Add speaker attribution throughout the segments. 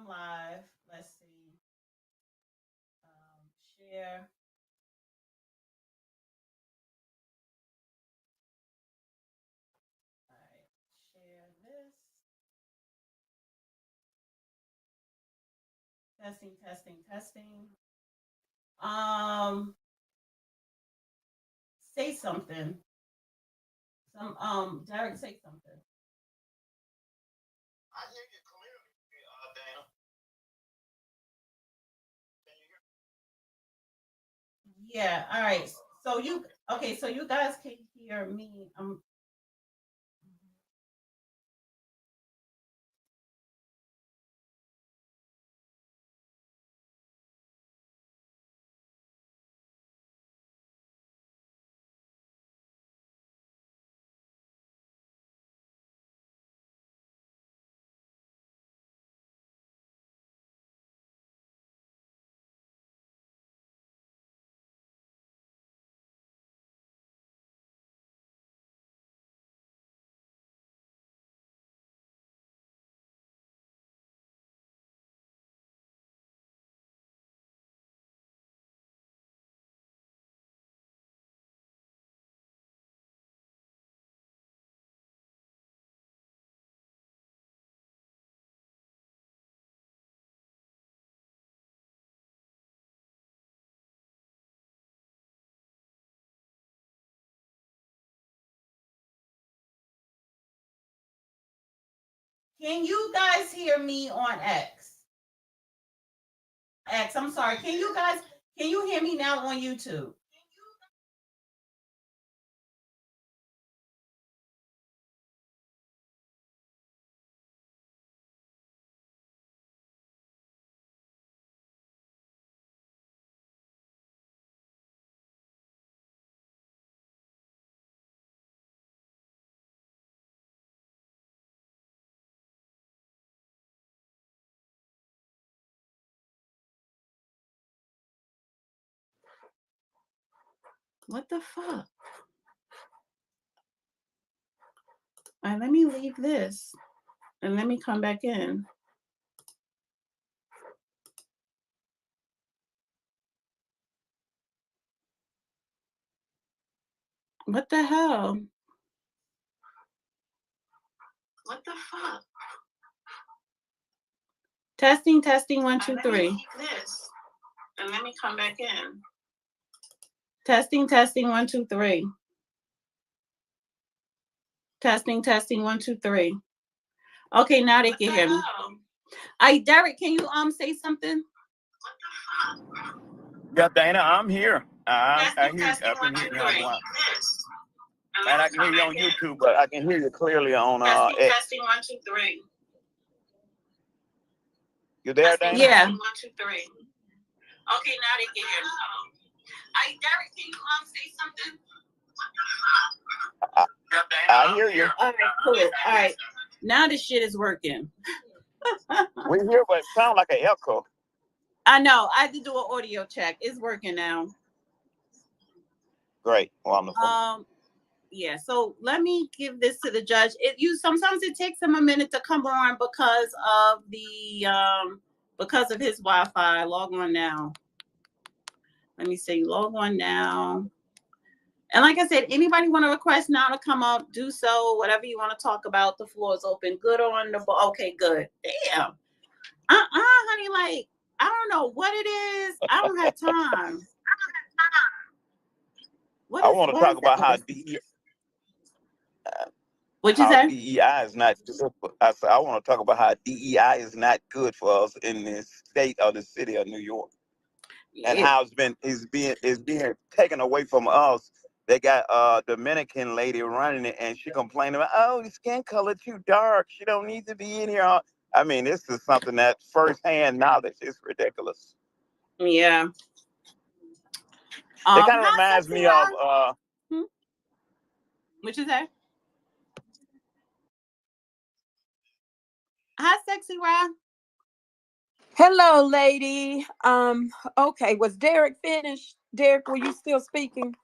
Speaker 1: I'm live. Let's see. Share. All right. Share this. Testing, testing, testing. Say something. Derek, say something.
Speaker 2: I hear you clearly, Dana. Can you hear?
Speaker 1: Yeah. All right. So so you guys can hear me. Can you guys hear me on X? I'm sorry. Can you hear me now on YouTube? What the fuck? All right, let me leave this and let me come back in. What the hell? What the fuck? Testing, testing, 1, 2, 3. This. And let me come back in. Testing, testing, 1, 2, 3. Testing, testing, 1, 2, 3. Okay, now they can hear me. Derek, can you say something?
Speaker 2: Yeah, Dana, I'm here. I can hear you on one. And I can hear you on YouTube, but I can hear you clearly on
Speaker 1: testing, 1, 2, 3.
Speaker 2: You there, Dana?
Speaker 1: Yeah. 1, 2, 3. Okay, now they can hear me. Derek, can you say something?
Speaker 2: I hear you.
Speaker 1: All right, cool. All right. Now this shit is working.
Speaker 2: We hear, but it sounds like an echo.
Speaker 1: I know. I had to do an audio check. It's working now.
Speaker 2: Great. Wonderful.
Speaker 1: Yeah, so let me give this to the judge. Sometimes it takes him a minute to come on because of his Wi-Fi. Log on now. Let me see. Log on now. And like I said, anybody want to request now to come up, do so. Whatever you want to talk about, the floor is open. Good on the okay, good. Damn. Honey, like I don't know what it is. I don't have time.
Speaker 2: I want to talk about how DEI.
Speaker 1: What you say?
Speaker 2: DEI is not good. I want to talk about how DEI is not good for us in this state or the city of New York, and how it's being taken away from us. They got a Dominican lady running it, and she complaining about, oh, the skin color too dark. She don't need to be in here. I mean, this is something that firsthand knowledge is ridiculous.
Speaker 1: Yeah.
Speaker 2: It kind of reminds me of.
Speaker 1: What you say? Hi, Sexy Rob.
Speaker 3: Hello, lady. Okay, was Derek finished? Derek, were you still speaking?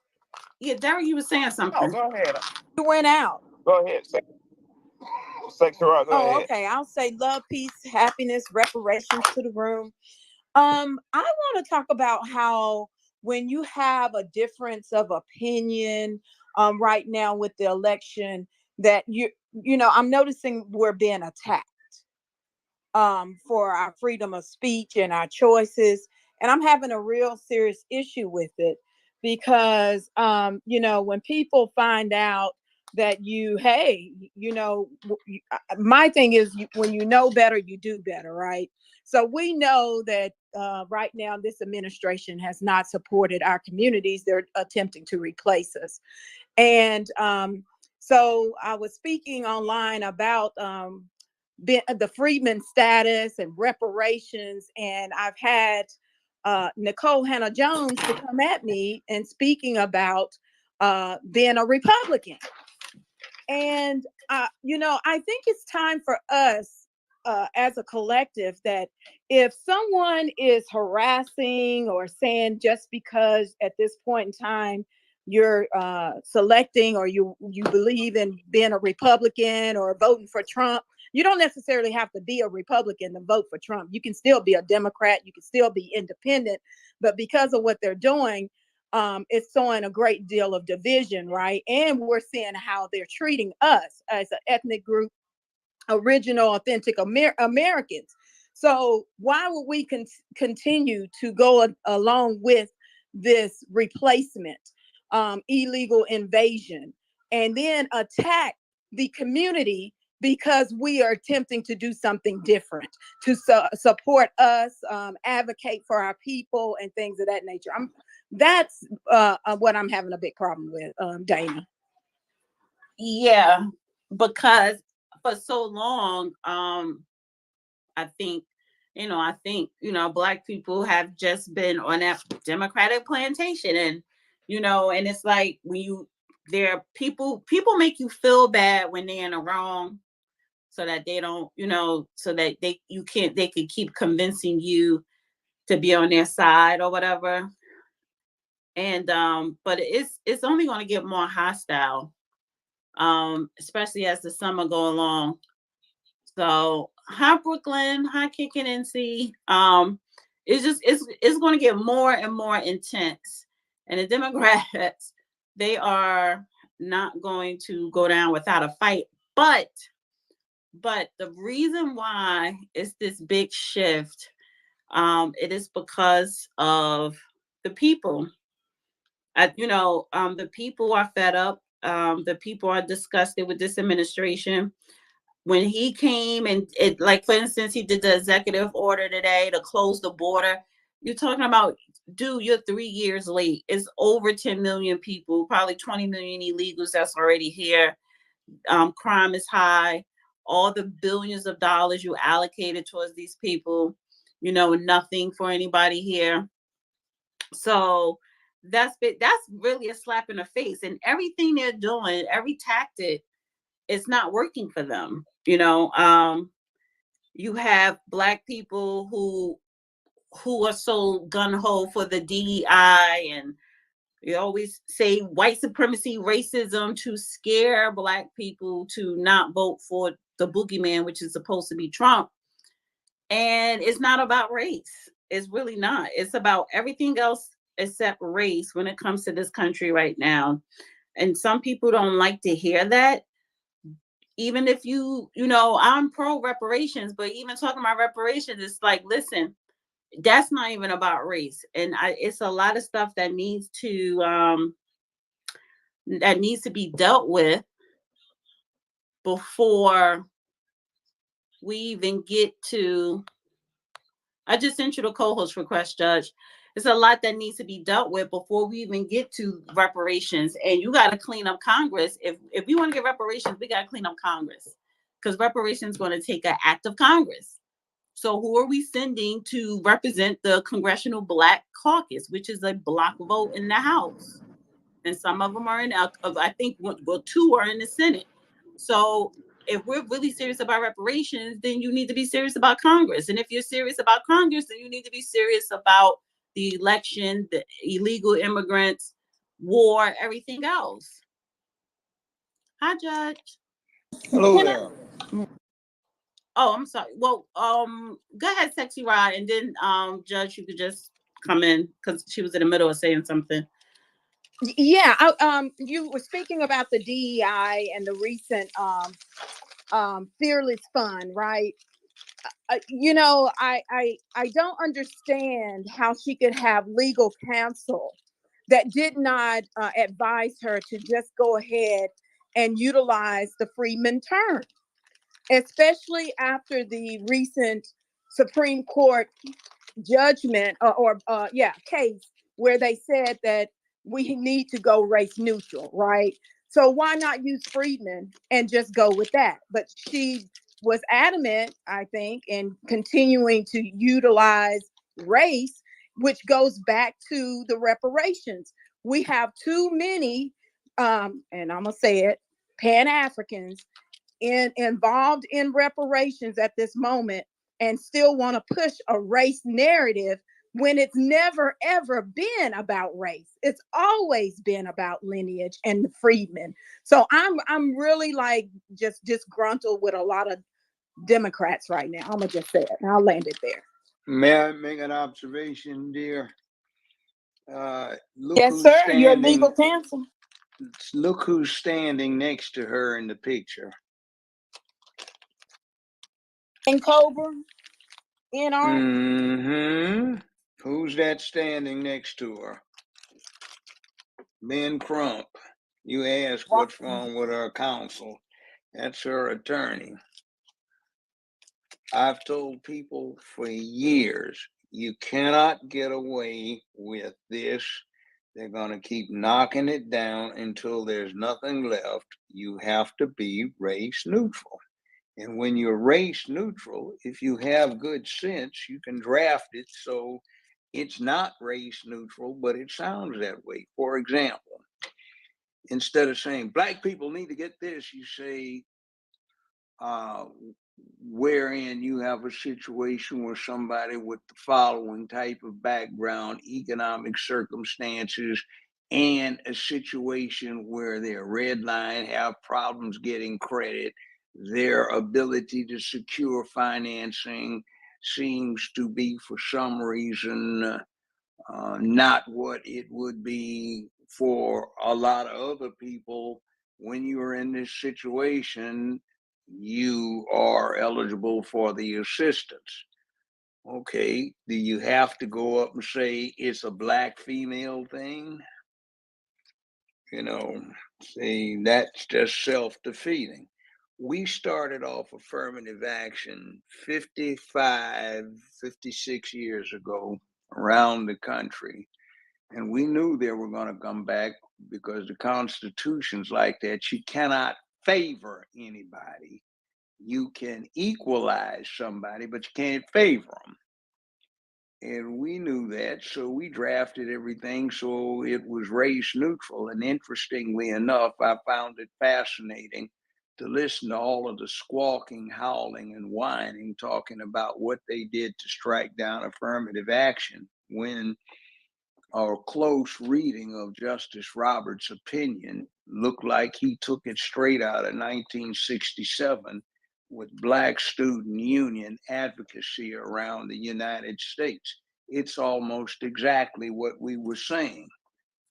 Speaker 1: Yeah, Derek, you were saying something.
Speaker 2: Oh, go ahead.
Speaker 3: You went out.
Speaker 2: Go ahead. Sexual, go
Speaker 3: Oh,
Speaker 2: ahead.
Speaker 3: okay. I'll say love, peace, happiness, reparations to the room. I want to talk about how when you have a difference of opinion, right now with the election, that I'm noticing we're being attacked, for our freedom of speech and our choices. And I'm having a real serious issue with it because, when people find out that hey, my thing is when you know better, you do better, right? So we know that right now this administration has not supported our communities. They're attempting to replace us. And so I was speaking online about the freedman status and reparations, and I've had Nicole Hannah Jones to come at me and speaking about being a Republican. And I think it's time for us as a collective that if someone is harassing or saying just because at this point in time you're selecting or you believe in being a Republican or voting for Trump, you don't necessarily have to be a Republican to vote for Trump. You can still be a Democrat, you can still be independent, but because of what they're doing, it's showing a great deal of division, right? And we're seeing how they're treating us as an ethnic group, original, authentic Americans. So why would we continue to go along with this replacement, illegal invasion, and then attack the community because we are attempting to do something different, to support us, advocate for our people, and things of that nature? That's what I'm having a big problem with, Dana.
Speaker 1: Yeah, because for so long, I think, Black people have just been on that Democratic plantation, and and it's like when people make you feel bad when they're in the wrong, so that they don't, so that they could keep convincing you to be on their side or whatever. And but it's only going to get more hostile, especially as the summer go along. So hi Brooklyn, hi Kicking NC. It's going to get more and more intense, and the Democrats, they are not going to go down without a fight. But the reason why it's this big shift, it is because of the people. The people are fed up. The people are disgusted with this administration. When he came and like, for instance, he did the executive order today to close the border. You're talking about, dude, you're 3 years late. It's over 10 million people, probably 20 million illegals that's already here. Crime is high. All the billions of dollars you allocated towards these people, nothing for anybody here. So that's really a slap in the face, and everything they're doing, every tactic, it's not working for them. You have Black people who are so gung-ho for the DEI, and you always say white supremacy, racism, to scare Black people to not vote for the boogeyman, which is supposed to be Trump. And it's not about race. It's really not. It's about everything else except race when it comes to this country right now. And some people don't like to hear that. Even if I'm pro reparations, but even talking about reparations, it's like, listen, that's not even about race. And it's a lot of stuff that needs to be dealt with before we even get to. I just sent you the co-host request, Judge. It's a lot that needs to be dealt with before we even get to reparations. And you got to clean up Congress. If we want to get reparations, we got to clean up Congress, because reparations is going to take an act of Congress. So who are we sending to represent the Congressional Black Caucus, which is a block vote in the House? And some of them are I think, 2 are in the Senate. So if we're really serious about reparations, then you need to be serious about Congress. And if you're serious about Congress, then you need to be serious about the election, the illegal immigrants, war, everything else. Hi, Judge.
Speaker 4: Hello there.
Speaker 1: Oh, I'm sorry. Well, go ahead, Sexy Rod, and then Judge, you could just come in because she was in the middle of saying something.
Speaker 3: Yeah, you were speaking about the DEI and the recent Fearless Fund, right? You know, I don't understand how she could have legal counsel that did not advise her to just go ahead and utilize the Freedman term, especially after the recent Supreme Court judgment case where they said that we need to go race neutral, right? So why not use Friedman and just go with that? But she was adamant, I think, in continuing to utilize race, which goes back to the reparations. We have too many, and I'm gonna say it, Pan-Africans involved in reparations at this moment and still want to push a race narrative when it's never ever been about race. It's always been about lineage and the freedmen. So I'm really like just disgruntled with a lot of Democrats right now. I'm gonna just say it and I'll land it there.
Speaker 4: May I make an observation, dear? Look
Speaker 3: Yes,
Speaker 4: who's
Speaker 3: sir.
Speaker 4: standing.
Speaker 3: Your legal counsel.
Speaker 4: Look who's standing next to her in the picture.
Speaker 3: And Cobra. In our
Speaker 4: Who's that standing next to her? Ben Crump. You ask what's wrong with her counsel. That's her attorney. I've told people for years, you cannot get away with this. They're going to keep knocking it down until there's nothing left. You have to be race neutral. And when you're race neutral, if you have good sense, you can draft it so it's not race neutral, but it sounds that way. For example, instead of saying black people need to get this, you say, wherein you have a situation where somebody with the following type of background, economic circumstances, and a situation where their red line have problems getting credit, their ability to secure financing seems to be for some reason not what it would be for a lot of other people. When you're in this situation, you are eligible for the assistance. Okay, do you have to go up and say it's a black female thing? You know, see, that's just self-defeating. We started off affirmative action 55, 56 years ago around the country. And we knew they were going to come back because the Constitution's like that. You cannot favor anybody. You can equalize somebody, but you can't favor them. And we knew that, so we drafted everything so it was race neutral. And interestingly enough, I found it fascinating to listen to all of the squawking, howling, and whining, talking about what they did to strike down affirmative action when a close reading of Justice Roberts' opinion looked like he took it straight out of 1967 with Black Student Union advocacy around the United States. It's almost exactly what we were saying.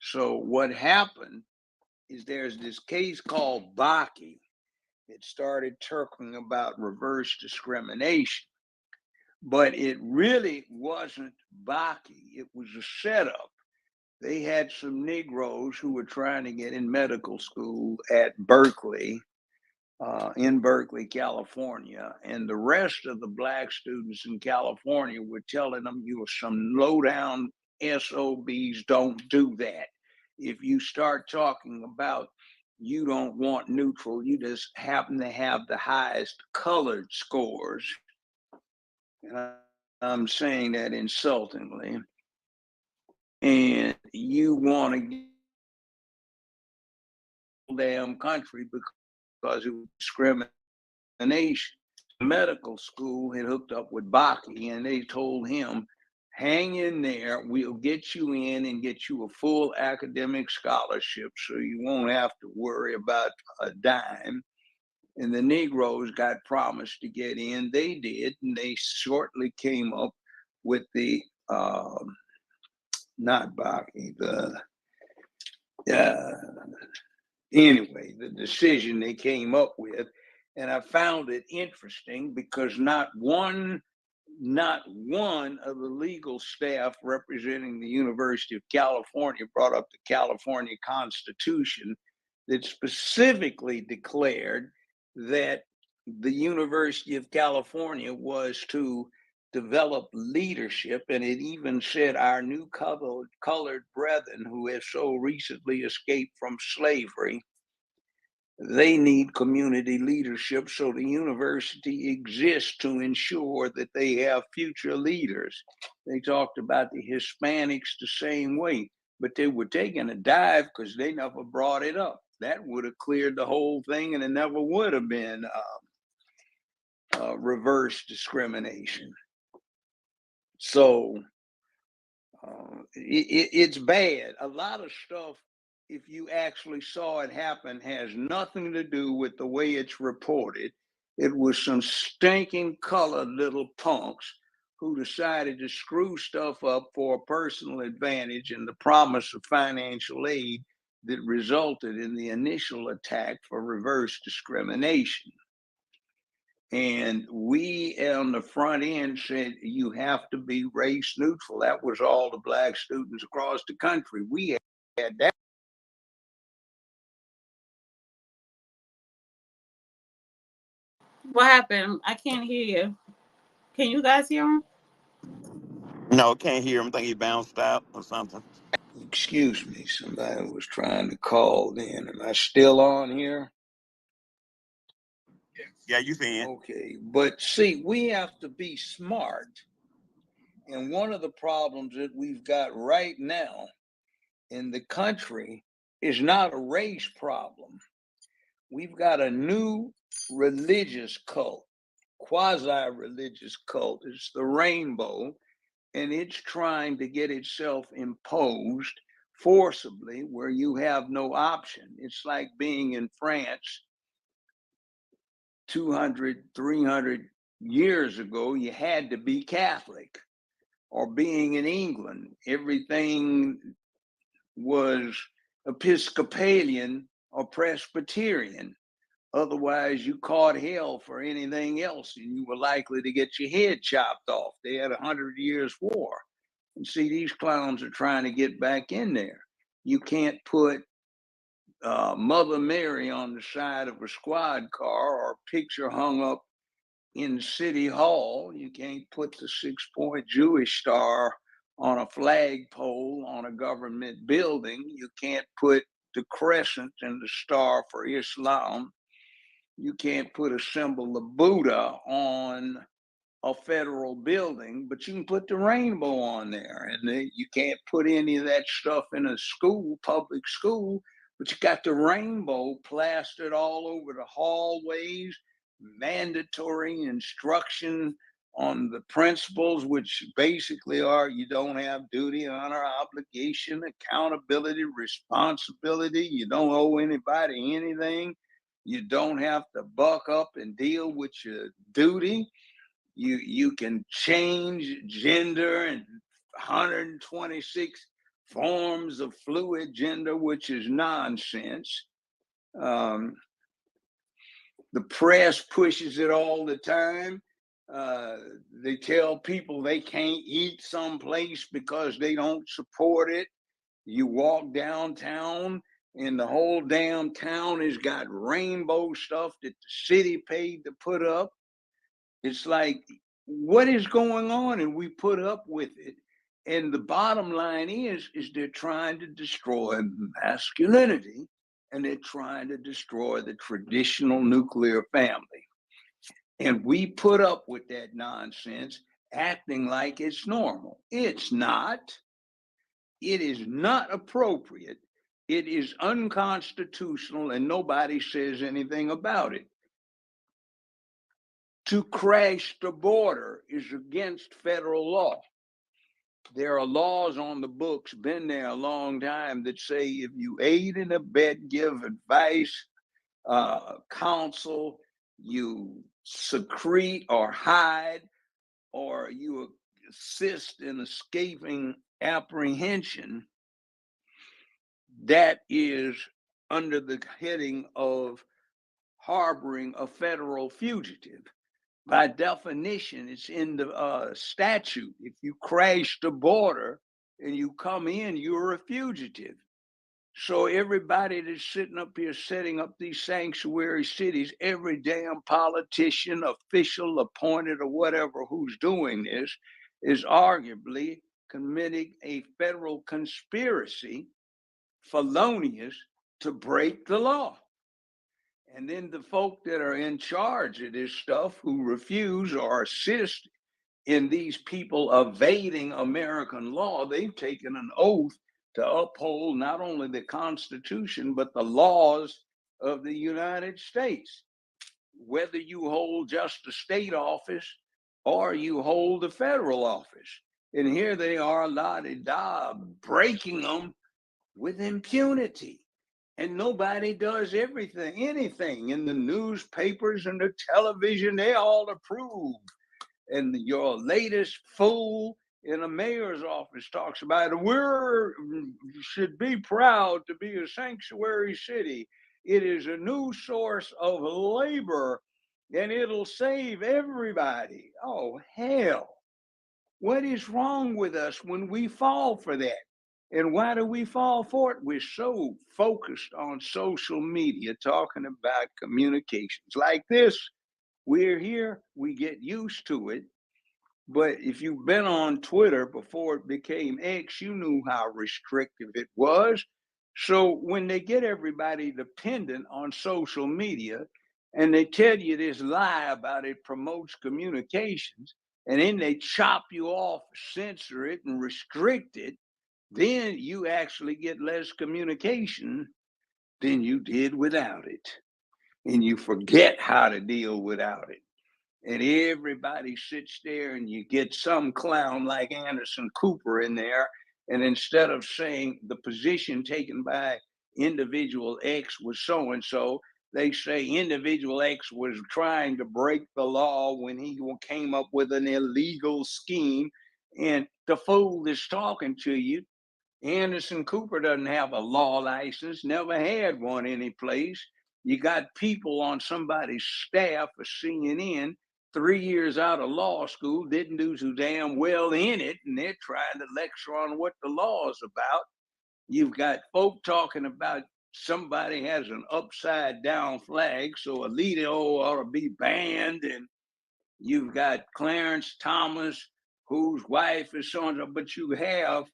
Speaker 4: So what happened is there's this case called Bakke. It started talking about reverse discrimination, but it really wasn't Bakke. It was a setup. They had some Negroes who were trying to get in medical school at Berkeley, in Berkeley, California. And the rest of the Black students in California were telling them, you are some low down SOBs, don't do that. If you start talking about you don't want neutral, you just happen to have the highest colored scores. And I'm saying that insultingly. And you want to damn country because it was discrimination. The medical school had hooked up with Bakke and they told him, hang in there, we'll get you in and get you a full academic scholarship so you won't have to worry about a dime. and the Negroes got promised to get in. They did, and they shortly came up with the not Baki, anyway, the decision they came up with. And I found it interesting because not one of the legal staff representing the University of California brought up the California Constitution that specifically declared that the University of California was to develop leadership, and it even said our new colored brethren who have so recently escaped from slavery, they need community leadership, so the university exists to ensure that they have future leaders. They talked about the Hispanics the same way, but they were taking a dive because they never brought it up. That would have cleared the whole thing, and it never would have been reverse discrimination. So it's bad. A lot of stuff, if you actually saw it happen, has nothing to do with the way it's reported. It was some stinking colored little punks who decided to screw stuff up for a personal advantage and the promise of financial aid that resulted in the initial attack for reverse discrimination. And we on the front end said, you have to be race neutral. That was all the Black students across the country. We had that.
Speaker 1: What happened? I can't hear you. Can you guys hear him?
Speaker 2: No, can't hear him. I think he bounced out or something.
Speaker 4: Excuse me, somebody was trying to call in. Am I still on here?
Speaker 2: Yeah, you see it.
Speaker 4: Okay, but see, we have to be smart. And one of the problems that we've got right now in the country is not a race problem. We've got a new religious cult, quasi-religious cult. It's the rainbow, and it's trying to get itself imposed forcibly where you have no option. It's like being in France 200, 300 years ago, you had to be Catholic, or being in England, everything was Episcopalian or Presbyterian. Otherwise, you caught hell for anything else, and you were likely to get your head chopped off. They had 100 years war. And see, these clowns are trying to get back in there. You can't put Mother Mary on the side of a squad car or a picture hung up in City Hall. You can't put the 6-point Jewish star on a flagpole on a government building. You can't put the crescent and the star for Islam. You can't put a symbol of Buddha on a federal building, but you can put the rainbow on there. And you can't put any of that stuff in a school, public school, but you got the rainbow plastered all over the hallways, mandatory instruction on the principles, which basically are you don't have duty, honor, obligation, accountability, responsibility. You don't owe anybody anything. You don't have to buck up and deal with your duty. You can change gender and 126 forms of fluid gender, which is nonsense. The press pushes it all the time. They tell people they can't eat someplace because they don't support it. You walk downtown and the whole damn town has got rainbow stuff that the city paid to put up. It's like, what is going on? And we put up with it. And the bottom line is they're trying to destroy masculinity, and they're trying to destroy the traditional nuclear family. And we put up with that nonsense, acting like it's normal. It's not. It is not appropriate. It is unconstitutional, and nobody says anything about it. To crash the border is against federal law. There are laws on the books, been there a long time, that say if you aid and abet, give advice, counsel, you secrete or hide, or you assist in escaping apprehension, that is under the heading of harboring a federal fugitive. By definition, it's in the statute. If you crash the border and you come in, you're a fugitive. So everybody that's sitting up here setting up these sanctuary cities, every damn politician, official, appointed, or whatever who's doing this is arguably committing a federal conspiracy, felonious, to break the law. And then the folk that are in charge of this stuff who refuse or assist in these people evading American law, they've taken an oath to uphold not only the Constitution, but the laws of the United States. Whether you hold just a state office or you hold a federal office. And here they are, la-di-da, breaking them with impunity. And nobody does anything in the newspapers and the television, they all approve. And your latest fool in a mayor's office talks about it. Should be proud to be a sanctuary city. It is a new source of labor and it'll save everybody. Oh, hell. What is wrong with us when we fall for that? And why do we fall for it? We're so focused on social media talking about communications like this. We're here, we get used to it. But if you've been on Twitter before it became X, you knew how restrictive it was. So when they get everybody dependent on social media and they tell you this lie about it promotes communications, and then they chop you off, censor it, and restrict it, then you actually get less communication than you did without it. And you forget how to deal without it. And everybody sits there and you get some clown like Anderson Cooper in there. And instead of saying the position taken by individual X was so-and-so, they say individual X was trying to break the law when he came up with an illegal scheme. And the fool that's talking to you, Anderson Cooper, doesn't have a law license, never had one anyplace. You got people on somebody's staff for CNN, 3 years out of law school, didn't do so damn well in it, and they're trying to lecture on what the law is about. You've got folk talking about somebody has an upside down flag, so Alito ought to be banned, and you've got Clarence Thomas, whose wife is so-and-so, but you have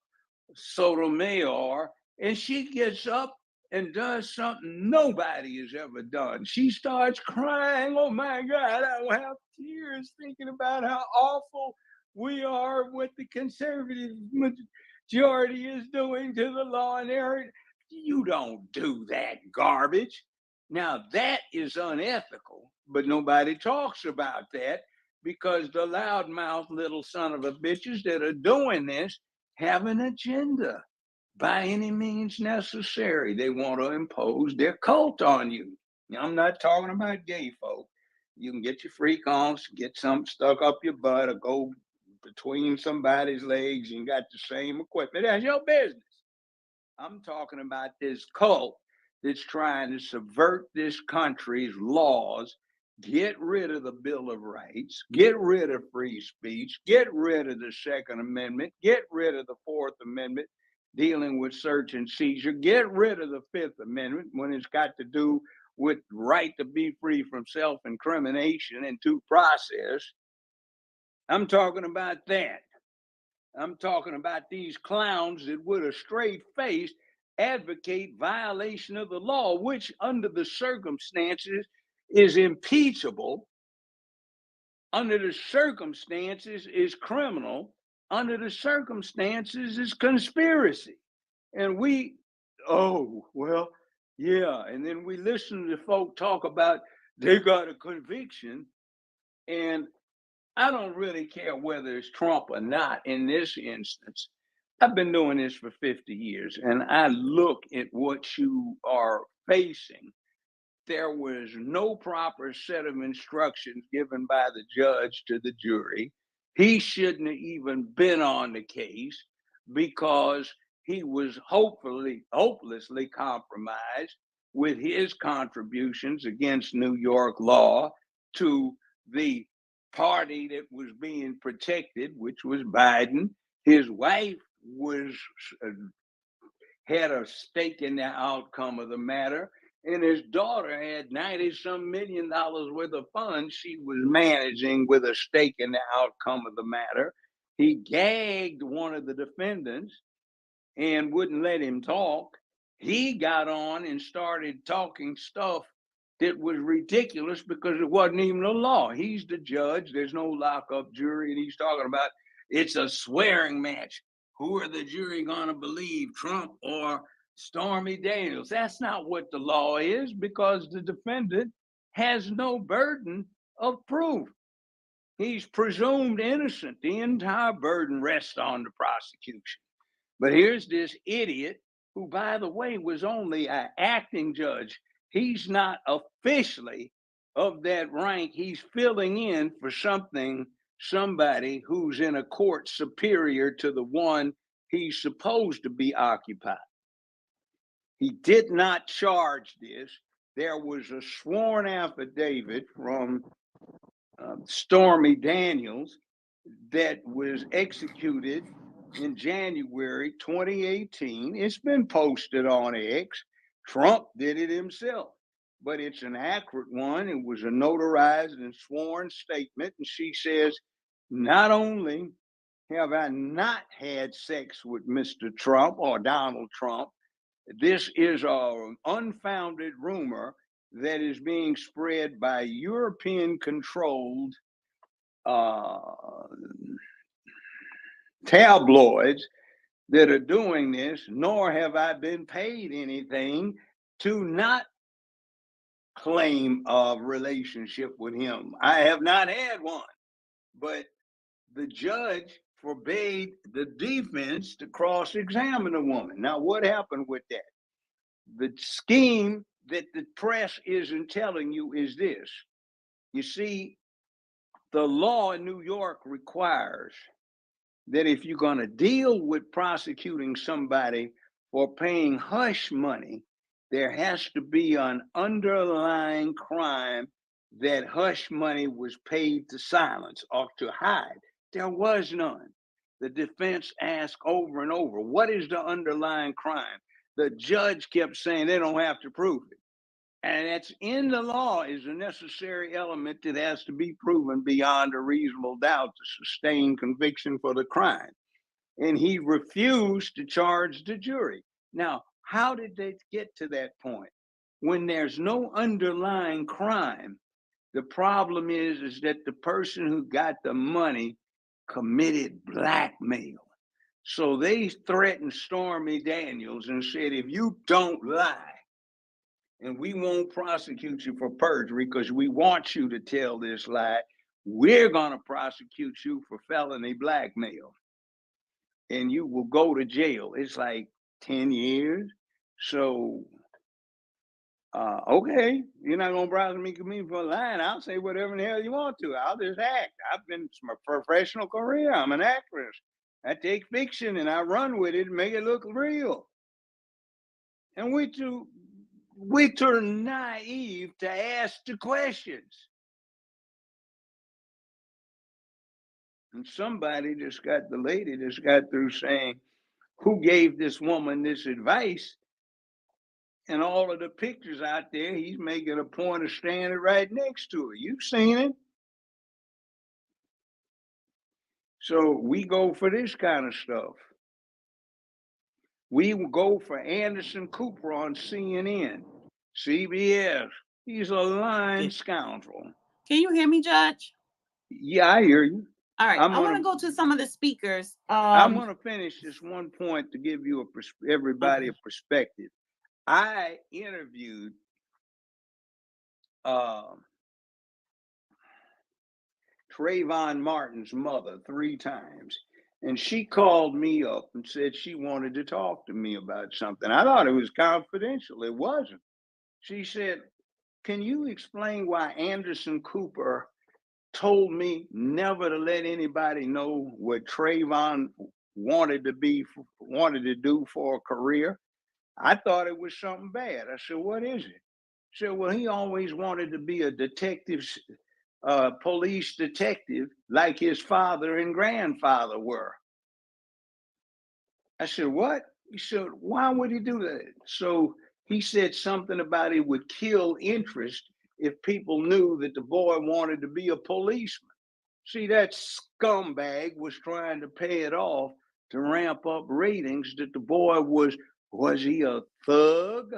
Speaker 4: Sotomayor, and she gets up and does something nobody has ever done. She starts crying. Oh my God, I will have tears thinking about how awful we are, what the conservative majority is doing to the law and order. You don't do that garbage. Now that is unethical, but nobody talks about that because the loudmouth little son of a bitches that are doing this have an agenda by any means necessary. They want to impose their cult on you. Now, I'm not talking about gay folk. You can get your freak on, get something stuck up your butt, or go between somebody's legs and got the same equipment. That's your business. I'm talking about this cult that's trying to subvert this country's laws, get rid of the Bill of Rights, get rid of free speech, get rid of the Second Amendment, get rid of the Fourth Amendment dealing with search and seizure, get rid of the Fifth Amendment when it's got to do with right to be free from self-incrimination and due process. I'm talking about that. I'm talking about these clowns that with a straight face advocate violation of the law, which under the circumstances is impeachable, under the circumstances is criminal, under the circumstances is conspiracy. And we, oh, well, yeah. And then we listen to folk talk about they got a conviction, and I don't really care whether it's Trump or not in this instance. I've been doing this for 50 years, and I look at what you are facing. there was no proper set of instructions given by the judge to the jury. He shouldn't have even been on the case because he was hopelessly compromised with his contributions against New York law to the party that was being protected, which was Biden. His wife had a stake in the outcome of the matter, and his daughter had $90-some million worth of funds she was managing with a stake in the outcome of the matter. He gagged one of the defendants and wouldn't let him talk. He got on and started talking stuff that was ridiculous because it wasn't even a law. He's the judge. There's no lockup jury, and he's talking about it's a swearing match. Who are the jury going to believe, Trump or Stormy Daniels? That's not what the law is, because the defendant has no burden of proof. He's presumed innocent. The entire burden rests on the prosecution. But here's this idiot who, by the way, was only an acting judge. He's not officially of that rank. He's filling in for somebody who's in a court superior to the one he's supposed to be occupying. He did not charge this. There was a sworn affidavit from Stormy Daniels that was executed in January 2018. It's been posted on X. Trump did it himself, but it's an accurate one. It was a notarized and sworn statement. And she says, not only have I not had sex with Mr. Trump or Donald Trump, this is an unfounded rumor that is being spread by European-controlled tabloids that are doing this, nor have I been paid anything to not claim a relationship with him. I have not had one, but the judge forbade the defense to cross-examine a woman. Now, what happened with that? The scheme that the press isn't telling you is this. You see, the law in New York requires that if you're going to deal with prosecuting somebody for paying hush money, there has to be an underlying crime that hush money was paid to silence or to hide. There was none. The defense asked over and over, what is the underlying crime? The judge kept saying they don't have to prove it. And that's in the law is a necessary element that has to be proven beyond a reasonable doubt to sustain conviction for the crime. And he refused to charge the jury. Now, how did they get to that point? When there's no underlying crime, the problem is that the person who got the money committed blackmail. So they threatened Stormy Daniels and said, if you don't lie, and we won't prosecute you for perjury because we want you to tell this lie, we're going to prosecute you for felony blackmail. And you will go to jail. It's like 10 years. So, okay, you're not going to prosecute me for lying. I'll say whatever in the hell you want to. I'll just act. I've been my professional career. I'm an actress. I take fiction and I run with it and make it look real. And we're too naive to ask the questions. And somebody just got the lady just got through saying, who gave this woman this advice? And all of the pictures out there, he's making a point of standing right next to her. You've seen it. So we go for this kind of stuff. We will go for Anderson Cooper on CNN, CBS. He's a lying scoundrel.
Speaker 1: Can you hear me, Judge?
Speaker 4: Yeah, I hear you.
Speaker 1: All right, I want to go to some of the speakers.
Speaker 4: I want to finish this one point to give you everybody a perspective. I interviewed Trayvon Martin's mother 3 times, and she called me up and said she wanted to talk to me about something. I thought it was confidential. It wasn't. She said, Can you explain why Anderson Cooper told me never to let anybody know what Trayvon wanted to do for a career? I thought it was something bad. I said, what is it? He said, well, he always wanted to be a detective, police detective, like his father and grandfather were. I said, what? He said, why would he do that? So he said something about it would kill interest if people knew that the boy wanted to be a policeman. See, that scumbag was trying to pay it off to ramp up ratings that the boy was he a thug?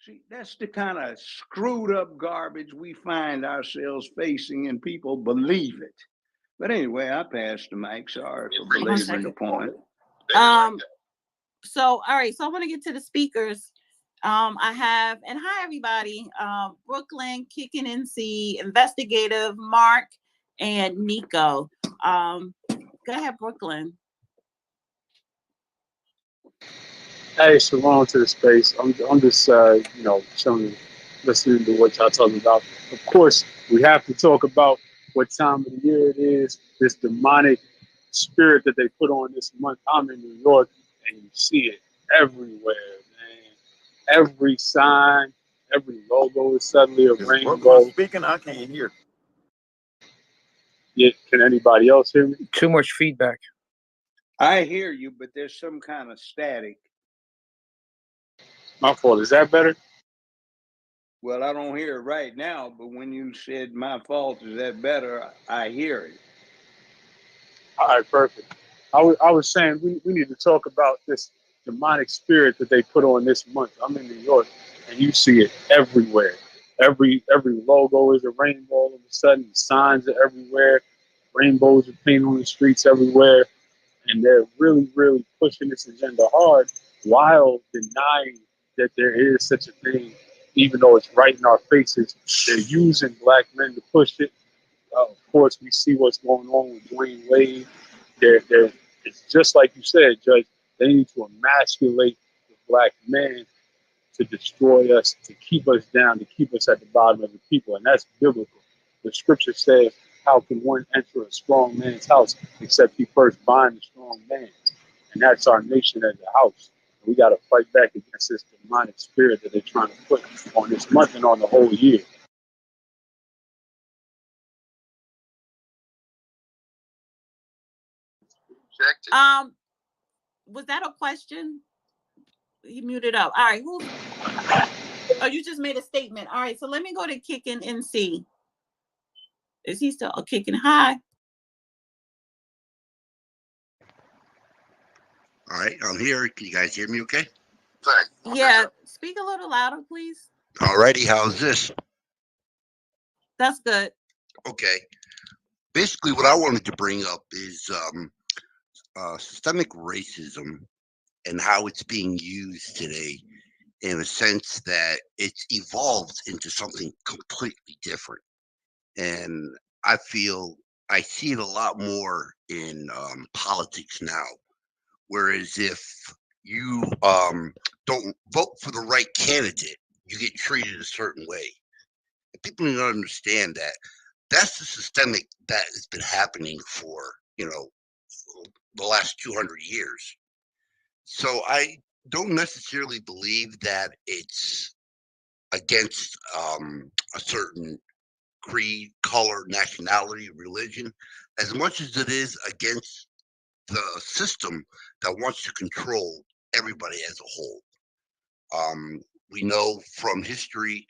Speaker 4: See, that's the kind of screwed up garbage we find ourselves facing, and people believe it. But anyway, I passed the mic. Sorry for belaboring the point.
Speaker 1: So, all right. So I want to get to the speakers. I have, and hi, everybody. Brooklyn, Kicking NC, Investigative, Mark, and Nico. Go ahead, Brooklyn.
Speaker 5: Hey, shalom to the space. I'm just, chilling, listening to what y'all talking about. Of course, we have to talk about what time of the year it is, this demonic spirit that they put on this month. I'm in New York, and you see it everywhere, man. Every sign, every logo is suddenly a rainbow.
Speaker 2: Speaking, I can't hear.
Speaker 5: Yeah, can anybody else hear me?
Speaker 6: Too much feedback.
Speaker 4: I hear you, but there's some kind of static.
Speaker 5: My fault. Is that better?
Speaker 4: Well, I don't hear it right now, but when you said my fault, is that better? I hear it.
Speaker 5: All right, perfect. I was saying we need to talk about this demonic spirit that they put on this month. I'm in New York, and you see it everywhere. Every logo is a rainbow. All of a sudden, signs are everywhere. Rainbows are painted on the streets everywhere, and they're really, really pushing this agenda hard while denying that there is such a thing, even though it's right in our faces. They're using black men to push it. Of course, we see what's going on with Dwayne Wade. It's just like you said, Judge. They need to emasculate the black man to destroy us, to keep us down, to keep us at the bottom of the people, and that's biblical. The scripture says, "How can one enter a strong man's house except he first bind the strong man?" And that's our nation as a house. We got to fight back against this demonic spirit that they're trying to put on this month and on the whole year.
Speaker 1: Was that a question? He muted up. All right, who? Oh, you just made a statement. All right, so let me go to Kicking NC. Is he still kicking? Hi.
Speaker 7: All right, I'm here. Can you guys hear me okay?
Speaker 1: Yeah, speak a little louder, please.
Speaker 7: All righty, how's this?
Speaker 1: That's good.
Speaker 7: Okay. Basically, what I wanted to bring up is systemic racism and how it's being used today in a sense that it's evolved into something completely different. And I feel I see it a lot more in politics now. Whereas if you don't vote for the right candidate, you get treated a certain way. And people need to understand that that's the systemic that has been happening for, the last 200 years. So I don't necessarily believe that it's against a certain creed, color, nationality, religion, as much as it is against the system that wants to control everybody as a whole. We know from history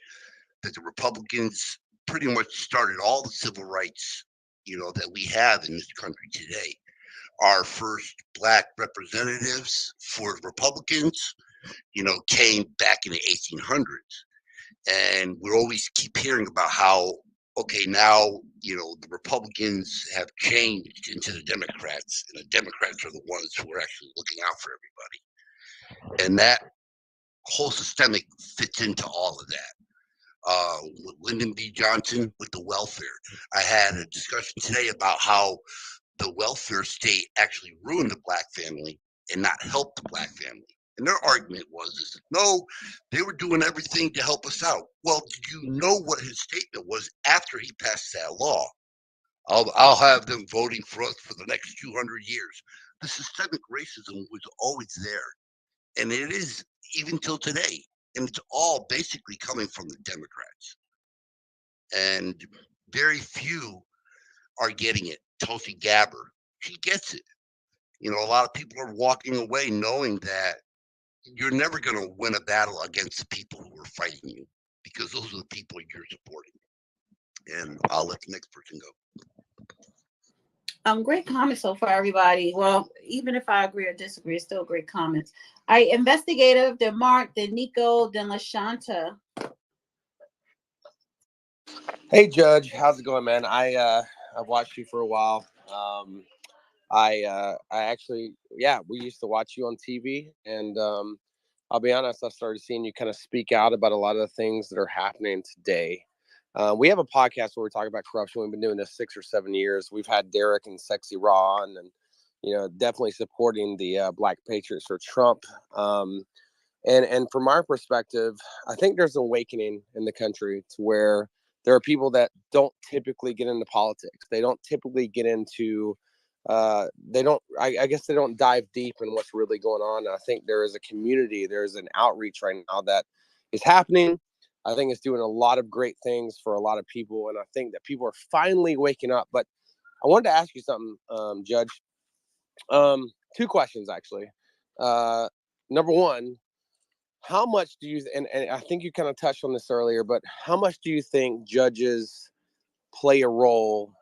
Speaker 7: that the Republicans pretty much started all the civil rights, that we have in this country today. Our first black representatives for Republicans, came back in the 1800s. And we always keep hearing about how, okay, now, the Republicans have changed into the Democrats, and the Democrats are the ones who are actually looking out for everybody. And that whole systemic fits into all of that. With Lyndon B. Johnson with the welfare. I had a discussion today about how the welfare state actually ruined the black family and not helped the black family. And their argument was, no, they were doing everything to help us out. Well, did you know what his statement was after he passed that law? I'll have them voting for us for the next 200 years. The systemic racism was always there, and it is even till today. And it's all basically coming from the Democrats. And very few are getting it. Tulsi Gabbard, she gets it. You know, a lot of people are walking away knowing that you're never going to win a battle against the people who are fighting you, because those are the people you're supporting. And I'll let the next person go.
Speaker 1: Great comments so far, everybody. Well, even if I agree or disagree, it's still great comments. All right, investigative, then Mark, then Nico, then LaShanta.
Speaker 6: Hey, Judge, how's it going, man? I've watched you for a while. I actually, yeah, we used to watch you on TV, and I'll be honest, I started seeing you kind of speak out about a lot of the things that are happening today. We have a podcast where we talk about corruption. We've been doing this 6 or 7 years. We've had Derek and Sexy Raw, and you know, definitely supporting the Black Patriots for Trump. And from our perspective, I think there's an awakening in the country to where there are people that don't typically get into politics. They don't typically get into I guess they don't dive deep in what's really going on. And I think there is a community, there's an outreach right now that is happening. I think it's doing a lot of great things for a lot of people. And I think that people are finally waking up. But I wanted to ask you something, Judge. 2 questions, actually. Number one, how much do you, and I think you kind of touched on this earlier, but how much do you think judges play a role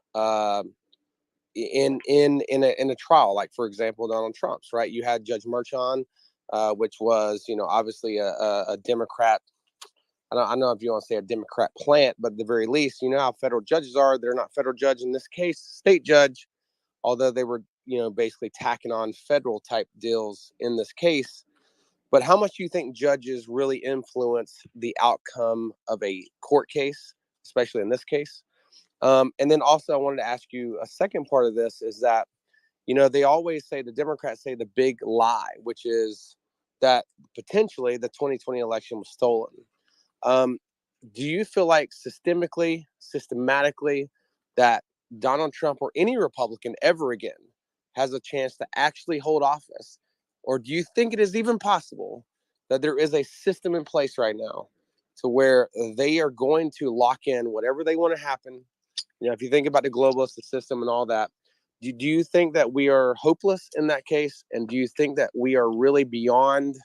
Speaker 6: in a trial? Like, for example, Donald Trump's, right? You had Judge Merchan, which was, you know, obviously a Democrat. I don't know if you want to say a Democrat plant, but at the very least, you know how federal judges are. They're not federal judge in this case, state judge, although they were, you know, basically tacking on federal type deals in this case. But how much do you think judges really influence the outcome of a court case, especially in this case? And then also, I wanted to ask you a second part of this is that, you know, they always say, the Democrats say the big lie, which is that potentially the 2020 election was stolen. Do you feel like systematically, that Donald Trump or any Republican ever again has a chance to actually hold office? Or do you think it is even possible that there is a system in place right now to where they are going to lock in whatever they want to happen? You know, if you think about the globalist system and all that, do you think that we are hopeless in that case? And do you think that we are really beyond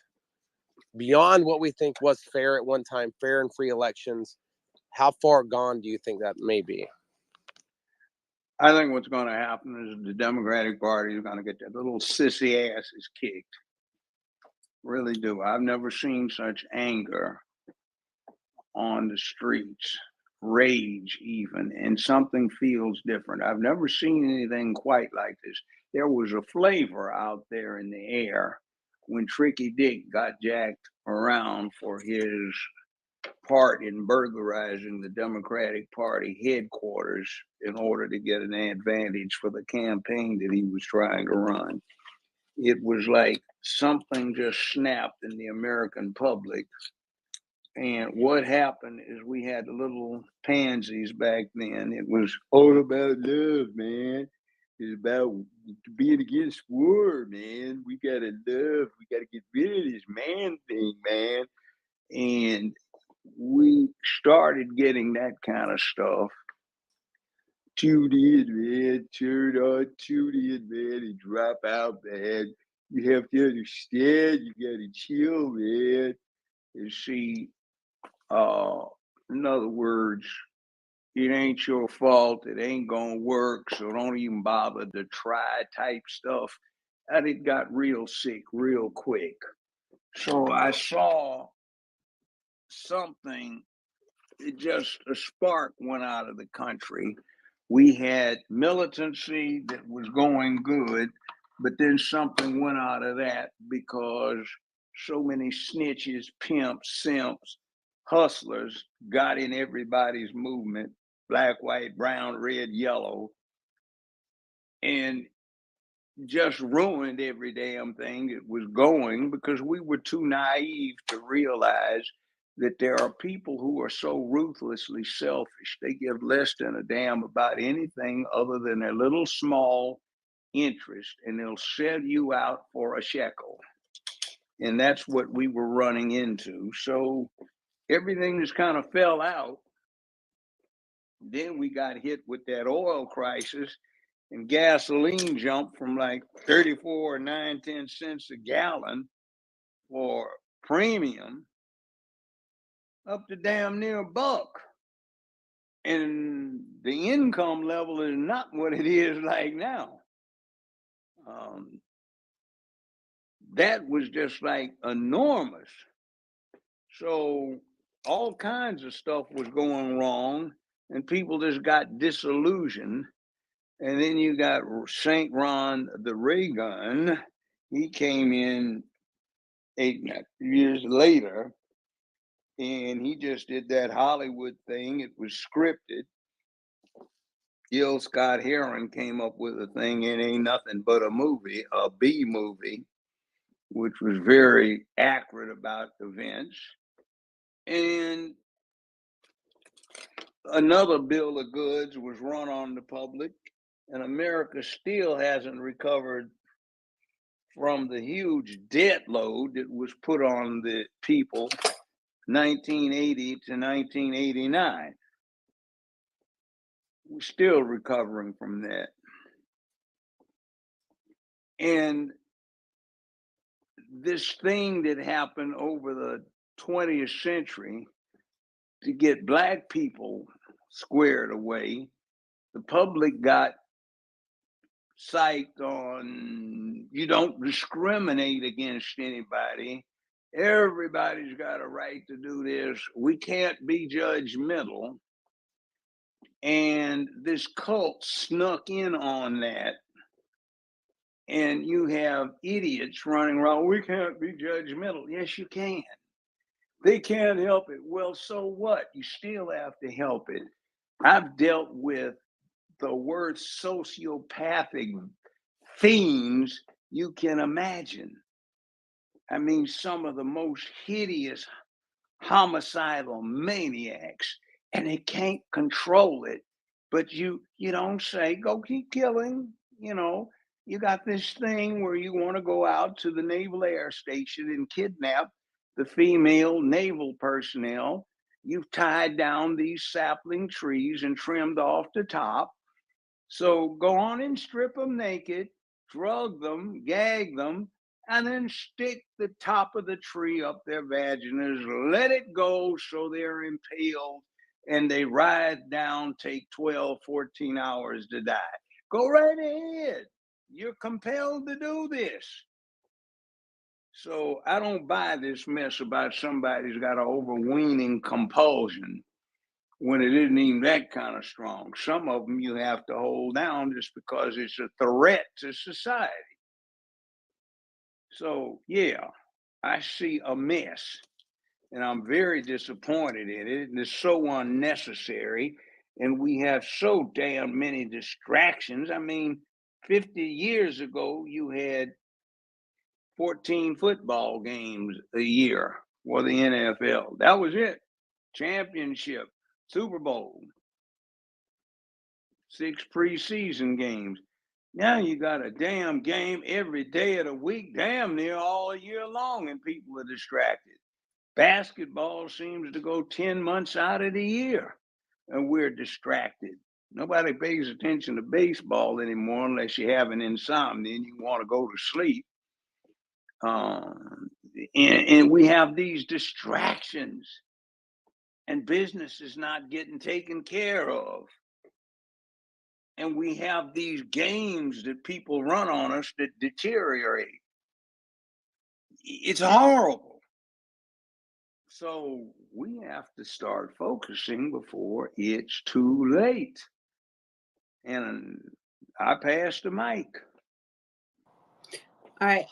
Speaker 6: what we think was fair at one time, fair and free elections? How far gone do you think that may be?
Speaker 4: I think what's going to happen is the Democratic Party is going to get their little sissy asses kicked. Really do. I've never seen such anger on the streets, rage even, and something feels different. I've never seen anything quite like this. There was a flavor out there in the air when Tricky Dick got jacked around for his part in burglarizing the Democratic Party headquarters in order to get an advantage for the campaign that he was trying to run. It was like something just snapped in the American public. And what happened is we had the little pansies back then. It was all about love, man. It's about being against war, man. We gotta love. We gotta get rid of this man thing, man. And we started getting that kind of stuff. Tune in, man. Turn on, tune in, man, and drop out, man. You have to understand. You gotta chill, man. And see, in other words, it ain't your fault. It ain't gonna work. So don't even bother to try type stuff. And it got real sick real quick. So I saw something, a spark went out of the country. We had militancy that was going good, but then something went out of that because so many snitches, pimps, simps, hustlers got in everybody's movement, black, white, brown, red, yellow. And just ruined every damn thing that was going because we were too naive to realize that there are people who are so ruthlessly selfish. They give less than a damn about anything other than their little small interest, and they'll sell you out for a shekel. And that's what we were running into. So everything just kind of fell out. Then we got hit with that oil crisis, and gasoline jumped from like 34 or 10 cents a gallon for premium up to damn near a buck. And the income level is not what it is like now. That was just like enormous. So all kinds of stuff was going wrong, and people just got disillusioned. And then you got St. Ron the Reagan. He came in 8 years later, and he just did that Hollywood thing. It was scripted. Gil Scott Heron came up with a thing, it ain't nothing but a movie, a B movie, which was very accurate about events. And another bill of goods was run on the public, and America still hasn't recovered from the huge debt load that was put on the people 1980 to 1989. We're still recovering from that. And this thing that happened over the 20th century to get Black people squared away, the public got psyched on you don't discriminate against anybody. Everybody's got a right to do this. We can't be judgmental. And this cult snuck in on that. And you have idiots running around, we can't be judgmental. Yes, you can. They can't help it. Well, so what? You still have to help it. I've dealt with the worst sociopathic fiends you can imagine. I mean, some of the most hideous homicidal maniacs, and they can't control it. But you don't say, go keep killing. You got this thing where you want to go out to the Naval Air Station and kidnap the female naval personnel. You've tied down these sapling trees and trimmed off the top. So go on and strip them naked, drug them, gag them, and then stick the top of the tree up their vaginas, let it go so they're impaled, and they ride down, take 12, 14 hours to die. Go right ahead. You're compelled to do this. So I don't buy this mess about somebody's got an overweening compulsion when it isn't even that kind of strong. Some of them you have to hold down just because it's a threat to society. So yeah, I see a mess, and I'm very disappointed in it, and it's so unnecessary, and we have so damn many distractions. I mean, 50 years ago, you had 14 football games a year for the NFL. That was it. Championship, Super Bowl, 6 preseason games. Now you got a damn game every day of the week, damn near all year long, and people are distracted. Basketball seems to go 10 months out of the year, and we're distracted. Nobody pays attention to baseball anymore unless you have an insomnia and you want to go to sleep. And we have these distractions, and business is not getting taken care of. And we have these games that people run on us that deteriorate. It's horrible. So we have to start focusing before it's too late. And I passed the mic.
Speaker 1: All right.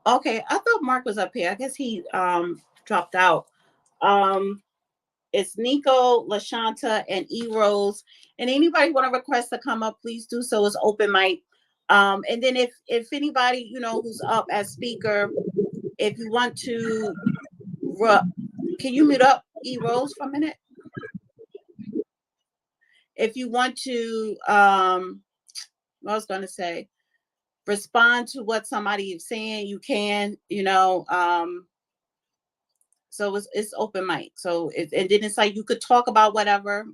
Speaker 1: Okay, I thought Mark was up here. I guess he dropped out. It's Nico, LaShanta, and E Rose. And anybody want to request to come up, please do so. It's open mic. And then if anybody, you know, who's up as speaker, if you want to, can you mute up E Rose for a minute? If you want to, what I was going to say, respond to what somebody is saying, you can, you know, so it's open mic. So and then it's like you could talk about whatever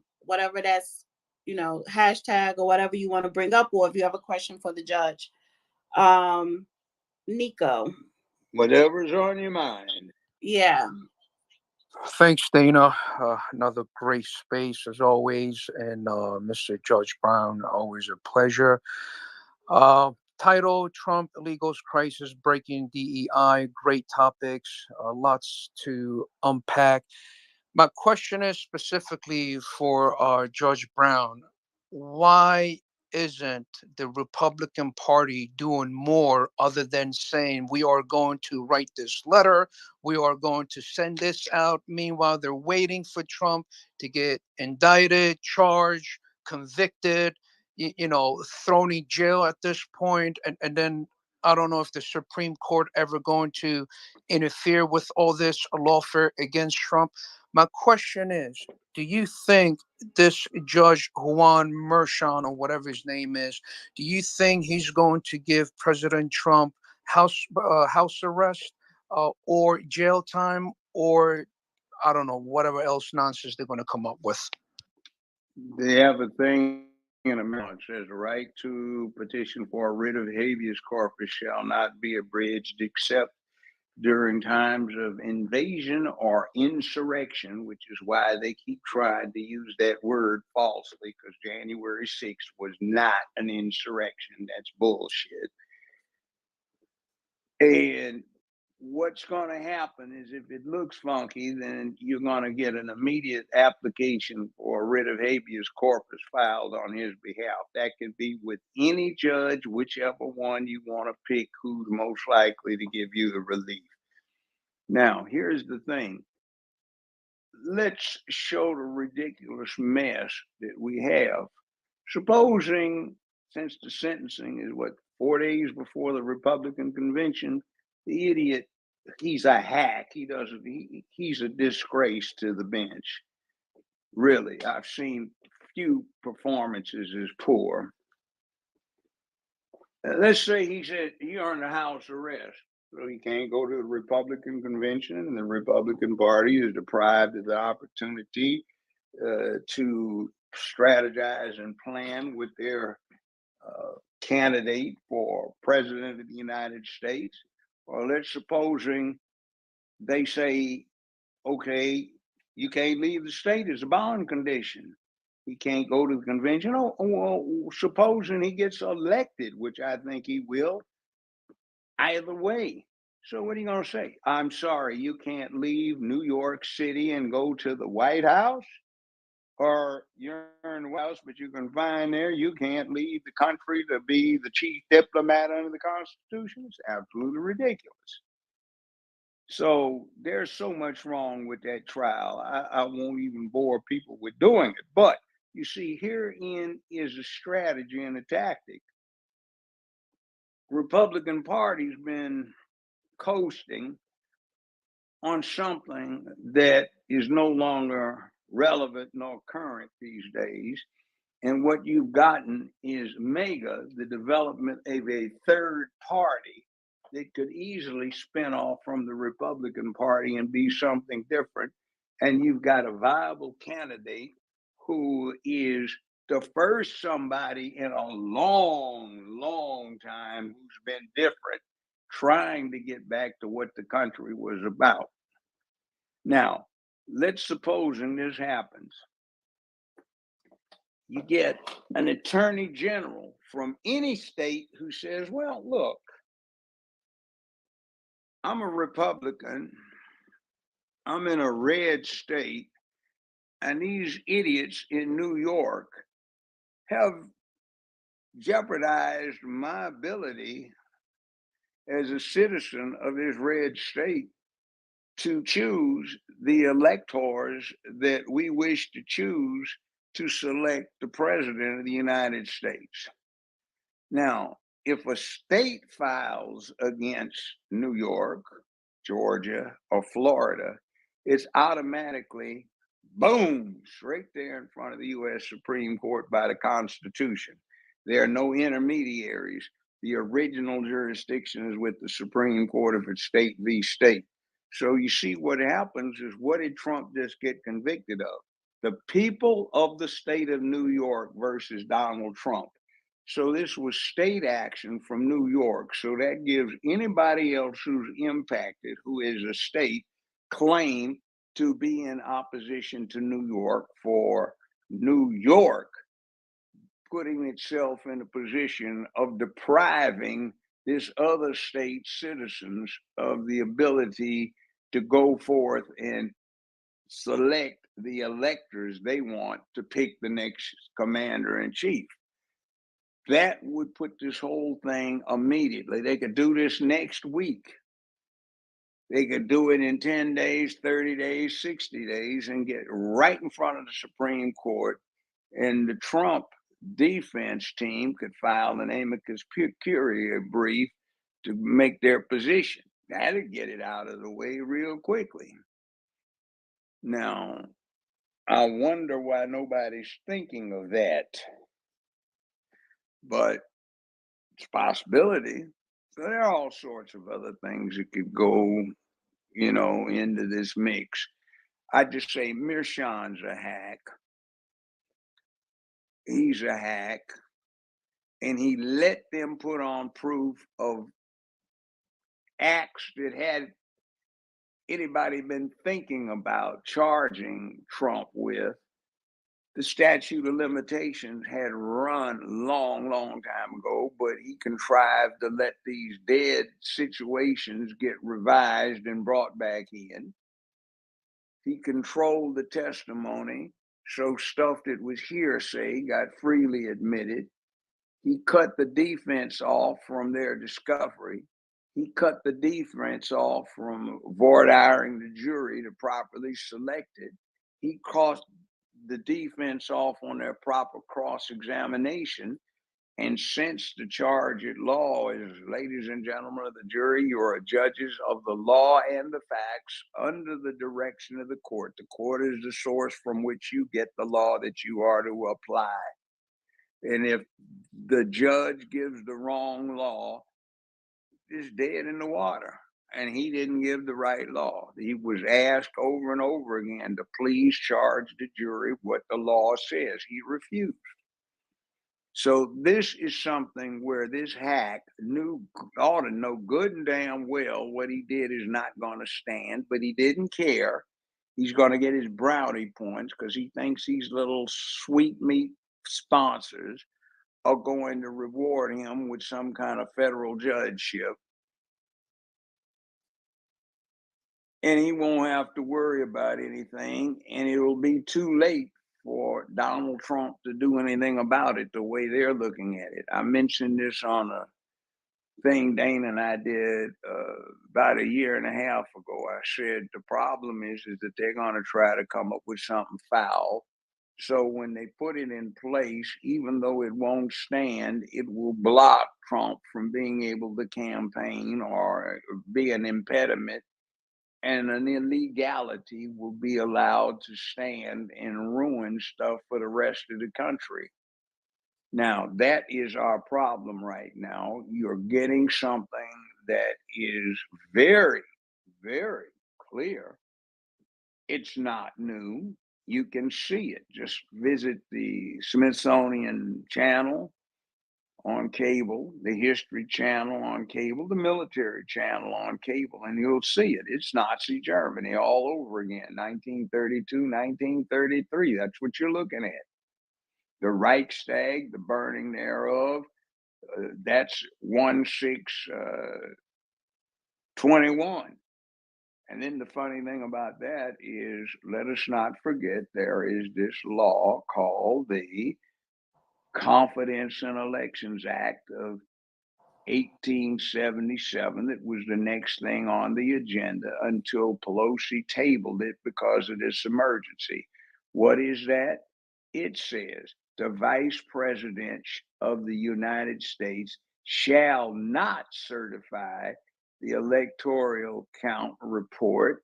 Speaker 1: that's, you know, hashtag or whatever you want to bring up, or if you have a question for the judge. Nico.
Speaker 4: Whatever's on your mind.
Speaker 1: Yeah.
Speaker 8: Thanks, Dana. Another great space as always. And Mr. Judge Brown, always a pleasure. Title: Trump Illegals Crisis Breaking DEI. Great topics, lots to unpack. My question is specifically for Judge Brown. Why isn't the Republican Party doing more other than saying we are going to write this letter, we are going to send this out? Meanwhile, they're waiting for Trump to get indicted, charged, convicted, thrown in jail at this point, and then I don't know if the Supreme Court ever going to interfere with all this lawfare against Trump. My question is, do you think this Judge Juan Merchan, or whatever his name is, do you think he's going to give President Trump house arrest or jail time, or I don't know, whatever else nonsense they're going to come up with?
Speaker 4: They have a thing in America that says the right to petition for a writ of habeas corpus shall not be abridged except during times of invasion or insurrection, which is why they keep trying to use that word falsely, because January 6th was not an insurrection. That's bullshit. And what's going to happen is if it looks funky, then you're going to get an immediate application for a writ of habeas corpus filed on his behalf. That can be with any judge, whichever one you want to pick, who's most likely to give you the relief. Now, here's the thing. Let's show the ridiculous mess that we have. Supposing, since the sentencing is 4 days before the Republican convention, the idiot, he's a hack. He's a disgrace to the bench. Really, I've seen few performances as poor. Let's say he said he earned a house arrest. So he can't go to the Republican convention, and the Republican Party is deprived of the opportunity to strategize and plan with their candidate for president of the United States. Or let's supposing they say, okay, you can't leave the state as a bond condition. He can't go to the convention. Oh, well, supposing he gets elected, which I think he will, either way. So what are you going to say? I'm sorry, you can't leave New York City and go to the White House? Or you're in the White House, but you can find there you can't leave the country to be the chief diplomat under the Constitution? It's absolutely ridiculous. So there's so much wrong with that trial. I won't even bore people with doing it. But you see, herein is a strategy and a tactic. Republican Party's been coasting on something that is no longer relevant nor current these days. And what you've gotten is MEGA, the development of a third party that could easily spin off from the Republican Party and be something different. And you've got a viable candidate who is the first somebody in a long, long time who's been different, trying to get back to what the country was about. Now, let's suppose this happens. You get an attorney general from any state who says, well, look, I'm a Republican, I'm in a red state, and these idiots in New York have jeopardized my ability as a citizen of this red state to choose the electors that we wish to choose to select the president of the United States. Now, if a state files against New York, Georgia, or Florida, it's automatically, boom, straight there in front of the U.S. Supreme Court by the Constitution. There are no intermediaries. The original jurisdiction is with the Supreme Court if it's state v. state. So you see what happens is, what did Trump just get convicted of? The people of the state of New York versus Donald Trump. So this was state action from New York. So that gives anybody else who's impacted, who is a state, claim to be in opposition to New York for New York putting itself in a position of depriving this other state citizens of the ability to go forth and select the electors they want to pick the next commander in chief. That would put this whole thing immediately. They could do this next week. They could do it in 10 days, 30 days, 60 days, and get right in front of the Supreme Court. And the Trump defense team could file an amicus curiae brief to make their position. That'd get it out of the way real quickly. Now, I wonder why nobody's thinking of that. But it's a possibility. So there are all sorts of other things that could go, into this mix. I just say Mirshan's a hack. He's a hack. And he let them put on proof of acts that had anybody been thinking about charging Trump with. The statute of limitations had run long time ago, but he contrived to let these dead situations get revised and brought back in. He controlled the testimony, so stuff that was hearsay got freely admitted. He cut the defense off from their discovery. He cut the defense off from voir diring the jury to properly select it. He crossed the defense off on their proper cross-examination. And since the charge at law is, ladies and gentlemen of the jury, you are judges of the law and the facts under the direction of the court. The court is the source from which you get the law that you are to apply. And if the judge gives the wrong law, it's dead in the water. And he didn't give the right law. He was asked over and over again to please charge the jury what the law says. He refused. So this is something where this hack ought to know good and damn well what he did is not going to stand, but he didn't care. He's going to get his brownie points because he thinks these little sweetmeat sponsors are going to reward him with some kind of federal judgeship. And he won't have to worry about anything, and it'll be too late for Donald Trump to do anything about it the way they're looking at it. I mentioned this on a thing Dana and I did about a year and a half ago. I said the problem is that they're going to try to come up with something foul. So when they put it in place, even though it won't stand, it will block Trump from being able to campaign or be an impediment. And an illegality will be allowed to stand and ruin stuff for the rest of the country. Now, that is our problem right now. You're getting something that is very, very clear. It's not new. You can see it. Just visit the Smithsonian Channel on cable, the History Channel on cable, the Military Channel on cable, and you'll see it. It's Nazi Germany all over again, 1932, 1933. That's what you're looking at. The Reichstag, the burning thereof, that's 1621. And then the funny thing about that is, let us not forget, there is this law called the Confidence in Elections Act of 1877 that was the next thing on the agenda until Pelosi tabled it because of this emergency. What is that? It says the Vice President of the United States shall not certify the electoral count report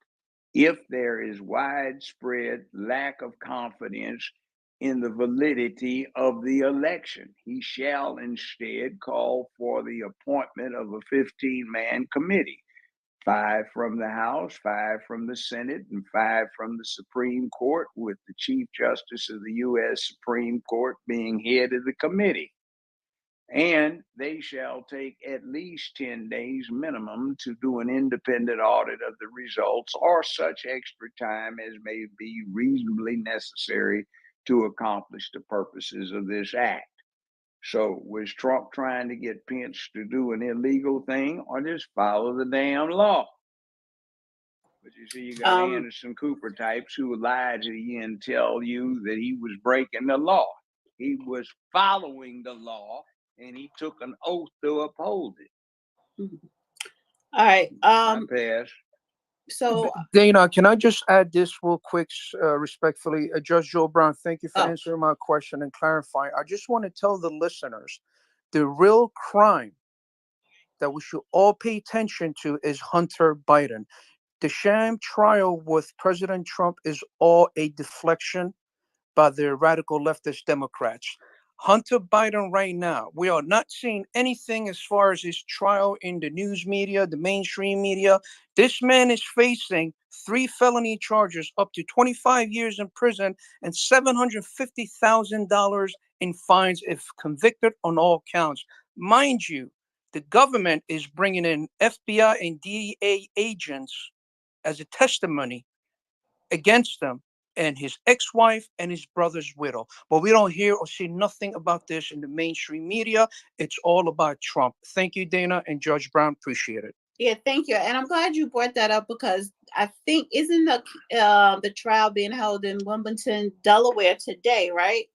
Speaker 4: if there is widespread lack of confidence in the validity of the election. He shall instead call for the appointment of a 15-man committee, 5 from the House, 5 from the Senate, and 5 from the Supreme Court, with the Chief Justice of the U.S. Supreme Court being head of the committee. And they shall take at least 10 days minimum to do an independent audit of the results, or such extra time as may be reasonably necessary to accomplish the purposes of this act. So was Trump trying to get Pence to do an illegal thing, or just follow the damn law? But you see, you got Anderson Cooper types who lie to you and tell you that he was breaking the law. He was following the law, and he took an oath to uphold it.
Speaker 1: All right.
Speaker 4: I pass.
Speaker 1: So
Speaker 8: Dana, can I just add this real quick, respectfully? Judge Joe Brown, thank you for answering my question and clarifying. I just want to tell the listeners, the real crime that we should all pay attention to is Hunter Biden. The sham trial with President Trump is all a deflection by the radical leftist Democrats. Hunter Biden right now, we are not seeing anything as far as his trial in the news media, the mainstream media. This man is facing 3 felony charges, up to 25 years in prison, and $750,000 in fines if convicted on all counts. Mind you, the government is bringing in FBI and DEA agents as a testimony against them and his ex-wife and his brother's widow. But we don't hear or see nothing about this in the mainstream media. It's all about Trump. Thank you, Dana and Judge Brown. Appreciate it.
Speaker 1: Yeah, thank you. And I'm glad you brought that up, because I think, isn't the trial being held in Wilmington, Delaware today, right?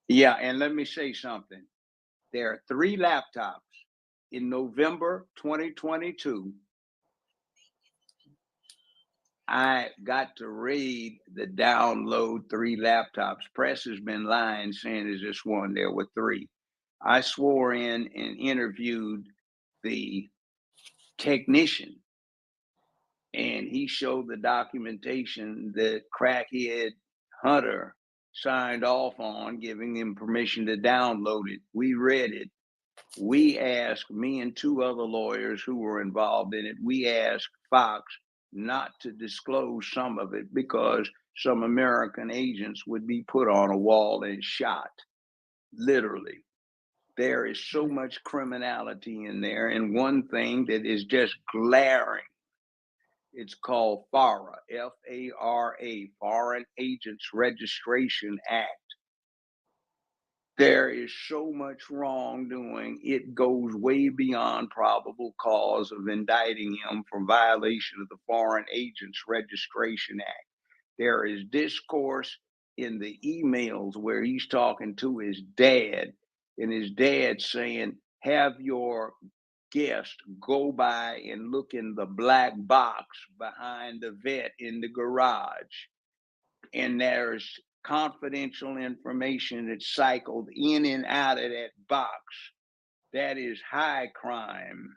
Speaker 4: Yeah, and let me say something. There are 3 laptops in November 2022. I got to raid the download 3 laptops. Press has been lying, saying there's just one. There were 3. I swore in and interviewed the technician, and he showed the documentation that crackhead Hunter signed off on, giving him permission to download it. We read it. We asked, me and 2 other lawyers who were involved in it, we asked Fox not to disclose some of it because some American agents would be put on a wall and shot. Literally. There is so much criminality in there. And one thing that is just glaring, it's called FARA, F-A-R-A, Foreign Agents Registration Act. There is so much wrongdoing, it goes way beyond probable cause of indicting him for violation of the Foreign Agents Registration Act. There is discourse in the emails where he's talking to his dad, and his dad saying, have your guest go by and look in the black box behind the vet in the garage. And there's confidential information that's cycled in and out of that box. That is high crime.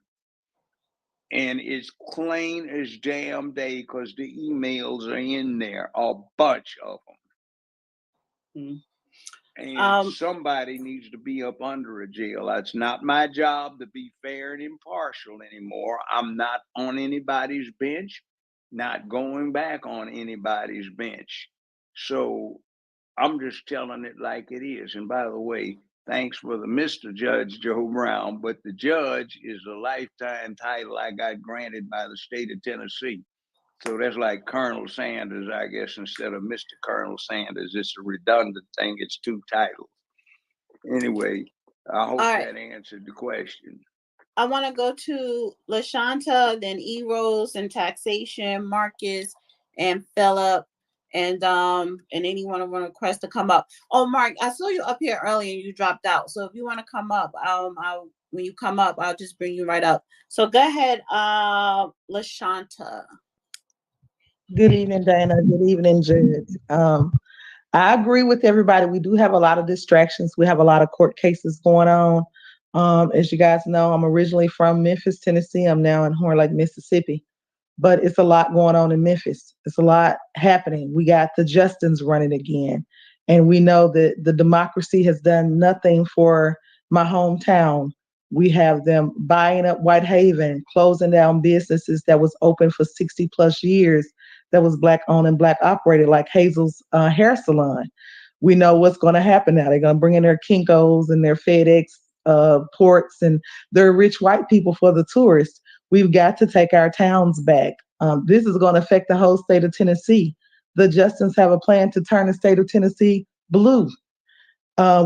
Speaker 4: And it's plain as damn day because the emails are in there, a bunch of them. And somebody needs to be up under a jail. That's not my job to be fair and impartial anymore. I'm not on anybody's bench, not going back on anybody's bench. So I'm just telling it like it is. And by the way, thanks for the Mr. Judge Joe Brown, but the judge is a lifetime title I got granted by the state of Tennessee. So that's like Colonel Sanders, I guess, instead of Mr. Colonel Sanders. It's a redundant thing. It's 2 titles. Anyway, I hope that answered the question.
Speaker 1: I want to go to LaShanta, then E-Rose and Taxation, Marcus and Philip, and anyone who want to request to come up. Oh, Mark, I saw you up here early and you dropped out. So if you want to come up, when you come up, I'll just bring you right up. So go ahead, LaShanta.
Speaker 9: Good evening, Dana. Good evening, Judge. I agree with everybody. We do have a lot of distractions. We have a lot of court cases going on. As you guys know, I'm originally from Memphis, Tennessee. I'm now in Horn Lake, Mississippi. But it's a lot going on in Memphis. It's a lot happening. We got the Justins running again. And we know that the democracy has done nothing for my hometown. We have them buying up Whitehaven, closing down businesses that was open for 60 plus years, that was Black owned and Black operated, like Hazel's hair salon. We know what's going to happen now. They're going to bring in their Kinkos and their FedEx ports and their rich white people for the tourists. We've got to take our towns back. This is going to affect the whole state of Tennessee. The Justins have a plan to turn the state of Tennessee blue.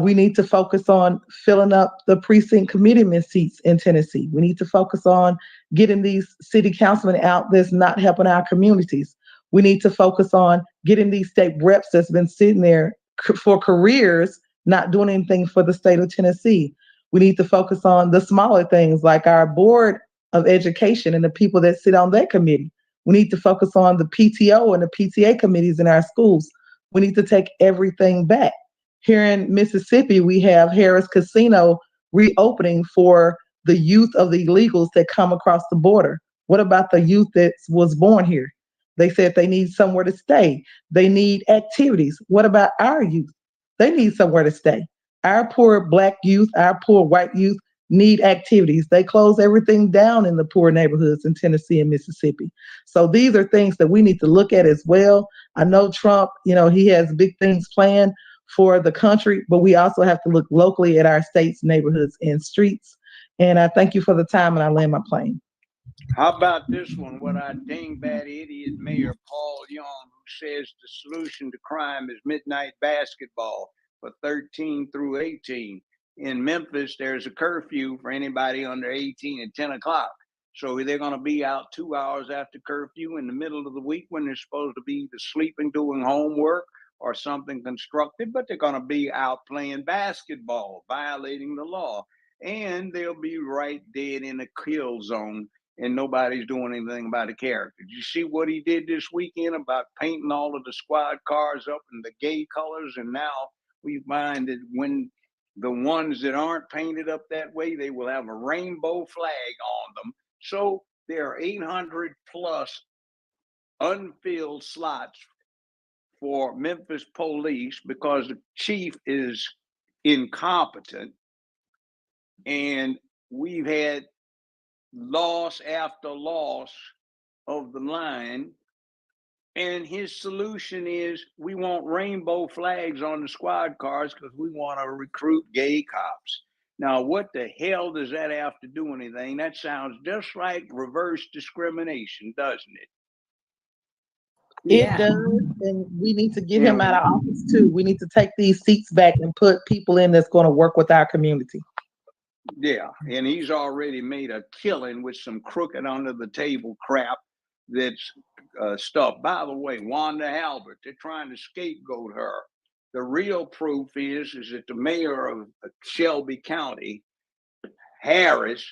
Speaker 9: We need to focus on filling up the precinct committeeman seats in Tennessee. We need to focus on getting these city councilmen out that's not helping our communities. We need to focus on getting these state reps that's been sitting there for careers, not doing anything for the state of Tennessee. We need to focus on the smaller things like our board of education and the people that sit on that committee. We need to focus on the PTO and the PTA committees in our schools. We need to take everything back. Here in Mississippi, we have Harris Casino reopening for the youth of the illegals that come across the border. What about the youth that was born here? They said they need somewhere to stay. They need activities. What about our youth? They need somewhere to stay. Our poor Black youth, our poor white youth need activities. They close everything down in the poor neighborhoods in Tennessee and Mississippi. So these are things that we need to look at as well. I know Trump, he has big things planned for the country, but we also have to look locally at our states, neighborhoods, and streets. And I thank you for the time, and I land my plane.
Speaker 4: How about this one? What our dingbat idiot Mayor Paul Young, who says the solution to crime is midnight basketball for 13 through 18. In Memphis, there's a curfew for anybody under 18 at 10 o'clock. So they're going to be out 2 hours after curfew in the middle of the week when they're supposed to be either sleeping, doing homework, or something constructive, but they're going to be out playing basketball, violating the law. And they'll be right dead in a kill zone, and nobody's doing anything about the character. Did you see what he did this weekend about painting all of the squad cars up in the gay colors? And now we find that when the ones that aren't painted up that way, they will have a rainbow flag on them. So there are 800 plus unfilled slots for Memphis police because the chief is incompetent. And we've had loss after loss of the line. And his solution is we want rainbow flags on the squad cars because we want to recruit gay cops. Now, what the hell does that have to do with anything? That sounds just like reverse discrimination, doesn't it?
Speaker 9: It does, and we need to get him out of office too. We need to take these seats back and put people in that's going to work with our community.
Speaker 4: Yeah, and he's already made a killing with some crooked under the table crap that's stuff. By the way, Wanda Halbert, they're trying to scapegoat her. The real proof is that the mayor of Shelby County, Harris,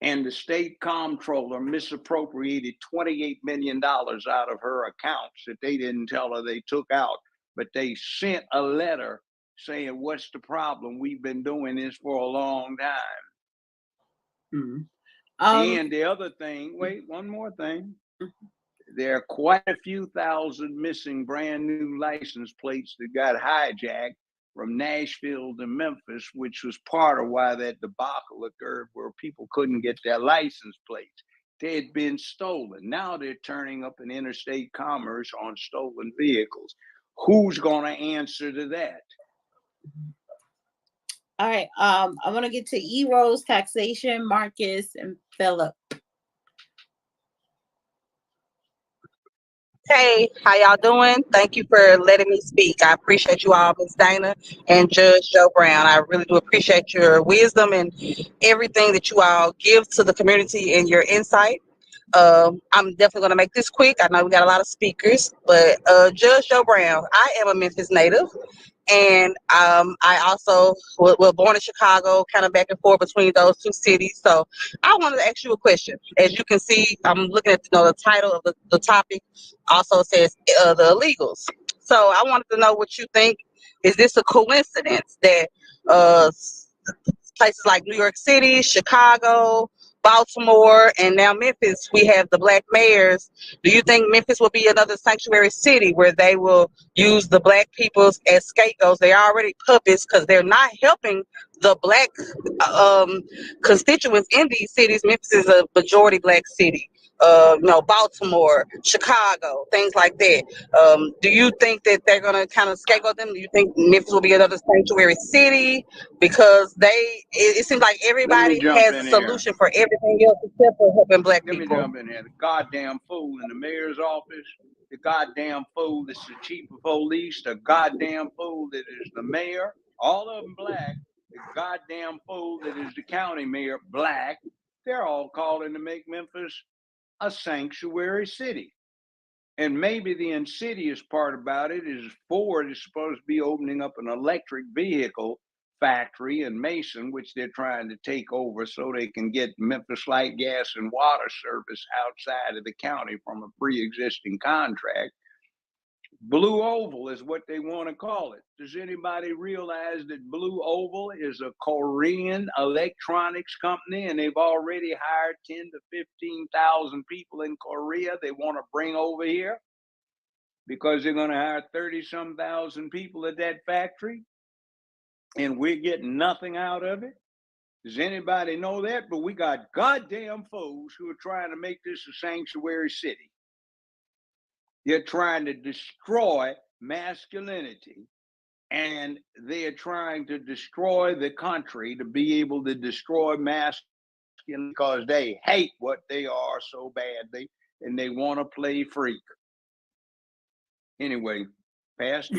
Speaker 4: and the state comptroller misappropriated $28 million out of her accounts that they didn't tell her they took out, but they sent a letter saying, what's the problem? We've been doing this for a long time. Mm-hmm. And the other thing, wait, one more thing. There are quite a few thousand missing brand new license plates that got hijacked from Nashville to Memphis, which was part of why that debacle occurred where people couldn't get their license plates. They had been stolen. Now they're turning up in interstate commerce on stolen vehicles. Who's going to answer to that?
Speaker 1: All right. I want to get to E-Rose, taxation, Marcus, and Philip.
Speaker 10: Hey, how y'all doing? Thank you for letting me speak. I appreciate you all, Ms. Dana and Judge Joe Brown. I really do appreciate your wisdom and everything that you all give to the community and your insight. I'm definitely going to make this quick. I know we got a lot of speakers, but Judge Joe Brown, I am a Memphis native. And I also was born in Chicago, kind of back and forth between those two cities. So I wanted to ask you a question. As you can see, I'm looking at the title of the topic. Also says the illegals. So I wanted to know what you think. Is this a coincidence that places like New York City, Chicago, Baltimore, and now Memphis, we have the black mayors. Do you think Memphis will be another sanctuary city where they will use the black people as scapegoats? They're already puppets because they're not helping the black constituents in these cities. Memphis is a majority black city. Baltimore, Chicago, things like that. Do you think that they're going to kind of scapegoat them? Do you think Memphis will be another sanctuary city? Because it seems like everybody has a solution for everything else except for helping black people.
Speaker 4: Let me jump in here. The goddamn fool in the mayor's office, the goddamn fool that's the chief of police, the goddamn fool that is the mayor, all of them black, the goddamn fool that is the county mayor, black. They're all calling to make Memphis a sanctuary city. And maybe the insidious part about it is Ford is supposed to be opening up an electric vehicle factory in Mason, which they're trying to take over so they can get Memphis Light Gas and Water Service outside of the county from a pre-existing contract. Blue Oval is what they want to call it. Does anybody realize that Blue Oval is a Korean electronics company and they've already hired 10 to 15,000 people in Korea they want to bring over here because they're going to hire 30-some thousand people at that factory and we're getting nothing out of it? Does anybody know that? But we got goddamn fools who are trying to make this a sanctuary city. They're trying to destroy masculinity and they're trying to destroy the country to be able to destroy masculinity because they hate what they are so badly and they want to play freak. Anyway, Pastor.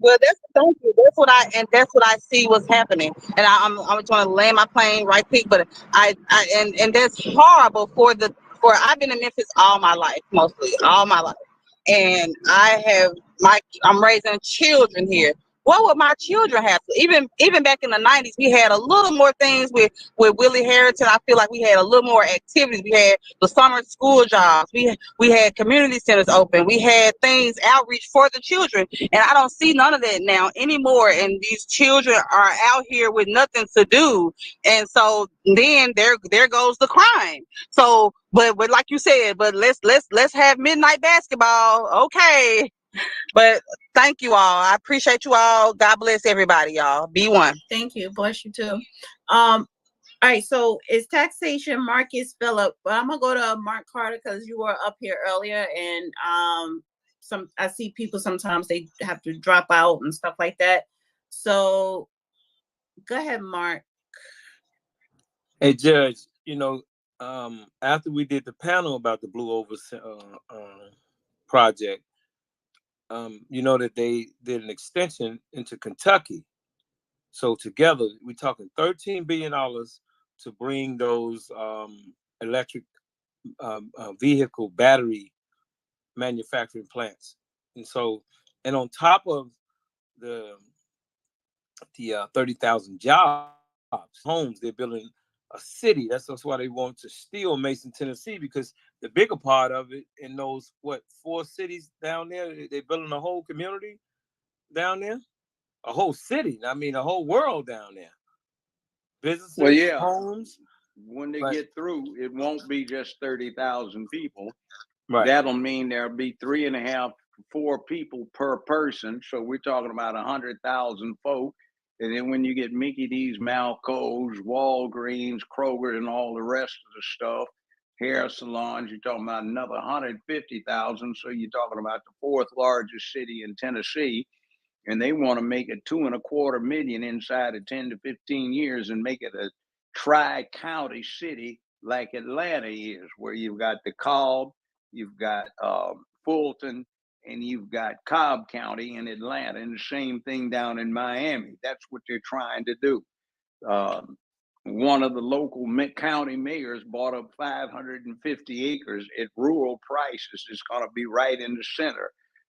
Speaker 10: Well, thank you. That's what I see what's happening, and I'm trying to land my plane right quick. But and that's horrible for I've been in Memphis all my life, mostly all my life, and I'm raising children here. What would my children have to? Even back in the 90s, we had a little more things with Willie Harrington. I feel like we had a little more activities. We had the summer school jobs. We had community centers open. We had things outreach for the children, and I don't see none of that now anymore. And these children are out here with nothing to do, and so then there goes the crime. So, but like you said, but let's have midnight basketball, okay? But thank you all. I appreciate you all. God bless everybody, y'all. Be one.
Speaker 1: Thank you. Bless you too. All right. So it's taxation. Marcus Phillip, but I'm gonna go to Mark Carter because you were up here earlier, and I see people sometimes they have to drop out and stuff like that. So go ahead, Mark.
Speaker 11: Hey, Judge. After we did the panel about the Blue Oval project. That they did an extension into Kentucky. So together, we're talking $13 billion to bring those electric vehicle battery manufacturing plants. And on top of the 30,000 jobs, homes, they're building a city. That's why they want to steal Mason, Tennessee, because the bigger part of it in those 4 cities down there, they're building a whole community down there, a whole city. I mean, a whole world down there. Businesses, homes.
Speaker 4: When they get through, it won't be just 30,000 people.
Speaker 11: Right.
Speaker 4: That'll mean there'll be 3.5 to 4 people per person. So we're talking about 100,000 folk. And then when you get Mickey D's, Malco's, Walgreens, Kroger, and all the rest of the stuff, hair salons, you're talking about another 150,000. So you're talking about the 4th largest city in Tennessee. And they want to make it 2.25 million inside of 10 to 15 years and make it a tri-county city like Atlanta is, where you've got DeKalb, you've got Fulton, and you've got Cobb County in Atlanta, and the same thing down in Miami. That's what they're trying to do. One of the local county mayors bought up 550 acres at rural prices. It's going to be right in the center.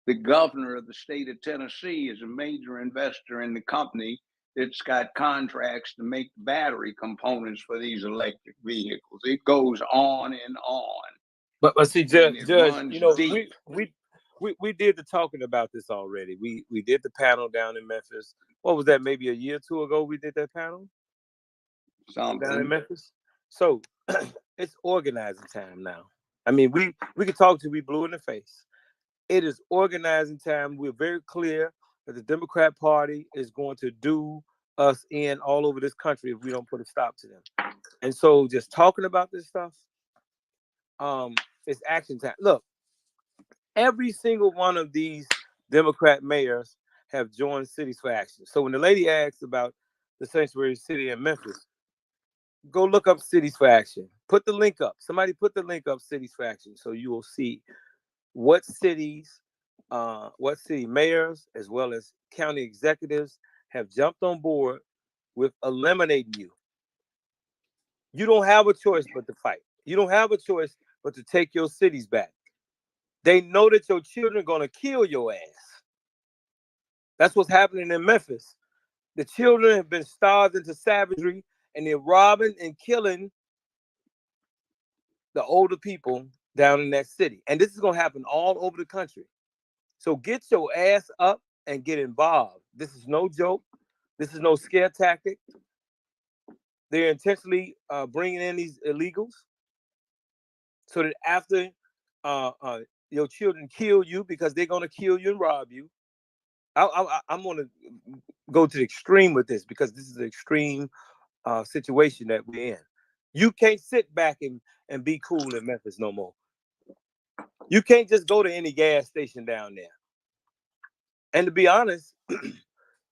Speaker 4: The governor of the state of Tennessee is a major investor in the company that's got contracts to make battery components for these electric vehicles. It goes on and on.
Speaker 11: But see, Judge, we did the talking about this already. We did the panel down in Memphis. What was that? Maybe a year or two ago we did that panel down in Memphis. So it's organizing time now. I mean, we could talk till we blue in the face. It is organizing time. We're very clear that the Democrat Party is going to do us in all over this country if we don't put a stop to them. And so just talking about this stuff, it's action time. Look, every single one of these Democrat mayors have joined Cities for Action. So when the lady asks about the sanctuary city in Memphis, go look up Cities for Action. Put the link up. Somebody put the link up, Cities for Action, so you will see what city mayors as well as county executives have jumped on board with eliminating you. You don't have a choice but to fight. You don't have a choice but to take your cities back. They know that your children are going to kill your ass. That's what's happening in Memphis. The children have been starved into savagery, and they're robbing and killing the older people down in that city. And this is going to happen all over the country. So get your ass up and get involved. This is no joke. This is no scare tactic. They're intentionally bringing in these illegals so that after your children kill you, because they're going to kill you and rob you. I'm going to go to the extreme with this, because this is an extreme situation that we're in. You can't sit back and be cool in Memphis no more. You can't just go to any gas station down there. And to be honest,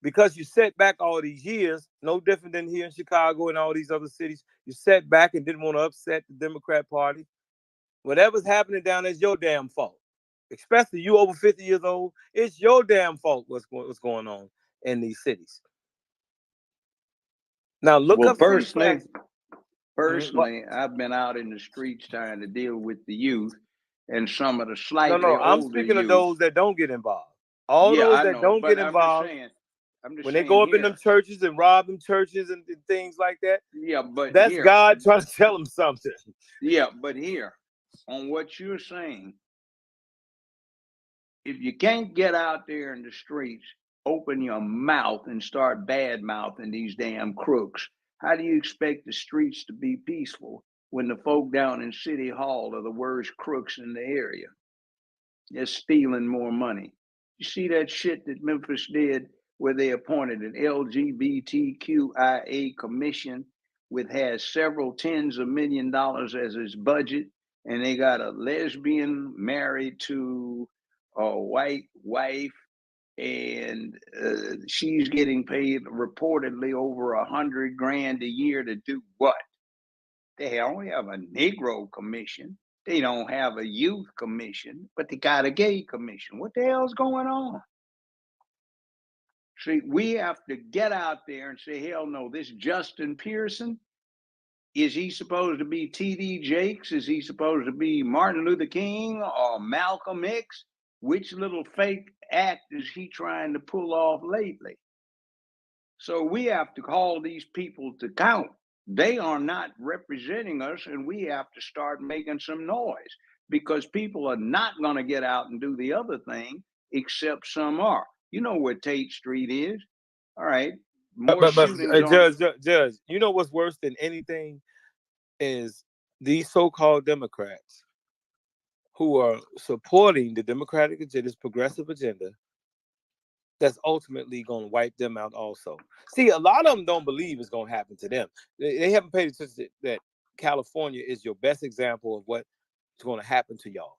Speaker 11: because you sat back all these years, no different than here in Chicago and all these other cities, you sat back and didn't want to upset the Democrat Party. Whatever's happening down there is your damn fault. Especially you over 50 years old, it's your damn fault what's going on in these cities. Now look up
Speaker 4: personally, I've been out in the streets trying to deal with the youth and some of the slightly older
Speaker 11: I'm speaking
Speaker 4: youth.
Speaker 11: of those that don't get involved. All those that don't get involved.
Speaker 4: I'm just
Speaker 11: when
Speaker 4: saying
Speaker 11: they go up
Speaker 4: here,
Speaker 11: in them churches and rob them churches and things like that.
Speaker 4: Yeah, but
Speaker 11: that's
Speaker 4: here,
Speaker 11: God trying to tell them something.
Speaker 4: Yeah, but here, on what you're saying, if you can't get out there in the streets, open your mouth and start bad mouthing these damn crooks, how do you expect the streets to be peaceful when the folk down in City Hall are the worst crooks in the area? They're stealing more money. You see that shit that Memphis did where they appointed an LGBTQIA commission which has several tens of $millions as its budget, and they got a lesbian married to a white wife, and she's getting paid reportedly over $100,000 a year to do what? They only have a Negro commission. They don't have a youth commission, but they got a gay commission. What the hell's going on? See, we have to get out there and say, hell no, this Justin Pearson, is he supposed to be T.D. Jakes? Is he supposed to be Martin Luther King or Malcolm X? Which little fake act is he trying to pull off lately? So we have to call these people to count. They are not representing us, and we have to start making some noise, because people are not going to get out and do the other thing, except some are. You know where Tate Street is. All right.
Speaker 11: Judge, you know what's worse than anything is these so-called Democrats who are supporting the Democratic agenda, this progressive agenda, that's ultimately going to wipe them out also. See, a lot of them don't believe it's going to happen to them. They haven't paid attention that California is your best example of what's going to happen to y'all.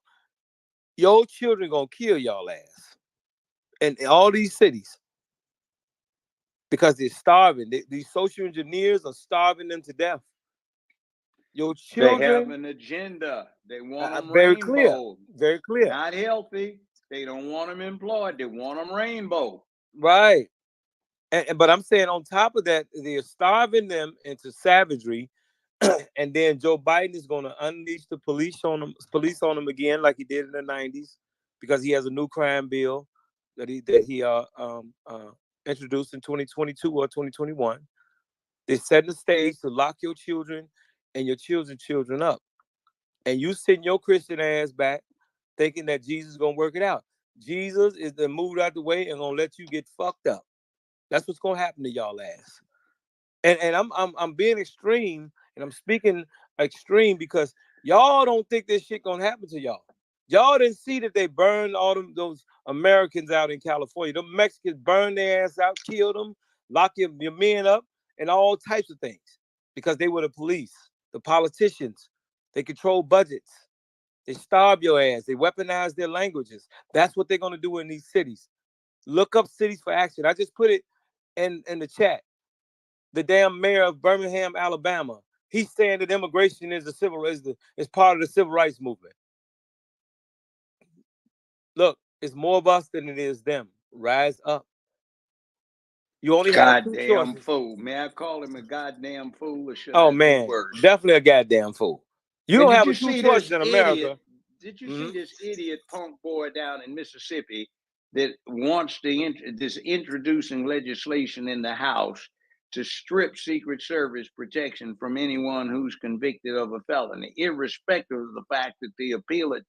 Speaker 11: Your children going to kill y'all ass in all these cities because they're starving. These social engineers are starving them to death. Your children,
Speaker 4: they have an agenda. They want them
Speaker 11: very
Speaker 4: rainbow.
Speaker 11: Very clear.
Speaker 4: Not healthy. They don't want them employed. They want them rainbow.
Speaker 11: Right. But I'm saying on top of that, they're starving them into savagery. And then Joe Biden is going to unleash the police on them again, like he did in the 90s, because he has a new crime bill that he introduced in 2022 or 2021. They're setting the stage to lock your children and your children's children up. And you sitting your Christian ass back thinking that Jesus is going to work it out. Jesus is then moved out the way and gonna let you get fucked up. That's what's gonna happen to y'all ass. And I'm being extreme, and I'm speaking extreme because y'all don't think this shit gonna happen to y'all. Y'all didn't see that they burned all those Americans out in California. The Mexicans burned their ass out, killed them, lock your men up, and all types of things because they were the police, the politicians. They control budgets. They starve your ass. They weaponize their languages. That's what they're gonna do in these cities. Look up cities for action. I just put it in the chat. The damn mayor of Birmingham, Alabama, he's saying that immigration is is part of the civil rights movement. Look, it's more of us than it is them. Rise up. You only have two
Speaker 4: Goddamn
Speaker 11: choices.
Speaker 4: fool. May I call him a goddamn fool, or should
Speaker 11: Oh
Speaker 4: I do
Speaker 11: man,
Speaker 4: worse?
Speaker 11: definitely a goddamn fool. You
Speaker 4: And
Speaker 11: don't
Speaker 4: did
Speaker 11: have
Speaker 4: you
Speaker 11: a two
Speaker 4: see
Speaker 11: choices
Speaker 4: this
Speaker 11: in
Speaker 4: idiot?
Speaker 11: America.
Speaker 4: Did you see this idiot punk boy down in Mississippi that wants this introducing legislation in the House to strip Secret Service protection from anyone who's convicted of a felony, irrespective of the fact that the appellate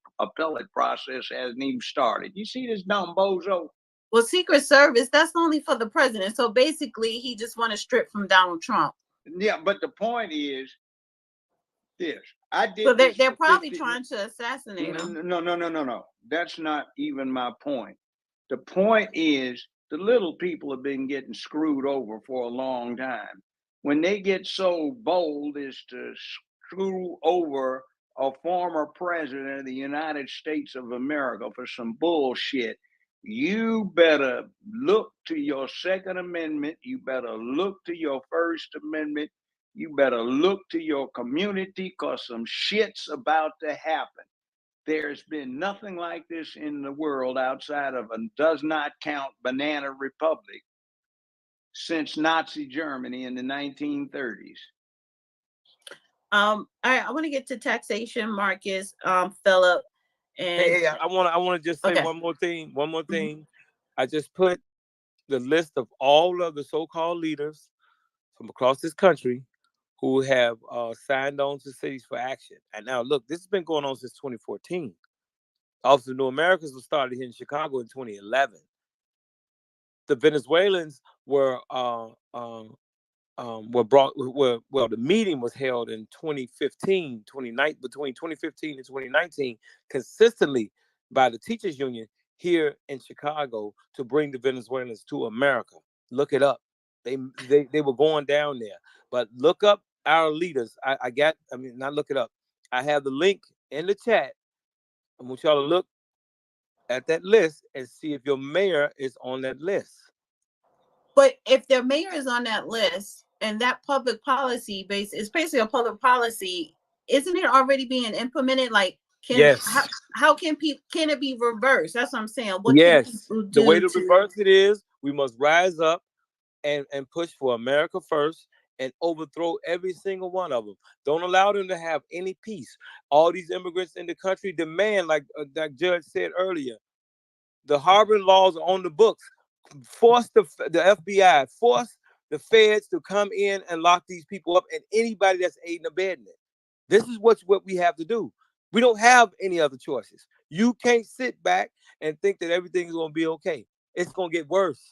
Speaker 4: process hasn't even started? You see this dumb bozo?
Speaker 1: Well, Secret Service, that's only for the president. So basically, he just want to strip from Donald Trump.
Speaker 4: Yeah, but the point is this. I did.
Speaker 1: So
Speaker 4: this
Speaker 1: they're
Speaker 4: for
Speaker 1: probably
Speaker 4: 50
Speaker 1: trying to assassinate him.
Speaker 4: No. That's not even my point. The point is the little people have been getting screwed over for a long time. When they get so bold as to screw over a former president of the United States of America for some bullshit, you better look to your Second Amendment. You better look to your First Amendment. You better look to your community, because some shit's about to happen. There's been nothing like this in the world outside of a does not count banana republic since Nazi Germany in the 1930s.
Speaker 1: I want to get to taxation, Marcus, Philip, and
Speaker 11: Hey, I want to just say
Speaker 1: okay.
Speaker 11: one more thing. I just put the list of all of the so-called leaders from across this country who have signed on to Cities for Action. And now, look, this has been going on since 2014. Office of New Americans was started here in Chicago in 2011. The Venezuelans were the meeting was held in 2015, between 2015 and 2019, consistently by the teachers union here in Chicago to bring the Venezuelans to America. Look it up. They were going down there. But look up our leaders. Not look it up. I have the link in the chat. I want y'all to look at that list and see if your mayor is on that list.
Speaker 1: But if their mayor is on that list and that public policy base is basically a public policy, isn't it already being implemented? Like,
Speaker 11: Yes.
Speaker 1: How can it be reversed? That's what I'm saying. What
Speaker 11: yes.
Speaker 1: can people do?
Speaker 11: The way to reverse it is we must rise up and push for America first and overthrow every single one of them. Don't allow them to have any peace. All these immigrants in the country demand, like that judge said earlier, the harboring laws are on the books. Force the FBI, force the feds to come in and lock these people up, and anybody that's aiding and abetting it. This is what we have to do. We don't have any other choices. You can't sit back and think that everything is going to be okay. It's going to get worse.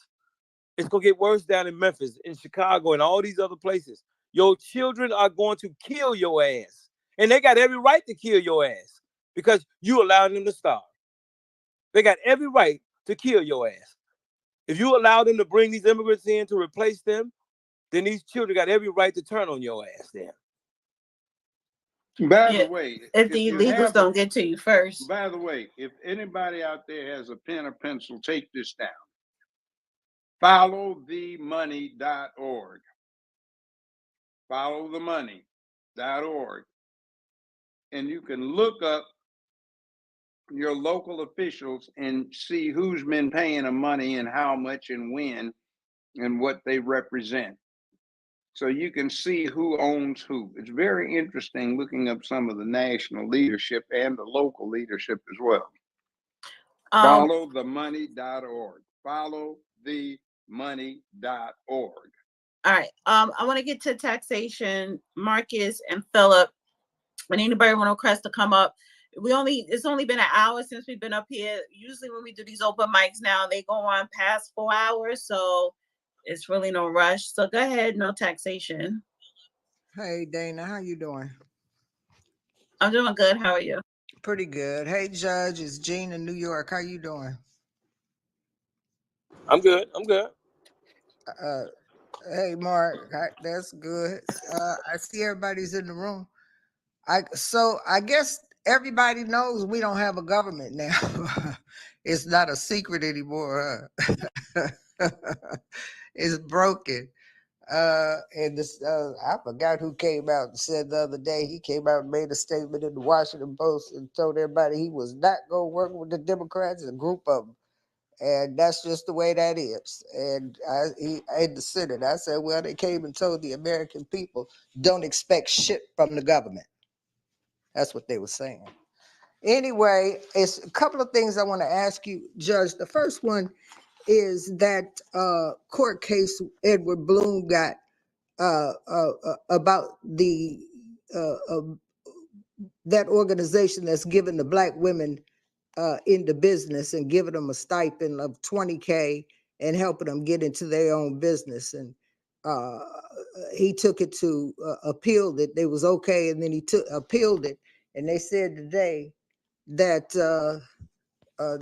Speaker 11: It's going to get worse down in Memphis, in Chicago, and all these other places. Your children are going to kill your ass. And they got every right to kill your ass because you allowed them to starve. They got every right to kill your ass. If you allow them to bring these immigrants in to replace them, then these children got every right to turn on your ass then.
Speaker 4: By the way,
Speaker 1: if the illegals don't get to you first.
Speaker 4: By the way, if anybody out there has a pen or pencil, take this down. Followthemoney.org. Followthemoney.org. And you can look up your local officials and see who's been paying them money and how much and when and what they represent. So you can see who owns who. It's very interesting looking up some of the national leadership and the local leadership as well. Followthemoney.org. Followthemoney.org.
Speaker 1: All right. I want to get to taxation, Marcus and Philip. And anybody want to request to come up It's only been an hour since we've been up here. Usually when we do these open mics now, they go on past 4 hours, so it's really no rush. So go ahead, no taxation.
Speaker 12: Hey Dana, how you doing?
Speaker 1: I'm doing good. How are you?
Speaker 12: Pretty good. Hey Judge, it's Gene in New York. How you doing?
Speaker 11: I'm good. I'm good.
Speaker 12: Uh, hey Mark, that's good. I see everybody's in the room. I guess everybody knows we don't have a government now. It's not a secret anymore. Huh? It's broken. And this, I forgot who came out and said the other day. He came out and made a statement in the Washington Post and told everybody he was not going to work with the Democrats, a group of them. And that's just the way that is. And in the Senate, I said, well, they came and told the American people, don't expect shit from the government. That's what they were saying. Anyway, it's a couple of things I want to ask you, Judge. The first one is that court case Edward Bloom got about the that organization that's giving the Black women into business and giving them a stipend of $20K and helping them get into their own business. And he took it to appealed it. They was okay, and then he appealed it, and they said today that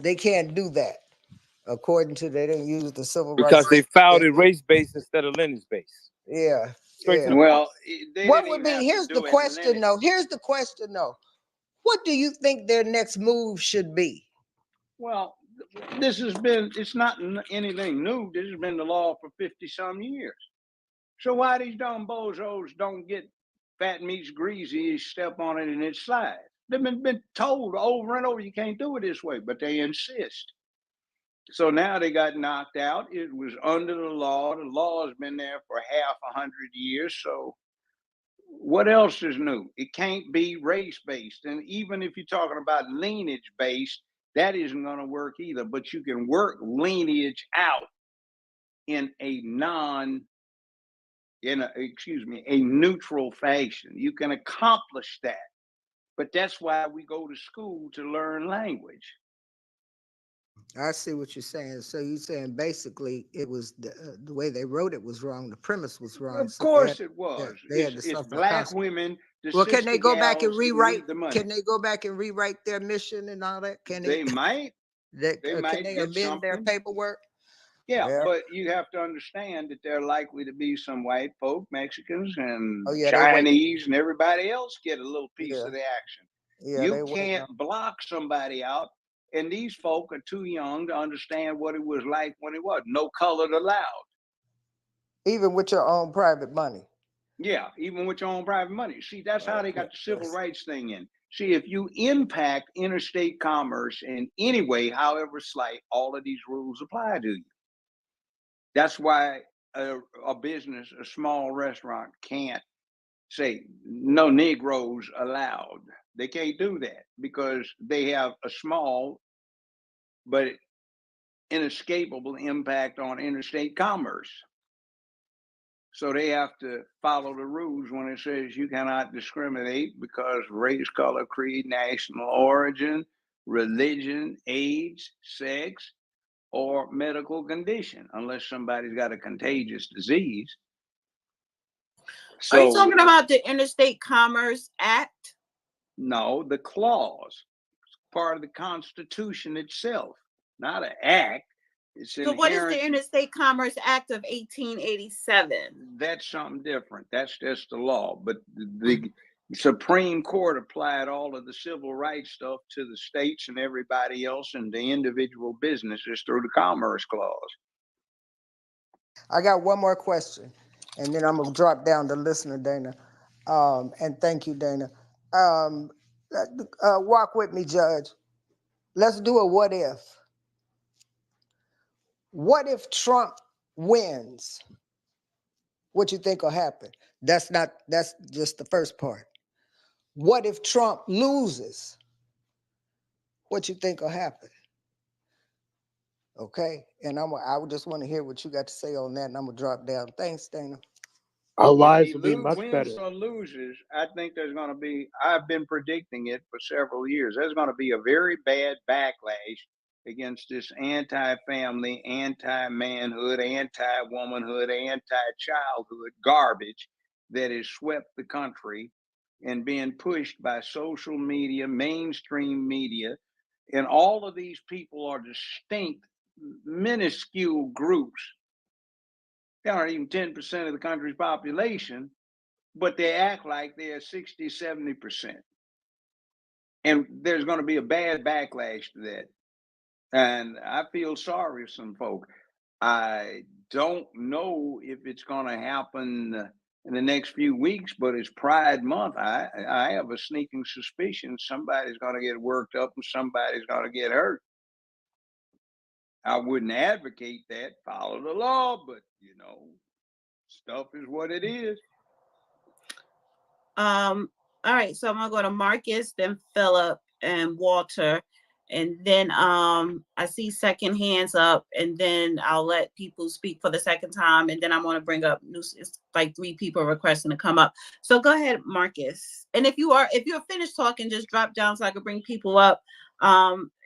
Speaker 12: they can't do that. According to, they didn't use the civil rights
Speaker 11: Because they filed it race-based instead of lineage-based.
Speaker 12: Yeah.
Speaker 11: Straight to the
Speaker 4: Well,
Speaker 12: What would be, here's the question though. Here's the question though. What do you think their next move should be?
Speaker 4: Well, this has been, it's not anything new. This has been the law for 50 some years. So why these dumb bozos don't get fat meat's greasy, you step on it and it slides? They've been told over and over, you can't do it this way, but they insist. So now they got knocked out. It was under the law. The law has been there for half 100 years. So what else is new? It can't be race-based. And even if you're talking about lineage-based, that isn't going to work either. But you can work lineage out in a neutral fashion. You can accomplish that. But that's why we go to school, to learn language.
Speaker 12: I see what you're saying. So you're saying basically it was the way they wrote it was wrong. The premise was wrong.
Speaker 4: Of course it was.
Speaker 12: They had to
Speaker 4: It's
Speaker 12: suffer
Speaker 4: Black women.
Speaker 12: Well, can they go back and rewrite?
Speaker 4: The money.
Speaker 12: Can they go back and rewrite their mission and all that? Can
Speaker 4: they might.
Speaker 12: They
Speaker 4: might
Speaker 12: can they amend their paperwork?
Speaker 4: Yeah, but you have to understand that there are likely to be some white folk, Mexicans, and
Speaker 12: yeah,
Speaker 4: Chinese, and everybody else get a little piece of the action.
Speaker 12: Yeah,
Speaker 4: you can't block somebody out, and these folk are too young to understand what it was like when it was no colored allowed.
Speaker 12: Even with your own private money.
Speaker 4: Yeah, even with your own private money. See, that's how they got the civil rights thing in. See, if you impact interstate commerce in any way, however slight, all of these rules apply to you. That's why a business, a small restaurant, can't say no Negroes allowed. They can't do that because they have a small but inescapable impact on interstate commerce. So they have to follow the rules when it says you cannot discriminate because race, color, creed, national origin, religion, age, sex, or medical condition, unless somebody's got a contagious disease.
Speaker 1: So, are you talking about the Interstate Commerce Act?
Speaker 4: No, the clause. It's part of the Constitution itself, not an act. It's
Speaker 1: so what is the Interstate Commerce Act of 1887?
Speaker 4: That's something different. That's just the law. But the Supreme Court applied all of the civil rights stuff to the states and everybody else and the individual businesses through the Commerce Clause.
Speaker 12: I got one more question, and then I'm going to drop down to listener, Dana. And thank you, Dana. Walk with me, Judge. Let's do a what if. What if Trump wins? What you think will happen? That's just the first part. What if Trump loses? What you think will happen? Okay, and I just want to hear what you got to say on that, and I'm gonna drop down. Thanks, Dana.
Speaker 8: Our
Speaker 4: whether
Speaker 8: lives
Speaker 4: he
Speaker 8: will be much
Speaker 4: wins
Speaker 8: better.
Speaker 4: or loses, I think there's going to be, I've been predicting it for several years, there's going to be a very bad backlash against this anti-family, anti-manhood, anti-womanhood, anti-childhood garbage that has swept the country and being pushed by social media, mainstream media. And all of these people are distinct, minuscule groups. They aren't even 10% of the country's population, but they act like they're 60, 70%. And there's going to be a bad backlash to that. And I feel sorry for some folk. I don't know if it's going to happen in the next few weeks, but it's Pride Month. I have a sneaking suspicion somebody's going to get worked up and somebody's going to get hurt. I wouldn't advocate that, follow the law, but you know, stuff is what it is.
Speaker 1: All right, so I'm gonna go to Marcus, then Philip and Walter, and then I see second hands up, and then I'll let people speak for the second time, and then I'm gonna bring up new, it's like 3 people requesting to come up. So go ahead, Marcus. And if you're finished talking, just drop down so I can bring people up.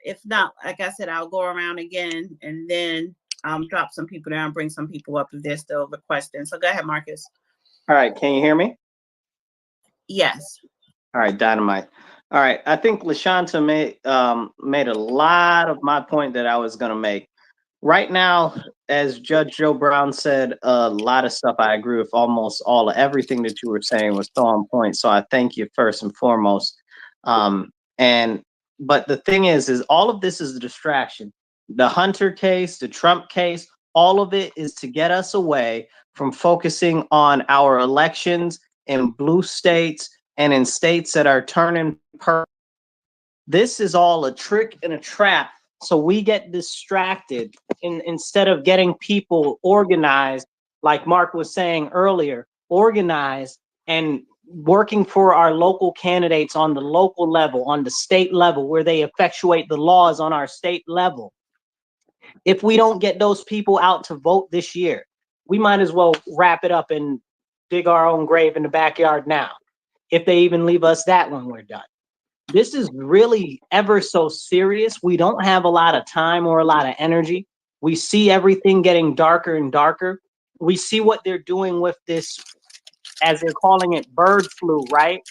Speaker 1: If not, like I said, I'll go around again and then drop some people down, bring some people up if they're still requesting. So go ahead, Marcus.
Speaker 13: All right, can you hear me?
Speaker 1: Yes.
Speaker 13: All right, Dynamite. All right, I think LaShanta made a lot of my point that I was gonna make. Right now, as Judge Joe Brown said, a lot of stuff I agree with. Almost everything that you were saying was so on point. So I thank you first and foremost. But the thing is all of this is a distraction. The Hunter case, the Trump case, all of it is to get us away from focusing on our elections in blue states and in states that are turning purple. This is all a trick and a trap. So we get distracted instead of getting people organized, like Mark was saying earlier, organized and working for our local candidates on the local level, on the state level, where they effectuate the laws on our state level. If we don't get those people out to vote this year, we might as well wrap it up and dig our own grave in the backyard now, if they even leave us that when we're done. This is really ever so serious. We don't have a lot of time or a lot of energy. We see everything getting darker and darker. We see what they're doing with this, as they're calling it, bird flu, right?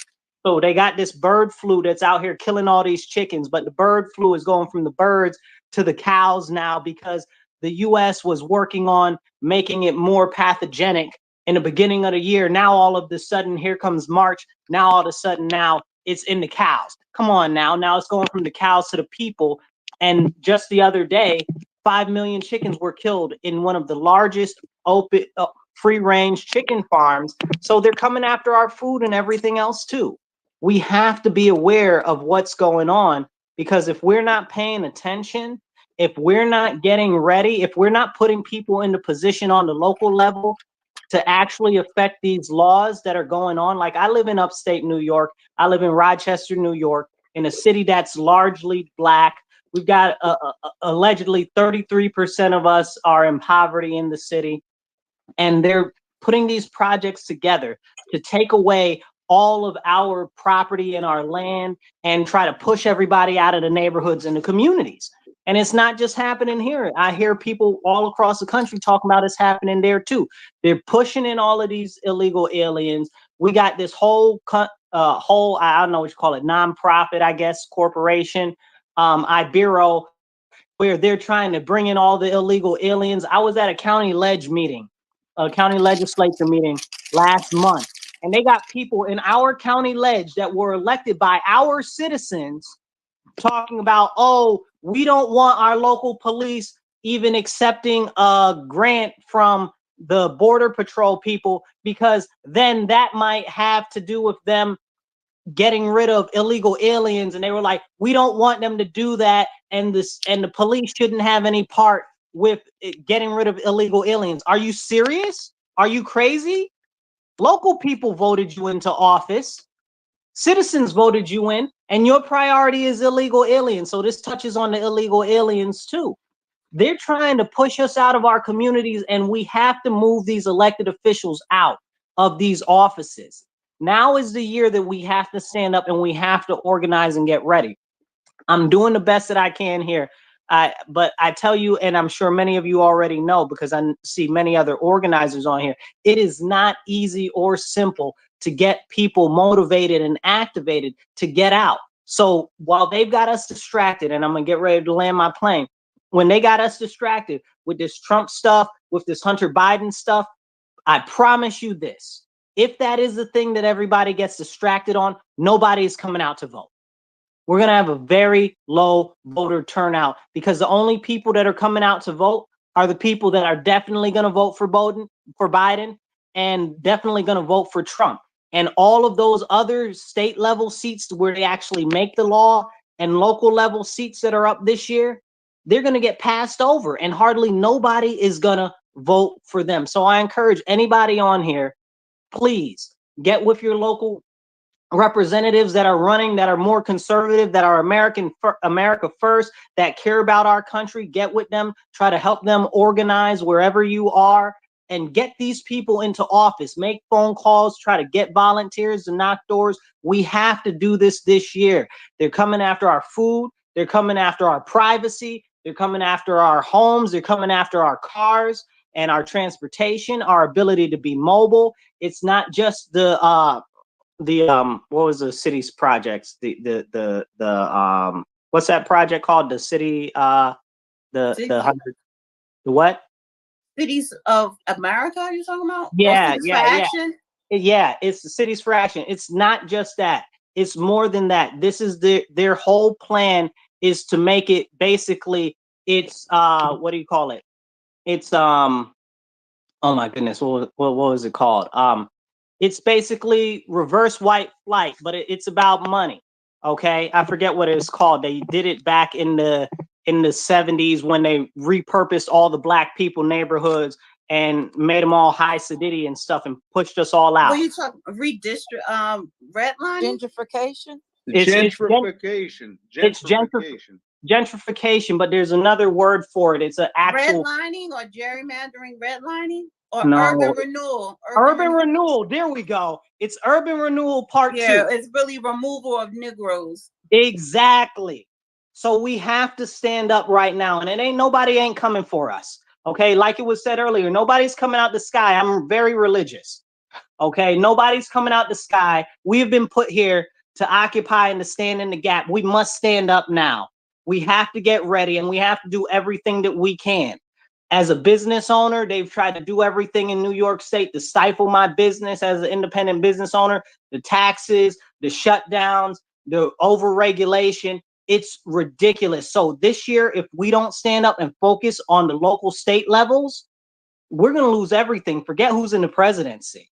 Speaker 13: So they got this bird flu that's out here killing all these chickens, but the bird flu is going from the birds to the cows now because the US was working on making it more pathogenic in the beginning of the year. Now all of a sudden, here comes March. Now all of a sudden, now it's in the cows. Come on now it's going from the cows to the people. And just the other day, 5 million chickens were killed in one of the largest open free-range chicken farms. So they're coming after our food and everything else too. We have to be aware of what's going on, because if we're not paying attention, if we're not getting ready, if we're not putting people into position on the local level to actually affect these laws that are going on. Like, I live in upstate New York. I live in Rochester, New York, in a city that's largely Black. We've got allegedly 33% of us are in poverty in the city. And they're putting these projects together to take away all of our property and our land and try to push everybody out of the neighborhoods and the communities. And it's not just happening here. I hear people all across the country talking about it's happening there too. They're pushing in all of these illegal aliens. We got this whole I don't know what you call it, nonprofit, I guess, corporation, Ibero, where they're trying to bring in all the illegal aliens. I was at a county legislature meeting last month, and they got people in our county ledge that were elected by our citizens talking about, oh, we don't want our local police even accepting a grant from the Border Patrol people, because then that might have to do with them getting rid of illegal aliens. And they were like, we don't want them to do that, and the police shouldn't have any part with getting rid of illegal aliens. Are you serious? Are you crazy? Local people voted you into office. Citizens voted you in, and your priority is illegal aliens. So this touches on the illegal aliens too. They're trying to push us out of our communities, and we have to move these elected officials out. of these offices. Now is the year that we have to stand up and we have to organize and get ready. I'm doing the best that I can here. But I tell you, and I'm sure many of you already know because I see many other organizers on here, it is not easy or simple to get people motivated and activated to get out. So while they've got us distracted, and I'm going to get ready to land my plane, when they got us distracted with this Trump stuff, with this Hunter Biden stuff, I promise you this, if that is the thing that everybody gets distracted on, nobody is coming out to vote. We're going to have a very low voter turnout because the only people that are coming out to vote are the people that are definitely going to vote for Biden and definitely going to vote for Trump. And all of those other state level seats where they actually make the law and local level seats that are up this year, they're going to get passed over and hardly nobody is going to vote for them. So I encourage anybody on here, please get with your local representatives that are running, that are more conservative, that are America first, that care about our country. Get with them, try to help them organize wherever you are and get these people into office. Make phone calls, try to get volunteers to knock doors. We have to do this year. They're coming after our food, they're coming after our privacy, they're coming after our homes, they're coming after our cars and our transportation, our ability to be mobile. It's not just the what was the city's projects, the what's that project called, the city the what,
Speaker 1: Cities of America, are you talking about?
Speaker 13: yeah, it's the city's fraction. It's not just that, it's more than that. This is their whole plan is to make it basically, it's what do you call it, it's oh my goodness, what was it called, it's basically reverse white flight, but it's about money. Okay, I forget what it's called. They did it back in the 70s when they repurposed all the black people neighborhoods and made them all high sedity and stuff and pushed us all out.
Speaker 1: What you talking redlining?
Speaker 12: Gentrification?
Speaker 4: Gentrification.
Speaker 13: Gentrification, but there's another word for it. It's an actual
Speaker 1: redlining or gerrymandering, redlining or
Speaker 13: no,
Speaker 1: urban renewal.
Speaker 13: Urban renewal. There we go. It's urban renewal part 2.
Speaker 1: Yeah, it's really removal of Negroes.
Speaker 13: Exactly. So we have to stand up right now, and nobody ain't coming for us. Okay, like it was said earlier, nobody's coming out the sky. I'm very religious. Okay, nobody's coming out the sky. We've been put here to occupy and to stand in the gap. We must stand up now. We have to get ready, and we have to do everything that we can. As a business owner, they've tried to do everything in New York State to stifle my business as an independent business owner. The taxes, the shutdowns, the overregulation. It's ridiculous. So this year, if we don't stand up and focus on the local state levels, we're going to lose everything. Forget who's in the presidency.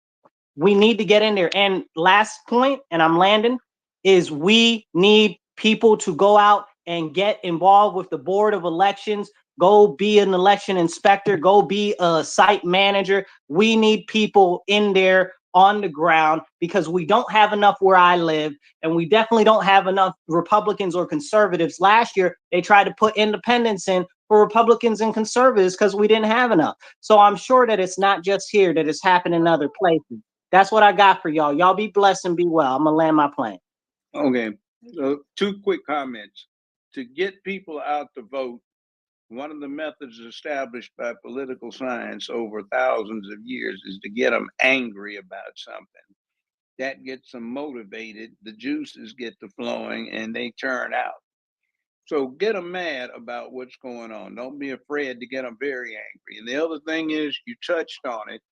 Speaker 13: We need to get in there. And last point, and I'm landing, is we need people to go out and get involved with the Board of Elections. Go be an election inspector. Go be a site manager. We need people in there on the ground because we don't have enough where I live, and we definitely don't have enough Republicans or conservatives. Last year, they tried to put independents in for Republicans and conservatives because we didn't have enough. So I'm sure that it's not just here, that it's happening in other places. That's what I got for y'all. Y'all be blessed and be well. I'm going to land my plane.
Speaker 4: Okay. 2 quick comments. To get people out to vote, one of the methods established by political science over thousands of years is to get them angry about something. That gets them motivated, the juices get to flowing, and they turn out. So get them mad about what's going on. Don't be afraid to get them very angry. And the other thing is, you touched on it,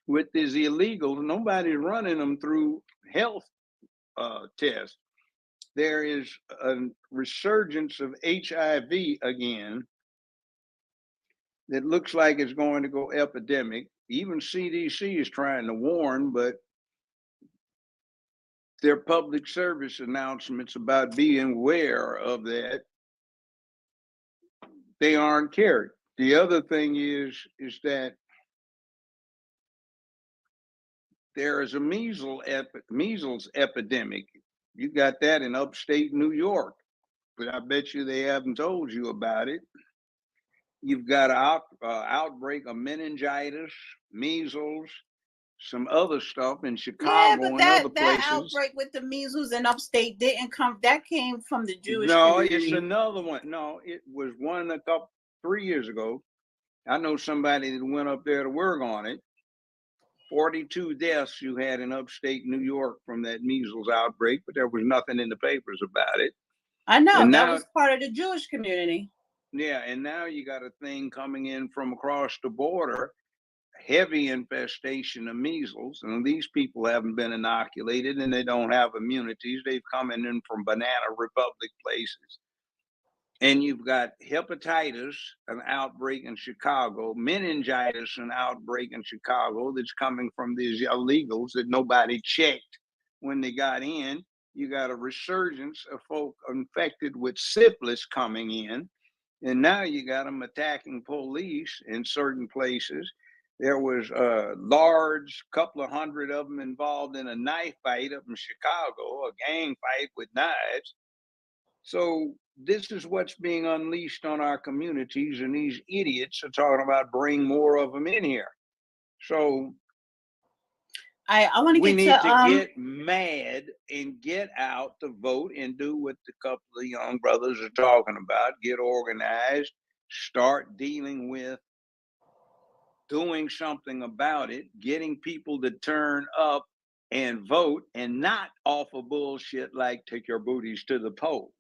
Speaker 4: with these illegals, nobody's running them through health tests. There is a resurgence of HIV again that looks like it's going to go epidemic. Even CDC is trying to warn, but their public service announcements about being aware of that, they aren't carried. The other thing is that there is a measles epidemic. You got that in upstate New York, but I bet you they haven't told you about it. You've got an outbreak of meningitis, measles, some other stuff in
Speaker 1: Yeah,
Speaker 4: Chicago
Speaker 1: but
Speaker 4: and
Speaker 1: that
Speaker 4: other
Speaker 1: that
Speaker 4: places.
Speaker 1: outbreak with the measles in upstate didn't come. That came from the Jewish
Speaker 4: No,
Speaker 1: community.
Speaker 4: it's another one. No, it was one 3 years ago. I know somebody that went up there to work on it. 42 deaths you had in upstate New York from that measles outbreak, but there was nothing in the papers about it.
Speaker 1: I know
Speaker 4: And
Speaker 1: that
Speaker 4: now,
Speaker 1: was part of the Jewish community.
Speaker 4: yeah, and now you got a thing coming in from across the border, heavy infestation of measles, and these people haven't been inoculated and they don't have immunities. They've come in from Banana Republic places. And you've got hepatitis, an outbreak in Chicago, meningitis, an outbreak in Chicago that's coming from these illegals that nobody checked when they got in. You got a resurgence of folk infected with syphilis coming in. And now you got them attacking police in certain places. There was a large couple of hundred of them involved in a knife fight up in Chicago, a gang fight with knives. So this is what's being unleashed on our communities, and these idiots are talking about bring more of them in here. So
Speaker 1: I want to
Speaker 4: we
Speaker 1: get
Speaker 4: need to
Speaker 1: to
Speaker 4: get mad and get out to vote and do what the couple of young brothers are talking about. Get organized, start dealing with doing something about it, getting people to turn up and vote, and not off of bullshit like take your booties to the poll.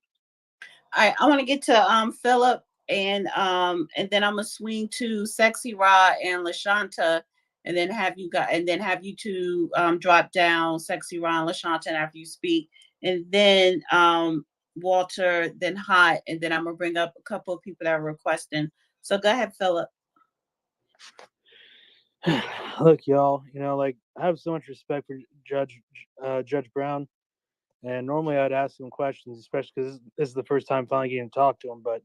Speaker 1: I want to get to Philip and then I'm gonna swing to Sexy Rod and LaShanta, and then have you two drop down Sexy Rod and LaShanta after you speak, and then Walter, then Hot, and then I'm gonna bring up a couple of people that are requesting. So go ahead, Philip.
Speaker 14: Look, y'all, like I have so much respect for Judge Brown, and normally I'd ask him questions, especially because this is the first time finally getting to talk to him. But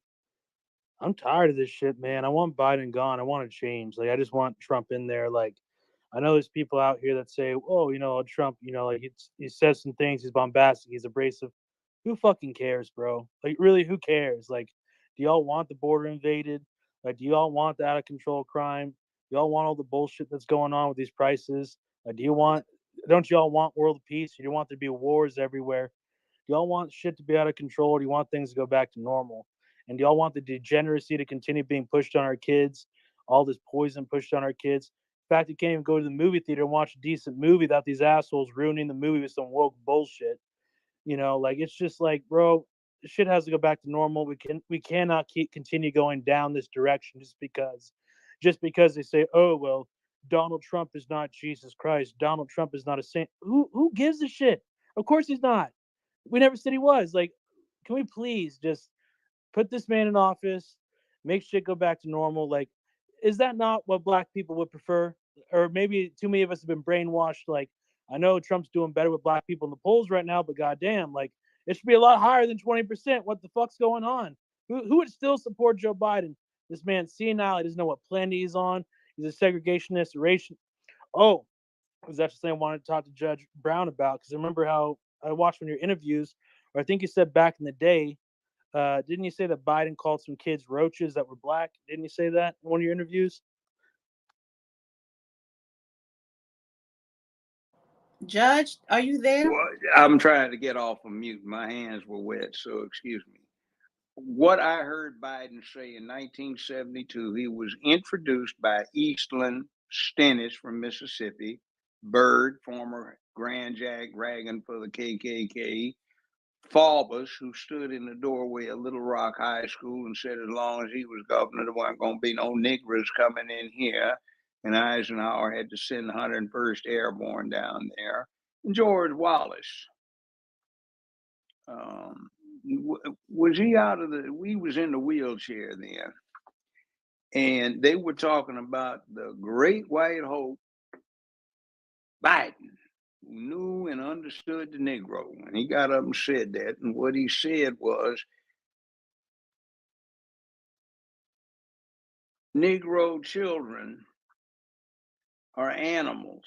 Speaker 14: I'm tired of this shit, man. I want Biden gone. I want to change. Like I just want Trump in there. Like I know there's people out here that say, "Oh, Trump, like he says some things. He's bombastic. He's abrasive." Who fucking cares, bro? Like really, who cares? Like, do y'all want the border invaded? Like, do y'all want the out of control crime? Y'all want all the bullshit that's going on with these prices? Don't y'all want world peace? Do you want there to be wars everywhere? Do y'all want shit to be out of control? Or do you want things to go back to normal? And do y'all want the degeneracy to continue being pushed on our kids? All this poison pushed on our kids? In fact, you can't even go to the movie theater and watch a decent movie without these assholes ruining the movie with some woke bullshit. Like it's just like, bro, shit has to go back to normal. We cannot continue going down this direction just because they say, oh well, Donald Trump is not Jesus Christ. Donald Trump is not a saint. Who gives a shit? Of course he's not. We never said he was. Like, can we please just put this man in office, make shit go back to normal? Like, is that not what black people would prefer? Or maybe too many of us have been brainwashed. Like, I know Trump's doing better with black people in the polls right now, but goddamn, like it should be a lot higher than 20%. What the fuck's going on? Who would still support Joe Biden? This man's senile. He doesn't know what planet he's on. He's a segregationist, Oh, it was actually something I wanted to talk to Judge Brown about, because I remember how I watched one of your interviews, or I think you said back in the day, didn't you say that Biden called some kids roaches that were black? Didn't you say that in one of your interviews?
Speaker 1: Judge, are you there?
Speaker 4: Well, I'm trying to get off of mute. My hands were wet, so excuse me. What I heard Biden say in 1972, he was introduced by Eastland Stennis from Mississippi, Byrd, former Grand Jack Reagan for the KKK, Faubus, who stood in the doorway of Little Rock High School and said as long as he was governor, there weren't going to be no Negroes coming in here. And Eisenhower had to send the 101st Airborne down there. And George Wallace. Was he we was in the wheelchair then. And they were talking about the great white hope, Biden, who knew and understood the Negro. And he got up and said that. And what he said was, Negro children are animals.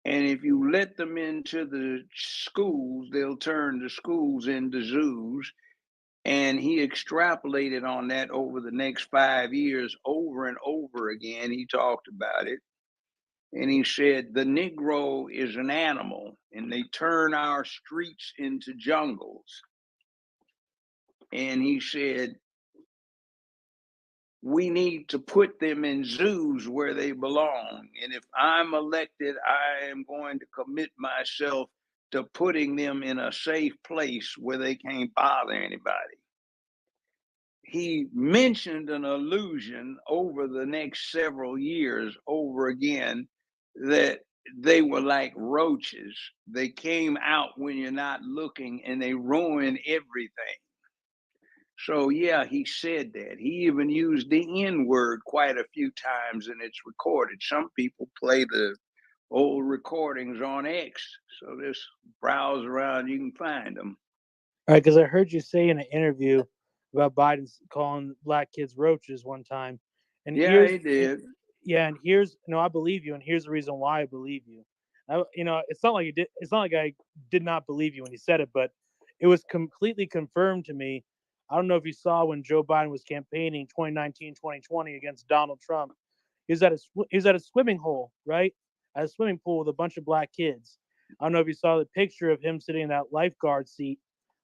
Speaker 4: And if you let them into the schools, they'll turn the schools into zoos. And he extrapolated on that over the next 5 years, over and over again. He talked about it. And he said, the Negro is an animal and they turn our streets into jungles. And he said, we need to put them in zoos where they belong. And if I'm elected, I am going to commit myself to putting them in a safe place where they can't bother anybody. He mentioned an illusion over the next several years over again that they were like roaches. They came out when you're not looking and they ruin everything. So yeah, he said that. He even used the N-word quite a few times and it's recorded. Some people play the old recordings on X. So just browse around, you can find them.
Speaker 14: All right, because I heard you say in an interview about Biden calling black kids roaches one time. And
Speaker 4: yeah, he did.
Speaker 14: Yeah, and I believe you, and here's the reason why I believe you. It's not like I did not believe you when you said it, but it was completely confirmed to me. I don't know if you saw when Joe Biden was campaigning 2019, 2020 against Donald Trump. He was at a swimming hole, right? At a swimming pool with a bunch of black kids. I don't know if you saw the picture of him sitting in that lifeguard seat,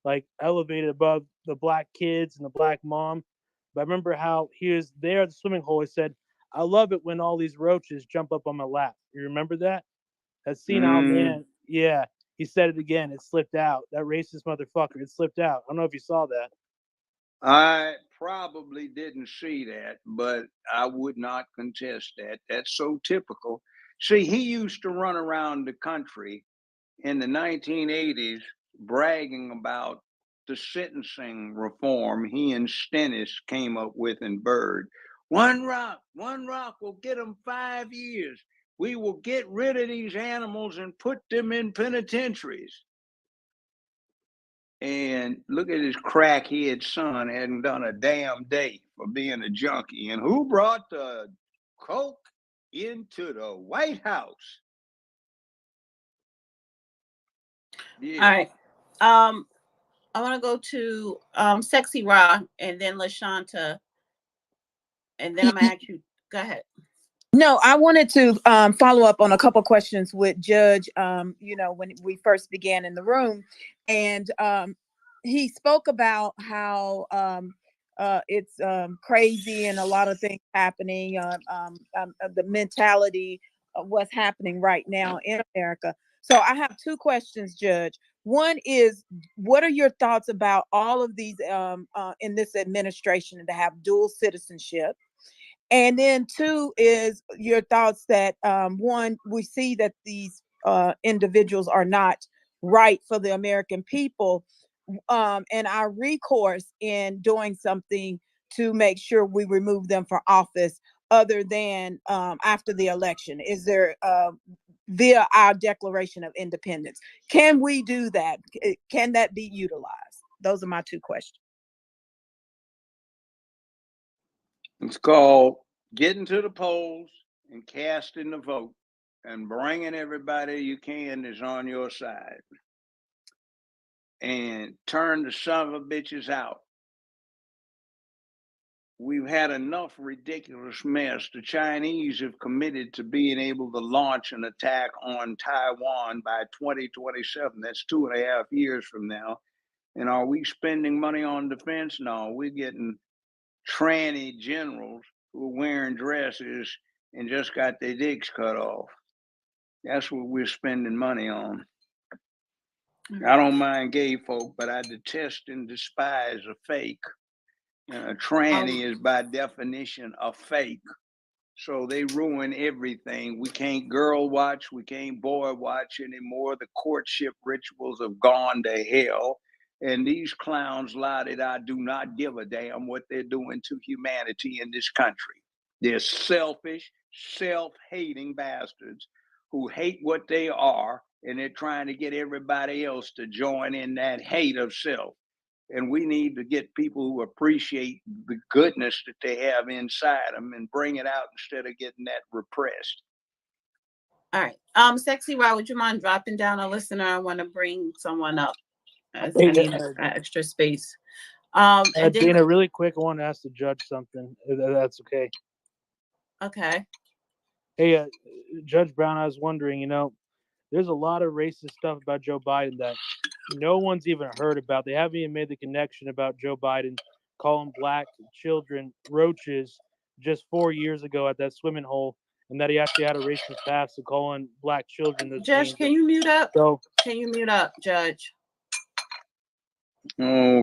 Speaker 14: like elevated above the black kids and the black mom. But I remember how he was there at the swimming hole. He said, I love it when all these roaches jump up on my lap. You remember that? That senile man. Yeah. He said it again. It slipped out. That racist motherfucker. It slipped out. I don't know if you saw that.
Speaker 4: I probably didn't see that, but I would not contest that. That's so typical. See, he used to run around the country in the 1980s bragging about the sentencing reform he and Stennis came up with in Byrd. One rock will get them 5 years. We will get rid of these animals and put them in penitentiaries. And look at his crackhead son, hadn't done a damn day for being a junkie. And who brought the coke into the White House?
Speaker 1: Yeah. All right. I want to go to Sexy Ra and then LaShanta. And then I'm going to ask you, go ahead.
Speaker 3: No, I wanted to follow up on a couple questions with Judge, when we first began in the room. And he spoke about how it's crazy and a lot of things happening, the mentality of what's happening right now in America. So I have two questions, Judge. One is, what are your thoughts about all of these in this administration to have dual citizenship? And then two is your thoughts that one, we see that these individuals are not right for the American people, and our recourse in doing something to make sure we remove them from office other than after the election. Is there via our Declaration of Independence? Can we do that? Can that be utilized? Those are my two questions.
Speaker 4: It's called getting to the polls and casting the vote and bringing everybody you can is on your side. And turn the son of a bitches out. We've had enough ridiculous mess. The Chinese have committed to being able to launch an attack on Taiwan by 2027. That's 2.5 years from now. And are we spending money on defense? No, we're getting tranny generals who are wearing dresses and just got their dicks cut off. That's what we're spending money on. I don't mind gay folk, but I detest and despise a fake. A tranny is by definition a fake. So they ruin everything. We can't girl watch, we can't boy watch anymore. The courtship rituals have gone to hell. And these clowns la-di-da do not give a damn what they're doing to humanity in this country. They're selfish, self-hating bastards who hate what they are, and they're trying to get everybody else to join in that hate of self. And we need to get people who appreciate the goodness that they have inside them and bring it out instead of getting that repressed.
Speaker 1: All right. Sexy Ra, would you mind dropping down a listener? I want to bring someone up as I need extra space.
Speaker 14: Dana, really quick, I want to ask the judge something. If that's okay.
Speaker 1: Okay.
Speaker 14: Hey, Judge Brown, I was wondering, there's a lot of racist stuff about Joe Biden that no one's even heard about. They haven't even made the connection about Joe Biden calling black children roaches just 4 years ago at that swimming hole, and that he actually had a racist past of calling black children those
Speaker 1: Judge,
Speaker 14: names.
Speaker 1: can you mute up?
Speaker 14: So,
Speaker 1: Can you mute up, Judge?
Speaker 4: Oh,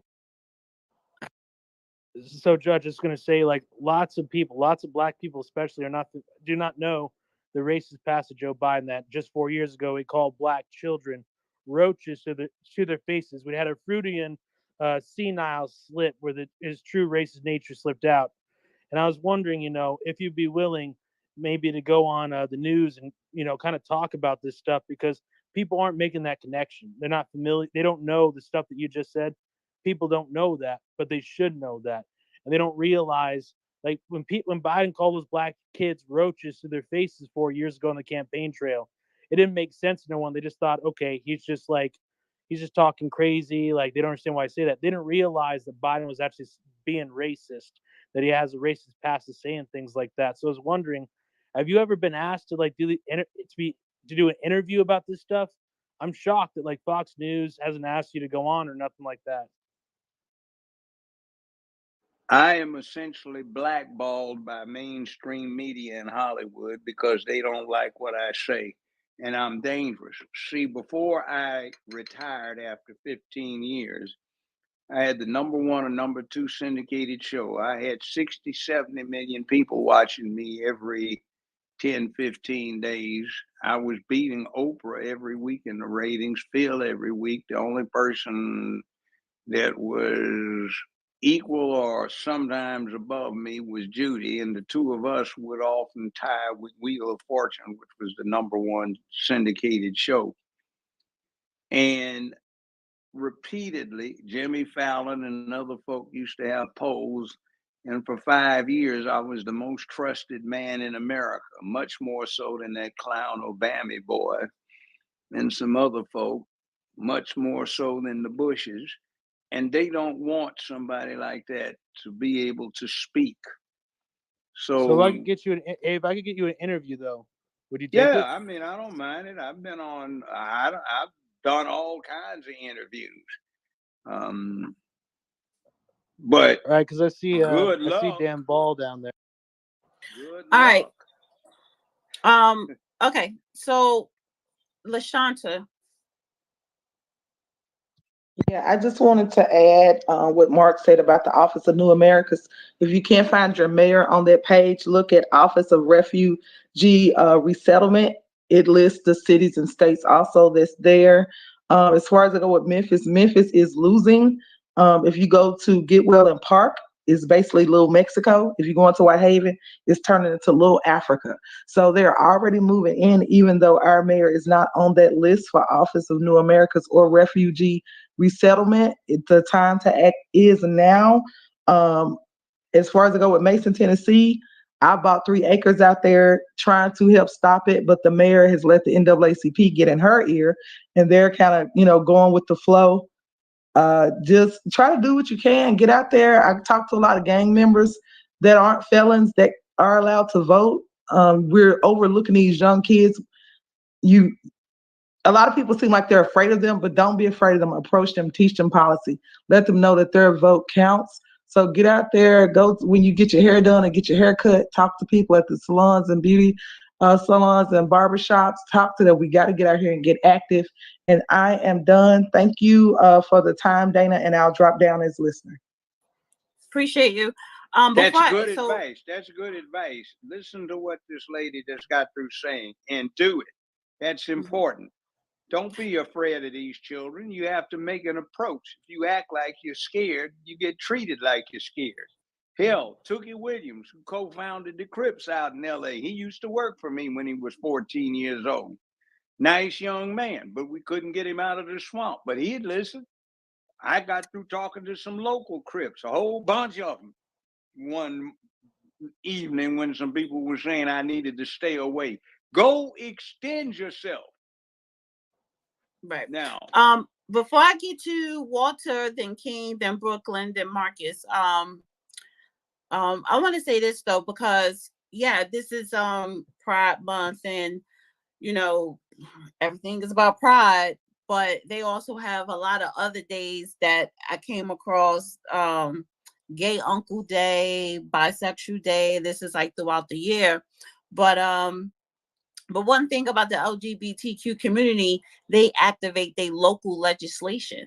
Speaker 14: so Judge is going to say, like, lots of people, lots of black people especially, do not know the racist past of Joe Biden, that just 4 years ago he called black children roaches to their faces. We had a Freudian senile slip where his true racist nature slipped out. And I was wondering, if you'd be willing maybe to go on the news and, kind of talk about this stuff, because people aren't making that connection. They're not familiar. They don't know the stuff that you just said. People don't know that, but they should know that. And they don't realize, like, when Biden called those black kids roaches to their faces 4 years ago on the campaign trail, it didn't make sense to no one. They just thought, okay, he's just talking crazy. Like, they don't understand why I say that. They didn't realize that Biden was actually being racist, that he has a racist past of saying things like that. So I was wondering, have you ever been asked to, like, do an interview about this stuff? I'm shocked that, like, Fox News hasn't asked you to go on or nothing like that.
Speaker 4: I am essentially blackballed by mainstream media in Hollywood because they don't like what I say, and I'm dangerous. See, before I retired after 15 years, I had the #1 and #2 syndicated show. I had 60, 70 million people watching me every 10, 15 days. I was beating Oprah every week in the ratings, Phil every week. The only person that was equal or sometimes above me was Judy, and the two of us would often tie with Wheel of Fortune, which was the #1 syndicated show. And repeatedly, Jimmy Fallon and other folk used to have polls, and for 5 years, I was the most trusted man in America, much more so than that clown Obama boy and some other folk, much more so than the Bushes. And they don't want somebody like that to be able to speak.
Speaker 14: So
Speaker 4: So
Speaker 14: if I could get you an interview, though, would you take
Speaker 4: yeah,
Speaker 14: it?
Speaker 4: I mean, I don't mind it. I've done all kinds of interviews. But
Speaker 14: All right, because I see
Speaker 4: luck.
Speaker 14: Dan Ball down there.
Speaker 4: Good
Speaker 1: All
Speaker 4: luck.
Speaker 1: right. Okay. So, LaShanta.
Speaker 9: Yeah, I just wanted to add what Mark said about the Office of New Americas. If you can't find your mayor on that page, look at Office of Refugee Resettlement. It lists the cities and states also that's there. As far as I go with Memphis, Memphis is losing. If you go to Getwell and Park, it's basically Little Mexico. If you go into Whitehaven, it's turning into Little Africa. So they're already moving in, even though our mayor is not on that list for Office of New Americas or Refugee Resettlement. The time to act is now. As far as I go with Mason, Tennessee, I bought 3 acres out there trying to help stop it, but the mayor has let the NAACP get in her ear, and they're kind of, going with the flow. Just try to do what you can. Get out there. I talked to a lot of gang members that aren't felons that are allowed to vote. We're overlooking these young kids. A lot of people seem like they're afraid of them, but don't be afraid of them. Approach them, teach them policy, let them know that their vote counts. So get out there, go when you get your hair done and get your hair cut, talk to people at the salons and beauty salons and barbershops, talk to them. We got to get out here and get active. And I am done. Thank you for the time, Dana, and I'll drop down as listener.
Speaker 1: Appreciate you.
Speaker 4: That's good advice. That's good advice. Listen to what this lady just got through saying and do it. That's important. Don't be afraid of these children. You have to make an approach. If you act like you're scared, you get treated like you're scared. Hell, Tookie Williams, who co-founded the Crips out in LA, he used to work for me when he was 14 years old. Nice young man, but we couldn't get him out of the swamp. But he'd listen. I got through talking to some local Crips, a whole bunch of them, one evening when some people were saying I needed to stay away. Go extend yourself.
Speaker 1: Right.
Speaker 4: Now,
Speaker 1: before I get to Walter, then King, then Brooklyn, then Marcus, I want to say this though, because yeah, this is Pride Month, and you know, everything is about pride, but they also have a lot of other days that I came across. Gay Uncle Day, Bisexual Day. This is like throughout the year. But one thing about the LGBTQ community, they activate their local legislation,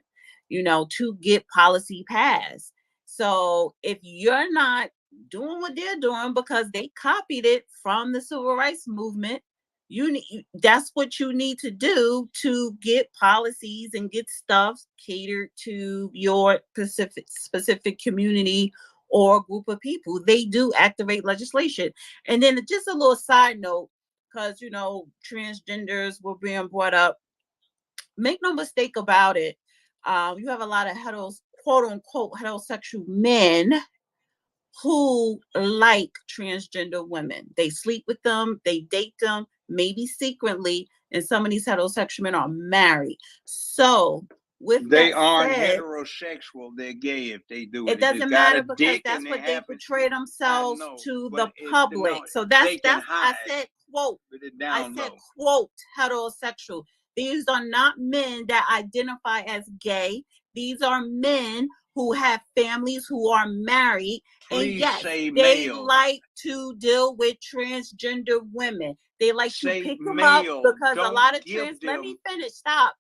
Speaker 1: to get policy passed. So if you're not doing what they're doing because they copied it from the civil rights movement, that's what you need to do to get policies and get stuff catered to your specific community or group of people. They do activate legislation. And then just a little side note, because transgenders were being brought up. Make no mistake about it. You have a lot of quote unquote heterosexual men who like transgender women. They sleep with them, they date them, maybe secretly, and some of these heterosexual men are married. So
Speaker 4: they aren't heterosexual, they're gay if they do it.
Speaker 1: It doesn't matter because that's what they portray themselves to the public. So that's I said quote. I said quote heterosexual. These are not men that identify as gay. These are men who have families, who are married.
Speaker 4: Please
Speaker 1: and yes,
Speaker 4: say
Speaker 1: they
Speaker 4: male.
Speaker 1: like to deal with transgender women. They like
Speaker 4: say
Speaker 1: to pick them
Speaker 4: male.
Speaker 1: up because
Speaker 4: Don't
Speaker 1: a lot of
Speaker 4: give
Speaker 1: let
Speaker 4: them,
Speaker 1: me finish. Stop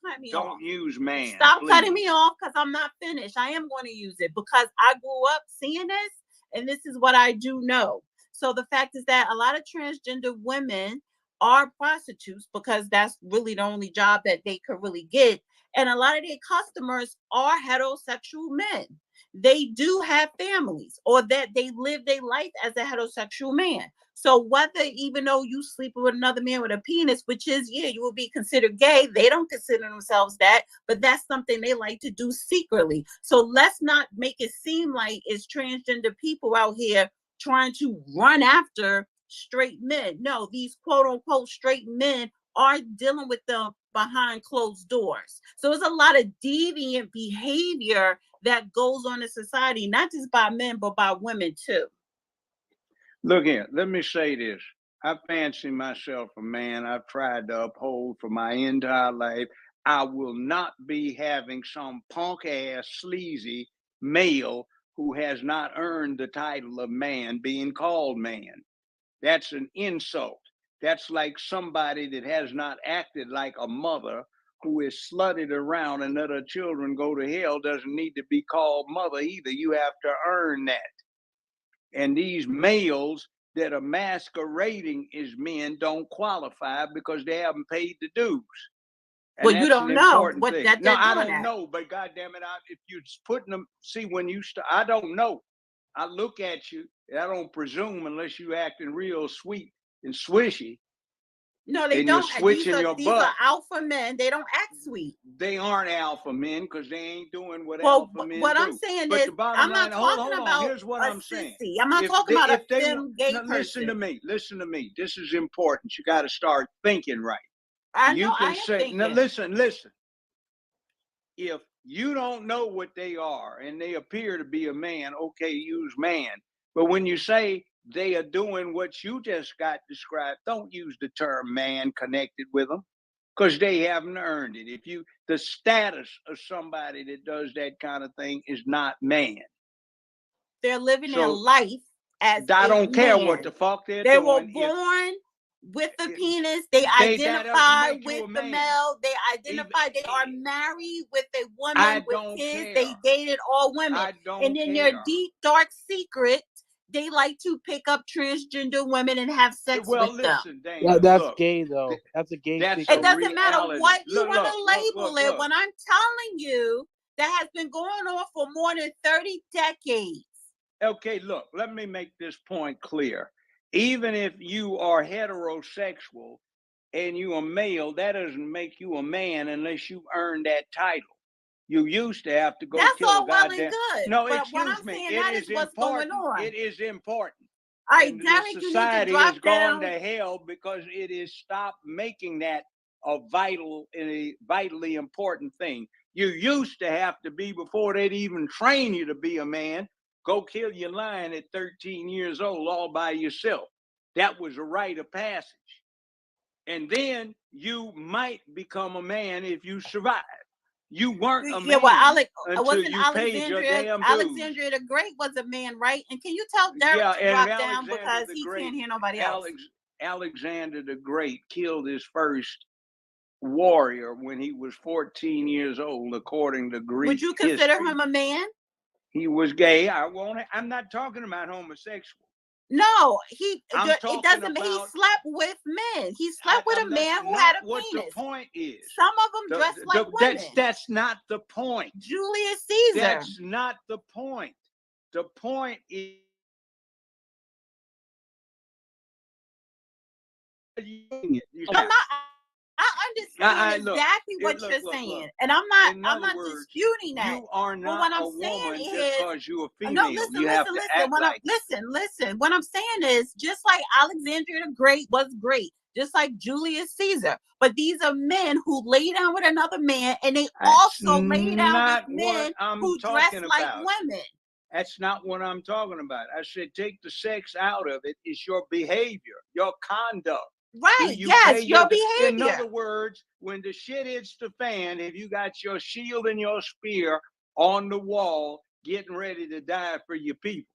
Speaker 1: cutting me off.
Speaker 4: don't use man.
Speaker 1: Stop
Speaker 4: please.
Speaker 1: cutting me off because I'm not finished. I am going to use it because I grew up seeing this, and this is what I do know. So the fact is that a lot of transgender women are prostitutes because that's really the only job that they could really get. And a lot of their customers are heterosexual men. They do have families, or that they live their life as a heterosexual man. So whether, even though you sleep with another man with a penis, which is, yeah, you will be considered gay, they don't consider themselves that, but that's something they like to do secretly. So let's not make it seem like it's transgender people out here trying to run after straight men. No, these quote unquote straight men are dealing with them behind closed doors. So there's a lot of deviant behavior that goes on in society, not just by men, but by women too.
Speaker 4: Look here, let me say this. I fancy myself a man I've tried to uphold for my entire life. I will not be having some punk ass sleazy male who has not earned the title of man being called man. That's an insult. That's like somebody that has not acted like a mother who is slutted around and let her children go to hell doesn't need to be called mother either. You have to earn that. And these males that are masquerading as men don't qualify because they haven't paid the dues. And
Speaker 1: well, you don't know what
Speaker 4: thing.
Speaker 1: that
Speaker 4: no,
Speaker 1: they're
Speaker 4: I
Speaker 1: doing
Speaker 4: don't
Speaker 1: that.
Speaker 4: know, but goddamn it, if you're putting them, see when you start, I don't know. I look at you, and I don't presume unless you acting real sweet and swishy.
Speaker 1: No, they
Speaker 4: and
Speaker 1: don't.
Speaker 4: You're switching
Speaker 1: These
Speaker 4: your butt.
Speaker 1: are alpha men. They don't act sweet.
Speaker 4: They aren't alpha men because they ain't doing what
Speaker 1: Well,
Speaker 4: alpha men
Speaker 1: what
Speaker 4: do.
Speaker 1: I'm saying
Speaker 4: but
Speaker 1: is,
Speaker 4: the bottom
Speaker 1: I'm not
Speaker 4: line, hold
Speaker 1: talking
Speaker 4: on.
Speaker 1: about
Speaker 4: Here's what I'm saying.
Speaker 1: I'm not talking about a femme gay person.
Speaker 4: Listen to me. Listen to me. This is important. You got to start thinking right.
Speaker 1: I
Speaker 4: You
Speaker 1: know.
Speaker 4: can
Speaker 1: I am
Speaker 4: say,
Speaker 1: thinking.
Speaker 4: now listen. If you don't know what they are and they appear to be a man, okay, use man. But when you say they are doing what you just got described, don't use the term man connected with them because they haven't earned it. The status of somebody that does that kind of thing is not man.
Speaker 1: They're living their life as
Speaker 4: I don't care
Speaker 1: man.
Speaker 4: what the fuck they're
Speaker 1: they
Speaker 4: doing.
Speaker 1: They were born with the penis. They identify with the male. They identify. They are married with a woman with kids.
Speaker 4: Care.
Speaker 1: They dated all women. And in their deep, dark secret, they like to pick up transgender women and have sex with them.
Speaker 14: Dana, that's gay, though. That's a gay secret.
Speaker 1: It doesn't matter what you want to label it. When I'm telling you, that has been going on for more than 30 decades.
Speaker 4: Okay, look, let me make this point clear. Even if you are heterosexual and you are male, that doesn't make you a man unless you earn that title. You used to have to go
Speaker 1: That's
Speaker 4: kill
Speaker 1: all
Speaker 4: a
Speaker 1: well
Speaker 4: goddamn.
Speaker 1: and good.
Speaker 4: No,
Speaker 1: but
Speaker 4: excuse
Speaker 1: what I'm
Speaker 4: me.
Speaker 1: saying,
Speaker 4: It
Speaker 1: that
Speaker 4: is
Speaker 1: what's
Speaker 4: important.
Speaker 1: going on.
Speaker 4: It is important.
Speaker 1: All right,
Speaker 4: and
Speaker 1: Derek,
Speaker 4: the society
Speaker 1: you need to drop
Speaker 4: has gone
Speaker 1: down.
Speaker 4: to hell because it is stopped making that a vitally important thing. You used to have to be, before they'd even train you to be a man, Go kill your lion at 13 years old all by yourself. That was a rite of passage. And then you might become a man if you survive. You weren't a
Speaker 1: Yeah,
Speaker 4: man
Speaker 1: well,
Speaker 4: until
Speaker 1: wasn't
Speaker 4: you paid your damn dues.
Speaker 1: Alexandria the Great was a man, right? And can you tell Derek
Speaker 4: Yeah,
Speaker 1: to
Speaker 4: and
Speaker 1: drop
Speaker 4: Alexander
Speaker 1: down because
Speaker 4: the
Speaker 1: he
Speaker 4: Great,
Speaker 1: can't hear nobody else?
Speaker 4: Alexander the Great killed his first warrior when he was 14 years old, according to Greek
Speaker 1: Would you consider
Speaker 4: history.
Speaker 1: him a man?
Speaker 4: He was gay. I'm not talking about homosexual.
Speaker 1: No,
Speaker 4: He
Speaker 1: slept with men. He slept with a man who had a
Speaker 4: what
Speaker 1: penis.
Speaker 4: The point is,
Speaker 1: some of them dressed like women.
Speaker 4: That's not the point.
Speaker 1: Julius Caesar.
Speaker 4: That's not the point. The point is,
Speaker 1: I understand exactly what you're saying, and I'm not disputing that.
Speaker 4: You are not
Speaker 1: what I'm
Speaker 4: a woman
Speaker 1: saying
Speaker 4: just
Speaker 1: is,
Speaker 4: because you're a female.
Speaker 1: no, listen,
Speaker 4: you have to act like
Speaker 1: listen. What I'm saying is, just like Alexander the Great was great, just like Julius Caesar, but these are men who lay down with another man, and they also lay down with men who dress like women.
Speaker 4: That's not what I'm talking about. I said take the sex out of it. It's your behavior, your conduct.
Speaker 1: Right, yes, your behavior.
Speaker 4: In other words, when the shit hits the fan, if you got your shield and your spear on the wall, getting ready to die for your people.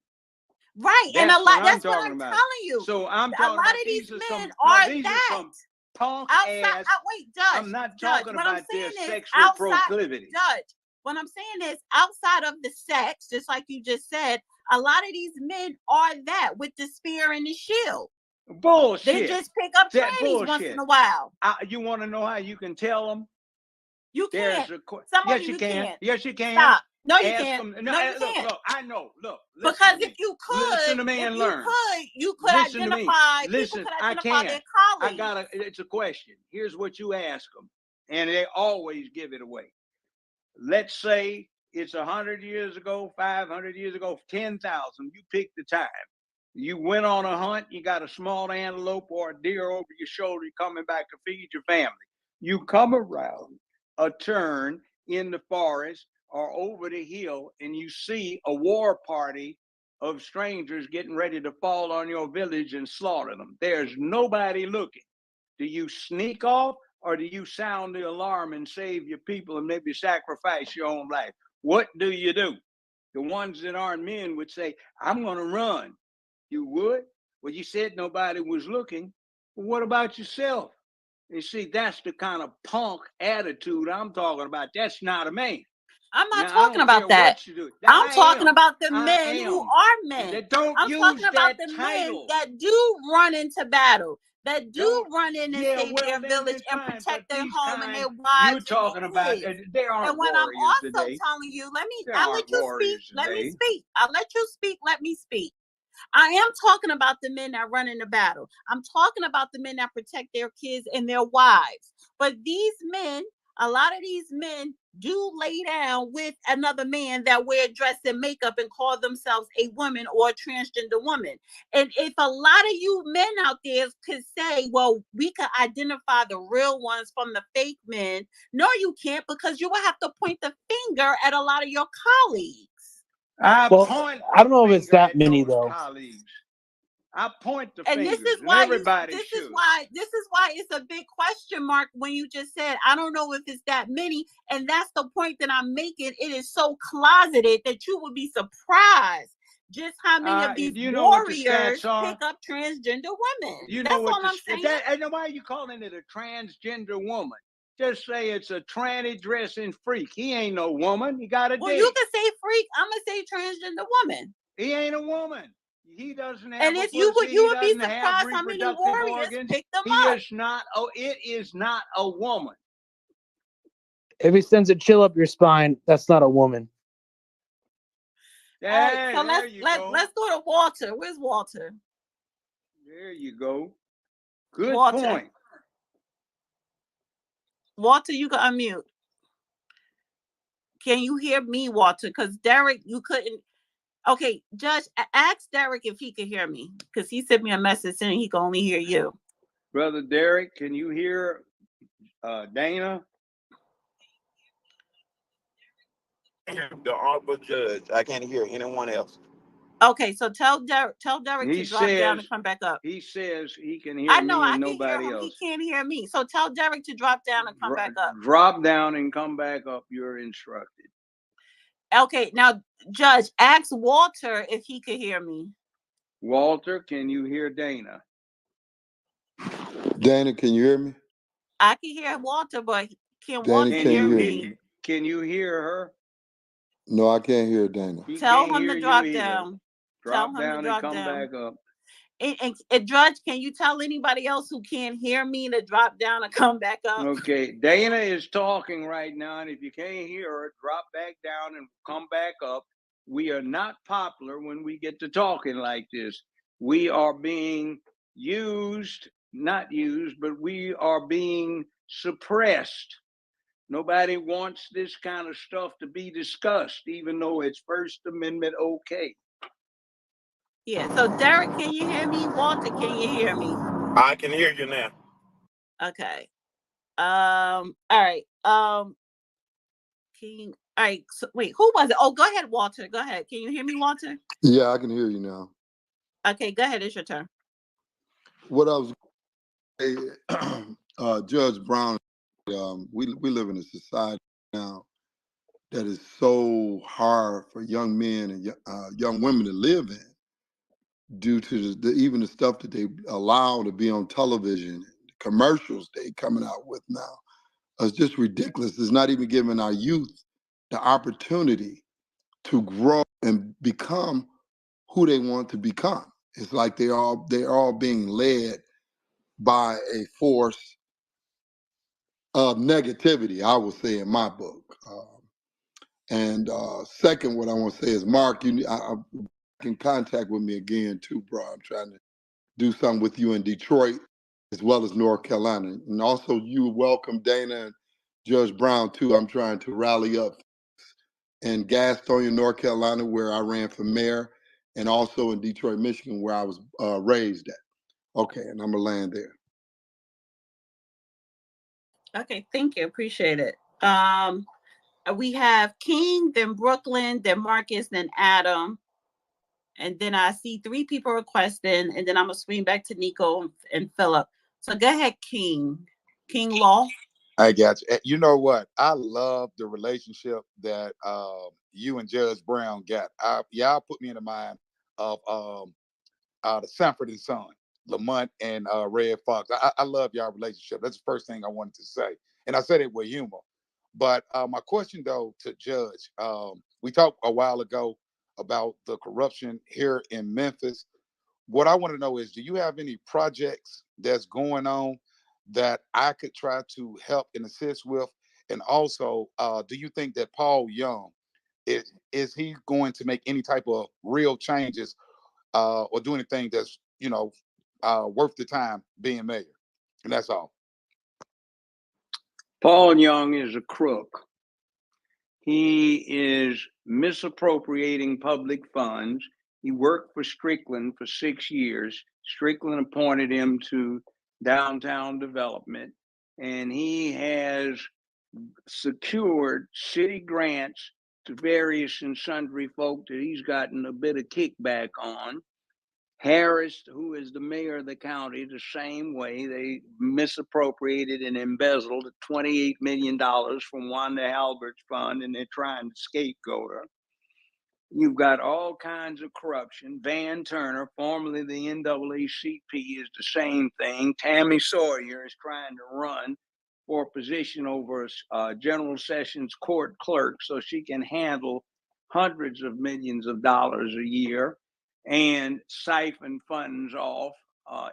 Speaker 1: Right, and that's what I'm telling you.
Speaker 4: So I'm
Speaker 1: a
Speaker 4: talking
Speaker 1: lot
Speaker 4: about
Speaker 1: of these men
Speaker 4: these are some punk ass.
Speaker 1: Wait, Judge.
Speaker 4: I'm not talking about their sexual proclivity.
Speaker 1: Judge, what I'm saying is, outside of the sex, just like you just said, a lot of these men are that with the spear and the shield.
Speaker 4: Bullshit.
Speaker 1: They just pick up trannies once in a while.
Speaker 4: You want to know how you can tell them?
Speaker 1: You can't.
Speaker 4: Yes, you can. Yes, you can.
Speaker 1: Stop. No, you can't. No, you can't.
Speaker 4: Look, I know. Look.
Speaker 1: Because if you could,
Speaker 4: listen to me and learn.
Speaker 1: You could identify. People could identify their colleagues.
Speaker 4: It's a question. Here's what you ask them, and they always give it away. Let's say it's 100 years ago, 500 years ago, 10,000. You pick the time. You went on a hunt, you got a small antelope or a deer over your shoulder, you're coming back to feed your family. You come around a turn in the forest or over the hill and you see a war party of strangers getting ready to fall on your village and slaughter them. There's nobody looking. Do you sneak off or do you sound the alarm and save your people and maybe sacrifice your own life? What do? The ones that aren't men would say, I'm going to run. You would? Well, you said nobody was looking. Well, what about yourself? You see, that's the kind of punk attitude I'm talking about. That's not a man.
Speaker 1: I'm not talking about that. I'm talking about the men who are men. I'm talking about the men that do run into battle, that do run in and save their village and protect their home and their wives.
Speaker 4: You're talking about there aren't
Speaker 1: and when I'm also telling you, I'll let you speak. Let me speak. I'll let you speak. Let me speak. I am talking about the men that run in the battle. I'm talking about the men that protect their kids and their wives. But these men, a lot of these men do lay down with another man that wear dress and makeup and call themselves a woman or a transgender woman. And if a lot of you men out there could say, well, we could identify the real ones from the fake men. No, you can't, because you will have to point the finger at a lot of your colleagues.
Speaker 14: I don't know if it's that many though.
Speaker 4: Colleagues. I point the
Speaker 1: and
Speaker 4: fingers,
Speaker 1: this is why
Speaker 4: everybody
Speaker 1: this is why it's a big question mark when you just said, I don't know if it's that many. And that's the point that I'm making. It is so closeted that you would be surprised just how many of these warriors pick up transgender women.
Speaker 4: You
Speaker 1: that's
Speaker 4: know what
Speaker 1: all I'm saying.
Speaker 4: And why are you calling it a transgender woman? Just say it's a tranny dressing freak. He ain't no woman. He got a dick.
Speaker 1: You can say freak. I'm gonna say transgender woman.
Speaker 4: He ain't a woman. He doesn't have.
Speaker 1: And if you would be surprised how many warriors pick them up.
Speaker 4: It is not a woman.
Speaker 14: If he sends a chill up your spine, that's not a woman.
Speaker 1: All right, so let's go to Walter. Where's Walter?
Speaker 4: There you go. Good point.
Speaker 1: Walter, you can unmute. Can you hear me, Walter? Because Derek, you couldn't. Okay, Judge, ask Derek if he could hear me, because he sent me a message saying he can only hear you.
Speaker 4: Brother Derek, can you hear Dana?
Speaker 2: The honorable judge. I can't hear anyone else.
Speaker 1: Okay, so tell Derek
Speaker 4: He
Speaker 1: to drop down
Speaker 4: says
Speaker 1: and come back up.
Speaker 4: he says he can hear
Speaker 1: I know
Speaker 4: me
Speaker 1: I
Speaker 4: and
Speaker 1: can hear
Speaker 4: nobody
Speaker 1: him. He
Speaker 4: else.
Speaker 1: can't hear me. So tell Derek to drop down and come back up.
Speaker 4: Drop down and come back up. You're instructed.
Speaker 1: Okay, now Judge, ask Walter if he could hear me.
Speaker 4: Walter, can you hear Dana?
Speaker 15: Dana, can you hear me?
Speaker 1: I can hear Walter, but can
Speaker 15: Dana,
Speaker 1: Walter
Speaker 15: can
Speaker 1: hear
Speaker 15: you hear
Speaker 1: me?
Speaker 15: me?
Speaker 4: Can you hear her?
Speaker 15: No, I can't hear Dana.
Speaker 4: He
Speaker 1: Tell
Speaker 4: can't
Speaker 1: him
Speaker 4: hear
Speaker 1: to
Speaker 4: you
Speaker 1: drop
Speaker 4: either.
Speaker 1: down.
Speaker 4: Drop
Speaker 1: Tell him to
Speaker 4: down and
Speaker 1: drop
Speaker 4: come
Speaker 1: down.
Speaker 4: back up.
Speaker 1: And Judge, can you tell anybody else who can't hear me to drop down and come back up?
Speaker 4: Okay, Dana is talking right now, and if you can't hear her, drop back down and come back up. We are not popular when we get to talking like this. We are being not used, but we are being suppressed. Nobody wants this kind of stuff to be discussed, even though it's First Amendment okay.
Speaker 1: Yeah, so Derek, can you hear me? Walter, can you hear me?
Speaker 2: I can hear you now.
Speaker 1: Okay. All right. King. All right. So, wait, who was it? Oh, go ahead, Walter. Go ahead. Can you hear me, Walter?
Speaker 15: Yeah, I can hear you now.
Speaker 1: Okay, go ahead. It's your turn.
Speaker 15: What I was Judge Brown, we live in a society now that is so hard for young men and young women to live in due to even the stuff that they allow to be on television, commercials they coming out with now. It's just ridiculous. It's not even giving our youth the opportunity to grow and become who they want to become. It's like they're all being led by a force of negativity, I would say in my book. And second, what I want to say is, Mark, I can contact with me again too, bro. I'm trying to do something with you in Detroit as well as North Carolina. And also you welcome Dana and Judge Brown too. I'm trying to rally up in Gastonia, North Carolina, where I ran for mayor, and also in Detroit, Michigan, where I was raised at. Okay, and I'm gonna land there.
Speaker 1: Okay, thank you. Appreciate it. We have King, then Brooklyn, then Marcus, then Adam. And then I see 3 people requesting, and then I'm gonna swing back to Nico and Philip. So go ahead, King. King Law.
Speaker 16: I got you. You know what? I love the relationship that you and Judge Brown got. Y'all put me in the mind of the Sanford and Son, Lamont and Red Fox. I love y'all relationship. That's the first thing I wanted to say, and I said it with humor. But my question though to Judge, we talked a while ago about the corruption here in Memphis. What I want to know is, do you have any projects that's going on that I could try to help and assist with? And also, do you think that Paul Young is he going to make any type of real changes or do anything that's worth the time being mayor? And that's all.
Speaker 4: Paul Young is a crook. He is misappropriating public funds. He worked for Strickland for 6 years. Strickland appointed him to downtown development, and he has secured city grants to various and sundry folk that he's gotten a bit of kickback on. Harris, who is the mayor of the county, the same way. They misappropriated and embezzled $28 million from Wanda Halbert's fund, and they're trying to scapegoat her. You've got all kinds of corruption. Van Turner, formerly the NAACP, is the same thing. Tammy Sawyer is trying to run for a position over General Sessions Court clerk so she can handle hundreds of millions of dollars a year and siphon funds off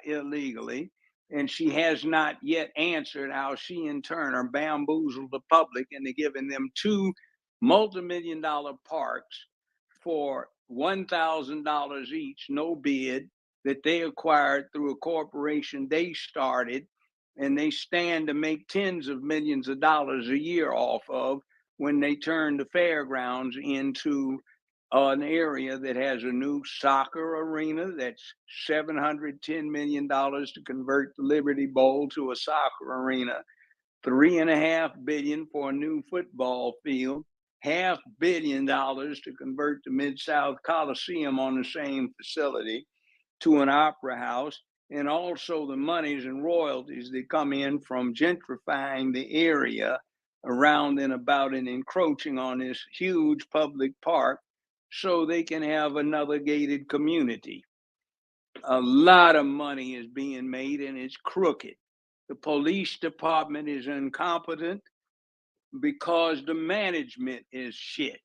Speaker 4: illegally. And she has not yet answered how she and Turner bamboozled the public into giving them 2 multi-million-dollar parks for $1,000 each, no bid, that they acquired through a corporation they started, and they stand to make tens of millions of dollars a year off of when they turn the fairgrounds into an area that has a new soccer arena that's $710 million to convert the Liberty Bowl to a soccer arena, $3.5 billion for a new football field, $500 million to convert the Mid-South Coliseum on the same facility to an opera house, and also the monies and royalties that come in from gentrifying the area around and about and encroaching on this huge public park so they can have another gated community. A lot of money is being made and it's crooked. The police department is incompetent because the management is shit.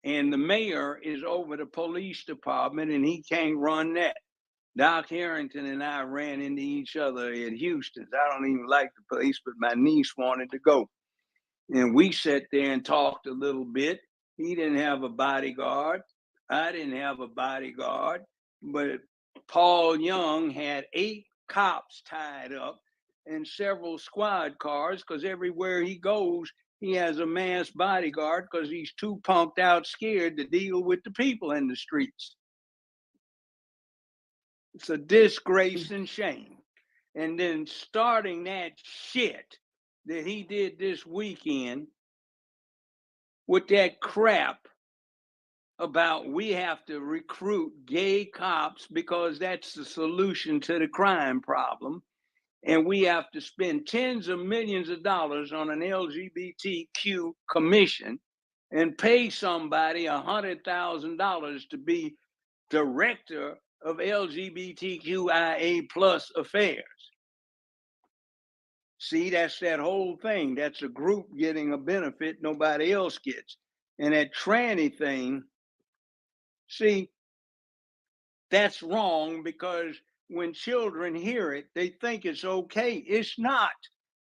Speaker 4: And the mayor is over the police department and he can't run that. Doc Harrington and I ran into each other at Houston's. I don't even like the place, but my niece wanted to go. And we sat there and talked a little bit. He didn't have a bodyguard. I didn't have a bodyguard. But Paul Young had 8 cops tied up and several squad cars because everywhere he goes, he has a mass bodyguard because he's too punked out scared to deal with the people in the streets. It's a disgrace and shame. And then starting that shit that he did this weekend with that crap about we have to recruit gay cops because that's the solution to the crime problem. And we have to spend tens of millions of dollars on an LGBTQ commission and pay somebody $100,000 to be director of LGBTQIA plus affairs. See, that's that whole thing. That's a group getting a benefit nobody else gets. And that tranny thing, see, that's wrong because when children hear it, they think it's okay. It's not.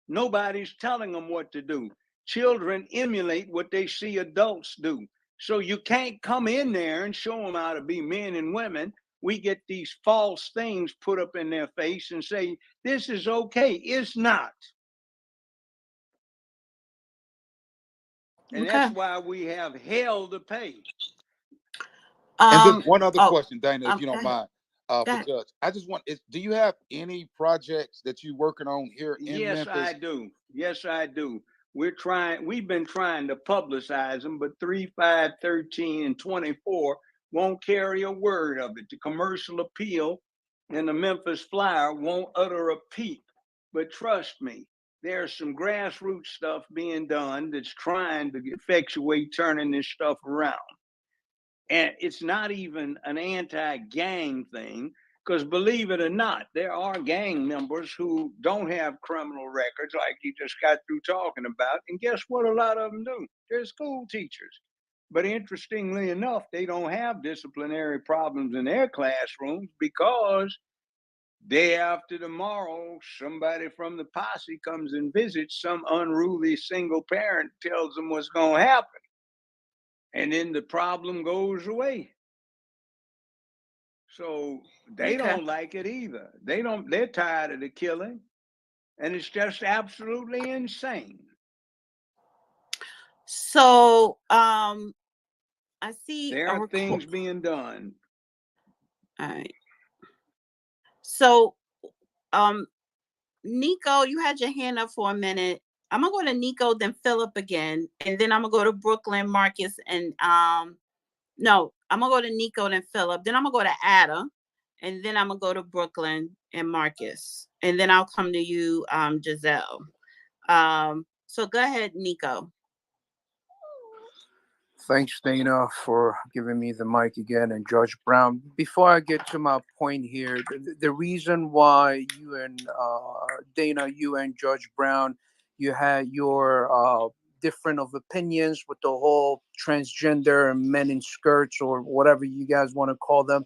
Speaker 4: Nobody's telling them what to do. Children emulate what they see adults do. So you can't come in there and show them how to be men and women. We get these false things put up in their face and say, this is okay. It's not. And
Speaker 1: Okay.
Speaker 4: that's why we have hell to pay.
Speaker 16: And just one other question, Dana, if you don't
Speaker 1: go
Speaker 16: mind,
Speaker 1: Go
Speaker 16: for
Speaker 1: ahead.
Speaker 16: Judge. I just want, do you have any projects that you're working on here in
Speaker 4: Yes,
Speaker 16: Memphis?
Speaker 4: I do. Yes, I do. We've been trying to publicize them, but 3, 5, 13, and 24 won't carry a word of it. The commercial appeal and the Memphis Flyer won't utter a peep. But trust me, there's some grassroots stuff being done that's trying to effectuate turning this stuff around. And it's not even an anti-gang thing, because believe it or not, there are gang members who don't have criminal records like you just got through talking about. And guess what a lot of them do? They're school teachers. But interestingly enough, they don't have disciplinary problems in their classrooms because day after tomorrow, somebody from the posse comes and visits some unruly single parent, tells them what's going to happen. And then the problem goes away. So they don't like it either. They're tired of the killing. And it's just absolutely insane.
Speaker 1: So I see
Speaker 4: there are things being done.
Speaker 1: All right. So Nico, you had your hand up for a minute. I'm gonna go to Nico, then Philip again, and then I'm gonna go to Brooklyn, Marcus, and no, I'm gonna go to Nico, then Philip, then I'm gonna go to Ada, and then I'm gonna go to Brooklyn and Marcus, and then I'll come to you, Giselle. So go ahead, Nico.
Speaker 8: Thanks, Dana, for giving me the mic again, and Judge Brown. Before I get to my point here, the reason why you and Dana, you and Judge Brown, you had your different of opinions with the whole transgender and men in skirts or whatever you guys want to call them.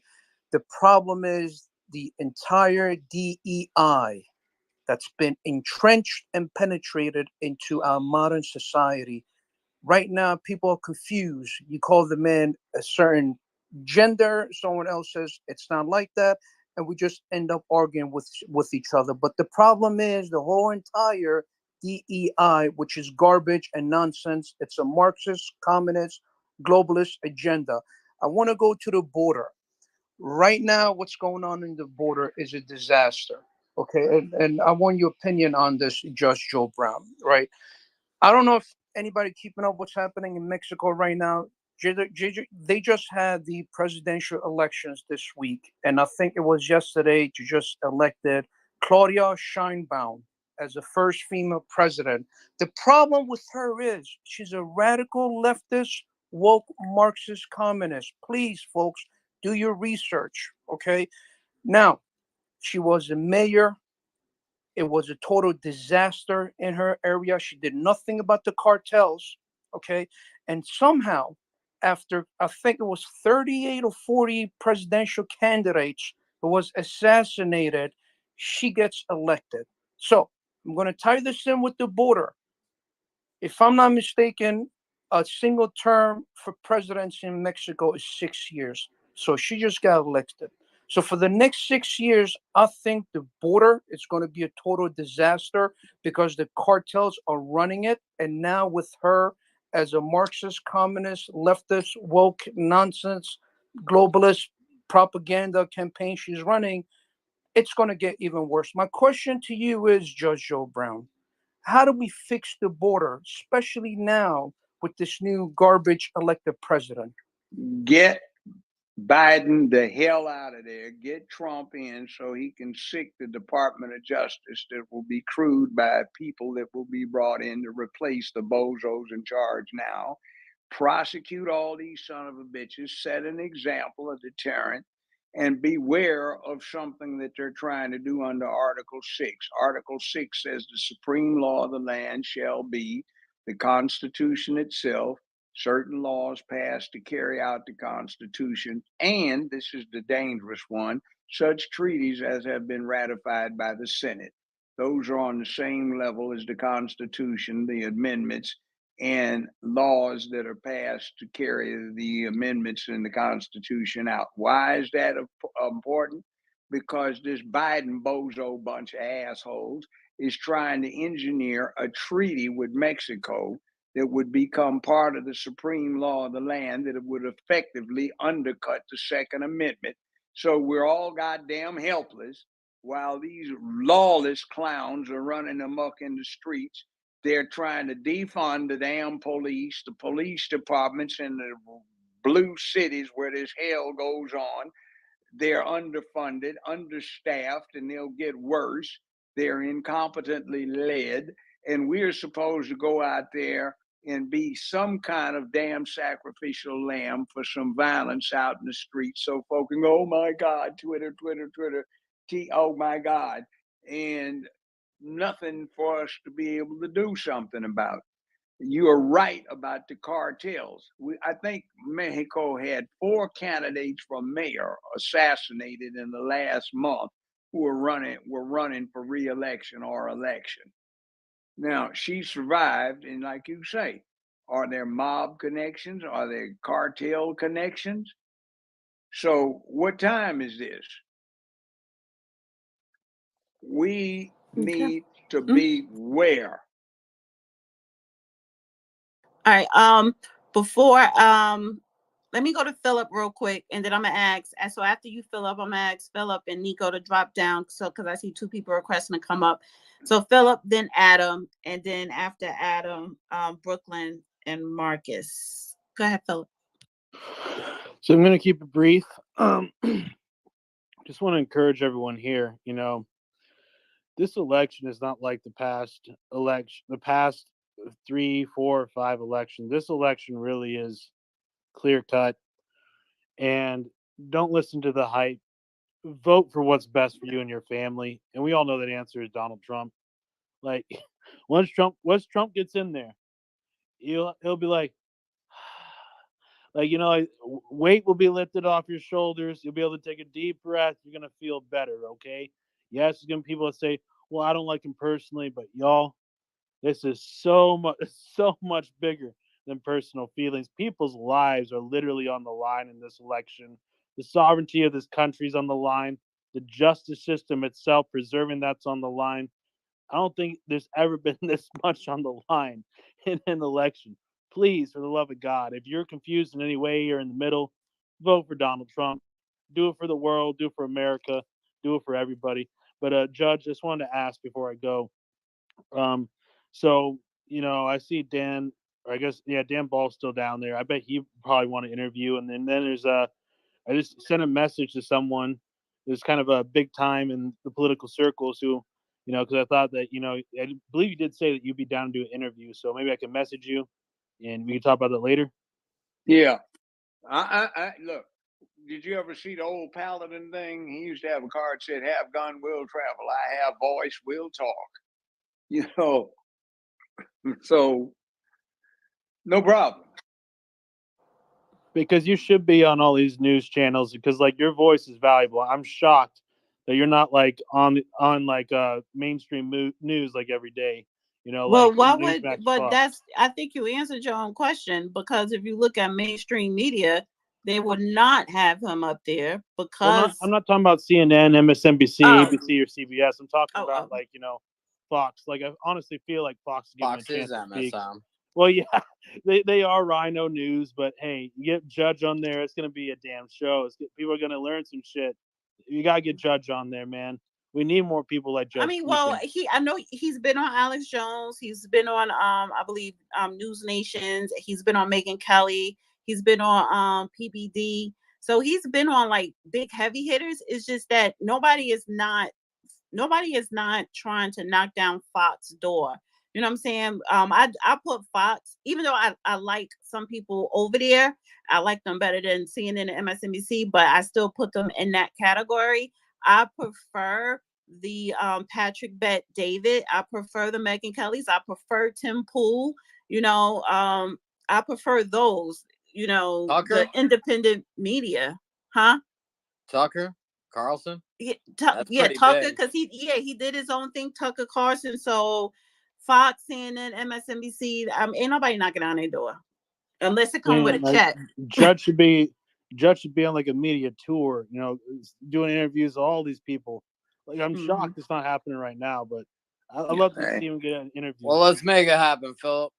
Speaker 8: The problem is the entire DEI that's been entrenched and penetrated into our modern society. Right now, people are confused. You call the man a certain gender, someone else says it's not like that, and we just end up arguing with each other. But the problem is the whole entire DEI, which is garbage and nonsense. It's a Marxist, communist, globalist agenda. I want to go to the border. Right now, what's going on in the border is a disaster. Okay, and I want your opinion on this, Judge Joe Brown, right? I don't know if anybody keeping up what's happening in Mexico right now? They just had the presidential elections this week, and I think it was yesterday you just elected Claudia Sheinbaum as the first female president. The problem with her is she's a radical leftist, woke Marxist communist. Please, folks, do your research, okay? Now, she was a mayor. It was a total disaster in her area. She did nothing about the cartels, okay? And somehow, after I think it was 38 or 40 presidential candidates who was assassinated, she gets elected. So I'm going to tie this in with the border. If I'm not mistaken, a single term for presidents in Mexico is 6 years. So she just got elected. So for the next 6 years, I think the border is going to be a total disaster because the cartels are running it. And now with her as a Marxist, communist, leftist, woke, nonsense, globalist propaganda campaign she's running, it's going to get even worse. My question to you is, Judge Joe Brown, how do we fix the border, especially now with this new garbage elected president?
Speaker 4: Get Biden the hell out of there. Get Trump in so he can sic the Department of Justice that will be crewed by people that will be brought in to replace the bozos in charge now. Prosecute all these son of a bitches, set an example, a deterrent, and beware of something that they're trying to do under Article 6. Article 6 says the supreme law of the land shall be the Constitution itself, certain laws passed to carry out the Constitution, and this is the dangerous one, such treaties as have been ratified by the Senate. Those are on the same level as the Constitution, the amendments, and laws that are passed to carry the amendments in the Constitution out. Why is that important? Because this Biden bozo bunch of assholes is trying to engineer a treaty with Mexico that would become part of the supreme law of the land, that it would effectively undercut the Second Amendment. So we're all goddamn helpless while these lawless clowns are running amok in the streets. They're trying to defund the damn police, the police departments in the blue cities where this hell goes on. They're underfunded, understaffed, and they'll get worse. They're incompetently led, and we're supposed to go out there and be some kind of damn sacrificial lamb for some violence out in the streets so folk can go, oh my God, Twitter, oh my God. And nothing for us to be able to do something about. You are right about the cartels. I think Mexico had 4 candidates for mayor assassinated in the last month who were running for re-election or election. Now, she survived, and like you say, are there mob connections? Are there cartel connections? So what time is this? We need to beware.
Speaker 1: All right. Before let me go to Philip real quick, and then I'm gonna ask. So after you, Philip, I'm gonna ask Philip and Nico to drop down. So because I see 2 people requesting to come up. So Philip, then Adam, and then after Adam, Brooklyn and Marcus. Go ahead, Philip.
Speaker 14: So I'm gonna keep it brief. Just want to encourage everyone here. You know, this election is not like the past 3, 4, 5 elections. This election really is clear cut, and don't listen to the hype. Vote for what's best for you and your family. And we all know that answer is Donald Trump. Like once Trump gets in there, he'll be like, weight will be lifted off your shoulders. You'll be able to take a deep breath. You're gonna feel better. Okay. Yes, there's gonna be people that say, well, I don't like him personally, but y'all, this is so much bigger than personal feelings. People's lives are literally on the line in this election. The sovereignty of this country is on the line. The justice system itself, preserving that's on the line. I don't think there's ever been this much on the line in an election. Please, for the love of God, if you're confused in any way, you're in the middle, vote for Donald Trump. Do it for the world. Do it for America. Do it for everybody. But Judge, just wanted to ask before I go. So, I see Dan or I guess Dan Ball's still down there. I bet he probably want to interview. And then there's I just sent a message to someone who's kind of a big time in the political circles who, because I thought that, I believe you did say that you'd be down to do an interview. So maybe I can message you and we can talk about that later.
Speaker 4: Yeah. I look, did you ever see the old Paladin thing? He used to have a card that said, "Have gun, will travel. I have voice, will talk." So no problem.
Speaker 14: Because you should be on all these news channels because like your voice is valuable. I'm shocked that you're not like on like mainstream news like every day.
Speaker 1: Well,
Speaker 14: like
Speaker 1: why
Speaker 14: Newsmax
Speaker 1: would, but
Speaker 14: Fox.
Speaker 1: that's, I think you answered your own question, because if you look at mainstream media, they would not have him up there
Speaker 14: Well,
Speaker 1: because
Speaker 14: I'm not talking about CNN, MSNBC,
Speaker 1: Oh.
Speaker 14: ABC, or CBS. I'm talking
Speaker 1: Oh,
Speaker 14: about
Speaker 1: oh.
Speaker 14: like Fox. Like I honestly feel like Fox is giving
Speaker 6: Fox
Speaker 14: a chance
Speaker 6: is
Speaker 14: to speak.
Speaker 6: MSM.
Speaker 14: Well, yeah, they are Rhino News, but hey, you get Judge on there, it's gonna be a damn show. People are gonna learn some shit. You gotta get Judge on there, man. We need more people like Judge.
Speaker 1: I mean, well, I know he's been on Alex Jones. He's been on, I believe, News Nations. He's been on Megyn Kelly. He's been on PBD. So he's been on like big heavy hitters. It's just that nobody is not trying to knock down Fox door. You know what I'm saying? I put Fox, even though I like some people over there, I like them better than CNN and MSNBC, but I still put them in that category. I prefer the Patrick Bet David. I prefer the Megyn Kellys. I prefer Tim Pool. I prefer those,
Speaker 6: Tucker?
Speaker 1: the independent media. Huh?
Speaker 6: Tucker Carlson?
Speaker 1: Yeah,
Speaker 6: That's pretty
Speaker 1: Tucker,
Speaker 6: big.
Speaker 1: because he did his own thing, Tucker Carlson. So Fox, CNN, MSNBC, ain't nobody knocking on their door unless it comes with a check.
Speaker 14: Judge should be on like a media tour, doing interviews with all these people. Like I'm shocked it's not happening right now, but I'd love to see him get an interview.
Speaker 6: Well, let's make it happen, Philip.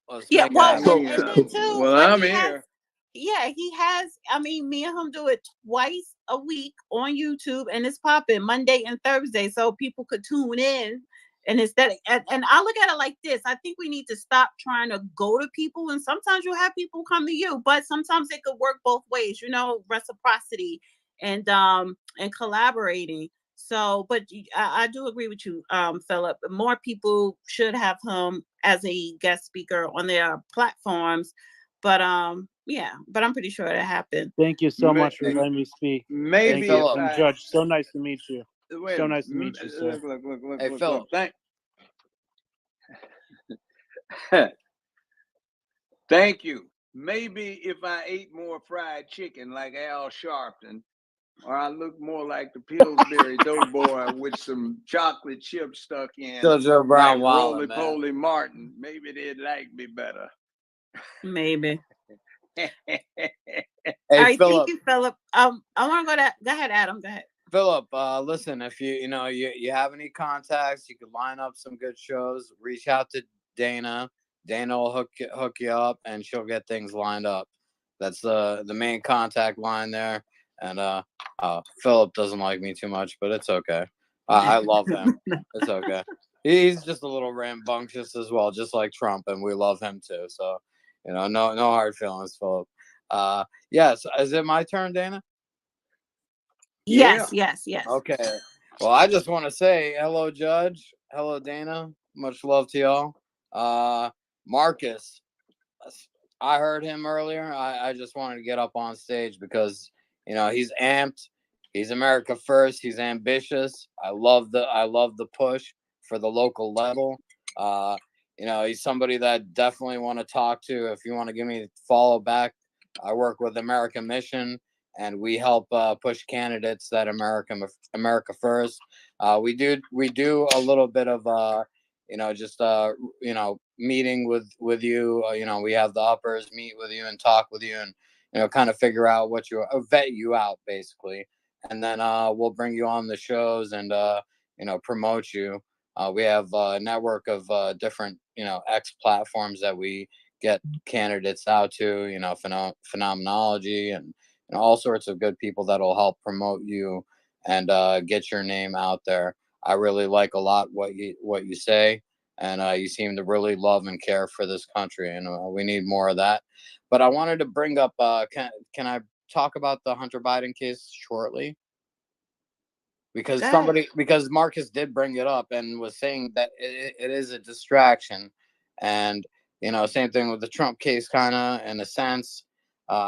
Speaker 1: And then too,
Speaker 4: well, I'm here.
Speaker 1: He has. I mean, me and him do it twice a week on YouTube, and it's popping Monday and Thursday, so people could tune in. And instead, and I look at it like this: I think we need to stop trying to go to people, and sometimes you have people come to you, but sometimes it could work both ways. Reciprocity and collaborating. So, but I do agree with you, Philip. More people should have him as a guest speaker on their platforms. But but I'm pretty sure it happened.
Speaker 14: Thank you so much for letting me speak.
Speaker 4: Maybe
Speaker 14: Judge, so nice to meet you. So nice to meet you, sir.
Speaker 4: Look,
Speaker 6: hey, Philip.
Speaker 4: Thank you. Maybe if I ate more fried chicken like Al Sharpton, or I look more like the Pillsbury Doughboy with some chocolate chips stuck in,
Speaker 6: Joe Brown,
Speaker 4: like Roly Poly Martin, maybe they'd like me better.
Speaker 1: Maybe.
Speaker 6: Hey,
Speaker 1: all right,
Speaker 6: Philip.
Speaker 1: thank you, Philip. I want to go ahead, Adam. Go ahead.
Speaker 6: Philip, listen, if you have any contacts, you could line up some good shows. Reach out to Dana. Dana will hook you up, and she'll get things lined up. That's the main contact line there. And Philip doesn't like me too much, but it's okay. I love him. It's okay. He's just a little rambunctious as well, just like Trump, and we love him too. So, no hard feelings, Philip. Yes, is it my turn, Dana?
Speaker 1: Yes.
Speaker 6: Okay. Well, I just want to say hello, Judge. Hello, Dana. Much love to y'all. Marcus, I heard him earlier. I just wanted to get up on stage because he's amped. He's America first. He's ambitious. I love the push for the local level. He's somebody that definitely want to talk to. If you want to give me follow back, I work with American Mission, and we help push candidates that America first. We do a little bit of meeting with you. We have the uppers meet with you and talk with you, and kind of figure out what vet you out basically, and then we'll bring you on the shows and promote you. We have a network of different X platforms that we get candidates out to, phenomenology and all sorts of good people that'll help promote you and get your name out there. I really like a lot what you say,
Speaker 17: and you seem to really love and care for this country, and we need more of that. But I wanted to bring up, can I talk about the Hunter Biden case shortly? Because because Marcus did bring it up and was saying that it is a distraction, and same thing with the Trump case, kind of in a sense,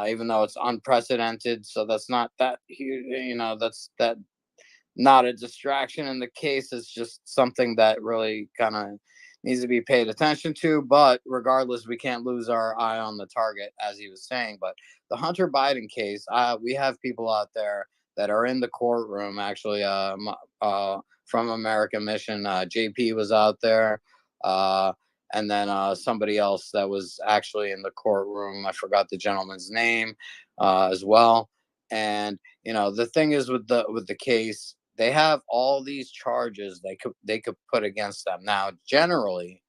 Speaker 17: even though it's unprecedented. So that's not that that's not a distraction in the case. It's just something that really kind of needs to be paid attention to. But regardless, we can't lose our eye on the target, as he was saying. But the Hunter Biden case, we have people out there that are in the courtroom, actually, from American Mission. JP was out there, and then somebody else that was actually in the courtroom. I forgot the gentleman's name as well. And the thing is with the case, they have all these charges they could put against them. Now, generally,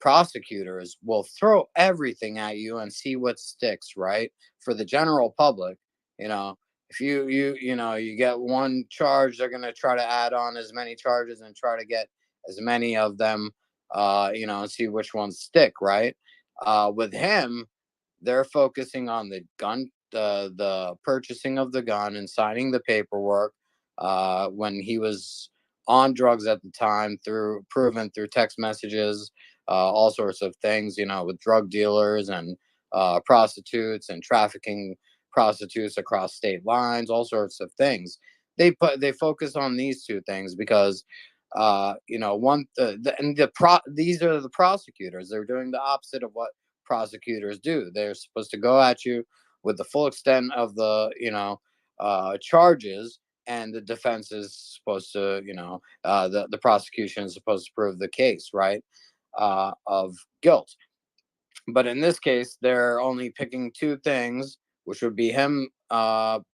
Speaker 17: prosecutors will throw everything at you and see what sticks, right? For the general public, if you get one charge, they're going to try to add on as many charges and try to get as many of them, and see which ones stick, right? With him, they're focusing on the gun, the purchasing of the gun and signing the paperwork when he was on drugs at the time, proven through text messages, all sorts of things, with drug dealers and prostitutes and trafficking prostitutes across state lines, all sorts of things. They focus on these two things because these are the prosecutors. They're doing the opposite of what prosecutors do. They're supposed to go at you with the full extent of the charges, and the defense is supposed to the prosecution is supposed to prove the case, right, of guilt. But in this case, they're only picking two things, which would be him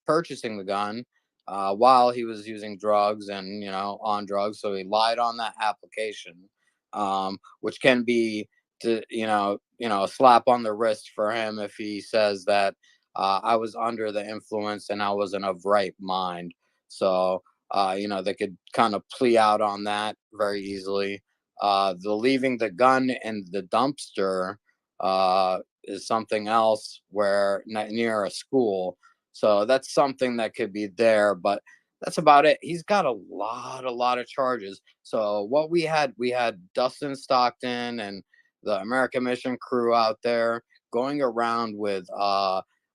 Speaker 17: purchasing the gun while he was using drugs and on drugs. So he lied on that application, which can be a slap on the wrist for him if he says that I was under the influence and I wasn't of right mind. So they could kind of plea out on that very easily. The leaving the gun in the dumpster is something else, where near a school. So that's something that could be there, but that's about it. He's got a lot of charges. So what we had Dustin Stockton and the American Mission crew out there going around with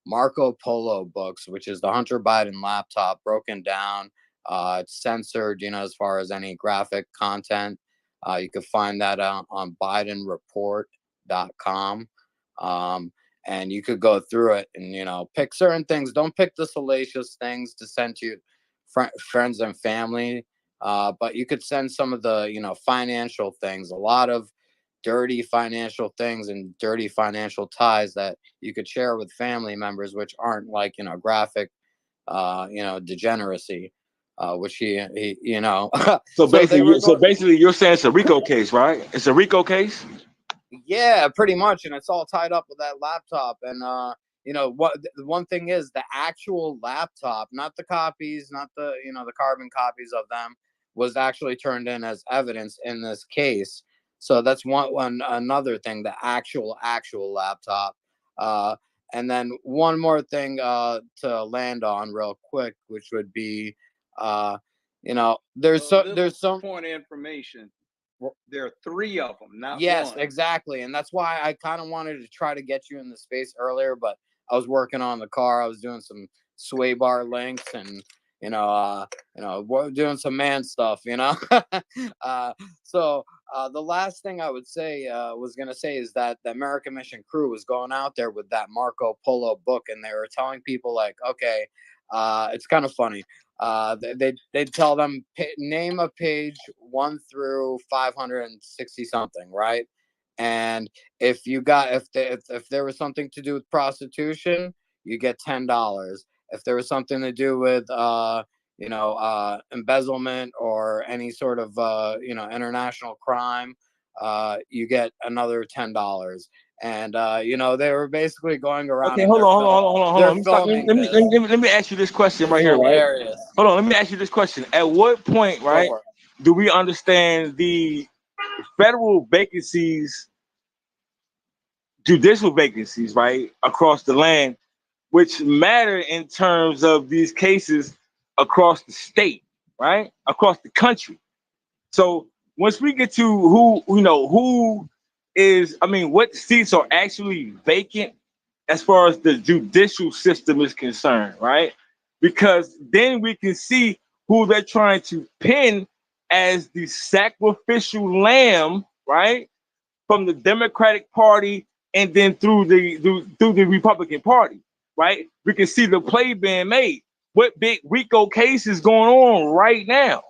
Speaker 17: Marco Polo books, which is the Hunter Biden laptop broken down. It's censored, as far as any graphic content. You can find that on BidenReport.com. And you could go through it and, pick certain things. Don't pick the salacious things to send to friends and family. But you could send some of the, financial things, a lot of dirty financial things and dirty financial ties that you could share with family members, which aren't like, graphic, degeneracy, which he
Speaker 16: So basically, you're saying it's a RICO case, right? It's a RICO case.
Speaker 17: Yeah, pretty much, and it's all tied up with that laptop. And what the one thing is, the actual laptop, not the copies, not the the carbon copies of them, was actually turned in as evidence in this case. So that's another thing, the actual laptop. And then one more thing to land on real quick, which would be there's some
Speaker 4: point of information. There are three of them, not
Speaker 17: yes,
Speaker 4: one.
Speaker 17: exactly. And that's why I kind of wanted to try to get you in the space earlier, but I was working on the car. I was doing some sway bar links and doing some man stuff, So the last thing I would say was going to say is that the American Mission crew was going out there with that Marco Polo book, and they were telling people like, okay, it's kind of funny. They'd tell them name a page 1 through 560 something, right? And if there was something to do with prostitution, you get $10. If there was something to do with embezzlement or any sort of international crime, you get another $10. And they were basically going around.
Speaker 16: Okay, hold on. Let me ask you this question right here, right? Hold on, let me ask you this question. At what point, right, do we understand the
Speaker 11: federal vacancies, judicial vacancies, right, across the land, which matter in terms of these cases across the state, right, across the country. So once we get to who is, I mean, what seats are actually vacant as far as the judicial system is concerned, right? Because then we can see who they're trying to pin as the sacrificial lamb, right? From the Democratic Party and then through the Republican Party, right? We can see the play being made. What big RICO case is going on right now,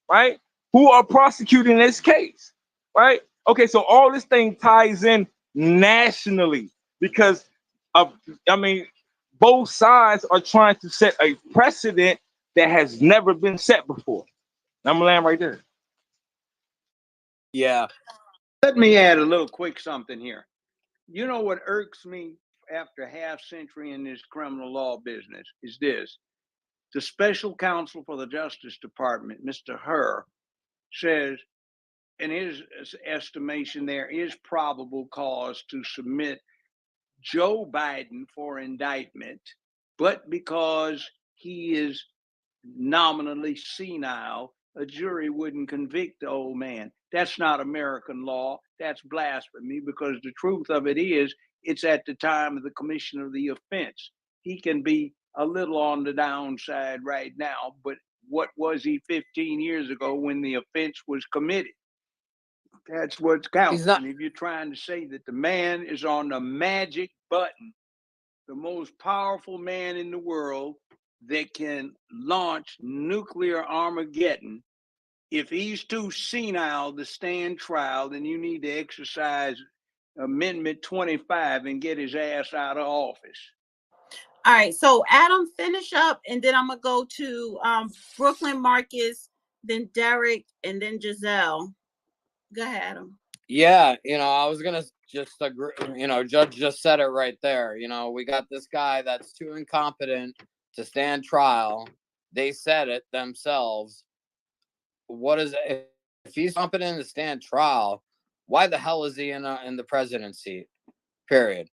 Speaker 11: right? Who are prosecuting this case, right? Okay, so all this thing ties in nationally because of, I mean, both sides are trying to set a precedent that has never been set before. I'm gonna land right there.
Speaker 17: Yeah.
Speaker 4: Let me add a little quick something here. You know what irks me after a half century in this criminal law business is this. The special counsel for the Justice Department, Mr. Herr, says in his estimation there is probable cause to submit Joe Biden for indictment, but because he is nominally senile, a jury wouldn't convict the old man. That's not American law. That's blasphemy because the truth of it is it's at the time of the commission of the offense. He can be a little on the downside right now, but what was he 15 years ago when the offense was committed? That's what's counting.
Speaker 17: He's not.
Speaker 4: And if you're trying to say that the man is on the magic button, the most powerful man in the world that can launch nuclear Armageddon, if he's too senile to stand trial, then you need to exercise Amendment 25 and get his ass out of office.
Speaker 1: All right, so Adam, finish up, and then I'm gonna go to Brooklyn, Marcus, then Derek, and then Giselle. Go ahead, Adam.
Speaker 17: Yeah, I was gonna just agree. Judge just said it right there. We got this guy that's too incompetent to stand trial. They said it themselves. What is it? If he's competent to stand trial, why the hell is he in the presidency? Period.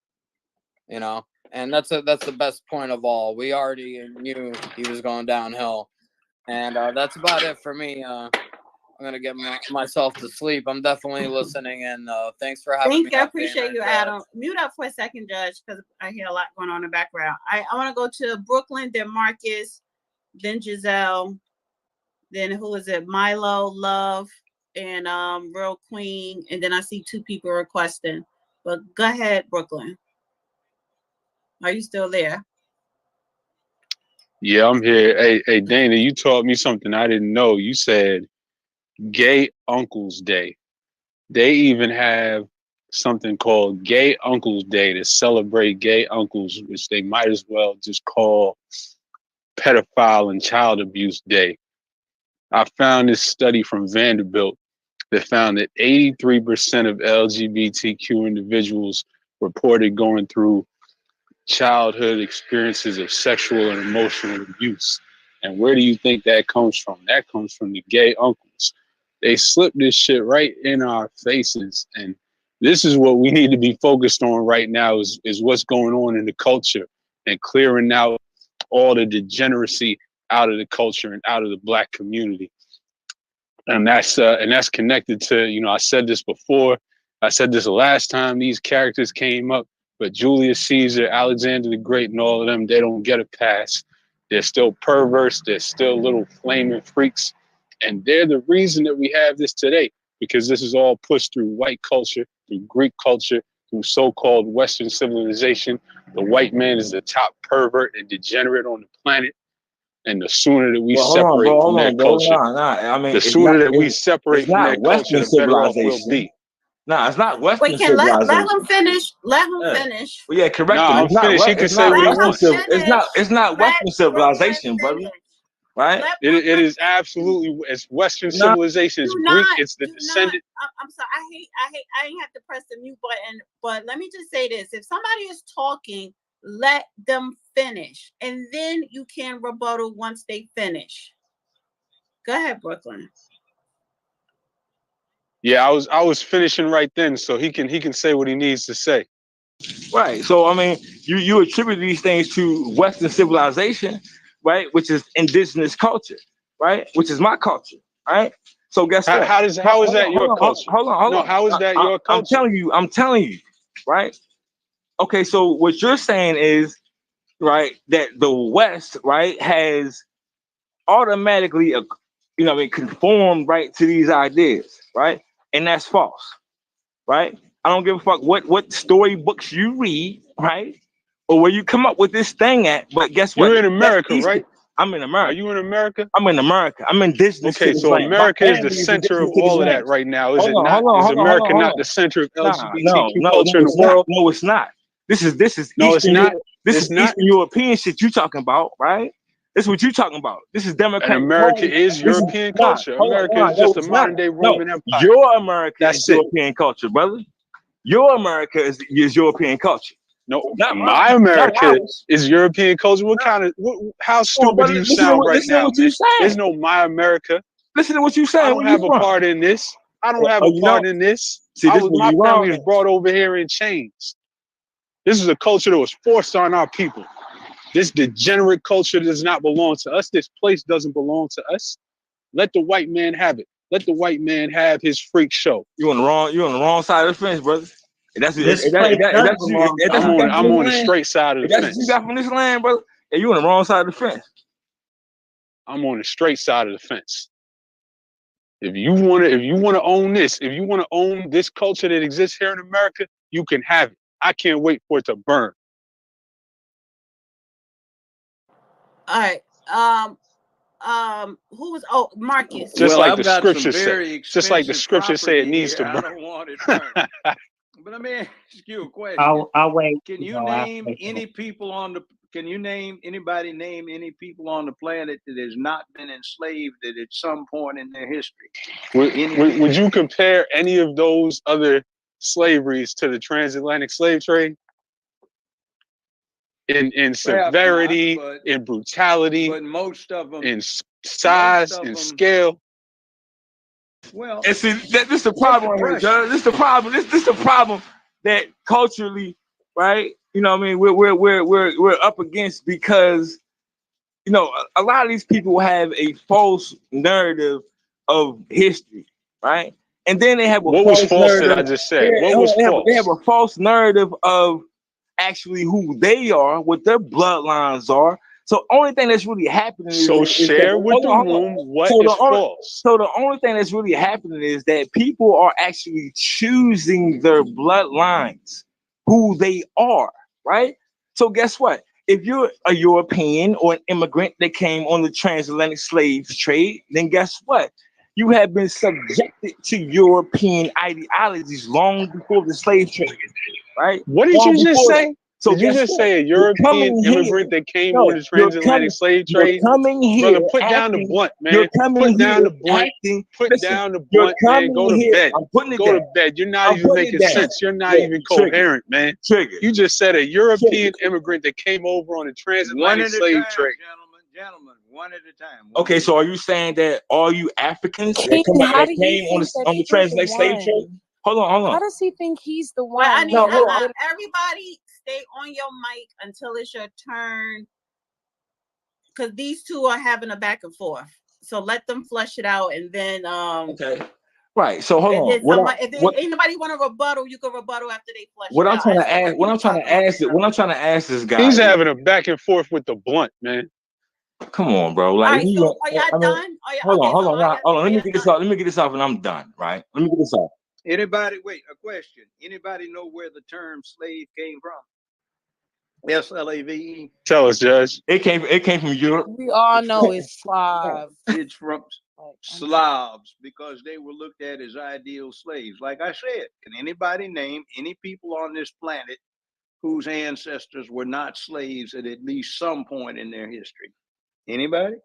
Speaker 17: And that's the best point of all. We already knew he was going downhill, and that's about it for me. I'm gonna get myself to sleep. I'm definitely listening, and thanks for having me.
Speaker 1: Thank you. I appreciate you, Adam. Mute up for a second, Judge, because I hear a lot going on in the background. I want to go to Brooklyn, then Marcus, then Giselle, then who is it? Milo, Love, and Real Queen, and then I see two people requesting. But go ahead, Brooklyn. Are you still there?
Speaker 5: Yeah, I'm here. Hey, Dana, you taught me something I didn't know. You said Gay Uncles Day. They even have something called Gay Uncles Day to celebrate gay uncles, which they might as well just call Pedophile and Child Abuse Day. I found this study from Vanderbilt that found that 83% of LGBTQ individuals reported going through childhood experiences of sexual and emotional abuse. And where do you think that comes from? That comes from the gay uncles. They slip this shit right in our faces. And this is what we need to be focused on right now is what's going on in the culture and clearing out all the degeneracy out of the culture and out of the Black community. And that's connected to, I said this before, I said this last time these characters came up, but Julius Caesar, Alexander the Great, and all of them, they don't get a pass. They're still perverse. They're still little flaming freaks. And they're the reason that we have this today, because this is all pushed through white culture, through Greek culture, through so-called Western civilization. The white man is the top pervert and degenerate on the planet. And the sooner that we separate from their culture,
Speaker 18: I mean,
Speaker 5: the sooner that we separate from their culture, the better off we'll be.
Speaker 18: No, it's not Western
Speaker 1: Wait, let
Speaker 18: civilization.
Speaker 1: him finish. Let him finish.
Speaker 18: Well, yeah, correct.
Speaker 5: No, I'm finished. He can say what he wants.
Speaker 18: It's not Western civilization, brother. Right?
Speaker 5: It is absolutely, it's Western civilization. It's Greek. It's the descendant.
Speaker 1: I'm sorry. I ain't have to press the mute button, but let me just say this. If somebody is talking, let them finish. And then you can rebuttal once they finish. Go ahead, Brooklyn.
Speaker 5: Yeah, I was finishing right then, so he can say what he needs to say.
Speaker 18: Right. So I mean, you attribute these things to Western civilization, right? Which is indigenous culture, right? Which is my culture, right? So guess what?
Speaker 5: How is that your culture?
Speaker 18: Hold
Speaker 5: No,
Speaker 18: on.
Speaker 5: how is that your culture?
Speaker 18: I'm telling you, right? Okay, so what you're saying is, right, that the West, right, has automatically, conformed, right, to these ideas, right? And that's false, right? I don't give a fuck what storybooks you read, right? Or where you come up with this thing at, but guess what?
Speaker 5: You're in America, right?
Speaker 18: I'm in America.
Speaker 5: Are you in America?
Speaker 18: I'm in America. I'm indigenous to
Speaker 5: Okay,
Speaker 18: this
Speaker 5: so
Speaker 18: land. My
Speaker 5: America is the
Speaker 18: family is
Speaker 5: center
Speaker 18: indigenous
Speaker 5: of
Speaker 18: to this
Speaker 5: all of
Speaker 18: land.
Speaker 5: that right now, is it
Speaker 18: Hold on,
Speaker 5: not?
Speaker 18: hold on,
Speaker 5: Is
Speaker 18: hold on,
Speaker 5: America
Speaker 18: hold
Speaker 5: not
Speaker 18: on.
Speaker 5: the center of
Speaker 18: Nah,
Speaker 5: LGBTQ
Speaker 18: no,
Speaker 5: culture in the
Speaker 18: it's
Speaker 5: world?
Speaker 18: not. No, it's not. This is
Speaker 5: No, it's
Speaker 18: Eastern.
Speaker 5: not.
Speaker 18: This
Speaker 5: It's
Speaker 18: is
Speaker 5: not.
Speaker 18: Eastern European shit you talking about, right? This is what you talking about. This is
Speaker 5: And
Speaker 18: Democratic
Speaker 5: America
Speaker 18: Party.
Speaker 5: is
Speaker 18: This is
Speaker 5: European
Speaker 18: nah.
Speaker 5: culture.
Speaker 18: Hold on,
Speaker 5: America
Speaker 18: nah,
Speaker 5: is
Speaker 18: no,
Speaker 5: just a
Speaker 18: it's not.
Speaker 5: modern day
Speaker 18: No,
Speaker 5: Roman Empire.
Speaker 18: your America is
Speaker 5: That's it.
Speaker 18: European culture, brother. Your America is European culture.
Speaker 5: No,
Speaker 18: Not mine.
Speaker 5: my
Speaker 18: Not
Speaker 5: America
Speaker 18: ours.
Speaker 5: is European culture. What kind of? how stupid
Speaker 18: brother,
Speaker 5: do you
Speaker 18: listen
Speaker 5: sound right
Speaker 18: listen to
Speaker 5: now,
Speaker 18: what
Speaker 5: man?
Speaker 18: you saying.
Speaker 5: There's no my America.
Speaker 18: Listen to what you
Speaker 5: I
Speaker 18: saying.
Speaker 5: don't
Speaker 18: Where you
Speaker 5: have a
Speaker 18: from?
Speaker 5: part in this. I don't have a
Speaker 18: You
Speaker 5: part
Speaker 18: know,
Speaker 5: in this.
Speaker 18: see, this is where
Speaker 5: My
Speaker 18: you
Speaker 5: family
Speaker 18: wrong
Speaker 5: was
Speaker 18: at.
Speaker 5: brought over here in chains. This is a culture that was forced on our people. This degenerate culture does not belong to us. This place doesn't belong to us. Let the white man have it. Let the white man have his freak show.
Speaker 18: You're on the wrong side of the fence, brother. That's what
Speaker 13: This place does belong to
Speaker 5: I'm
Speaker 13: us.
Speaker 5: on the straight side of the
Speaker 18: that's
Speaker 5: fence.
Speaker 18: what you got from this land, brother. And you on the wrong side of the fence.
Speaker 5: I'm on the straight side of the fence. If you wanna own this, if you wanna own this culture that exists here in America, you can have it. I can't wait for it to burn.
Speaker 1: All right. Who was? Oh, Marcus.
Speaker 5: Just
Speaker 4: Well,
Speaker 5: like
Speaker 4: I've
Speaker 5: the
Speaker 4: got some
Speaker 5: scriptures say.
Speaker 4: very
Speaker 5: Just like the
Speaker 4: expensive
Speaker 5: scriptures say it
Speaker 4: property
Speaker 5: needs to
Speaker 4: here. I
Speaker 5: burn.
Speaker 4: don't want it burned. But let me ask you a question.
Speaker 13: I'll wait.
Speaker 4: Can you name any people on the? Can you name any people on the planet that has not been enslaved at some point in their history?
Speaker 5: Would you compare any of those other slaveries to the transatlantic slave trade? In severity,
Speaker 4: not,
Speaker 5: in brutality,
Speaker 4: but most of them,
Speaker 5: in size, in scale.
Speaker 18: Well, and see, this is the problem here, Judge. This is the problem. This is the problem that culturally, right? You know, what I mean, we're up against because a lot of these people have a false narrative of history, right? And then they have a
Speaker 5: what
Speaker 18: false
Speaker 5: was false
Speaker 18: narrative.
Speaker 5: that I just said? What was false?
Speaker 18: They have a false narrative of actually who they are, what their bloodlines are. So only thing that's really happening is
Speaker 5: share with the room what is false.
Speaker 18: So the only thing that's really happening is that people are actually choosing their bloodlines, who they are, right? So guess what? If you're a European or an immigrant that came on the transatlantic slave trade, then guess what? You have been subjected to European ideologies long before the slave trade, right?
Speaker 5: What did you just say?
Speaker 18: So
Speaker 5: did you just say a European immigrant that came on the transatlantic slave trade? Brother, put down the blunt, man. Put down the blunt. Put down the blunt, man. Go to bed. Go to bed. You're not even making sense. You're not even coherent, man. You just said a European immigrant that came over on the transatlantic slave trade.
Speaker 4: Gentlemen, one at a time.
Speaker 18: Okay, so are you saying that all you Africans
Speaker 3: King,
Speaker 18: that came on the transatlantic slave trade? Hold on.
Speaker 3: How does he think he's the one?
Speaker 1: Well, I need
Speaker 3: No,
Speaker 1: everybody stay on your mic until it's your turn, because these two are having a back and forth. So let them flush it out, and then
Speaker 18: okay. Right. So hold on.
Speaker 1: If anybody want to rebuttal, you can rebuttal after they flush it out.
Speaker 18: What I'm trying to ask this guy.
Speaker 5: He's having a back and forth with the blunt, man.
Speaker 18: Come on, bro. Like,
Speaker 1: all right, so are y'all done?
Speaker 18: Hold on. Let me get this off, and I'm done. Right. Let me get this off.
Speaker 4: Anybody? Wait. A question. Anybody know where the term slave came from? SLAVE.
Speaker 5: Tell us, Judge.
Speaker 18: It came from Europe.
Speaker 3: We all know it's Slav.
Speaker 4: It's from Slavs, because they were looked at as ideal slaves. Like I said, can anybody name any people on this planet whose ancestors were not slaves at least some point in their history? Anybody?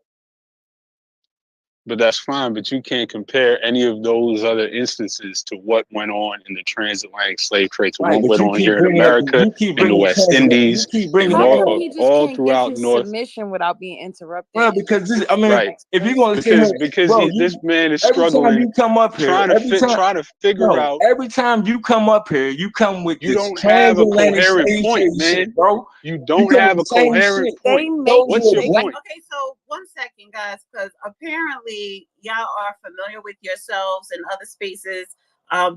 Speaker 5: But that's fine. But you can't compare any of those other instances to what went on in the transatlantic slave trade, to
Speaker 18: Right,
Speaker 5: what
Speaker 18: but
Speaker 5: went
Speaker 18: you
Speaker 5: on
Speaker 18: keep
Speaker 5: here in
Speaker 18: bringing up,
Speaker 5: America,
Speaker 18: you keep
Speaker 5: in the
Speaker 18: bringing
Speaker 5: West
Speaker 18: transatlantic, you
Speaker 5: Indies,
Speaker 18: keep bringing
Speaker 5: and
Speaker 3: How
Speaker 18: that
Speaker 3: come
Speaker 18: up.
Speaker 3: he just
Speaker 5: all
Speaker 3: can't give
Speaker 5: throughout
Speaker 3: his
Speaker 5: North.
Speaker 3: submission without being interrupted?
Speaker 18: Bro, because this, I mean,
Speaker 5: Right.
Speaker 18: if you're gonna sit here,
Speaker 5: Because
Speaker 18: bro,
Speaker 5: this man is
Speaker 18: every time
Speaker 5: struggling,
Speaker 18: you come up here,
Speaker 5: trying to figure out.
Speaker 18: every time you come up here, you come with
Speaker 5: You
Speaker 18: this
Speaker 5: don't have a
Speaker 18: transatlantic
Speaker 5: coherent
Speaker 18: slave
Speaker 5: point,
Speaker 18: trade shit,
Speaker 5: man.
Speaker 18: bro.
Speaker 5: You
Speaker 18: You
Speaker 5: don't
Speaker 18: come with
Speaker 5: have
Speaker 18: the
Speaker 5: a
Speaker 18: same
Speaker 5: coherent
Speaker 18: shit.
Speaker 3: They
Speaker 5: point.
Speaker 3: make
Speaker 5: What's your
Speaker 3: they
Speaker 5: point?
Speaker 1: Okay, so 1 second, guys, because apparently y'all are familiar with yourselves and other spaces.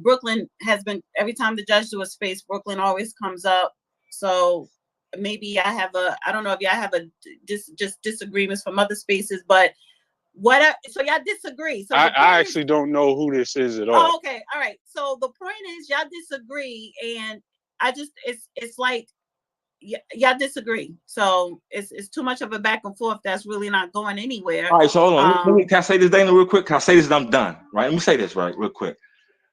Speaker 1: Brooklyn has been, every time the judge do a space, Brooklyn always comes up. So maybe I don't know if y'all have just disagreements from other spaces, but so y'all disagree. So
Speaker 5: I
Speaker 1: the point
Speaker 5: actually don't know who this is at all.
Speaker 1: Oh, okay, all right. So the point is y'all disagree, and it's like y'all disagree. So it's too much of a back and forth that's really not going anywhere.
Speaker 18: All right, so hold on. Can I say this, Dana, real quick? Can I say this and I'm done? Right? Let me say this real quick.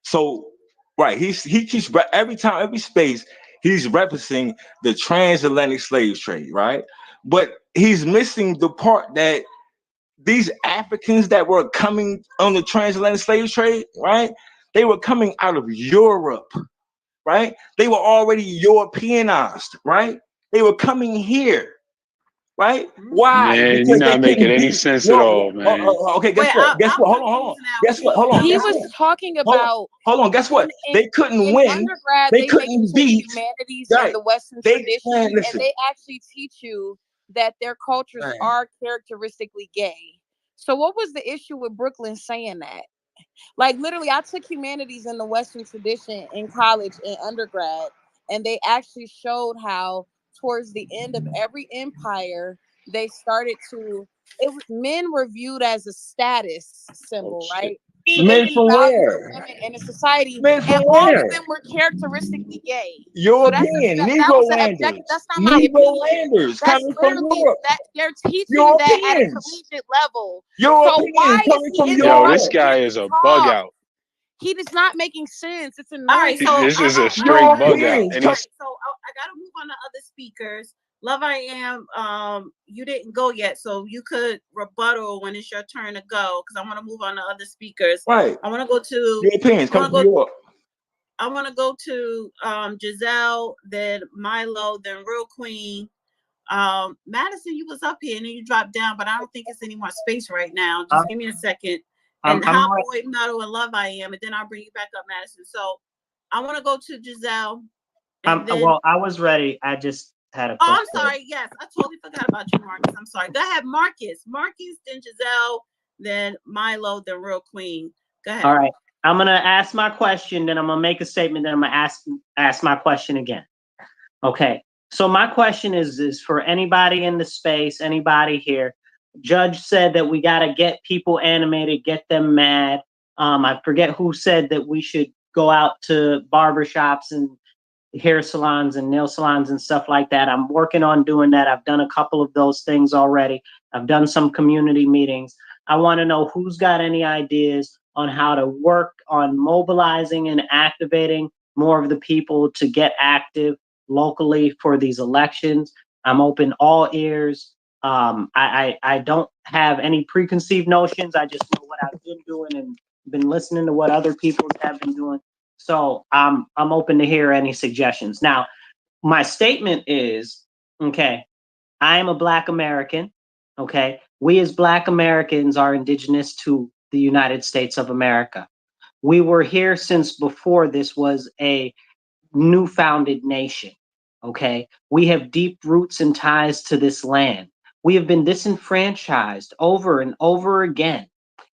Speaker 18: So, right, he keeps every time, every space, he's referencing the transatlantic slave trade, right? But he's missing the part that these Africans that were coming on the transatlantic slave trade, right? They were coming out of Europe, right? They were already Europeanized, right? They were coming here, right? Why?
Speaker 5: Man, you're
Speaker 18: Because they
Speaker 5: not making
Speaker 18: couldn't
Speaker 5: any
Speaker 18: beat.
Speaker 5: sense at
Speaker 18: No.
Speaker 5: all, man.
Speaker 18: Okay. Guess what? Guess what? Hold on. Hold on. Guess what? Hold on.
Speaker 3: He
Speaker 18: Guess
Speaker 3: was
Speaker 18: what?
Speaker 3: talking
Speaker 18: Hold on.
Speaker 3: about
Speaker 18: Hold on. Guess what?
Speaker 3: in
Speaker 18: They couldn't
Speaker 3: in
Speaker 18: win.
Speaker 3: undergrad
Speaker 18: They
Speaker 3: they make you
Speaker 18: couldn't
Speaker 3: take
Speaker 18: beat.
Speaker 3: humanities and
Speaker 18: Right.
Speaker 3: the Western
Speaker 18: Man,
Speaker 3: tradition, and
Speaker 18: listen.
Speaker 3: they actually teach you that their cultures
Speaker 18: Man.
Speaker 3: are characteristically gay. So what was the issue with Brooklyn saying that? Like literally, I took humanities in the Western tradition in college and undergrad, and they actually showed how towards the end of every empire, they started to. Men were viewed as a status symbol, right? So they
Speaker 18: Men
Speaker 3: didn't
Speaker 18: from
Speaker 3: value the
Speaker 18: where?
Speaker 3: women in a society,
Speaker 18: Men from
Speaker 3: and all of
Speaker 18: where?
Speaker 3: them were characteristically gay. So
Speaker 18: European,
Speaker 3: that was an
Speaker 18: Negrolanders.
Speaker 3: objective. That's not my opinion.
Speaker 18: Negrolanders
Speaker 3: That's
Speaker 18: coming from
Speaker 3: literally
Speaker 18: Europe.
Speaker 3: that they're teaching that at a
Speaker 18: Europeans.
Speaker 3: collegiate level. So
Speaker 18: Europeans
Speaker 3: why is
Speaker 18: coming
Speaker 3: he
Speaker 18: from
Speaker 5: Yo, this
Speaker 18: Europe.
Speaker 3: interrupting
Speaker 5: guy
Speaker 3: him
Speaker 5: is
Speaker 3: to
Speaker 5: a bug
Speaker 3: talk?
Speaker 5: out.
Speaker 3: He is not making sense. It's
Speaker 1: All right,
Speaker 3: annoying.
Speaker 1: so
Speaker 5: This is a straight bug out.
Speaker 18: Europeans
Speaker 5: And
Speaker 1: all right,
Speaker 5: he's
Speaker 1: so I gotta move on to other speakers. Love I Am, you didn't go yet, so you could rebuttal when it's your turn to go, because I want to move on to other speakers.
Speaker 18: Right.
Speaker 1: I want to go to
Speaker 18: Europeans coming from Europe.
Speaker 1: I want to go to Giselle, then Milo, then Real Queen. Madison, you was up here and then you dropped down, but I don't think it's any more space right now. Just give me a second. And Hot Boy, Metal, and Love I Am, and then I'll bring you back up, Madison. So I want to go to Giselle.
Speaker 13: Well, I was ready. I just had a
Speaker 1: Oh,
Speaker 13: quick
Speaker 1: I'm sorry. Yes, I totally forgot about you, Marcus. I'm sorry. Go ahead, Marcus. Marcus, then Giselle, then Milo, then Real Queen. Go ahead.
Speaker 13: All right. I'm gonna ask my question, then I'm gonna make a statement, then I'm gonna ask my question again. Okay. So my question is for anybody in the space, anybody here. Judge said that we gotta get people animated, get them mad. I forget who said that we should go out to barbershops and hair salons and nail salons and stuff like that. I'm working on doing that. I've done a couple of those things already. I've done some community meetings. I want to know who's got any ideas on how to work on mobilizing and activating more of the people to get active locally for these elections. I'm open all ears. I don't have any preconceived notions. I just know what I've been doing and been listening to what other people have been doing. So I'm open to hear any suggestions. Now, my statement is, okay, I am a Black American. Okay, we as Black Americans are indigenous to the United States of America. We were here since before this was a new founded nation. Okay, we have deep roots and ties to this land. We have been disenfranchised over and over again.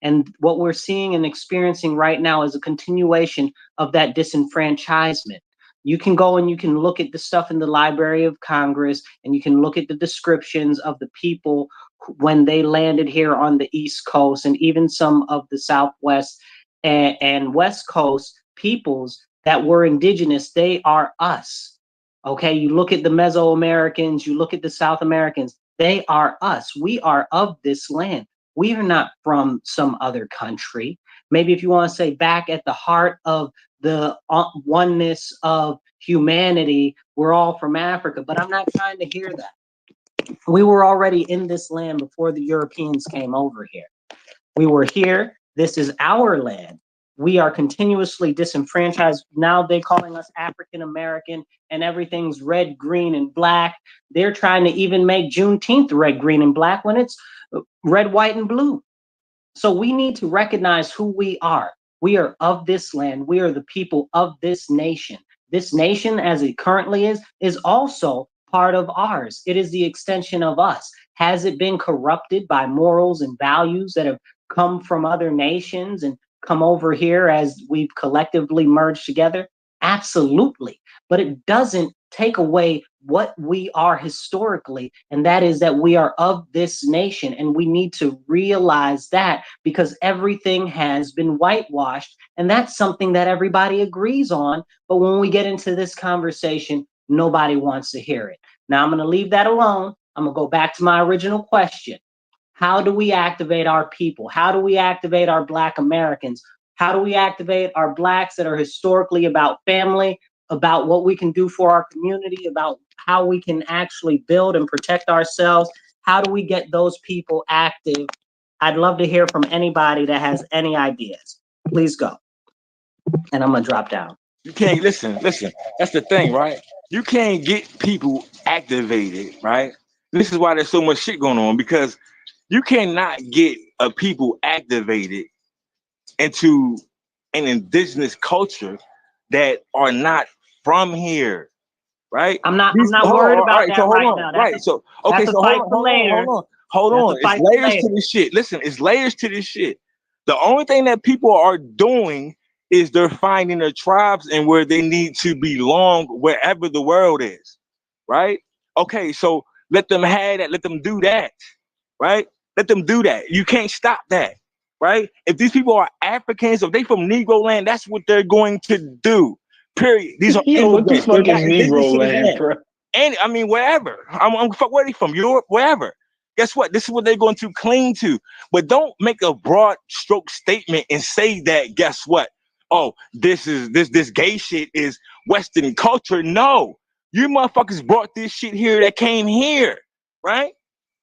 Speaker 13: And what we're seeing and experiencing right now is a continuation of that disenfranchisement. You can go and you can look at the stuff in the Library of Congress, and you can look at the descriptions of the people when they landed here on the East Coast, and even some of the Southwest and West Coast peoples that were indigenous. They are us. Okay, you look at the Mesoamericans, you look at the South Americans, they are us. We are of this land. We are not from some other country. Maybe if you want to say back at the heart of the oneness of humanity, we're all from Africa, but I'm not trying to hear that. We were already in this land before the Europeans came over here. We were here. This is our land. We are continuously disenfranchised. Now they're calling us African American and everything's red, green, and black. They're trying to even make Juneteenth red, green, and black when it's red, white, and blue. So we need to recognize who we are. We are of this land. We are the people of this nation. This nation, as it currently is also part of ours. It is the extension of us. Has it been corrupted by morals and values that have come from other nations and come over here as we've collectively merged together? Absolutely. But it doesn't take away what we are historically, and that is that we are of this nation, and we need to realize that, because everything has been whitewashed, and that's something that everybody agrees on. But when we get into this conversation, nobody wants to hear it. Now I'm going to leave that alone. I'm going to go back to my original question. How do we activate our people? How do we activate our Black Americans? How do we activate our Blacks that are historically about family, about what we can do for our community, about how we can actually build and protect ourselves? How do we get those people active? I'd love to hear from anybody that has any ideas. Please go. And I'm going to drop down.
Speaker 18: You can't listen. That's the thing, right? You can't get people activated, right? This is why there's so much shit going on, because you cannot get a people activated into an indigenous culture that are not from here, right?
Speaker 13: I'm not worried about that right now.
Speaker 18: Right. So okay, so hold on. It's layers to this shit. Listen, it's layers to this shit. The only thing that people are doing is they're finding their tribes and where they need to belong, wherever the world is, right? Okay, so let them have that. Let them do that, right? Let them do that. You can't stop that, right? If these people are Africans, if they from Negro land, that's what they're going to do. Period. These are
Speaker 19: What the
Speaker 18: immigrants.
Speaker 19: fuck
Speaker 18: They're
Speaker 19: is
Speaker 18: not indigenous
Speaker 19: Negro
Speaker 18: to this
Speaker 19: land,
Speaker 18: land.
Speaker 19: bro?
Speaker 18: And I mean, wherever. Where are they from? Europe, wherever. Guess what? This is what they're going to cling to. But don't make a broad stroke statement and say that, guess what? Oh, this gay shit is Western culture. No. You motherfuckers brought this shit here that came here, right?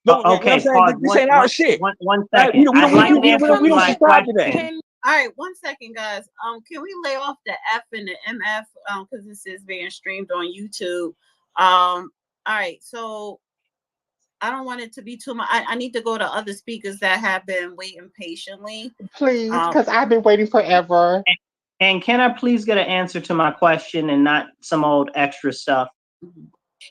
Speaker 18: No, you know what I'm saying? This ain't our shit.
Speaker 13: One
Speaker 18: Right?
Speaker 13: second. I'd like to answer
Speaker 18: We don't
Speaker 13: my
Speaker 18: subscribe to
Speaker 13: question.
Speaker 1: All right, 1 second, guys. Can we lay off the F and the MF? Because this is being streamed on YouTube. All right, so I don't want it to be too much. I need to go to other speakers that have been waiting patiently.
Speaker 19: Please, because I've been waiting forever.
Speaker 13: And can I please get an answer to my question and not some old extra stuff?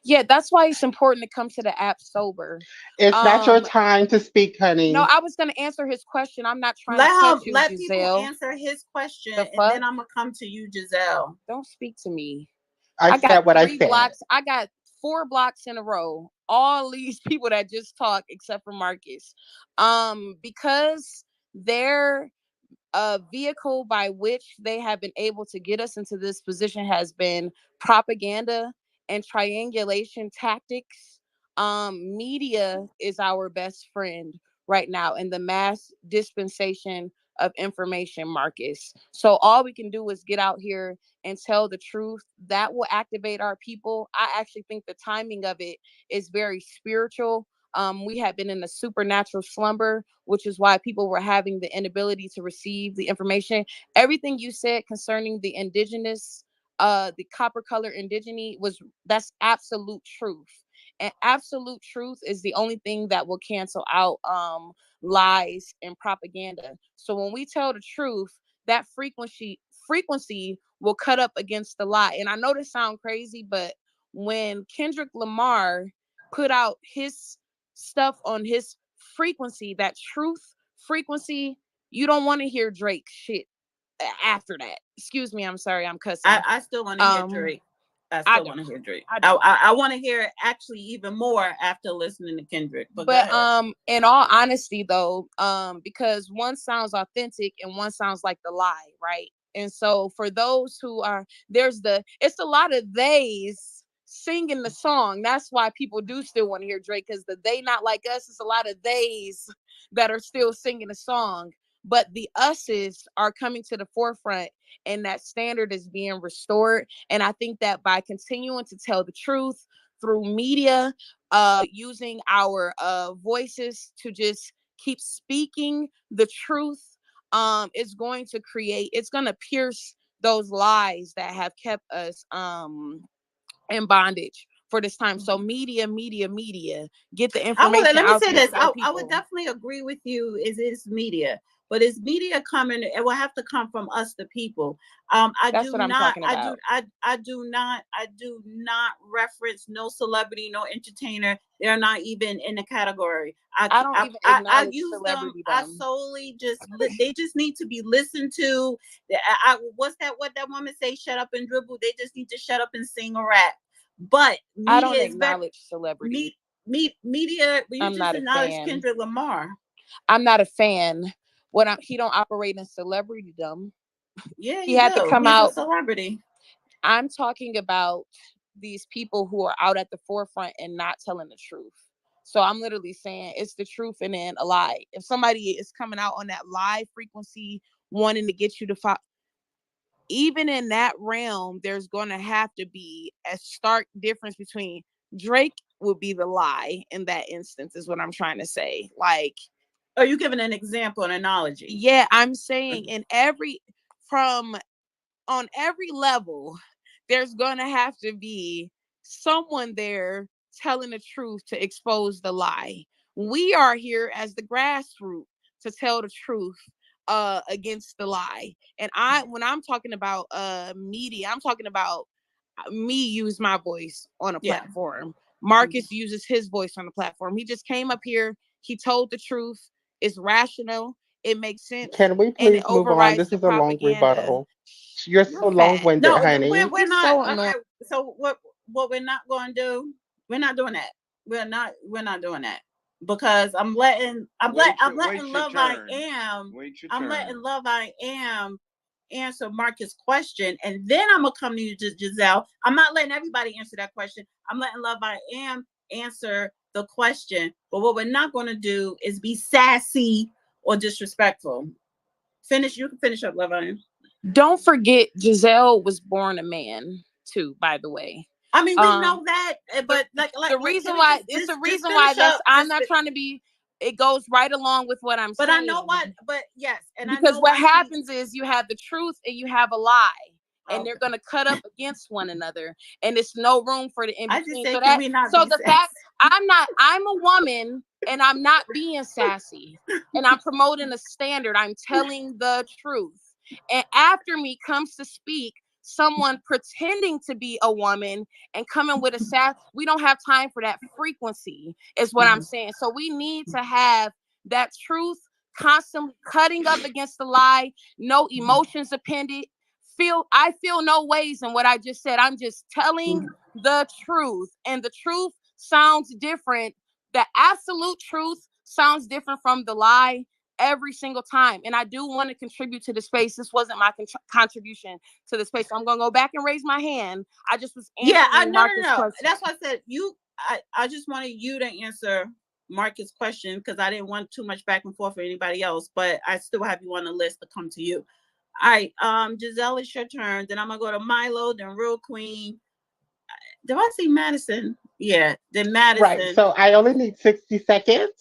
Speaker 3: Yeah, that's why it's important to come to the app sober.
Speaker 19: It's not your time to speak, honey.
Speaker 3: No, I was going to answer his question. I'm not trying to cut you,
Speaker 1: let
Speaker 3: Giselle.
Speaker 1: people answer his question, and then I'm gonna come to you, Giselle.
Speaker 3: Don't speak to me.
Speaker 19: I
Speaker 3: got
Speaker 19: what
Speaker 3: 3
Speaker 19: I said.
Speaker 3: blocks. I got 4 blocks in a row. All these people that just talk, except for Marcus, because they're vehicle by which they have been able to get us into this position has been propaganda and triangulation tactics. Media is our best friend right now in the mass dispensation of information, Marcus. So all we can do is get out here and tell the truth. That will activate our people. I actually think the timing of it is very spiritual. We had been in a supernatural slumber, which is why people were having the inability to receive the information. Everything you said concerning the indigenous, the copper color indigene that's absolute truth. And absolute truth is the only thing that will cancel out lies and propaganda. So when we tell the truth, that frequency will cut up against the lie. And I know this sounds crazy, but when Kendrick Lamar put out his stuff on his frequency, that truth frequency, you don't want to hear Drake shit after that. Excuse me, I'm sorry, I'm cussing.
Speaker 1: I still want to hear Drake. I still want to hear Drake. I want to hear actually even more after listening to Kendrick. But
Speaker 3: in all honesty though, because one sounds authentic and one sounds like the lie, right? And so for those who are, it's a lot of theys singing the song. That's why people do still want to hear Drake, because the they not like us, it's a lot of theys that are still singing the song. But the us's are coming to the forefront, and that standard is being restored. And I think that by continuing to tell the truth through media, using our voices to just keep speaking the truth, it's going to pierce those lies that have kept us in bondage for this time. So media, get the information
Speaker 1: let me
Speaker 3: out
Speaker 1: say
Speaker 3: there
Speaker 1: this.
Speaker 3: to the
Speaker 1: I would
Speaker 3: people.
Speaker 1: definitely agree with you. It's media, but it's media coming. It will have to come from us, the people.
Speaker 3: That's what I'm talking about.
Speaker 1: I do not reference no celebrity, no entertainer. They're not even in the category.
Speaker 3: I don't even
Speaker 1: I
Speaker 3: acknowledge
Speaker 1: use them.
Speaker 3: celebrity.
Speaker 1: I solely they just need to be listened to. What that woman say? Shut up and dribble. They just need to shut up and sing or rap. But
Speaker 3: I don't acknowledge celebrity.
Speaker 1: Media. You
Speaker 3: I'm
Speaker 1: just
Speaker 3: not a
Speaker 1: acknowledge
Speaker 3: fan.
Speaker 1: Kendrick Lamar.
Speaker 3: I'm not a fan. He don't operate in celebritydom.
Speaker 1: Yeah,
Speaker 3: he had to come
Speaker 1: He's
Speaker 3: out.
Speaker 1: A celebrity.
Speaker 3: I'm talking about these people who are out at the forefront and not telling the truth. So I'm literally saying it's the truth and then a lie. If somebody is coming out on that lie frequency, wanting to get you to even in that realm, there's going to have to be a stark difference between Drake would be the lie in that instance, is what I'm trying to say. Like,
Speaker 1: are you giving an example, an analogy?
Speaker 3: Yeah, I'm saying on every level, there's going to have to be someone there telling the truth to expose the lie. We are here as the grassroots to tell the truth against the lie. And when I'm talking about media, I'm talking about me use my voice on a platform. Marcus uses his voice on the platform. He just came up here. He told the truth. It's rational. It makes sense.
Speaker 19: Can we
Speaker 3: And it
Speaker 19: please move on?
Speaker 3: overrides
Speaker 19: This
Speaker 3: the
Speaker 19: is a long
Speaker 3: propaganda.
Speaker 19: rebuttal. You're so long-winded,
Speaker 1: No,
Speaker 19: honey.
Speaker 1: we're not.
Speaker 3: So
Speaker 1: Okay, so what we're not going to do? We're not doing that. We're not doing that because I'm letting Love I Am answer Marcus' question, and then I'm gonna come to you, Giselle. I'm not letting everybody answer that question. I'm letting Love I Am answer the question. But what we're not going to do is be sassy or disrespectful. You can finish up, Love I Am.
Speaker 3: Don't forget, Giselle was born a man too, by the way.
Speaker 1: I mean, we know that, but
Speaker 3: the reason why I'm not trying to be. It goes right along with what I'm saying.
Speaker 1: But I know what. But yes, and
Speaker 3: because what happens is you have the truth and you have a lie, and they're gonna cut up against one another, and it's no room for the in between. I'm a woman, and I'm not being sassy, and I'm promoting a standard. I'm telling the truth. And after me comes to speak someone pretending to be a woman and coming with a sass. We don't have time for that frequency, is what I'm saying. So we need to have that truth constantly cutting up against the lie, no emotions appended. I feel no ways in what I just said. I'm just telling the truth, and the truth sounds different. The absolute truth sounds different from the lie every single time. And I do want to contribute to the space. This wasn't my contribution to the space. So I'm going to go back and raise my hand. I just was answering Marcus' question.
Speaker 1: That's why I said I just wanted you to answer Marcus' question because I didn't want too much back and forth for anybody else, but I still have you on the list to come to you. All right, Giselle, it's your turn. Then I'm going to go to Milo, then Real Queen. Did I see Madison? Yeah, then Madison.
Speaker 19: Right, so I only need 60 seconds.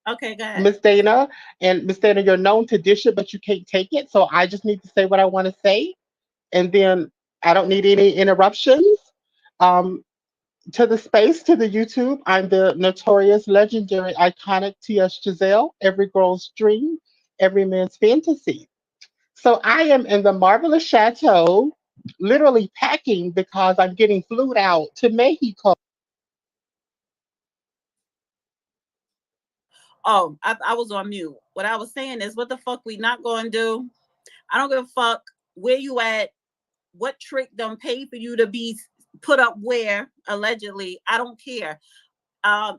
Speaker 1: Okay, go ahead.
Speaker 19: Miss Dana, and Miss Dana, you're known to dish it, but you can't take it. So I just need to say what I want to say. And then I don't need any interruptions. To the space, to the YouTube, I'm the notorious, legendary, iconic T.S. Giselle, every girl's dream, every man's fantasy. So I am in the marvelous chateau, literally packing because I'm getting flued out to Mexico.
Speaker 1: Oh, I was on mute. What I was saying is, what the fuck we not going to do? I don't give a fuck where you at, what trick don't pay for you to be put up where, allegedly. I don't care.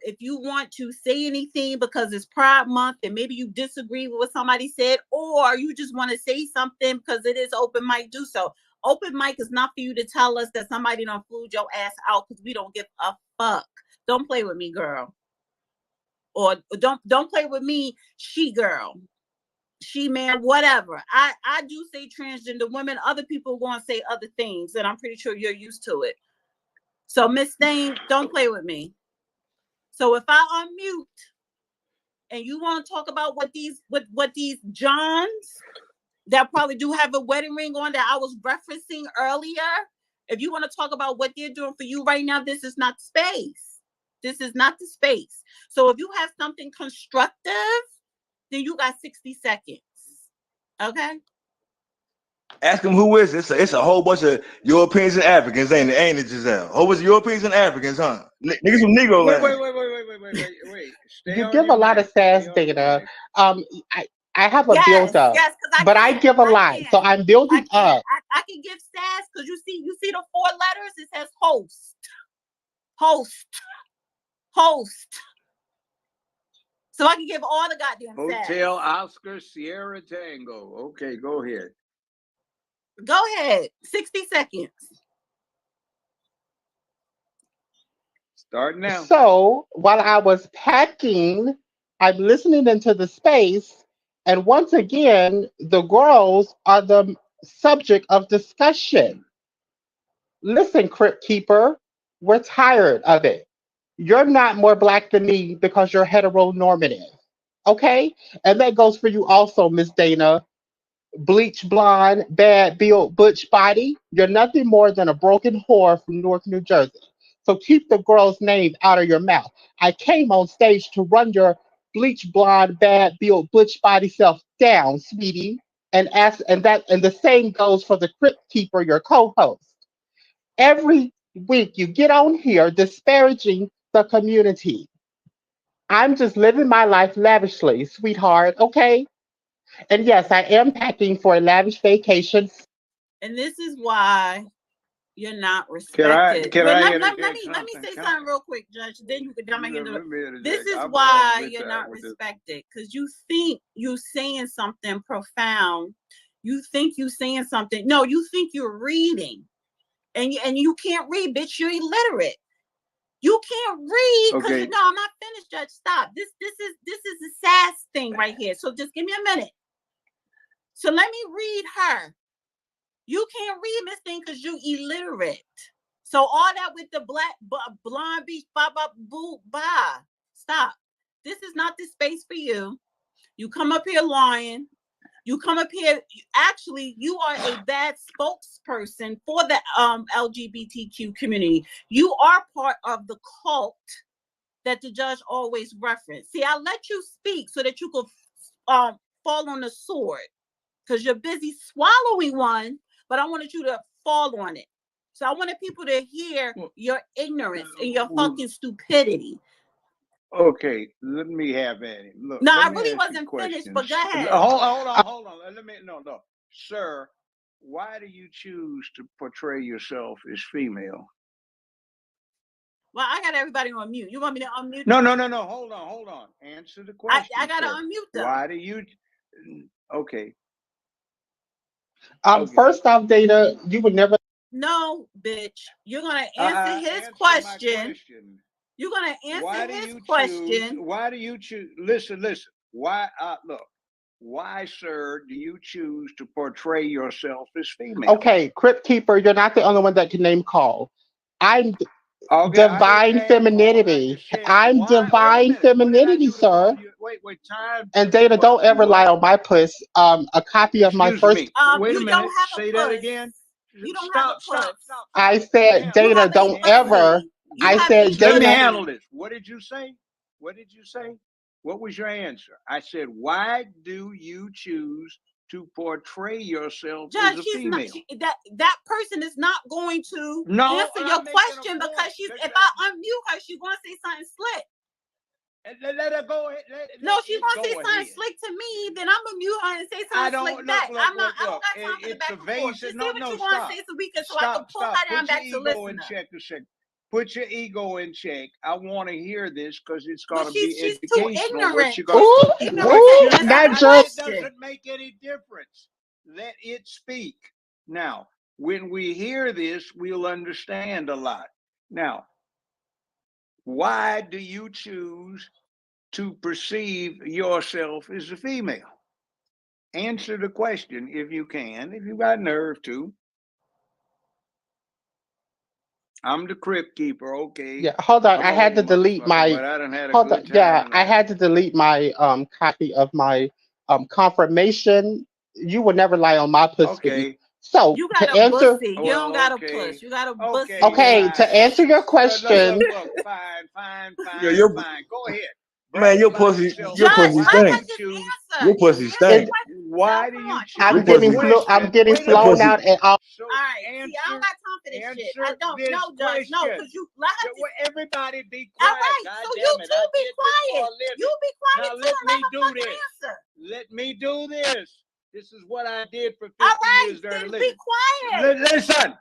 Speaker 1: If you want to say anything because it's Pride Month and maybe you disagree with what somebody said, or you just want to say something because it is open mic, do so. Open mic is not for you to tell us that somebody done flew your ass out because we don't give a fuck. Don't play with me, girl. Or don't play with me, she girl, she man, whatever. I do say transgender women. Other people are going to say other things, and I'm pretty sure you're used to it. So Miss Dane, don't play with me. So if I unmute, and you want to talk about what these Johns that probably do have a wedding ring on that I was referencing earlier, if you want to talk about what they're doing for you right now, this is not the space. This is not the space. So if you have something constructive, then you got 60 seconds. Okay?
Speaker 18: Ask them who is it. It's a whole bunch of Europeans and Africans, ain't it, Giselle? Whole bunch of Europeans and Africans, huh? Niggas from Negro land.
Speaker 4: Wait. Stay
Speaker 19: You
Speaker 4: on
Speaker 19: give
Speaker 4: your
Speaker 19: a lot of
Speaker 4: mic. Stay
Speaker 19: SAS
Speaker 4: on your
Speaker 19: data.
Speaker 4: mic.
Speaker 19: I have a build up,
Speaker 1: Yes, because
Speaker 19: but I give a lot, so I'm building up.
Speaker 1: I can give SAS because you see the 4 letters. It says host. So I can give all the goddamn
Speaker 4: Hotel
Speaker 1: SAS.
Speaker 4: Oscar Sierra Tango. Okay, go ahead.
Speaker 1: Go ahead. 60 seconds.
Speaker 4: Start now.
Speaker 19: So while I was packing, I'm listening into the space, and once again, the girls are the subject of discussion. Listen, Crypt Keeper, we're tired of it. You're not more black than me because you're heteronormative. Okay? And that goes for you also, Miss Dana. Bleach blonde, bad built, butch body. You're nothing more than a broken whore from Newark, New Jersey. So keep the girl's name out of your mouth. I came on stage to run your bleach blonde, bad built, butch body self down, sweetie. And the same goes for the Crypt Keeper, your co-host. Every week you get on here disparaging the community. I'm just living my life lavishly, sweetheart, okay? And yes, I am packing for a lavish vacation.
Speaker 1: And this is why you're not
Speaker 4: Can
Speaker 1: respected.
Speaker 4: I
Speaker 1: Let
Speaker 4: interject
Speaker 1: me say
Speaker 4: something?
Speaker 1: something real quick, Judge. Then you can jump into it.
Speaker 4: Let me interject.
Speaker 1: This is
Speaker 4: I'm
Speaker 1: why
Speaker 4: with
Speaker 1: you're
Speaker 4: that,
Speaker 1: not
Speaker 4: with this.
Speaker 1: respected. Because you think you saying something profound. You think you saying something. No, you think you're reading. And you can't read, bitch. You're illiterate. You can't read because
Speaker 4: Okay.
Speaker 1: no, I'm not finished, Judge. Stop. This is a SAS thing right here. So just give me a minute. So let me read her. You can't read this thing because you illiterate. So all that with the black blonde beach, ba ba boo ba. Stop. This is not the space for you. You come up here lying. You come up here. Actually, you are a bad spokesperson for the LGBTQ community. You are part of the cult that the judge always referenced. See, I let you speak so that you could fall on the sword because you're busy swallowing one, but I wanted you to fall on it. So I wanted people to hear your ignorance and your fucking stupidity.
Speaker 4: Okay, let me have at it. Look,
Speaker 1: No,
Speaker 4: let
Speaker 1: I
Speaker 4: me
Speaker 1: really
Speaker 4: ask you
Speaker 1: wasn't finished, but go
Speaker 4: questions.
Speaker 1: ahead.
Speaker 4: Hold on. Let me no. Sir, why do you choose to portray yourself as female?
Speaker 1: Well, I got everybody on mute. You want me to unmute?
Speaker 4: No. Hold on. Answer the question.
Speaker 1: I gotta
Speaker 4: first.
Speaker 1: unmute them.
Speaker 4: Why do you? Okay.
Speaker 19: First off, Dana, you would never.
Speaker 1: No, bitch. You're gonna answer his question. You're gonna answer his question.
Speaker 4: Why do you choose? Listen. Why? Look. Why, sir, do you choose to portray yourself as female?
Speaker 19: Okay, Crypt Keeper, you're not the only one that can name call. I'm
Speaker 4: Okay,
Speaker 19: divine femininity. I'm divine femininity, sir.
Speaker 4: Wait, time.
Speaker 19: And Dana, don't ever lie on my puss. A copy of my first.
Speaker 4: Wait a minute. Say that again.
Speaker 1: You don't have a puss.
Speaker 19: I said, Dana, don't ever. I said,
Speaker 4: Let me
Speaker 19: Dana.
Speaker 4: handle this. What did you say? What was your answer? I said, why do you choose to portray yourself as a female?
Speaker 1: That person is not going to answer your question because if I unmute her, she's going to say something slick.
Speaker 4: Let her go ahead.
Speaker 1: No, she's going to say something slick to me, then I'm going to mute her and say something slick back. I don't got time for the back and forth. Just say what you want to say so I can pull her down back to listen.
Speaker 4: Put your ego in check. I want to hear this because it's going to be
Speaker 1: she's
Speaker 4: educational.
Speaker 1: Too ignorant.
Speaker 4: It doesn't make any difference. Let it speak. Now, when we hear this, we'll understand a lot. Now, why do you choose to perceive yourself as a female? Answer the question if you can, if you got nerve to. I'm the crypt keeper. Okay.
Speaker 19: Yeah, hold on.
Speaker 4: I'm
Speaker 19: I
Speaker 4: an
Speaker 19: had to
Speaker 4: old
Speaker 19: delete
Speaker 4: motherfucker,
Speaker 19: my
Speaker 4: but I done had a
Speaker 19: hold on.
Speaker 4: good time
Speaker 19: Yeah, I
Speaker 4: tonight.
Speaker 19: had to delete my copy of my confirmation. You would never lie on my pussy.
Speaker 4: Okay.
Speaker 19: So
Speaker 1: You
Speaker 19: to
Speaker 1: got a
Speaker 19: answer,
Speaker 1: bussy. You don't
Speaker 4: Well,
Speaker 1: got a
Speaker 4: okay.
Speaker 1: puss. You got a
Speaker 4: Okay,
Speaker 1: bussy.
Speaker 19: okay, to
Speaker 4: fine.
Speaker 19: answer your question,
Speaker 4: Look, fine,
Speaker 18: Yeah,
Speaker 4: fine. Go ahead.
Speaker 18: man,
Speaker 4: Brag about yourself
Speaker 18: your
Speaker 1: Judge,
Speaker 4: now.
Speaker 18: pussy
Speaker 4: Why
Speaker 1: let
Speaker 4: do
Speaker 1: her
Speaker 18: stink.
Speaker 4: you
Speaker 1: just
Speaker 4: choose?
Speaker 1: answer.
Speaker 18: Your
Speaker 1: Just
Speaker 18: pussy
Speaker 1: answer the
Speaker 18: stink.
Speaker 19: it,
Speaker 1: question. No,
Speaker 4: Why do
Speaker 1: come
Speaker 4: you
Speaker 1: on.
Speaker 18: Your
Speaker 19: I'm
Speaker 4: choose the
Speaker 19: getting
Speaker 18: pussy,
Speaker 19: I'm
Speaker 4: question?
Speaker 19: getting
Speaker 4: Wait a
Speaker 18: your
Speaker 19: flown
Speaker 4: minute.
Speaker 18: pussy.
Speaker 19: out, and all.
Speaker 4: So
Speaker 1: All right. See, I don't
Speaker 4: answer
Speaker 1: got time for this shit. I
Speaker 4: answer
Speaker 1: don't.
Speaker 4: this
Speaker 1: No, Judge. No,
Speaker 4: question.
Speaker 1: because you let her just.
Speaker 4: Everybody be
Speaker 1: All
Speaker 4: quiet.
Speaker 1: right.
Speaker 4: God
Speaker 1: So you
Speaker 4: damn it.
Speaker 1: two
Speaker 4: I
Speaker 1: be
Speaker 4: did this for
Speaker 1: quiet.
Speaker 4: a living.
Speaker 1: You be quiet
Speaker 4: Now
Speaker 1: too
Speaker 4: let
Speaker 1: and let
Speaker 4: me
Speaker 1: her
Speaker 4: do
Speaker 1: fucking
Speaker 4: this.
Speaker 1: answer.
Speaker 4: Let me do this. This is what I did for 50
Speaker 1: All right.
Speaker 4: years during
Speaker 1: Then
Speaker 4: the
Speaker 1: be
Speaker 4: living.
Speaker 1: quiet.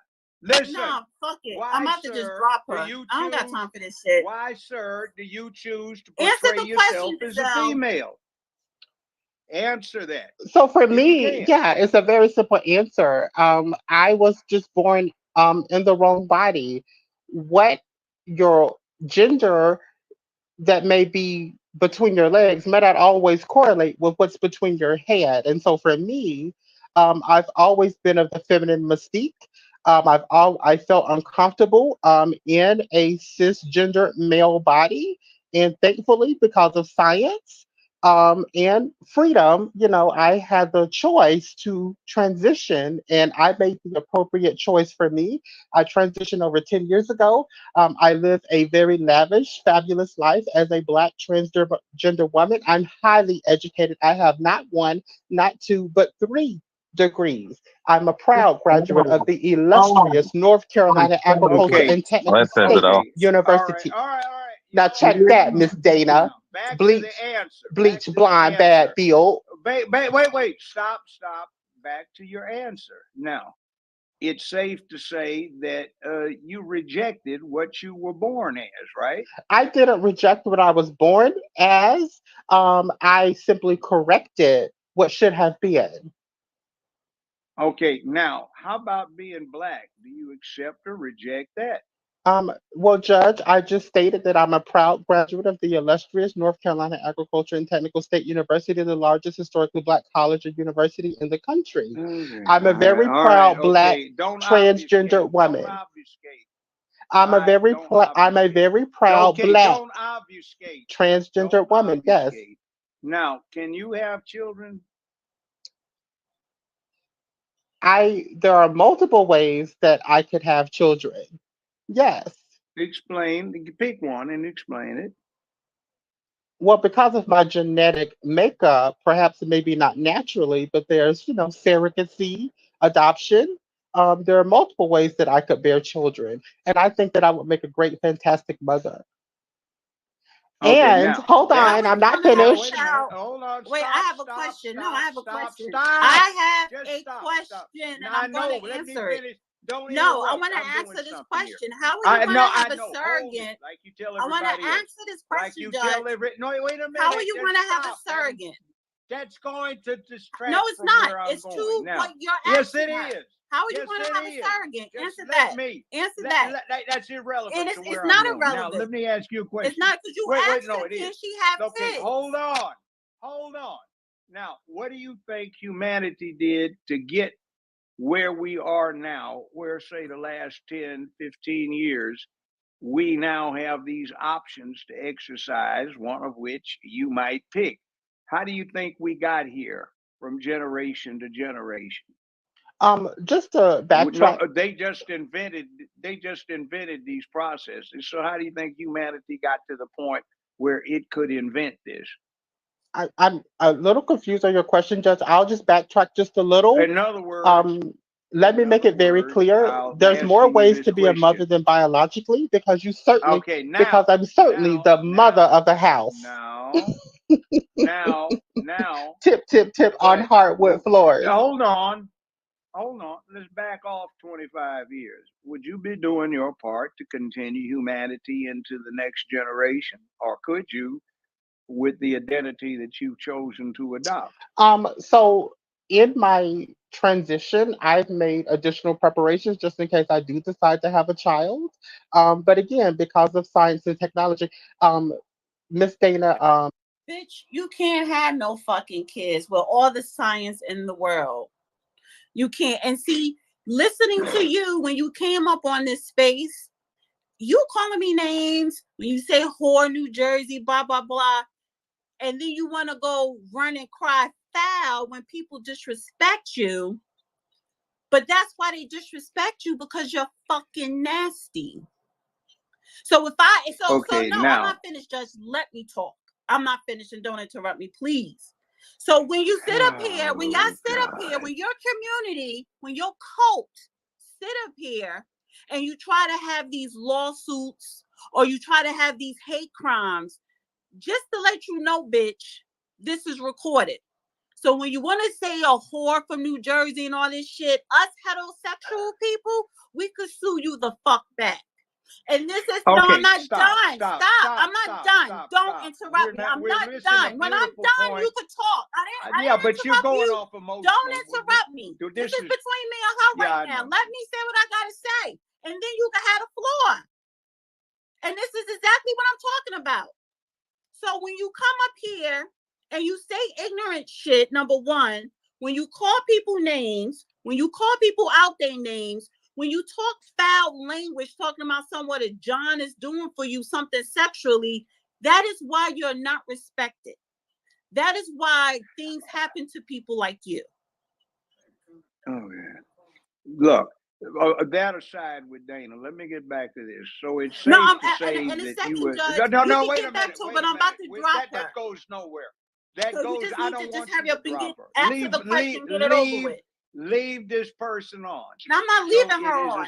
Speaker 4: Listen.
Speaker 1: No, fuck it.
Speaker 4: Why,
Speaker 1: I'm about to just
Speaker 4: sir,
Speaker 1: drop
Speaker 4: do
Speaker 1: her.
Speaker 4: you
Speaker 1: I don't got
Speaker 4: choose?
Speaker 1: time for this shit.
Speaker 4: Why, sir, do you choose to
Speaker 1: Answer
Speaker 4: portray
Speaker 1: the
Speaker 4: yourself
Speaker 1: question,
Speaker 4: as a
Speaker 1: Giselle.
Speaker 4: female? Answer that
Speaker 19: So for
Speaker 4: if you
Speaker 19: me,
Speaker 4: can.
Speaker 19: yeah, it's a very simple answer. I was just born in the wrong body. What your gender that may be between your legs may not always correlate with what's between your head. And so for me, I've always been of the feminine mystique. I felt uncomfortable in a cisgender male body, and thankfully, because of science and freedom, I had the choice to transition, and I made the appropriate choice for me. I transitioned over 10 years ago. I live a very lavish, fabulous life as a Black transgender woman. I'm highly educated. I have not one, not two, but three degrees. I'm a proud graduate of the illustrious North Carolina Agriculture
Speaker 4: Okay.
Speaker 19: and Technical State
Speaker 4: Okay.
Speaker 19: University.
Speaker 4: All right.
Speaker 19: Now
Speaker 4: Y'all
Speaker 19: check
Speaker 4: be
Speaker 19: that,
Speaker 4: quiet.
Speaker 19: Miss Dana.
Speaker 4: Now, back to
Speaker 19: Bleach,
Speaker 4: the answer. Back
Speaker 19: bleach,
Speaker 4: to the
Speaker 19: blind, bad,
Speaker 4: answer.
Speaker 19: Bill.
Speaker 4: Wait. Stop. Back to your answer. Now, it's safe to say that you rejected what you were born as, right?
Speaker 19: I didn't reject what I was born as. I simply corrected what should have been.
Speaker 4: Okay. Now, how about being Black? Do you accept or reject that?
Speaker 19: Well, Judge, I just stated that I'm a proud graduate of the illustrious North Carolina Agriculture and Technical State University, the largest historically Black college or university in the country.
Speaker 4: Okay.
Speaker 19: I'm a very
Speaker 4: All right.
Speaker 19: proud Black
Speaker 4: Okay. Don't
Speaker 19: transgender
Speaker 4: obfuscate. Don't
Speaker 19: woman.
Speaker 4: obfuscate. All right. Don't
Speaker 19: I'm a
Speaker 4: obfuscate.
Speaker 19: very proud
Speaker 4: Okay.
Speaker 19: Black
Speaker 4: Don't obfuscate. Don't
Speaker 19: transgender woman. Yes,
Speaker 4: obfuscate. Now, can you have children?
Speaker 19: there are multiple ways that I could have children. Yes.
Speaker 4: Explain. Pick one and explain it.
Speaker 19: Well, because of my genetic makeup, perhaps maybe not naturally, but there's, surrogacy, adoption. There are multiple ways that I could bear children. And I think that I would make a great, fantastic mother.
Speaker 4: Okay.
Speaker 19: And
Speaker 4: Now,
Speaker 19: hold
Speaker 1: How
Speaker 4: that.
Speaker 19: on,
Speaker 1: are
Speaker 19: I'm
Speaker 1: you
Speaker 19: not
Speaker 1: gonna have a
Speaker 4: Wait
Speaker 19: finished.
Speaker 4: a minute.
Speaker 1: child?
Speaker 4: Hold on.
Speaker 1: Wait, I have a question. No, I have a question. I have
Speaker 4: Just
Speaker 1: a
Speaker 4: stop.
Speaker 1: question,
Speaker 4: Now,
Speaker 1: and
Speaker 4: I
Speaker 1: I'm gonna
Speaker 4: know. Let me
Speaker 1: answer it.
Speaker 4: finish. Don't
Speaker 1: No, I
Speaker 4: interrupt.
Speaker 1: want to
Speaker 4: I'm
Speaker 1: ask
Speaker 4: doing
Speaker 1: her this
Speaker 4: something here.
Speaker 1: question. How are you
Speaker 4: I
Speaker 1: gonna
Speaker 4: know.
Speaker 1: have
Speaker 4: I
Speaker 1: a
Speaker 4: know. Hold it,
Speaker 1: surrogate?
Speaker 4: like you tell
Speaker 1: I want to
Speaker 4: everybody else.
Speaker 1: ask her this
Speaker 4: Like
Speaker 1: question,
Speaker 4: you
Speaker 1: Judge.
Speaker 4: tell every. No, wait a minute.
Speaker 1: How are you
Speaker 4: Just
Speaker 1: gonna have a
Speaker 4: stop.
Speaker 1: surrogate?
Speaker 4: That's going to
Speaker 1: No,
Speaker 4: distract
Speaker 1: it's
Speaker 4: from
Speaker 1: not.
Speaker 4: where I'm
Speaker 1: It's
Speaker 4: going.
Speaker 1: to
Speaker 4: Now,
Speaker 1: what you're
Speaker 4: yes,
Speaker 1: asking
Speaker 4: it
Speaker 1: her.
Speaker 4: is.
Speaker 1: How are you
Speaker 4: Yes,
Speaker 1: going to
Speaker 4: it
Speaker 1: have a
Speaker 4: is.
Speaker 1: surrogate?
Speaker 4: Just
Speaker 1: Answer
Speaker 4: let
Speaker 1: that.
Speaker 4: me.
Speaker 1: Answer that.
Speaker 4: That's irrelevant
Speaker 1: And
Speaker 4: to
Speaker 1: it's
Speaker 4: where I'm
Speaker 1: not
Speaker 4: going. Now,
Speaker 1: irrelevant.
Speaker 4: let me ask you a question.
Speaker 1: It's not because you
Speaker 4: Wait,
Speaker 1: asked
Speaker 4: no,
Speaker 1: her,
Speaker 4: it
Speaker 1: can
Speaker 4: is.
Speaker 1: she have
Speaker 4: Okay,
Speaker 1: kids?
Speaker 4: hold on. Now, what do you think humanity did to get where we are now, where, say, the last 10, 15 years, we now have these options to exercise, one of which you might pick? How do you think we got here from generation to generation?
Speaker 19: Just to
Speaker 4: No,
Speaker 19: backtrack,
Speaker 4: they just invented these processes. So how do you think humanity got to the point where it could invent this?
Speaker 19: I'm a little confused on your question, Judge. I'll just backtrack just a little.
Speaker 4: In other words,
Speaker 19: Um, Let me make it very clear.
Speaker 4: I'll
Speaker 19: There's more
Speaker 4: asking you
Speaker 19: ways
Speaker 4: this
Speaker 19: to be a
Speaker 4: question.
Speaker 19: mother than biologically,
Speaker 4: Okay,
Speaker 19: because I'm certainly the mother of the house.
Speaker 4: now, now,
Speaker 19: Tip, tip, tip on
Speaker 4: but
Speaker 19: hardwood floors.
Speaker 4: hold on. Let's back off 25 years. Would you be doing your part to continue humanity into the next generation, or could you, with the identity that you've chosen to adopt?
Speaker 19: So in my transition, I've made additional preparations just in case I do decide to have a child. But again, because of science and technology, um, Miss Dana,
Speaker 1: Bitch, you can't have no fucking kids with all the science in the world. You can't. And see, listening to you when you came up on this space, you calling me names when you say whore, New Jersey, blah, blah, blah. And then you want to go run and cry foul when people disrespect you. But that's why they disrespect you, because you're fucking nasty. So
Speaker 4: Okay,
Speaker 1: no, I'm
Speaker 4: now,
Speaker 1: not finished, Judge. Let me talk. I'm not finished, and don't interrupt me, please. So when you sit up here, when y'all sit up here, when your community, when your cult sit up here and you try to have these lawsuits or you try to have these hate crimes, just to let you know, bitch, this is recorded. So when you want to say a whore from New Jersey and all this shit, us heterosexual people, we could sue you the fuck back. And this is no, I'm not done. Stop. I'm not done. Don't interrupt me. I'm not done. When I'm done, you could talk. I didn't
Speaker 4: but you're going
Speaker 1: you.
Speaker 4: off emotional.
Speaker 1: Don't interrupt me. This is between me and her right now. Let me say what I gotta say, and then you can have the floor. And this is exactly what I'm talking about. So when you come up here and you say ignorant shit, number one, when you call people names, when you call people out their names, when you talk foul language, talking about someone that John is doing for you something sexually, that is why you're not respected. That is why things happen to people like you.
Speaker 4: Oh, yeah. Look, that aside with Dana, let me get back to this. So it's safe to say that you were... No, wait a minute.
Speaker 1: But I'm about to drop her.
Speaker 4: That goes nowhere. That
Speaker 1: so
Speaker 4: goes... I don't want you to drop her.
Speaker 1: Answer the question, get it over with.
Speaker 4: Leave this person on.
Speaker 1: No, I'm not leaving her on.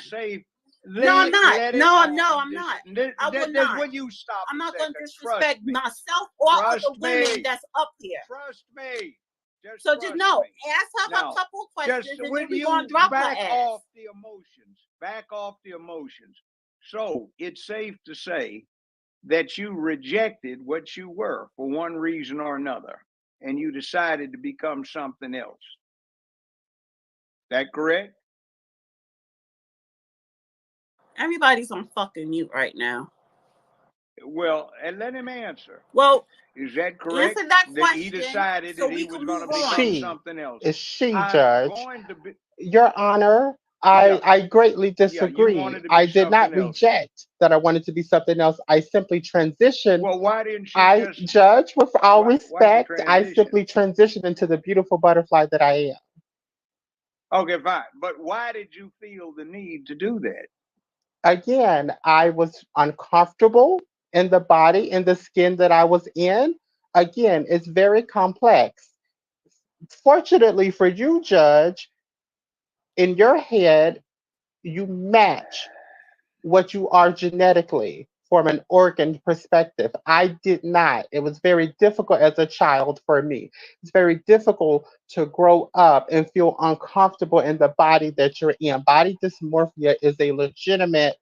Speaker 1: No, I'm not. No, I'm not. I will not.
Speaker 4: When you stop,
Speaker 1: I'm not going to disrespect myself or other women that's up here.
Speaker 4: Trust me. Ask
Speaker 1: her a couple questions, and then we're going to drop her ass.
Speaker 4: Back off the emotions. So it's safe to say that you rejected what you were for one reason or another, and you decided to become something else. That correct?
Speaker 1: Everybody's on fucking mute right now.
Speaker 4: Well, and let him answer.
Speaker 1: Well,
Speaker 4: is that correct?
Speaker 1: Answer that question.
Speaker 4: He decided that he was going to become something else.
Speaker 19: Is she, Judge? Your Honor, I greatly disagree. I did not reject that I wanted to be something else. I simply transitioned.
Speaker 4: Well, why didn't you
Speaker 19: Judge, with all respect, I simply transitioned into the beautiful butterfly that I am.
Speaker 4: Okay, fine. But why did you feel the need to do that?
Speaker 19: Again, I was uncomfortable in the body, in the skin that I was in. Again, it's very complex. Fortunately for you, Judge, in your head, you match what you are genetically from an organ perspective. I did not. It was very difficult as a child for me. It's very difficult to grow up and feel uncomfortable in the body that you're in. Body dysmorphia is a legitimate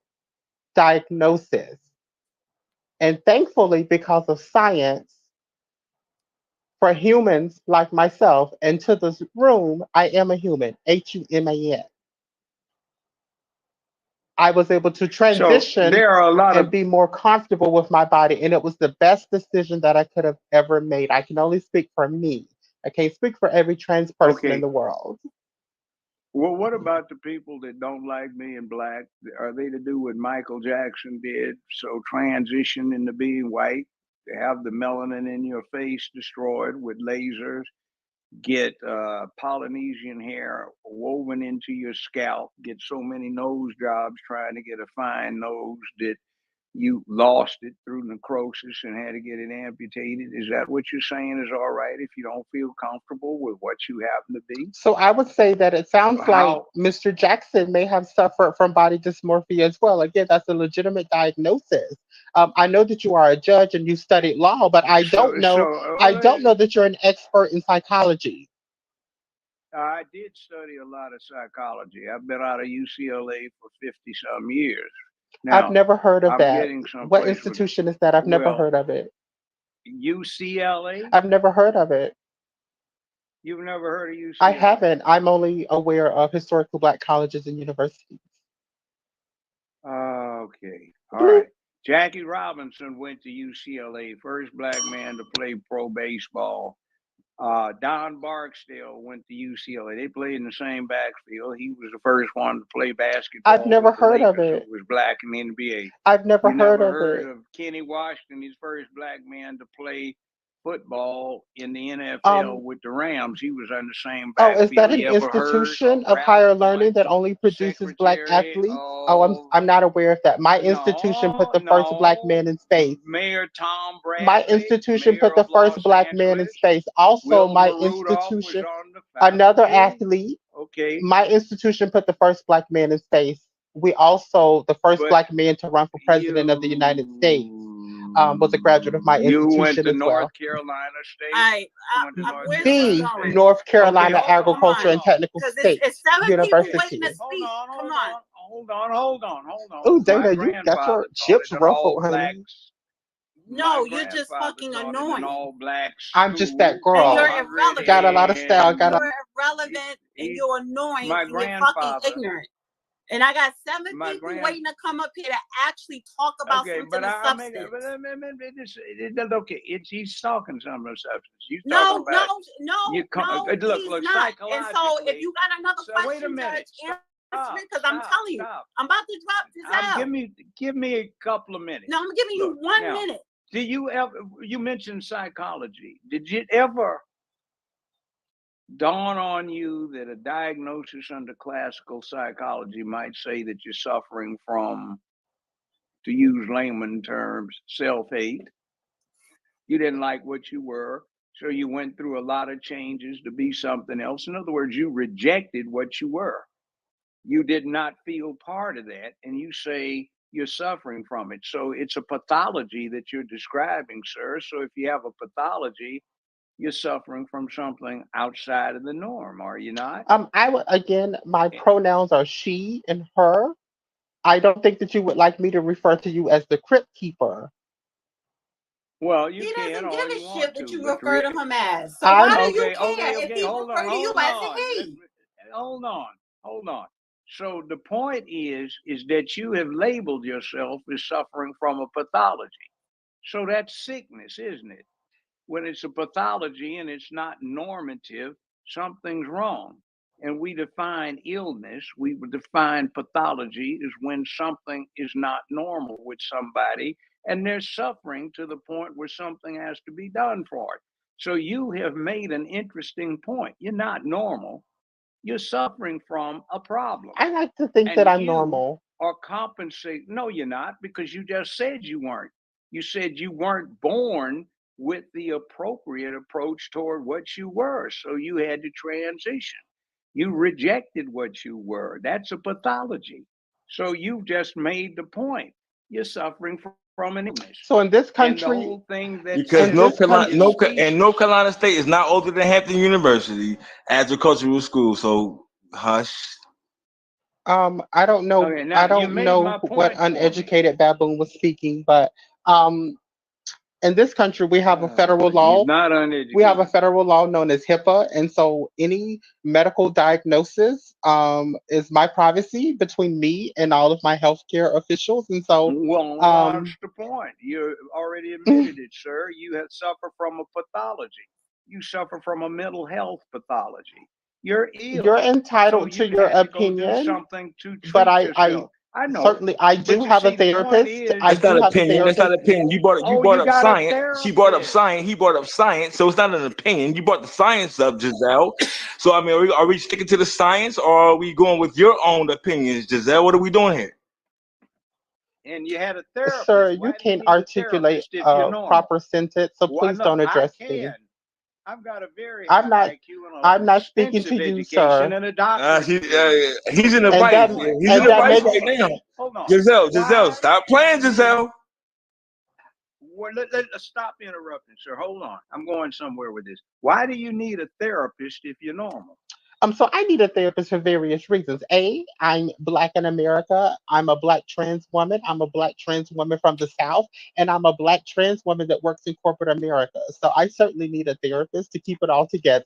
Speaker 19: diagnosis. And thankfully, because of science, for humans like myself, and to this room, I am a human, Human. I was able to transition and be more comfortable with my body. And it was the best decision that I could have ever made. I can only speak for me. I can't speak for every trans person in the world.
Speaker 4: Well, what about the people that don't like being black? Are they to do what Michael Jackson did? So transition into being white, to have the melanin in your face destroyed with lasers, get Polynesian hair woven into your scalp, get so many nose jobs trying to get a fine nose that you lost it through necrosis and had to get it amputated. Is that what you're saying is all right if you don't feel comfortable with what you happen to be?
Speaker 19: So I would say that it sounds like Mr. Jackson may have suffered from body dysmorphia as well. Again, that's a legitimate diagnosis. I know that you are a judge and you studied law, but I don't know. I don't know that you're an expert in psychology.
Speaker 4: I did study a lot of psychology. I've been out of UCLA for 50-some years. Now,
Speaker 19: I've never heard of that. What institution is that? I've never heard of it.
Speaker 4: UCLA?
Speaker 19: I've never heard of it.
Speaker 4: You've never heard of UCLA?
Speaker 19: I haven't. I'm only aware of historical Black colleges and universities.
Speaker 4: Okay. All right. Jackie Robinson went to UCLA, first Black man to play pro baseball. Don Barksdale went to UCLA. They played in the same backfield. He was the first one to play basketball.
Speaker 19: I've never
Speaker 4: with the
Speaker 19: heard of
Speaker 4: Lakers,
Speaker 19: it.
Speaker 4: who was black in the NBA.
Speaker 19: I've never
Speaker 4: You
Speaker 19: heard
Speaker 4: never
Speaker 19: of
Speaker 4: heard
Speaker 19: it.
Speaker 4: of Kenny Washington, his first black man to play football in the NFL
Speaker 19: Um,
Speaker 4: with the Rams. He was on the same
Speaker 19: oh, is that
Speaker 4: backfield.
Speaker 19: an
Speaker 4: You ever heard
Speaker 19: institution
Speaker 4: of
Speaker 19: of higher
Speaker 4: Ralph
Speaker 19: learning that
Speaker 4: Bunche,
Speaker 19: only produces black
Speaker 4: secretary
Speaker 19: athletes? Oh, I'm
Speaker 4: of
Speaker 19: I'm not aware of that. My institution put the first black man in space.
Speaker 4: Mayor Tom
Speaker 19: My
Speaker 4: Bradley,
Speaker 19: institution
Speaker 4: mayor
Speaker 19: put the
Speaker 4: of
Speaker 19: first
Speaker 4: Los
Speaker 19: black man in
Speaker 4: Angeles.
Speaker 19: space. Also, my
Speaker 4: Wilma Rudolph was
Speaker 19: institution,
Speaker 4: on the
Speaker 19: another
Speaker 4: faculty.
Speaker 19: athlete,
Speaker 4: Okay,
Speaker 19: my institution put the first black man in space. We also, the first
Speaker 4: but
Speaker 19: black man to run for president of the United States, was a graduate of my
Speaker 4: you went
Speaker 19: institution
Speaker 4: to
Speaker 19: as well.
Speaker 4: North Carolina State.
Speaker 1: I,
Speaker 4: You went to North
Speaker 1: where's this
Speaker 4: Carolina
Speaker 19: The
Speaker 1: going?
Speaker 4: State.
Speaker 19: North
Speaker 4: Okay,
Speaker 19: Carolina
Speaker 4: hold on,
Speaker 1: Come
Speaker 19: Agriculture
Speaker 1: on,
Speaker 19: and Technical
Speaker 1: because
Speaker 19: State
Speaker 1: it's 7 people waiting to
Speaker 19: University.
Speaker 4: hold
Speaker 1: speak.
Speaker 4: on,
Speaker 1: Come
Speaker 4: hold
Speaker 1: on.
Speaker 4: on, hold on, hold on, hold on.
Speaker 19: Oh,
Speaker 4: My
Speaker 19: Dana, you got
Speaker 4: grandfather
Speaker 19: your
Speaker 4: taught
Speaker 19: chips
Speaker 4: at an all
Speaker 19: ruffled, honey.
Speaker 4: blacks.
Speaker 1: No,
Speaker 4: My
Speaker 1: you're just
Speaker 4: grandfather
Speaker 1: fucking
Speaker 4: taught at an
Speaker 1: annoying.
Speaker 4: all black
Speaker 19: I'm just that
Speaker 4: school
Speaker 1: And
Speaker 4: called
Speaker 1: you're
Speaker 19: girl.
Speaker 1: irrelevant.
Speaker 19: Got a lot of style.
Speaker 4: Red
Speaker 19: Got a
Speaker 1: You're irrelevant and
Speaker 4: He,
Speaker 1: you're annoying
Speaker 4: my
Speaker 1: and you're fucking
Speaker 4: grandfather,
Speaker 1: ignorant. And I got 7
Speaker 4: my
Speaker 1: people
Speaker 4: grand.
Speaker 1: waiting to come up here to actually talk about
Speaker 4: Okay,
Speaker 1: something
Speaker 4: but
Speaker 1: of
Speaker 4: I make
Speaker 1: substance.
Speaker 4: okay. He's talking some of substance. You
Speaker 1: No,
Speaker 4: talking
Speaker 1: no,
Speaker 4: about
Speaker 1: no,
Speaker 4: you come,
Speaker 1: no,
Speaker 4: look,
Speaker 1: he's
Speaker 4: look,
Speaker 1: not. And so if
Speaker 4: psychologically.
Speaker 1: you got another
Speaker 4: So wait a
Speaker 1: question,
Speaker 4: minute.
Speaker 1: Judge, answer
Speaker 4: Stop,
Speaker 1: it, because I'm
Speaker 4: stop,
Speaker 1: telling you,
Speaker 4: stop.
Speaker 1: I'm about to drop this out.
Speaker 4: Give me a couple of minutes.
Speaker 1: No, I'm giving you
Speaker 4: Look,
Speaker 1: 1
Speaker 4: now,
Speaker 1: minute.
Speaker 4: do you ever? You mentioned psychology. Did it ever dawn on you that a diagnosis under classical psychology might say that you're suffering from, to use layman terms, self-hate? You didn't like what you were, so you went through a lot of changes to be something else. In other words, you rejected what you were. You did not feel part of that, and you say you're suffering from it. So it's a pathology that you're describing, sir. So if you have a pathology, you're suffering from something outside of the norm, are you not?
Speaker 19: I would again. My
Speaker 4: Eh,
Speaker 19: pronouns are she and her. I don't think that you would like me to refer to you as the crypt keeper.
Speaker 4: Well,
Speaker 1: He
Speaker 4: you can
Speaker 1: doesn't
Speaker 4: all
Speaker 1: give a
Speaker 4: you
Speaker 1: shit
Speaker 4: want
Speaker 1: what
Speaker 4: to,
Speaker 1: you
Speaker 4: but
Speaker 1: refer to him as. So
Speaker 19: I'm
Speaker 1: why do you
Speaker 4: okay,
Speaker 1: care if
Speaker 4: okay,
Speaker 1: he
Speaker 4: hold on,
Speaker 1: refer to you
Speaker 4: hold
Speaker 1: as a
Speaker 4: on.
Speaker 1: he?
Speaker 4: Hold on. So the point is that you have labeled yourself as suffering from a pathology. So that's sickness, isn't it? When it's a pathology and it's not normative, something's wrong. And we define illness, we would define pathology as when something is not normal with somebody and they're suffering to the point where something has to be done for it. So you have made an interesting point. You're not normal, you're suffering from a problem.
Speaker 19: I like to think that
Speaker 4: And
Speaker 19: I'm
Speaker 4: you
Speaker 19: normal.
Speaker 4: are compensating. No, you're not, because you just said you weren't. You said you weren't born with the appropriate approach toward what you were. So you had to transition. You rejected what you were. That's a pathology. So you've just made the point. You're suffering from an illness.
Speaker 19: So in this
Speaker 4: And the
Speaker 19: country,
Speaker 4: whole thing that
Speaker 18: Because
Speaker 19: in this country,
Speaker 18: North Carolina State is not older than Hampton University agricultural school. So hush.
Speaker 19: I don't know.
Speaker 4: okay, now
Speaker 19: I
Speaker 4: you
Speaker 19: don't
Speaker 4: made my
Speaker 19: know what
Speaker 4: point for me.
Speaker 19: uneducated baboon was speaking, but um, in this country, we have a federal
Speaker 4: He's
Speaker 19: law.
Speaker 4: not
Speaker 19: We have a
Speaker 4: uneducated.
Speaker 19: federal law known as HIPAA, and so any medical diagnosis is my privacy between me and all of my healthcare officials, and so
Speaker 4: Well, what's
Speaker 19: um,
Speaker 4: the point? You already admitted it, sir. You have suffered from a pathology. You suffer from a mental health pathology. You're
Speaker 19: you're
Speaker 4: ill. So
Speaker 19: entitled to
Speaker 4: you
Speaker 19: your
Speaker 4: had to go do
Speaker 19: opinion,
Speaker 4: something to
Speaker 19: but
Speaker 4: treat
Speaker 19: I
Speaker 4: yourself. I know.
Speaker 19: certainly I
Speaker 4: But
Speaker 19: do
Speaker 4: you
Speaker 19: have a
Speaker 4: see, the point
Speaker 19: therapist.
Speaker 4: is,
Speaker 19: I
Speaker 18: That's not
Speaker 19: do have a
Speaker 18: opinion. That's not
Speaker 19: therapist,
Speaker 18: opinion. You
Speaker 4: oh,
Speaker 18: brought
Speaker 4: you
Speaker 18: up
Speaker 4: got a
Speaker 18: science. She brought up
Speaker 4: therapist.
Speaker 18: science. He brought up science. So it's not an opinion. You brought the science up, Giselle. So I mean, are we sticking to the science or are we going with your own opinions, Giselle? What are we doing here?
Speaker 4: And you had a
Speaker 19: sir.
Speaker 4: therapist.
Speaker 19: You
Speaker 4: Why do you
Speaker 19: can't
Speaker 4: need a
Speaker 19: articulate
Speaker 4: therapist if you're
Speaker 19: a
Speaker 4: normal?
Speaker 19: proper sentence, so
Speaker 4: Why
Speaker 19: please
Speaker 4: no,
Speaker 19: don't
Speaker 4: I
Speaker 19: address me.
Speaker 4: can. I've got a very
Speaker 19: I'm
Speaker 4: high
Speaker 19: not.
Speaker 4: IQ and
Speaker 19: I'm
Speaker 4: an
Speaker 19: not speaking to
Speaker 4: extensive
Speaker 19: you,
Speaker 4: education
Speaker 19: sir.
Speaker 4: and a doctorate degree.
Speaker 18: He's in
Speaker 4: Okay,
Speaker 18: the
Speaker 19: And
Speaker 18: right.
Speaker 19: that
Speaker 4: point.
Speaker 18: He's in
Speaker 19: and
Speaker 18: the
Speaker 19: that
Speaker 18: right
Speaker 19: makes
Speaker 18: right
Speaker 4: Hold on.
Speaker 18: now.
Speaker 4: Hold on.
Speaker 18: Giselle,
Speaker 4: Why
Speaker 18: stop
Speaker 4: do
Speaker 18: playing,
Speaker 4: you
Speaker 18: Giselle.
Speaker 4: well, let's stop interrupting, sir. Hold on. I'm going somewhere with this. Why do you need a therapist if you're normal?
Speaker 19: so I need a therapist for various reasons. A, I'm black in America. I'm a black trans woman. I'm a black trans woman from the South, and I'm a black trans woman that works in corporate America. So I certainly need a therapist to keep it all together.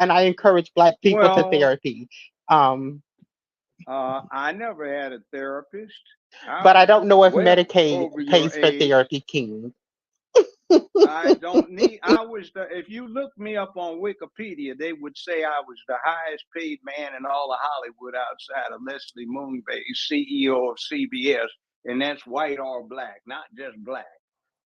Speaker 19: And I encourage black people to
Speaker 4: Well,
Speaker 19: therapy. Um,
Speaker 4: I never had a therapist.
Speaker 19: but I
Speaker 4: I'm
Speaker 19: don't know if
Speaker 4: well
Speaker 19: Medicaid
Speaker 4: over your
Speaker 19: pays for
Speaker 4: age.
Speaker 19: therapy, King.
Speaker 4: I don't need. If you look me up on Wikipedia, they would say I was the highest paid man in all of Hollywood outside of Leslie Moonves, CEO of CBS, and that's white or black, not just black.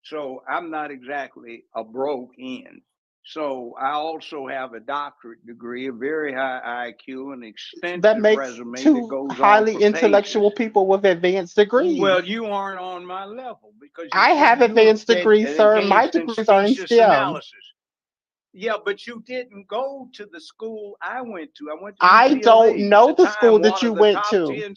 Speaker 4: So I'm not exactly a broke in. So I also have a doctorate degree, a very high IQ, an
Speaker 19: That
Speaker 4: extensive
Speaker 19: makes
Speaker 4: resume that
Speaker 19: two
Speaker 4: goes on
Speaker 19: highly
Speaker 4: for pages.
Speaker 19: intellectual people with advanced degrees.
Speaker 4: Well, you aren't on my level because you
Speaker 19: I
Speaker 4: see,
Speaker 19: have
Speaker 4: you
Speaker 19: advanced degrees, sir. My
Speaker 4: engaged in
Speaker 19: degrees are in
Speaker 4: specious
Speaker 19: STEM.
Speaker 4: analysis. Yeah, but you didn't go to the school I went to. I went to
Speaker 19: I
Speaker 4: UCLA.
Speaker 19: don't know
Speaker 4: At the
Speaker 19: the school
Speaker 4: time,
Speaker 19: that
Speaker 4: one
Speaker 19: you
Speaker 4: of the
Speaker 19: went
Speaker 4: top
Speaker 19: to.
Speaker 4: 10.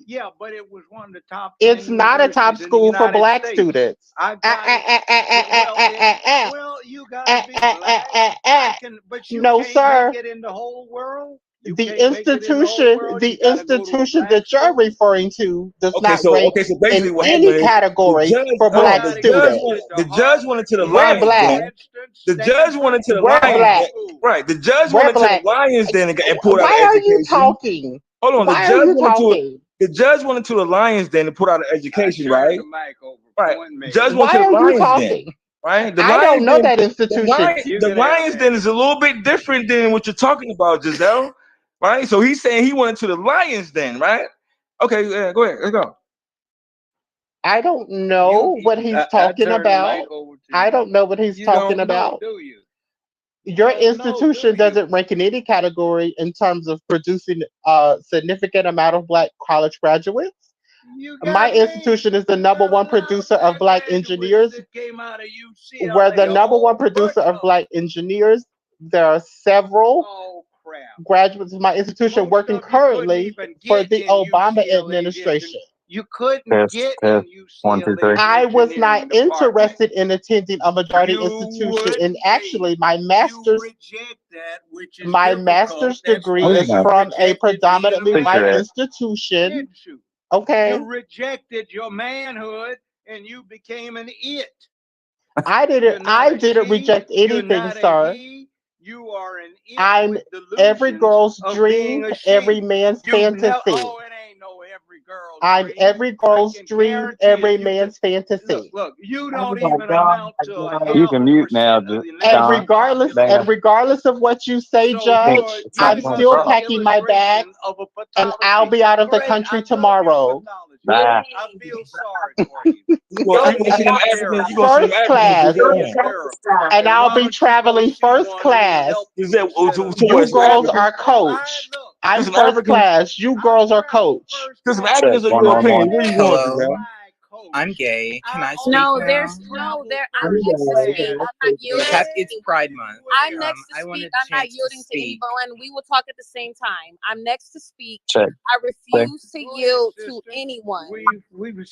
Speaker 4: Yeah, but it was one of the top 10
Speaker 19: It's not a top
Speaker 4: universities in the
Speaker 19: school for
Speaker 4: United
Speaker 19: black
Speaker 4: States.
Speaker 19: students.
Speaker 4: I got it. Well, you gotta be black. I can, but you
Speaker 19: No,
Speaker 4: can't
Speaker 19: sir.
Speaker 4: make it in the whole world. You
Speaker 19: The
Speaker 4: can't make it in the whole world.
Speaker 19: the
Speaker 4: You gotta go to a
Speaker 19: institution
Speaker 4: black
Speaker 19: that you're
Speaker 4: school.
Speaker 19: referring to does
Speaker 18: Okay,
Speaker 19: not
Speaker 18: so
Speaker 19: rank
Speaker 18: so
Speaker 19: in
Speaker 18: basically what
Speaker 19: any
Speaker 18: happened is
Speaker 19: category for
Speaker 18: hold on,
Speaker 19: black
Speaker 4: gotta
Speaker 19: students.
Speaker 18: the judge wanted to the
Speaker 19: We're
Speaker 18: Lions
Speaker 19: black.
Speaker 18: Den. The judge wanted to the
Speaker 19: We're
Speaker 18: Lions
Speaker 19: black.
Speaker 18: Den. Right. The judge
Speaker 19: We're
Speaker 18: wanted to the
Speaker 19: black.
Speaker 18: Lions Den and pulled out
Speaker 19: Why
Speaker 18: an
Speaker 19: are you
Speaker 18: education.
Speaker 19: talking?
Speaker 18: Hold on,
Speaker 19: Why are you talking?
Speaker 18: the judge wanted to the Lions Den and put out an education, right?
Speaker 4: The mic over.
Speaker 18: Right.
Speaker 4: Point
Speaker 18: The judge
Speaker 19: Why
Speaker 18: wanted to the
Speaker 19: are you
Speaker 18: Lions Den.
Speaker 19: talking?
Speaker 18: Right? The
Speaker 19: I
Speaker 18: Lions
Speaker 19: don't know
Speaker 18: Den,
Speaker 19: that institution.
Speaker 18: the Lions Den is a little bit different than what you're talking about, Giselle. Right? So he's saying he wanted to the Lions Den, right? Okay, yeah, go ahead. Let's go.
Speaker 19: I don't know what he's talking about. I don't know what he's talking about.
Speaker 4: Do you?
Speaker 19: Your institution doesn't rank in any category in terms of producing a significant amount of black college graduates. My institution is the #1 producer of black engineers. We're the #1 producer of black engineers. There are several graduates of my institution working currently for the Obama administration.
Speaker 4: You couldn't get in UCLA.
Speaker 19: 1, 2, 3. I was not interested in attending a majority institution, and actually, my master's degree is from a predominantly white institution. Okay.
Speaker 4: You rejected your manhood and you became an it.
Speaker 19: I didn't reject anything, sir.
Speaker 4: You are an it.
Speaker 19: I'm every girl's dream, every man's fantasy.
Speaker 4: Oh, it ain't no every girl's
Speaker 19: I'm
Speaker 4: dream.
Speaker 19: every girl's dream, every man's fantasy.
Speaker 4: Look, you don't even amount to
Speaker 20: You can mute now,
Speaker 19: and regardless of what you say, Judge, I'm still packing my bags, and I'll be out of the country tomorrow.
Speaker 4: I feel sorry for you.
Speaker 19: First class, and I'll be traveling first class. You girls are coach. I'm first class. You girls are coach.
Speaker 18: Because Africans are European. Where you going, Giselle?
Speaker 21: I'm gay. Can I speak
Speaker 22: No,
Speaker 21: now?
Speaker 22: there's no there. I'm next to speak. I'm not yielding.
Speaker 21: It's Pride Month.
Speaker 22: I'm next to speak. I'm not yielding to anyone. We will talk at the same time. I'm next to speak.
Speaker 20: Check.
Speaker 22: I refuse to yield to anyone.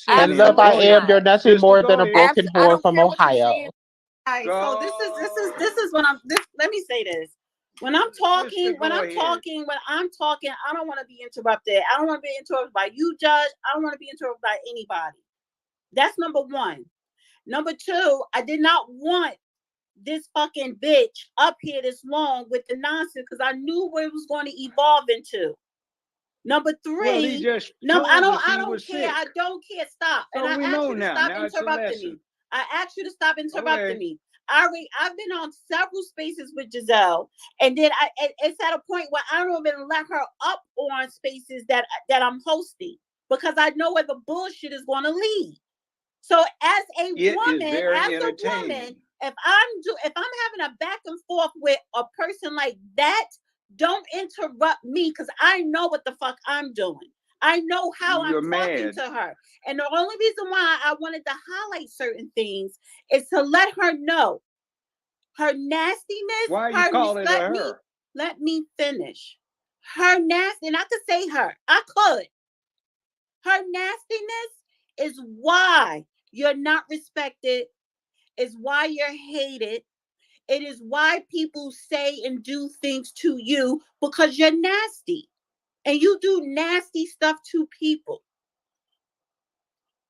Speaker 19: And love, I am. You're nothing more than a broken whore from Ohio.
Speaker 1: All right, so this is when let me say this. When I'm talking, I don't want to be interrupted. I don't want to be interrupted by you, Judge. I don't want to be interrupted by anybody. That's number one. Number two, I did not want this fucking bitch up here this long with the nonsense because I knew where it was going to evolve into. Number three, I don't care. I don't care. Stop.
Speaker 4: So
Speaker 1: and I asked you to stop interrupting me. I asked you to stop interrupting me. I've been on several spaces with Giselle, and then it's at a point where I don't even let her up on spaces that I'm hosting because I know where the bullshit is going to lead. So as a woman, if I'm having a back and forth with a person like that, don't interrupt me because I know what the fuck I'm doing. I know how I'm talking to her. And the only reason why I wanted to highlight certain things is to let her know her nastiness.
Speaker 4: Why are you calling her?
Speaker 1: Let me finish. Her nasty, and I could say her. I could. Her nastiness is why you're not respected, is why you're hated. It is why people say and do things to you because you're nasty. And you do nasty stuff to people.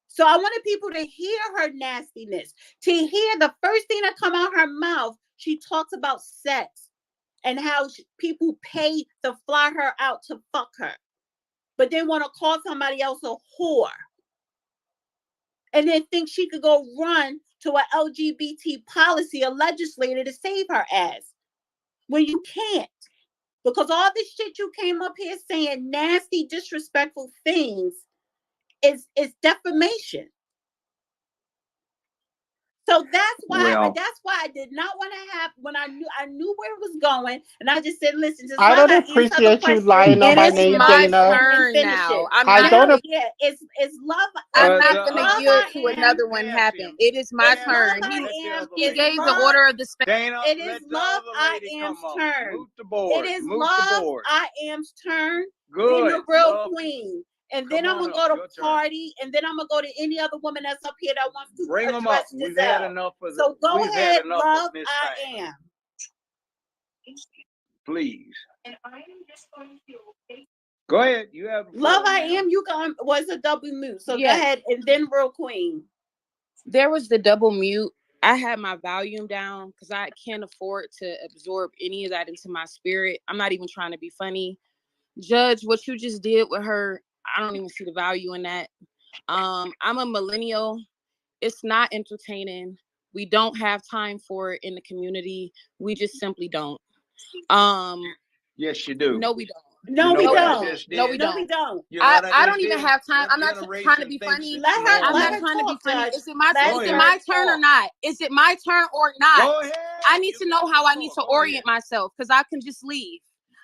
Speaker 1: So I wanted people to hear her nastiness, to hear the first thing that come out her mouth. She talks about sex and how people pay to fly her out to fuck her. But they want to call somebody else a whore. And then think she could go run to an LGBT policy or legislator to save her ass when you can't. Because all this shit you came up here saying nasty, disrespectful things is defamation. So that's why I did not want to have, when I knew where it was going, and I just said, listen, just
Speaker 19: I
Speaker 1: let
Speaker 19: don't
Speaker 1: her answer the
Speaker 19: appreciate you
Speaker 1: question.
Speaker 19: lying on
Speaker 22: It
Speaker 19: my
Speaker 22: is
Speaker 19: name,
Speaker 22: my
Speaker 19: Dana.
Speaker 22: turn
Speaker 1: Finish
Speaker 22: now.
Speaker 1: it.
Speaker 22: I'm
Speaker 19: I
Speaker 22: not.
Speaker 19: don't.
Speaker 1: Yeah, it's love.
Speaker 22: I'm
Speaker 1: It's
Speaker 22: not gonna
Speaker 1: love
Speaker 22: yield
Speaker 1: I
Speaker 22: to
Speaker 1: am.
Speaker 22: another one happen. It is my
Speaker 1: It's love
Speaker 22: turn.
Speaker 1: I am.
Speaker 22: He
Speaker 1: It's
Speaker 22: gave the
Speaker 1: love.
Speaker 22: order of the space.
Speaker 4: Dana,
Speaker 1: It is
Speaker 4: let the
Speaker 1: love
Speaker 4: other
Speaker 1: I
Speaker 4: lady
Speaker 1: am's
Speaker 4: come up.
Speaker 1: turn.
Speaker 4: Move the board.
Speaker 1: It is
Speaker 4: Move
Speaker 1: love
Speaker 4: the board.
Speaker 1: I am's turn. Then
Speaker 4: Good.
Speaker 1: the real
Speaker 4: Love.
Speaker 1: queen. And then
Speaker 4: Come
Speaker 1: I'm
Speaker 4: on
Speaker 1: gonna go
Speaker 4: up.
Speaker 1: to
Speaker 4: Your turn.
Speaker 1: Party, and then I'm gonna go to any other woman that's up here that wants to
Speaker 4: Bring them up.
Speaker 1: address
Speaker 4: We've had
Speaker 1: Giselle.
Speaker 4: enough of
Speaker 1: So go
Speaker 4: we've
Speaker 1: ahead,
Speaker 4: had enough
Speaker 1: love
Speaker 4: of Miss
Speaker 1: I
Speaker 4: Stein.
Speaker 1: am.
Speaker 4: Please. Go ahead. You have the floor,
Speaker 1: Love I
Speaker 4: ma'am.
Speaker 1: am. You was a double mute. So
Speaker 22: Yes.
Speaker 1: go ahead, and then real queen.
Speaker 22: There was the double mute. I had my volume down because I can't afford to absorb any of that into my spirit. I'm not even trying to be funny. Judge, what you just did with her, I don't even see the value in that. I'm a millennial. It's not entertaining. We don't have time for it in the community. We just simply don't.
Speaker 4: Yes, you do.
Speaker 22: No, we don't.
Speaker 1: No,
Speaker 4: You know
Speaker 1: we
Speaker 4: what I
Speaker 1: don't.
Speaker 4: just
Speaker 22: No,
Speaker 4: did?
Speaker 22: we
Speaker 1: No,
Speaker 22: don't.
Speaker 1: we don't.
Speaker 4: You know what
Speaker 22: I
Speaker 4: just
Speaker 22: don't even
Speaker 4: did?
Speaker 22: have time.
Speaker 4: Your
Speaker 22: I'm not trying to
Speaker 4: generation
Speaker 22: be
Speaker 4: thinks
Speaker 22: funny.
Speaker 4: it's
Speaker 1: Let her
Speaker 22: I'm not
Speaker 4: normal.
Speaker 22: trying to be
Speaker 1: talk,
Speaker 22: funny.
Speaker 1: Judge.
Speaker 22: Is it my
Speaker 1: Let
Speaker 22: is it
Speaker 1: her
Speaker 22: my turn or
Speaker 1: talk.
Speaker 22: not? Is it my turn or not?
Speaker 4: Go ahead.
Speaker 22: I need to
Speaker 4: You
Speaker 22: know
Speaker 4: got
Speaker 22: how
Speaker 4: the
Speaker 22: I need to
Speaker 4: floor. Go
Speaker 22: orient
Speaker 4: ahead.
Speaker 22: myself because I can just leave.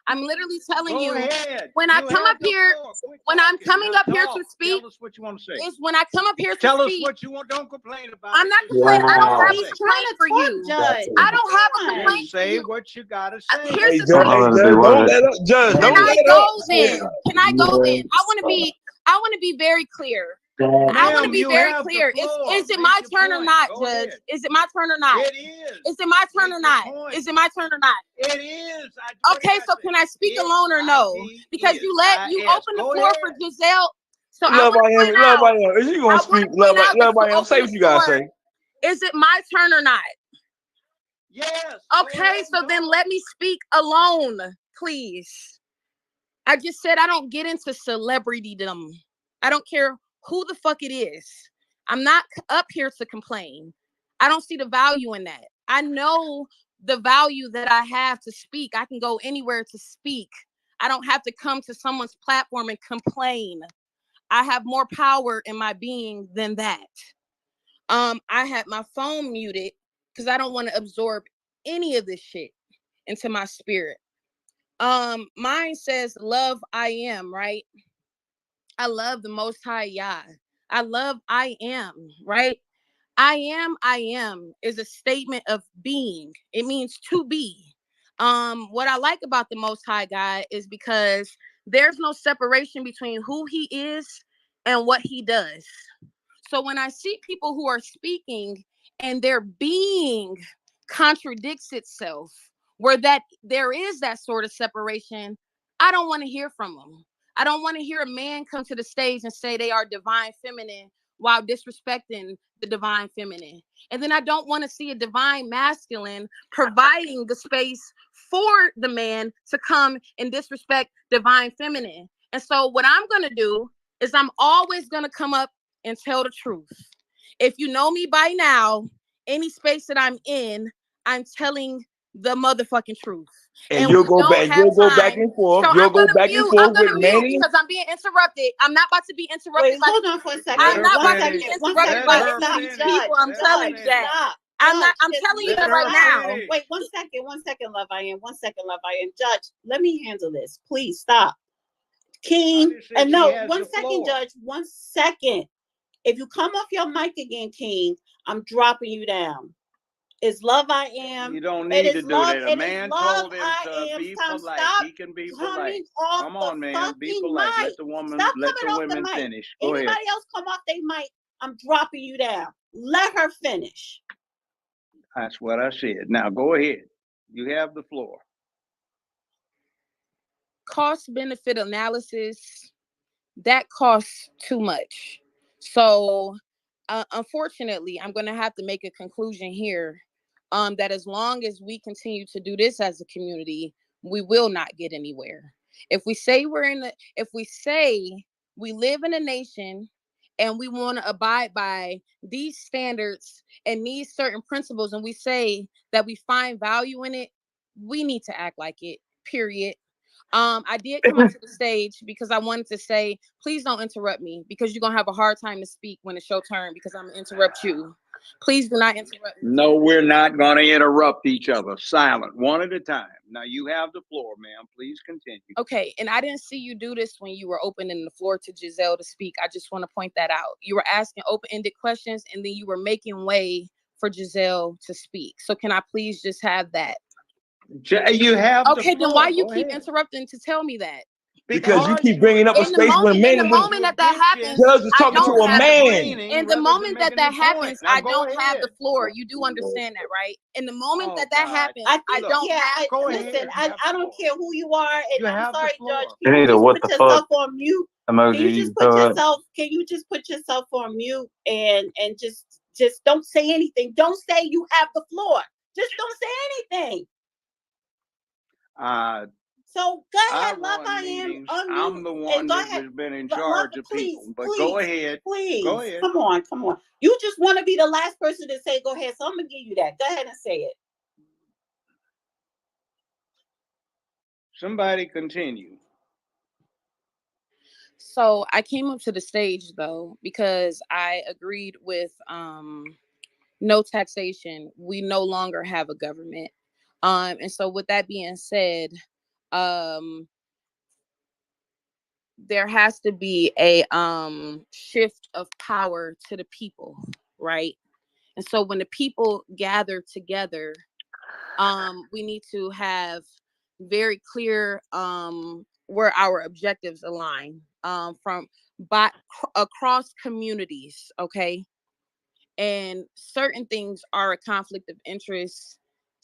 Speaker 22: I'm literally telling
Speaker 4: Go
Speaker 22: you
Speaker 4: ahead.
Speaker 22: when I
Speaker 4: You
Speaker 22: come
Speaker 4: have
Speaker 22: up
Speaker 4: the
Speaker 22: here,
Speaker 4: floor. Quit
Speaker 22: when I'm
Speaker 4: talking.
Speaker 22: coming
Speaker 4: Now
Speaker 22: up here to
Speaker 4: talk.
Speaker 22: speak,
Speaker 4: Tell us what you want to say.
Speaker 22: is when I come up here to
Speaker 4: Tell us
Speaker 22: speak.
Speaker 4: what you want. Don't complain about
Speaker 22: I'm
Speaker 4: it.
Speaker 22: not
Speaker 4: Just
Speaker 22: complaining. I
Speaker 4: say
Speaker 22: don't
Speaker 4: what you
Speaker 22: have
Speaker 4: want
Speaker 22: a
Speaker 4: to say.
Speaker 1: He's trying
Speaker 22: complaint
Speaker 1: to
Speaker 22: for
Speaker 1: talk,
Speaker 22: you.
Speaker 1: Judge.
Speaker 22: I don't have a
Speaker 1: Come on.
Speaker 22: complaint
Speaker 4: Just
Speaker 22: for
Speaker 4: say
Speaker 22: you.
Speaker 4: what you gotta say.
Speaker 22: Here's the
Speaker 18: Judge,
Speaker 22: thing.
Speaker 18: don't let up. Judge,
Speaker 22: Can
Speaker 18: don't
Speaker 22: I
Speaker 18: let
Speaker 22: go
Speaker 18: up.
Speaker 22: then? Can I go then? I want to be very clear. I want to
Speaker 4: Ma'am,
Speaker 22: be
Speaker 4: you
Speaker 22: very
Speaker 4: have the
Speaker 22: clear.
Speaker 4: floor.
Speaker 22: Is it
Speaker 4: Make
Speaker 22: my
Speaker 4: your
Speaker 22: turn or
Speaker 4: point.
Speaker 22: not,
Speaker 4: Go
Speaker 22: Judge?
Speaker 4: ahead.
Speaker 22: Is it my turn or not?
Speaker 4: It is.
Speaker 22: Is it my turn
Speaker 4: Make
Speaker 22: or
Speaker 4: your
Speaker 22: not?
Speaker 4: point.
Speaker 22: Is it my turn or not?
Speaker 4: It is. What
Speaker 22: Okay,
Speaker 4: did I
Speaker 22: so
Speaker 4: say?
Speaker 22: can I speak
Speaker 4: It,
Speaker 22: alone or no?
Speaker 4: I-E,
Speaker 22: Because
Speaker 4: is.
Speaker 22: you
Speaker 4: I-S.
Speaker 22: open the
Speaker 4: Go
Speaker 22: floor for
Speaker 4: ahead.
Speaker 22: Giselle. So I
Speaker 18: Love
Speaker 22: want
Speaker 18: I
Speaker 22: to
Speaker 18: am.
Speaker 22: point
Speaker 18: Love I
Speaker 22: out.
Speaker 18: am. Is you
Speaker 22: I
Speaker 18: gonna
Speaker 22: want
Speaker 18: speak?
Speaker 22: to point out that
Speaker 18: Love I
Speaker 22: you
Speaker 18: am. Say
Speaker 22: open
Speaker 18: what
Speaker 22: the
Speaker 18: you gotta
Speaker 22: floor.
Speaker 18: say.
Speaker 22: Is it my turn or not?
Speaker 4: Yes. Go
Speaker 22: Okay,
Speaker 4: ahead
Speaker 22: so
Speaker 4: and
Speaker 22: then
Speaker 4: talk.
Speaker 22: let me speak alone, please. I just said I don't get into celebritydom. I don't care who the fuck it is. I'm not up here to complain. I don't see the value in that. I know the value that I have to speak. I can go anywhere to speak. I don't have to come to someone's platform and complain. I have more power in my being than that. I had my phone muted because I don't want to absorb any of this shit into my spirit. Mine says love I am, right? I love the most high Yah. I love I am, right? I am is a statement of being. It means to be. What I like about the most high God is because there's no separation between who he is and what he does. So when I see people who are speaking and their being contradicts itself, where that there is that sort of separation, I don't want to hear from them. I don't want to hear a man come to the stage and say they are divine feminine while disrespecting the divine feminine. And then I don't want to see a divine masculine providing the space for the man to come and disrespect divine feminine. And so what I'm going to do is I'm always going to come up and tell the truth. If you know me by now, any space that I'm in, I'm telling the motherfucking truth.
Speaker 18: And
Speaker 22: We
Speaker 18: you'll go
Speaker 22: don't
Speaker 18: back.
Speaker 22: have
Speaker 18: You'll go back
Speaker 22: time.
Speaker 18: and forth.
Speaker 22: So
Speaker 18: You'll
Speaker 22: I'm
Speaker 18: go
Speaker 22: gonna
Speaker 18: back and
Speaker 22: mute. I'm
Speaker 18: forth with
Speaker 22: gonna mute
Speaker 18: many.
Speaker 22: because I'm being interrupted. I'm not about to be interrupted.
Speaker 1: Wait, hold on for a second.
Speaker 22: I'm not
Speaker 1: One
Speaker 22: about to be
Speaker 1: second. One
Speaker 22: interrupted
Speaker 1: second.
Speaker 22: by
Speaker 1: Wait,
Speaker 22: any of
Speaker 1: stop,
Speaker 22: these
Speaker 1: Judge.
Speaker 22: people. I'm telling you
Speaker 1: Judge,
Speaker 22: that.
Speaker 1: stop.
Speaker 22: I'm
Speaker 1: Judge,
Speaker 22: telling you
Speaker 1: just
Speaker 22: that right
Speaker 1: relax.
Speaker 22: now.
Speaker 1: Wait, 1 second. 1 second, love I am. 1 second, love I am. Judge, let me handle this. Please stop. King, and no, 1 second, Judge. 1 second. If you come off your mic again, King, I'm dropping you down. It's love I am.
Speaker 4: You don't need to do that. A man told him
Speaker 1: I
Speaker 4: to
Speaker 1: am.
Speaker 4: be
Speaker 1: Stop,
Speaker 4: polite.
Speaker 1: stop
Speaker 4: He can be
Speaker 1: coming
Speaker 4: polite.
Speaker 1: off
Speaker 4: Come on,
Speaker 1: the
Speaker 4: man. Be
Speaker 1: fucking
Speaker 4: polite.
Speaker 1: mic.
Speaker 4: Let the woman
Speaker 1: Stop
Speaker 4: let
Speaker 1: coming
Speaker 4: the
Speaker 1: off the
Speaker 4: women
Speaker 1: mic.
Speaker 4: finish. Go
Speaker 1: Anybody
Speaker 4: ahead.
Speaker 1: else come off their mic, I'm dropping you down. Let her finish.
Speaker 4: That's what I said. Now go ahead. You have the floor.
Speaker 22: Cost benefit analysis, that costs too much. So unfortunately, I'm going to have to make a conclusion here that as long as we continue to do this as a community, we will not get anywhere. If we say we live in a nation and we want to abide by these standards and these certain principles, and we say that we find value in it, we need to act like it, period. I did come up to the stage because I wanted to say, please don't interrupt me, because you're going to have a hard time to speak when it's your turn, because I'm going to interrupt you. Please do not interrupt me.
Speaker 4: No, we're not going to interrupt each other. Silent, one at a time. Now you have the floor, ma'am. Please continue.
Speaker 22: Okay, and I didn't see you do this when you were opening the floor to Giselle to speak. I just want to point that out. You were asking open-ended questions, and then you were making way for Giselle to speak. So can I please just have that?
Speaker 4: You have
Speaker 22: okay,
Speaker 4: the floor.
Speaker 22: Then why you
Speaker 4: Go
Speaker 22: keep
Speaker 4: ahead.
Speaker 22: interrupting to tell me that?
Speaker 18: Because you keep bringing up a
Speaker 22: In the
Speaker 18: space when
Speaker 22: moment,
Speaker 18: men
Speaker 22: in the moment that happens,
Speaker 18: Judge is
Speaker 22: I
Speaker 18: talking to
Speaker 22: don't
Speaker 18: a
Speaker 22: have
Speaker 18: man.
Speaker 22: in the moment that happens,
Speaker 4: Now
Speaker 22: I
Speaker 4: go
Speaker 22: don't have the
Speaker 4: ahead.
Speaker 22: floor. You do understand that, right? In the moment
Speaker 4: Oh,
Speaker 22: that
Speaker 4: God.
Speaker 22: happens,
Speaker 1: I
Speaker 22: I
Speaker 1: think,
Speaker 22: don't have.
Speaker 4: Go
Speaker 1: listen,
Speaker 4: ahead.
Speaker 1: I don't care who you are, and
Speaker 4: You
Speaker 1: I'm
Speaker 4: have the
Speaker 1: sorry,
Speaker 4: floor.
Speaker 1: Judge. Can you just put yourself on mute?
Speaker 7: Emoji.
Speaker 1: Can you just put yourself on mute and just don't say anything? Don't say you have the floor. Just don't say anything. So go ahead, Love I Am.
Speaker 4: I'm the one that has been in charge of people. But go ahead.
Speaker 1: Please.
Speaker 4: Go ahead.
Speaker 1: Come on. You just want to be the last person to say go ahead. So I'm going to give you that. Go ahead and say it.
Speaker 4: Somebody continue.
Speaker 22: So I came up to the stage, though, because I agreed with no taxation. We no longer have a government. And so with that being said, there has to be a shift of power to the people, right? And so when the people gather together, we need to have very clear where our objectives align from across communities, okay? And certain things are a conflict of interest.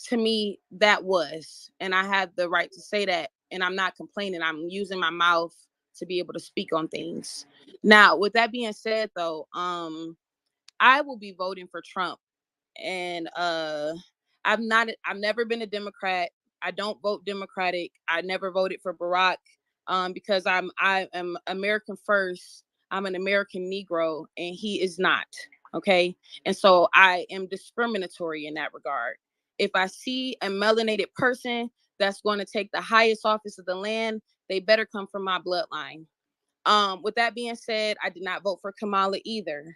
Speaker 22: To me, that was, and I have the right to say that, and I'm not complaining. I'm using my mouth to be able to speak on things. Now, with that being said, though, I will be voting for Trump, and I've never been a Democrat. I don't vote Democratic. I never voted for Barack because I am American first. I'm an American Negro, and he is not. Okay, and so I am discriminatory in that regard. If I see a melanated person that's going to take the highest office of the land, they better come from my bloodline. With that being said, I did not vote for Kamala either.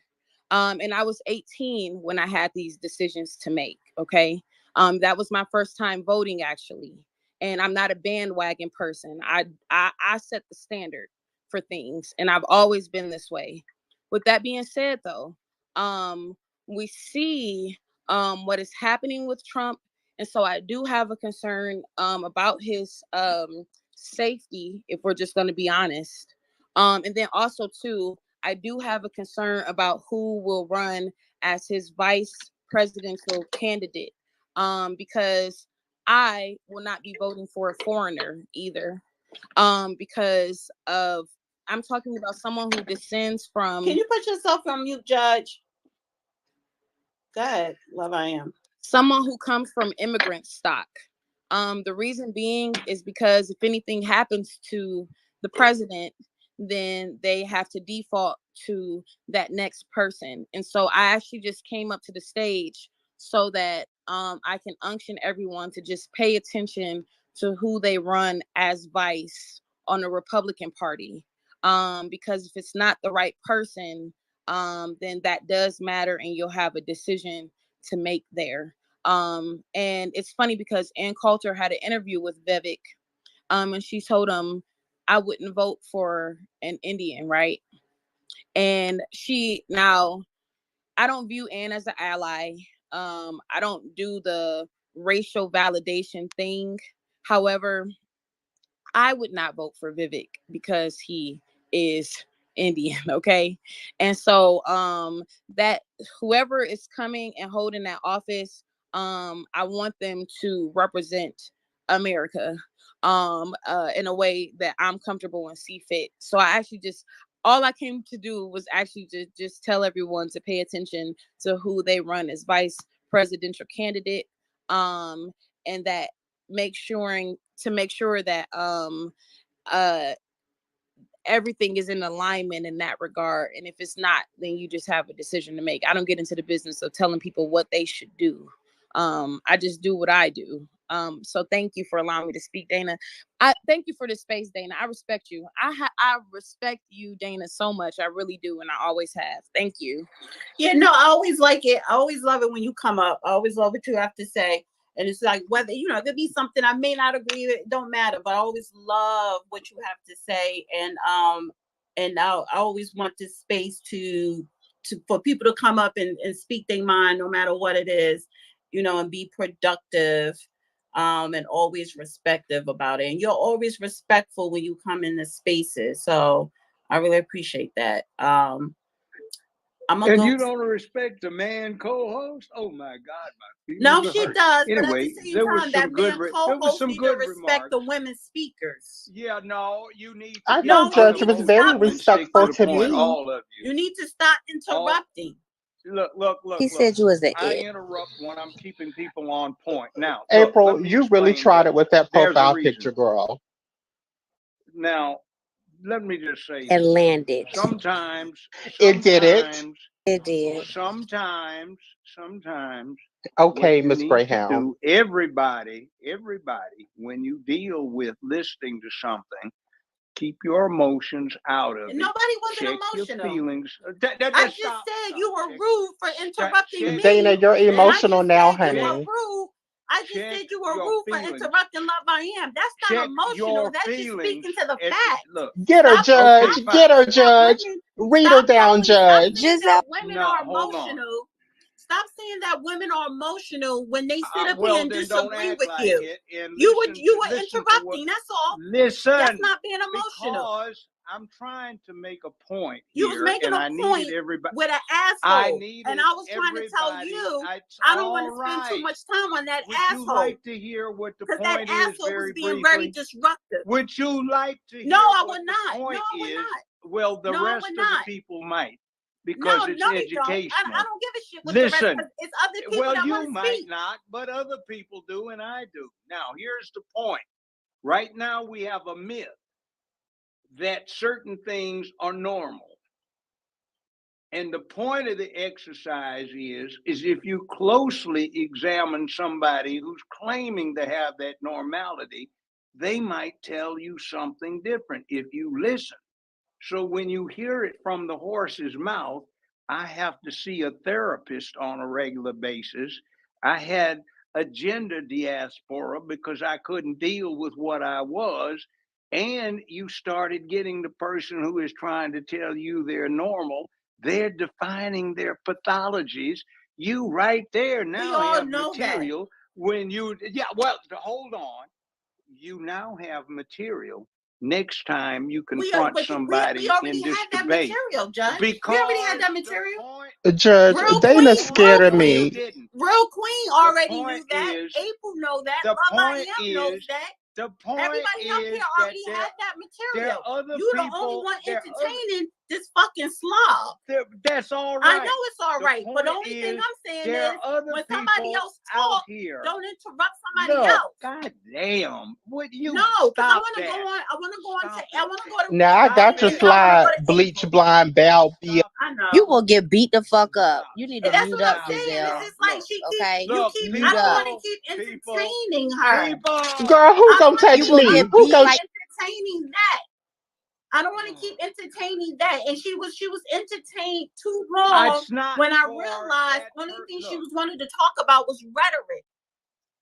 Speaker 22: And I was 18 when I had these decisions to make. Okay. That was my first time voting, actually. And I'm not a bandwagon person. I set the standard for things, and I've always been this way. With that being said, though, we see what is happening with Trump. And so I do have a concern about his safety, if we're just going to be honest. And then also, too, I do have a concern about who will run as his vice presidential candidate, because I will not be voting for a foreigner either, because of I'm talking about someone who descends from.
Speaker 1: Can you put yourself on mute, Judge? Go ahead, Love I Am.
Speaker 22: Someone who comes from immigrant stock. The reason being is because if anything happens to the president, then they have to default to that next person. And so I actually just came up to the stage so that I can unction everyone to just pay attention to who they run as vice on the Republican Party. Because if it's not the right person, then that does matter, and you'll have a decision to make there. And it's funny because Ann Coulter had an interview with Vivek, and she told him, I wouldn't vote for an Indian, right? And I don't view Ann as an ally. I don't do the racial validation thing. However, I would not vote for Vivek because he is Indian, okay? And so that whoever is coming and holding that office, I want them to represent America in a way that I'm comfortable and see fit. So I actually all I came to do was actually just tell everyone to pay attention to who they run as vice presidential candidate, and that make sure that everything is in alignment in that regard. And if it's not, then you just have a decision to make. I don't get into the business of telling people what they should do. I just do what I do. So thank you for allowing me to speak, Dana. I thank you for this space, Dana. I respect you. I respect you, Dana, so much. I really do, and I always have. Thank you.
Speaker 1: Yeah, no, I always like it. I always love it when you come up. I always love what you have to say. And it's like, whether, you know, it could be something I may not agree with, it don't matter, but I always love what you have to say. And I always want this space to for people to come up and speak their mind, no matter what it is, you know, and be productive, and always respectful about it. And you're always respectful when you come in the spaces. So I really appreciate that.
Speaker 4: And you don't respect the man co-host? Oh my God, my
Speaker 1: No,
Speaker 4: feelings
Speaker 1: she
Speaker 4: hurt.
Speaker 1: does.
Speaker 4: Anyway,
Speaker 1: but at the same
Speaker 4: there was
Speaker 1: time,
Speaker 4: some
Speaker 1: that
Speaker 4: good.
Speaker 1: man
Speaker 4: There was
Speaker 1: co-host
Speaker 4: some
Speaker 1: need to
Speaker 4: good
Speaker 1: respect
Speaker 4: remarks.
Speaker 1: the women speakers.
Speaker 4: Yeah, no, you need to
Speaker 19: I
Speaker 4: get
Speaker 19: thought
Speaker 4: to
Speaker 19: Judge
Speaker 4: the
Speaker 19: was
Speaker 4: motion
Speaker 19: very
Speaker 1: stop
Speaker 4: and stick to
Speaker 19: respectful
Speaker 4: the
Speaker 19: to
Speaker 4: point.
Speaker 19: me.
Speaker 4: All of you.
Speaker 1: You need to stop interrupting.
Speaker 4: Look.
Speaker 22: He said you was an
Speaker 4: I
Speaker 22: it.
Speaker 4: interrupt when I'm keeping people on point. Now, look,
Speaker 19: April,
Speaker 4: let me
Speaker 19: you really
Speaker 4: explain
Speaker 19: tried
Speaker 4: this.
Speaker 19: it with that
Speaker 4: There's a
Speaker 19: profile
Speaker 4: reason.
Speaker 19: picture, girl.
Speaker 4: Now, let me just say
Speaker 22: And
Speaker 4: this.
Speaker 22: landed.
Speaker 4: Sometimes
Speaker 19: It did it.
Speaker 22: It did.
Speaker 4: sometimes
Speaker 19: Okay,
Speaker 4: what you
Speaker 19: Miss
Speaker 4: need to
Speaker 19: Greyhound.
Speaker 4: do, everybody, when you deal with listening to something, keep your emotions out of
Speaker 1: And
Speaker 4: it.
Speaker 1: nobody wasn't
Speaker 4: Check your
Speaker 1: emotional.
Speaker 4: feelings.
Speaker 1: I just said you were rude for interrupting me.
Speaker 19: Dana, you're
Speaker 1: And I
Speaker 19: emotional
Speaker 1: just
Speaker 19: now,
Speaker 1: said you were
Speaker 19: honey.
Speaker 1: rude. I just
Speaker 4: Check
Speaker 1: said you were
Speaker 4: your
Speaker 1: rude for
Speaker 4: feelings.
Speaker 1: interrupting Love I Am. That's not
Speaker 4: Check
Speaker 1: emotional.
Speaker 4: your
Speaker 1: That's just
Speaker 4: feelings.
Speaker 1: speaking to the
Speaker 4: at
Speaker 1: fact.
Speaker 4: Look,
Speaker 19: Get her,
Speaker 1: Stop
Speaker 19: Judge.
Speaker 4: okay,
Speaker 19: Get
Speaker 4: fine.
Speaker 19: her, Judge. Read her down,
Speaker 1: Stop
Speaker 19: Judge.
Speaker 1: saying that women
Speaker 4: No,
Speaker 1: are
Speaker 4: hold on.
Speaker 1: emotional. Stop saying that women are emotional when they sit up
Speaker 4: Well,
Speaker 1: here and
Speaker 4: then don't
Speaker 1: disagree
Speaker 4: act
Speaker 1: with
Speaker 4: like
Speaker 1: you.
Speaker 4: it and
Speaker 1: You
Speaker 4: listen
Speaker 1: were
Speaker 4: to
Speaker 1: interrupting. That's all.
Speaker 4: Listen,
Speaker 1: That's not being emotional.
Speaker 4: because I'm trying to make a point
Speaker 1: You was
Speaker 4: here,
Speaker 1: making
Speaker 4: and
Speaker 1: a
Speaker 4: I
Speaker 1: point
Speaker 4: needed everybody.
Speaker 1: with an
Speaker 4: I
Speaker 1: asshole,
Speaker 4: needed
Speaker 1: and I was trying to tell
Speaker 4: everybody.
Speaker 1: you
Speaker 4: It's
Speaker 1: I don't
Speaker 4: all
Speaker 1: want to spend too
Speaker 4: right.
Speaker 1: much time on that
Speaker 4: Would you
Speaker 1: asshole
Speaker 4: like to hear what the
Speaker 1: because that
Speaker 4: point is
Speaker 1: asshole was
Speaker 4: very
Speaker 1: being
Speaker 4: briefly?
Speaker 1: very disruptive.
Speaker 4: Would you like to hear
Speaker 1: No, I
Speaker 4: what
Speaker 1: would
Speaker 4: the
Speaker 1: not. No,
Speaker 4: point
Speaker 1: I would
Speaker 4: is?
Speaker 1: not.
Speaker 4: Well, the
Speaker 1: No, I
Speaker 4: rest
Speaker 1: would
Speaker 4: of the
Speaker 1: not.
Speaker 4: people might,
Speaker 1: No,
Speaker 4: because it's
Speaker 1: no, they don't.
Speaker 4: educational.
Speaker 1: I don't give a shit what the rest
Speaker 4: Listen,
Speaker 1: of it's other people
Speaker 4: well,
Speaker 1: that
Speaker 4: you
Speaker 1: want to
Speaker 4: might
Speaker 1: speak.
Speaker 4: not, but other people do, and I do. Now, here's the point. Right now, we have a myth that certain things are normal. And the point of the exercise is if you closely examine somebody who's claiming to have that normality, they might tell you something different if you listen. So when you hear it from the horse's mouth, I have to see a therapist on a regular basis. I had a gender diaspora because I couldn't deal with what I was. And you started getting the person who is trying to tell you they're normal. They're defining their pathologies. You right there now have material when you, hold on. You now have material. Next time you confront somebody
Speaker 1: we already
Speaker 4: in this
Speaker 1: had that
Speaker 4: debate.
Speaker 1: material, Judge.
Speaker 4: Because
Speaker 1: we already had that material.
Speaker 19: Judge,
Speaker 1: Real
Speaker 19: Dana
Speaker 1: Queen,
Speaker 19: scared me.
Speaker 1: Real Queen already knew that. April know that.
Speaker 4: The
Speaker 1: Love I
Speaker 4: point
Speaker 1: Am knows
Speaker 4: is-
Speaker 1: that.
Speaker 4: The point
Speaker 1: Everybody up
Speaker 4: is
Speaker 1: here
Speaker 4: that
Speaker 1: already had that material.
Speaker 4: other
Speaker 1: You the
Speaker 4: people-
Speaker 1: only one
Speaker 4: there are
Speaker 1: entertaining this fucking slob.
Speaker 4: That's all
Speaker 1: I
Speaker 4: right.
Speaker 1: know it's all
Speaker 4: The
Speaker 1: right, but the
Speaker 4: point
Speaker 1: only thing
Speaker 4: is
Speaker 1: I'm saying
Speaker 4: there
Speaker 1: is
Speaker 4: are other
Speaker 1: when somebody
Speaker 4: people
Speaker 1: else
Speaker 4: out
Speaker 1: talk,
Speaker 4: here.
Speaker 1: don't interrupt somebody
Speaker 4: Look,
Speaker 1: else.
Speaker 4: God damn. What you
Speaker 1: No, because I
Speaker 4: stop
Speaker 1: want to
Speaker 4: that.
Speaker 1: go on. I want to go on to. I want to go to.
Speaker 19: Now I got your
Speaker 1: and then I wanna
Speaker 19: slide,
Speaker 1: go to
Speaker 19: bleach
Speaker 1: April.
Speaker 19: blind bell.
Speaker 1: I know.
Speaker 22: You will get beat the fuck up. You need to
Speaker 1: And that's
Speaker 22: mute
Speaker 1: what
Speaker 22: up,
Speaker 1: I'm saying.
Speaker 22: Giselle.
Speaker 1: It's just like she keep,
Speaker 22: Okay?
Speaker 1: you keep.
Speaker 22: Mute
Speaker 1: I don't
Speaker 22: up.
Speaker 1: want to keep entertaining her.
Speaker 19: Girl, who
Speaker 1: I don't
Speaker 19: gonna
Speaker 1: wanna
Speaker 19: touch
Speaker 1: keep
Speaker 19: me? Who gonna?
Speaker 1: entertaining that? I don't want to keep entertaining that. And she was entertained too long
Speaker 4: It's not
Speaker 1: when I
Speaker 4: for
Speaker 1: realized
Speaker 4: that
Speaker 1: only thing she was wanting to talk about was rhetoric.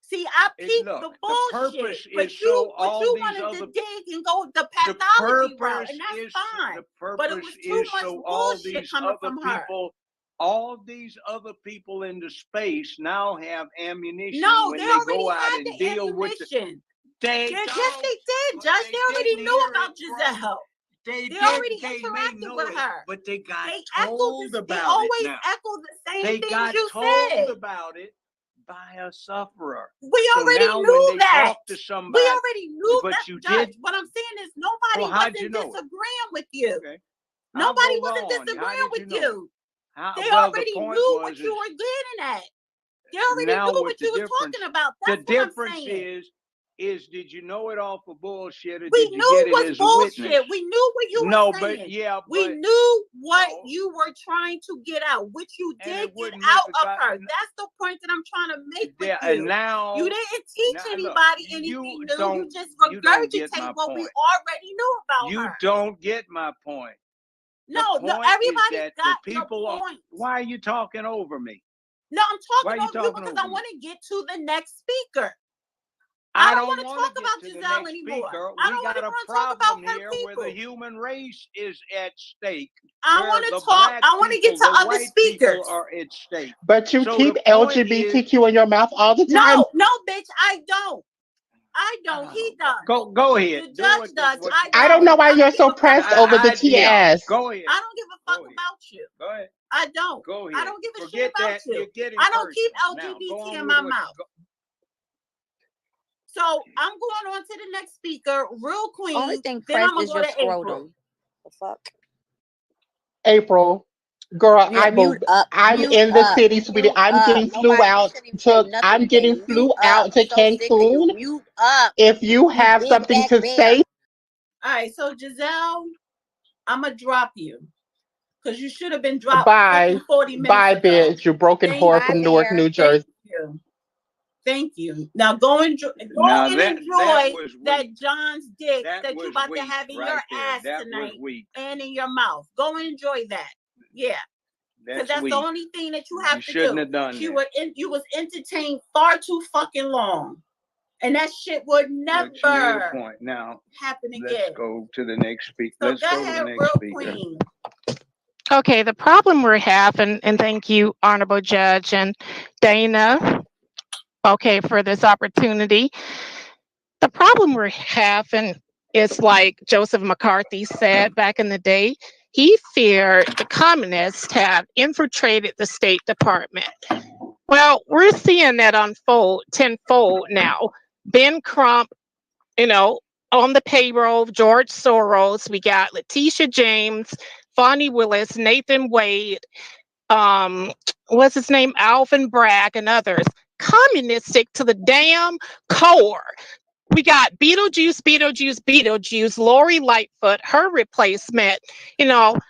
Speaker 1: See, I peeped the bullshit,
Speaker 4: purpose
Speaker 1: but
Speaker 4: is
Speaker 1: you
Speaker 4: so all these
Speaker 1: wanted
Speaker 4: other-
Speaker 1: to dig and go the
Speaker 4: The
Speaker 1: pathology route,
Speaker 4: purpose
Speaker 1: and that's
Speaker 4: is
Speaker 1: fine.
Speaker 4: the
Speaker 1: But it
Speaker 4: purpose
Speaker 1: was too
Speaker 4: is
Speaker 1: much
Speaker 4: so all
Speaker 1: bullshit
Speaker 4: these
Speaker 1: coming
Speaker 4: other
Speaker 1: from her.
Speaker 4: people, all these other people in the space now have ammunition
Speaker 1: No,
Speaker 4: when
Speaker 1: they
Speaker 4: they
Speaker 1: already
Speaker 4: go out
Speaker 1: had
Speaker 4: and
Speaker 1: the
Speaker 4: deal with the.
Speaker 1: ammunition.
Speaker 4: They
Speaker 1: Yes,
Speaker 4: don't,
Speaker 1: they did,
Speaker 4: but
Speaker 1: Judge.
Speaker 4: they
Speaker 1: They already
Speaker 4: didn't
Speaker 1: knew
Speaker 4: hear
Speaker 1: about
Speaker 4: it from-
Speaker 1: Giselle.
Speaker 4: They
Speaker 1: already
Speaker 4: may
Speaker 1: interacted
Speaker 4: know
Speaker 1: with
Speaker 4: it,
Speaker 1: her.
Speaker 4: but they got
Speaker 1: They
Speaker 4: told
Speaker 1: they
Speaker 4: about
Speaker 1: always
Speaker 4: it now.
Speaker 1: echo the same
Speaker 4: They
Speaker 1: things
Speaker 4: got
Speaker 1: you
Speaker 4: told
Speaker 1: said.
Speaker 4: about it by a sufferer.
Speaker 1: We
Speaker 4: So
Speaker 1: already
Speaker 4: now
Speaker 1: knew
Speaker 4: when they
Speaker 1: that.
Speaker 4: talk to
Speaker 1: We
Speaker 4: somebody,
Speaker 1: already knew
Speaker 4: but
Speaker 1: that,
Speaker 4: you
Speaker 1: Judge.
Speaker 4: did.
Speaker 1: What I'm saying is nobody
Speaker 4: Well, how'd
Speaker 1: wasn't
Speaker 4: you know it?
Speaker 1: disagreeing with you.
Speaker 4: Okay.
Speaker 1: Nobody
Speaker 4: I'll go
Speaker 1: wasn't
Speaker 4: on. How
Speaker 1: disagreeing
Speaker 4: did
Speaker 1: with
Speaker 4: you know
Speaker 1: you.
Speaker 4: it?
Speaker 1: They
Speaker 4: Well, the
Speaker 1: already
Speaker 4: point
Speaker 1: knew
Speaker 4: was
Speaker 1: what you
Speaker 4: is
Speaker 1: were getting at. They already
Speaker 4: now
Speaker 1: knew
Speaker 4: what
Speaker 1: what
Speaker 4: the
Speaker 1: you was
Speaker 4: difference.
Speaker 1: talking about.
Speaker 4: The
Speaker 1: That's what I'm
Speaker 4: difference
Speaker 1: saying.
Speaker 4: is, did you know it all for bullshit, or
Speaker 1: We
Speaker 4: did you
Speaker 1: knew
Speaker 4: get
Speaker 1: it
Speaker 4: it
Speaker 1: was
Speaker 4: as a witness?
Speaker 1: bullshit. We knew what you
Speaker 4: No,
Speaker 1: were
Speaker 4: but
Speaker 1: saying.
Speaker 4: yeah,
Speaker 1: We
Speaker 4: but
Speaker 1: knew what
Speaker 4: no,
Speaker 1: you were trying to get out, which you
Speaker 4: and
Speaker 1: did
Speaker 4: it
Speaker 1: get
Speaker 4: wouldn't
Speaker 1: out
Speaker 4: make
Speaker 1: of
Speaker 4: a
Speaker 1: her. That's the point that I'm trying to make with
Speaker 4: yeah, and
Speaker 1: you.
Speaker 4: now
Speaker 1: You didn't teach
Speaker 4: look,
Speaker 1: anybody
Speaker 4: you
Speaker 1: anything new. You
Speaker 4: don't
Speaker 1: just
Speaker 4: you don't get
Speaker 1: regurgitate
Speaker 4: my
Speaker 1: what we
Speaker 4: point.
Speaker 1: already knew about
Speaker 4: You
Speaker 1: her.
Speaker 4: don't get my point. The
Speaker 1: No,
Speaker 4: point is
Speaker 1: everybody
Speaker 4: that the
Speaker 1: got
Speaker 4: people
Speaker 1: your
Speaker 4: are.
Speaker 1: point.
Speaker 4: Why are you talking over me?
Speaker 1: No, I'm
Speaker 4: Why are
Speaker 1: talking
Speaker 4: you
Speaker 1: over you
Speaker 4: talking
Speaker 1: because
Speaker 4: over
Speaker 1: I
Speaker 4: me?
Speaker 1: want to get to the next speaker.
Speaker 4: I
Speaker 1: don't want
Speaker 4: don't
Speaker 1: to
Speaker 4: want
Speaker 1: talk
Speaker 4: to get
Speaker 1: about
Speaker 4: to the
Speaker 1: Giselle
Speaker 4: next
Speaker 1: anymore.
Speaker 4: speaker.
Speaker 1: I
Speaker 4: We
Speaker 1: don't
Speaker 4: got
Speaker 1: even
Speaker 4: a
Speaker 1: want to talk about
Speaker 4: problem
Speaker 1: her
Speaker 4: here where the
Speaker 1: people.
Speaker 4: human race is at stake,
Speaker 1: I
Speaker 4: where
Speaker 1: want to
Speaker 4: the
Speaker 1: talk.
Speaker 4: black
Speaker 1: I want to get
Speaker 4: people,
Speaker 1: to
Speaker 4: the
Speaker 1: other
Speaker 4: white people
Speaker 1: speakers.
Speaker 4: are at stake.
Speaker 19: But you
Speaker 4: So
Speaker 19: keep
Speaker 4: the point is,
Speaker 19: LGBTQ in your mouth all the time.
Speaker 1: No, no, bitch, I don't. I don't. He does.
Speaker 4: go ahead.
Speaker 1: The
Speaker 4: Do
Speaker 1: judge
Speaker 4: what,
Speaker 1: does.
Speaker 4: what
Speaker 1: I
Speaker 4: you
Speaker 1: don't.
Speaker 19: I don't know why
Speaker 1: I don't
Speaker 19: you're
Speaker 1: give
Speaker 19: so
Speaker 1: a fuck
Speaker 19: pressed
Speaker 1: about
Speaker 19: over the
Speaker 1: that.
Speaker 4: yeah,
Speaker 19: TS.
Speaker 4: go ahead.
Speaker 1: I don't give a fuck
Speaker 4: Go ahead.
Speaker 1: about you.
Speaker 4: Go ahead.
Speaker 1: I don't.
Speaker 4: Go ahead.
Speaker 1: I don't give a
Speaker 4: Forget
Speaker 1: shit about
Speaker 4: that.
Speaker 1: you.
Speaker 4: You're getting
Speaker 1: I don't keep
Speaker 4: personal. Now, go
Speaker 1: LGBT
Speaker 4: on
Speaker 1: in
Speaker 4: with
Speaker 1: my
Speaker 4: what
Speaker 1: mouth. So I'm going on to the next speaker, real queen.
Speaker 7: Only thing
Speaker 1: Then I'm
Speaker 7: pressed
Speaker 1: gonna
Speaker 7: is
Speaker 1: go
Speaker 7: your
Speaker 1: to April.
Speaker 7: scrotum. The fuck?
Speaker 19: April, girl,
Speaker 7: Yeah, mute up.
Speaker 19: I'm
Speaker 7: Mute
Speaker 19: in the
Speaker 7: up.
Speaker 19: city, sweetie.
Speaker 7: Mute
Speaker 19: I'm
Speaker 7: up.
Speaker 19: getting flew
Speaker 7: Nobody, you
Speaker 19: out
Speaker 7: shouldn't even say
Speaker 19: to.
Speaker 7: nothing
Speaker 19: I'm
Speaker 7: today.
Speaker 19: getting
Speaker 7: Mute
Speaker 19: flew
Speaker 7: up.
Speaker 19: out to
Speaker 7: I'm so sick of you.
Speaker 19: Cancun.
Speaker 7: Mute up.
Speaker 19: If you have
Speaker 7: You big
Speaker 19: something
Speaker 7: back
Speaker 19: to
Speaker 7: bear.
Speaker 19: say,
Speaker 1: All right, so Giselle, I'm gonna drop you because you should have been dropped
Speaker 19: bye,
Speaker 1: 40 minutes
Speaker 19: bye,
Speaker 1: ago.
Speaker 19: bitch. You broken
Speaker 1: Thank
Speaker 19: whore
Speaker 7: Bye,
Speaker 19: from
Speaker 1: you.
Speaker 19: Newark,
Speaker 7: bear.
Speaker 19: New
Speaker 1: Thank
Speaker 19: Jersey.
Speaker 1: you. Thank you. Now go and
Speaker 4: Now
Speaker 1: enjoy
Speaker 4: was
Speaker 1: that
Speaker 4: weak.
Speaker 1: John's dick
Speaker 4: That
Speaker 1: that
Speaker 4: was
Speaker 1: you about to
Speaker 4: weak
Speaker 1: have in
Speaker 4: right
Speaker 1: your
Speaker 4: there.
Speaker 1: ass
Speaker 4: That was
Speaker 1: tonight
Speaker 4: weak.
Speaker 1: and in your mouth. Go and enjoy that. Yeah. Because that's the
Speaker 4: weak.
Speaker 1: only thing that you have
Speaker 4: You
Speaker 1: to
Speaker 4: shouldn't
Speaker 1: do.
Speaker 4: have done that.
Speaker 1: You was entertained far too fucking long. And that shit would
Speaker 4: But you made a
Speaker 1: never
Speaker 4: point. Now,
Speaker 1: happen
Speaker 4: let's
Speaker 1: again.
Speaker 4: go to the next speaker.
Speaker 1: So
Speaker 4: Let's
Speaker 1: go
Speaker 4: go to the
Speaker 1: ahead,
Speaker 4: next
Speaker 1: real
Speaker 4: speaker.
Speaker 1: queen.
Speaker 20: Okay, the problem we have, and thank you, Honorable Judge and Dana, okay, for this opportunity. The problem we're having is like Joseph McCarthy said back in the day, he feared the communists have infiltrated the State Department. Well, we're seeing that unfold tenfold now. Ben Crump, on the payroll, George Soros, we got Letitia James, Fonnie Willis, Nathan Wade, what's his name, Alvin Bragg, and others. Communistic to the damn core. We got Beetlejuice, Lori Lightfoot, her replacement,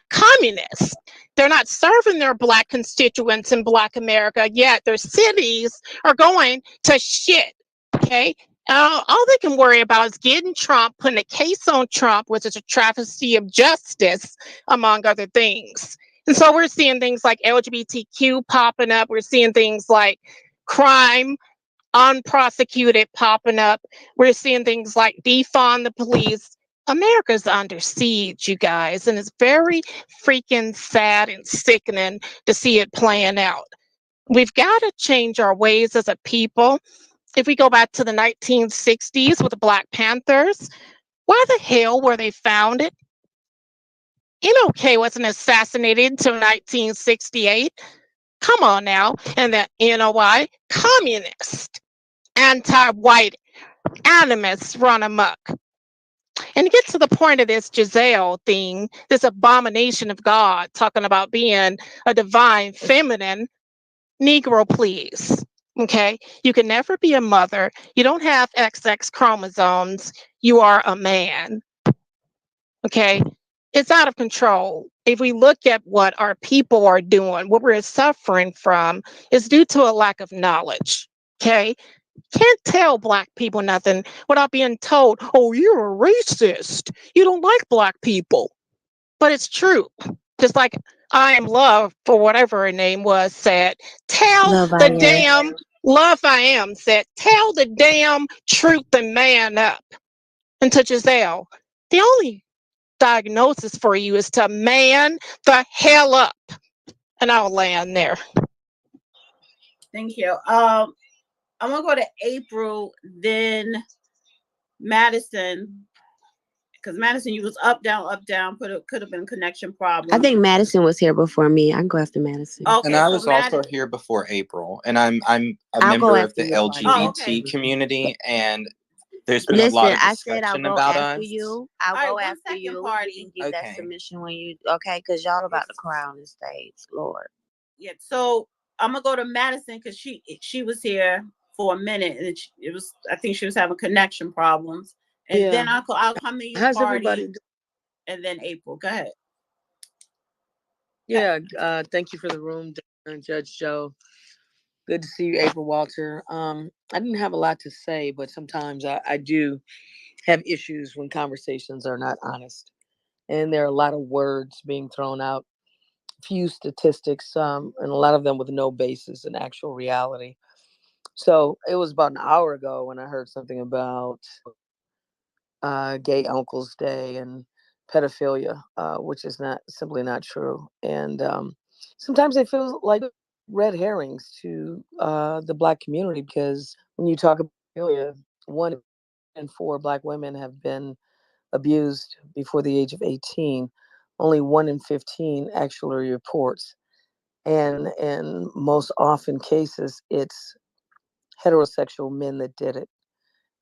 Speaker 20: communists. They're not serving their Black constituents in Black America, yet their cities are going to shit, okay? All they can worry about is getting Trump, putting a case on Trump, which is a travesty of justice, among other things. And so we're seeing things like LGBTQ popping up. We're seeing things like crime, unprosecuted, popping up. We're seeing things like defund the police. America's under siege, you guys, and it's very freaking sad and sickening to see it playing out. We've got to change our ways as a people. If we go back to the 1960s with the Black Panthers, why the hell were they founded? MLK wasn't assassinated until 1968. Come on now. And the NOI, communist, anti-white animists run amok. And to get to the point of this Giselle thing, this abomination of God, talking about being a divine feminine, Negro, please. Okay? You can never be a mother. You don't have XX chromosomes. You are a man. Okay? It's out of control. If we look at what our people are doing, what we're suffering from is due to a lack of knowledge. Okay? Can't tell Black people nothing without being told, oh, you're a racist. You don't like Black people. But it's true. Just like I Am Love, for whatever her name was, said, tell
Speaker 7: Love
Speaker 20: the
Speaker 7: I am.
Speaker 20: damn, Love I Am said, tell the damn truth and man up. And to Giselle, the only diagnosis for you is to man the hell up. And I'll land there.
Speaker 1: Thank you. I'm gonna go to April, then Madison. Because Madison, you was up, down. Could have been a connection problem.
Speaker 7: I think Madison was here before me. I can go after Madison.
Speaker 1: Okay,
Speaker 21: And I
Speaker 1: so
Speaker 21: was also here before April, and I'm a
Speaker 7: I'll go
Speaker 21: member of
Speaker 7: after
Speaker 21: the
Speaker 7: you, Claudia.
Speaker 21: LGBT
Speaker 1: Oh, okay.
Speaker 21: community, and there's been a lot
Speaker 7: Listen,
Speaker 21: of
Speaker 7: I said I'll
Speaker 21: discussion
Speaker 7: go
Speaker 21: about
Speaker 7: after
Speaker 21: us.
Speaker 7: you. I'll
Speaker 1: All right,
Speaker 7: go
Speaker 1: 1
Speaker 7: after
Speaker 1: second,
Speaker 7: you.
Speaker 1: party.
Speaker 7: You can give that
Speaker 21: Okay.
Speaker 7: submission when you because y'all about to cry on the stage, Lord.
Speaker 1: Yeah, so I'm gonna go to Madison because she was here. for a minute, and it was, I think she was having connection problems. And then I'll come to you,
Speaker 10: How's
Speaker 1: Party,
Speaker 10: everybody?
Speaker 1: and then April. Go ahead.
Speaker 10: Yeah, thank you for the room, Judge Joe. Good to see you, April Walter. I didn't have a lot to say, but sometimes I do have issues when conversations are not honest. And there are a lot of words being thrown out, few statistics, and a lot of them with no basis in actual reality. So it was about an hour ago when I heard something about Gay Uncle's Day and pedophilia, which is simply not true. And sometimes they feel like red herrings to the Black community, because when you talk about pedophilia, 1 in 4 Black women have been abused before the age of 18. Only 1 in 15 actually reports. And in most often cases, it's heterosexual men that did it.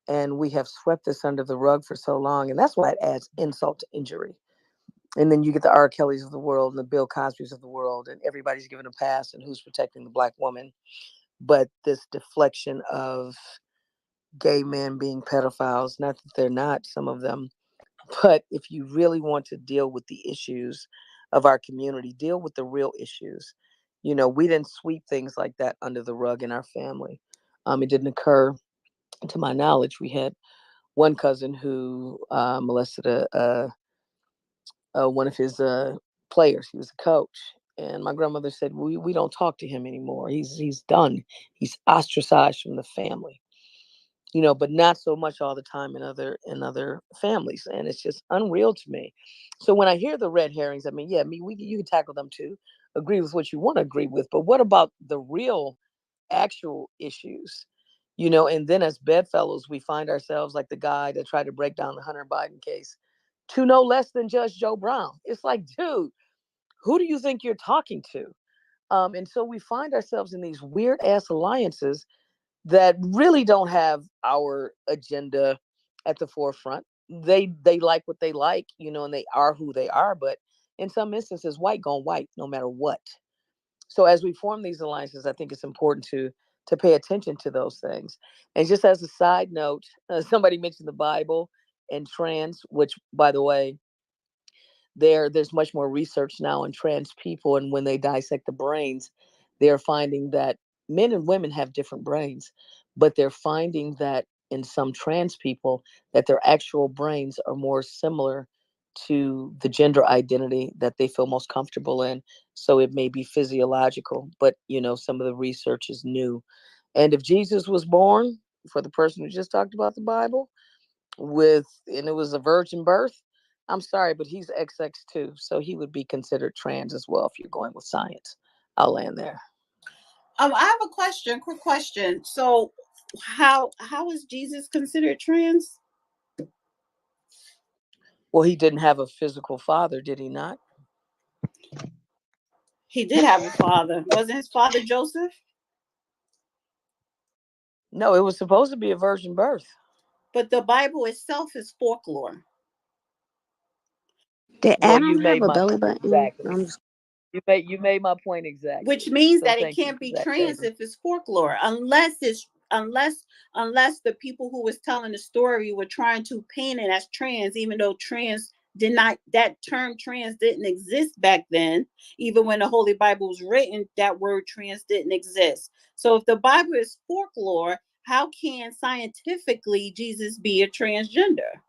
Speaker 10: And we have swept this under the rug for so long. And that's why it adds insult to injury. And then you get the R. Kellys of the world and the Bill Cosbys of the world, and everybody's given a pass, and who's protecting the Black woman. But this deflection of gay men being pedophiles, not that they're not, some of them, but if you really want to deal with the issues of our community, deal with the real issues. You know, we didn't sweep things like that under the rug in our family. It didn't occur, to my knowledge. We had one cousin who molested one of his players. He was a coach, and my grandmother said, "We don't talk to him anymore. He's done. He's ostracized from the family." You know, but not so much all the time in other families, and it's just unreal to me. So when I hear the red herrings, I mean, yeah, you can tackle them too. Agree with what you want to agree with, but what about the real, actual issues? You know, and then as bedfellows, we find ourselves like the guy that tried to break down the Hunter Biden case to no less than Judge Joe Brown. It's like, dude, who do you think you're talking to? And so we find ourselves in these weird ass alliances that really don't have our agenda at the forefront. They like what they like, you know, and they are who they are. But in some instances, white gone white, no matter what. So as we form these alliances, I think it's important to pay attention to those things. And just as a side note, somebody mentioned the Bible and trans, which, by the way, there's much more research now on trans people, and when they dissect the brains, they're finding that men and women have different brains, but they're finding that in some trans people that their actual brains are more similar to the gender identity that they feel most comfortable in. So it may be physiological, but you know, some of the research is new. And if Jesus was born, for the person who just talked about the Bible, and it was a virgin birth, I'm sorry, but he's XX too, so he would be considered trans as well if you're going with science. I'll land there.
Speaker 1: I have a question, quick question. So how is Jesus considered trans?
Speaker 10: Well, he didn't have a physical father, did he not?
Speaker 1: He did have a father. Wasn't his father Joseph?
Speaker 10: No, it was supposed to be a virgin birth.
Speaker 1: But the Bible itself is folklore.
Speaker 7: Did
Speaker 10: Well,
Speaker 7: Adam
Speaker 10: you
Speaker 7: have
Speaker 10: made
Speaker 7: a
Speaker 10: my
Speaker 7: belly
Speaker 10: point
Speaker 7: button?
Speaker 10: exactly. You made my point exactly.
Speaker 1: Which means
Speaker 10: So
Speaker 1: that it
Speaker 10: thank you
Speaker 1: can't
Speaker 10: for
Speaker 1: be
Speaker 10: that,
Speaker 1: trans
Speaker 10: David.
Speaker 1: if it's folklore, unless the people who was telling the story were trying to paint it as trans, even though that term trans didn't exist back then. Even when the Holy Bible was written, that word trans didn't exist. So if the Bible is folklore, how can scientifically Jesus be a transgender?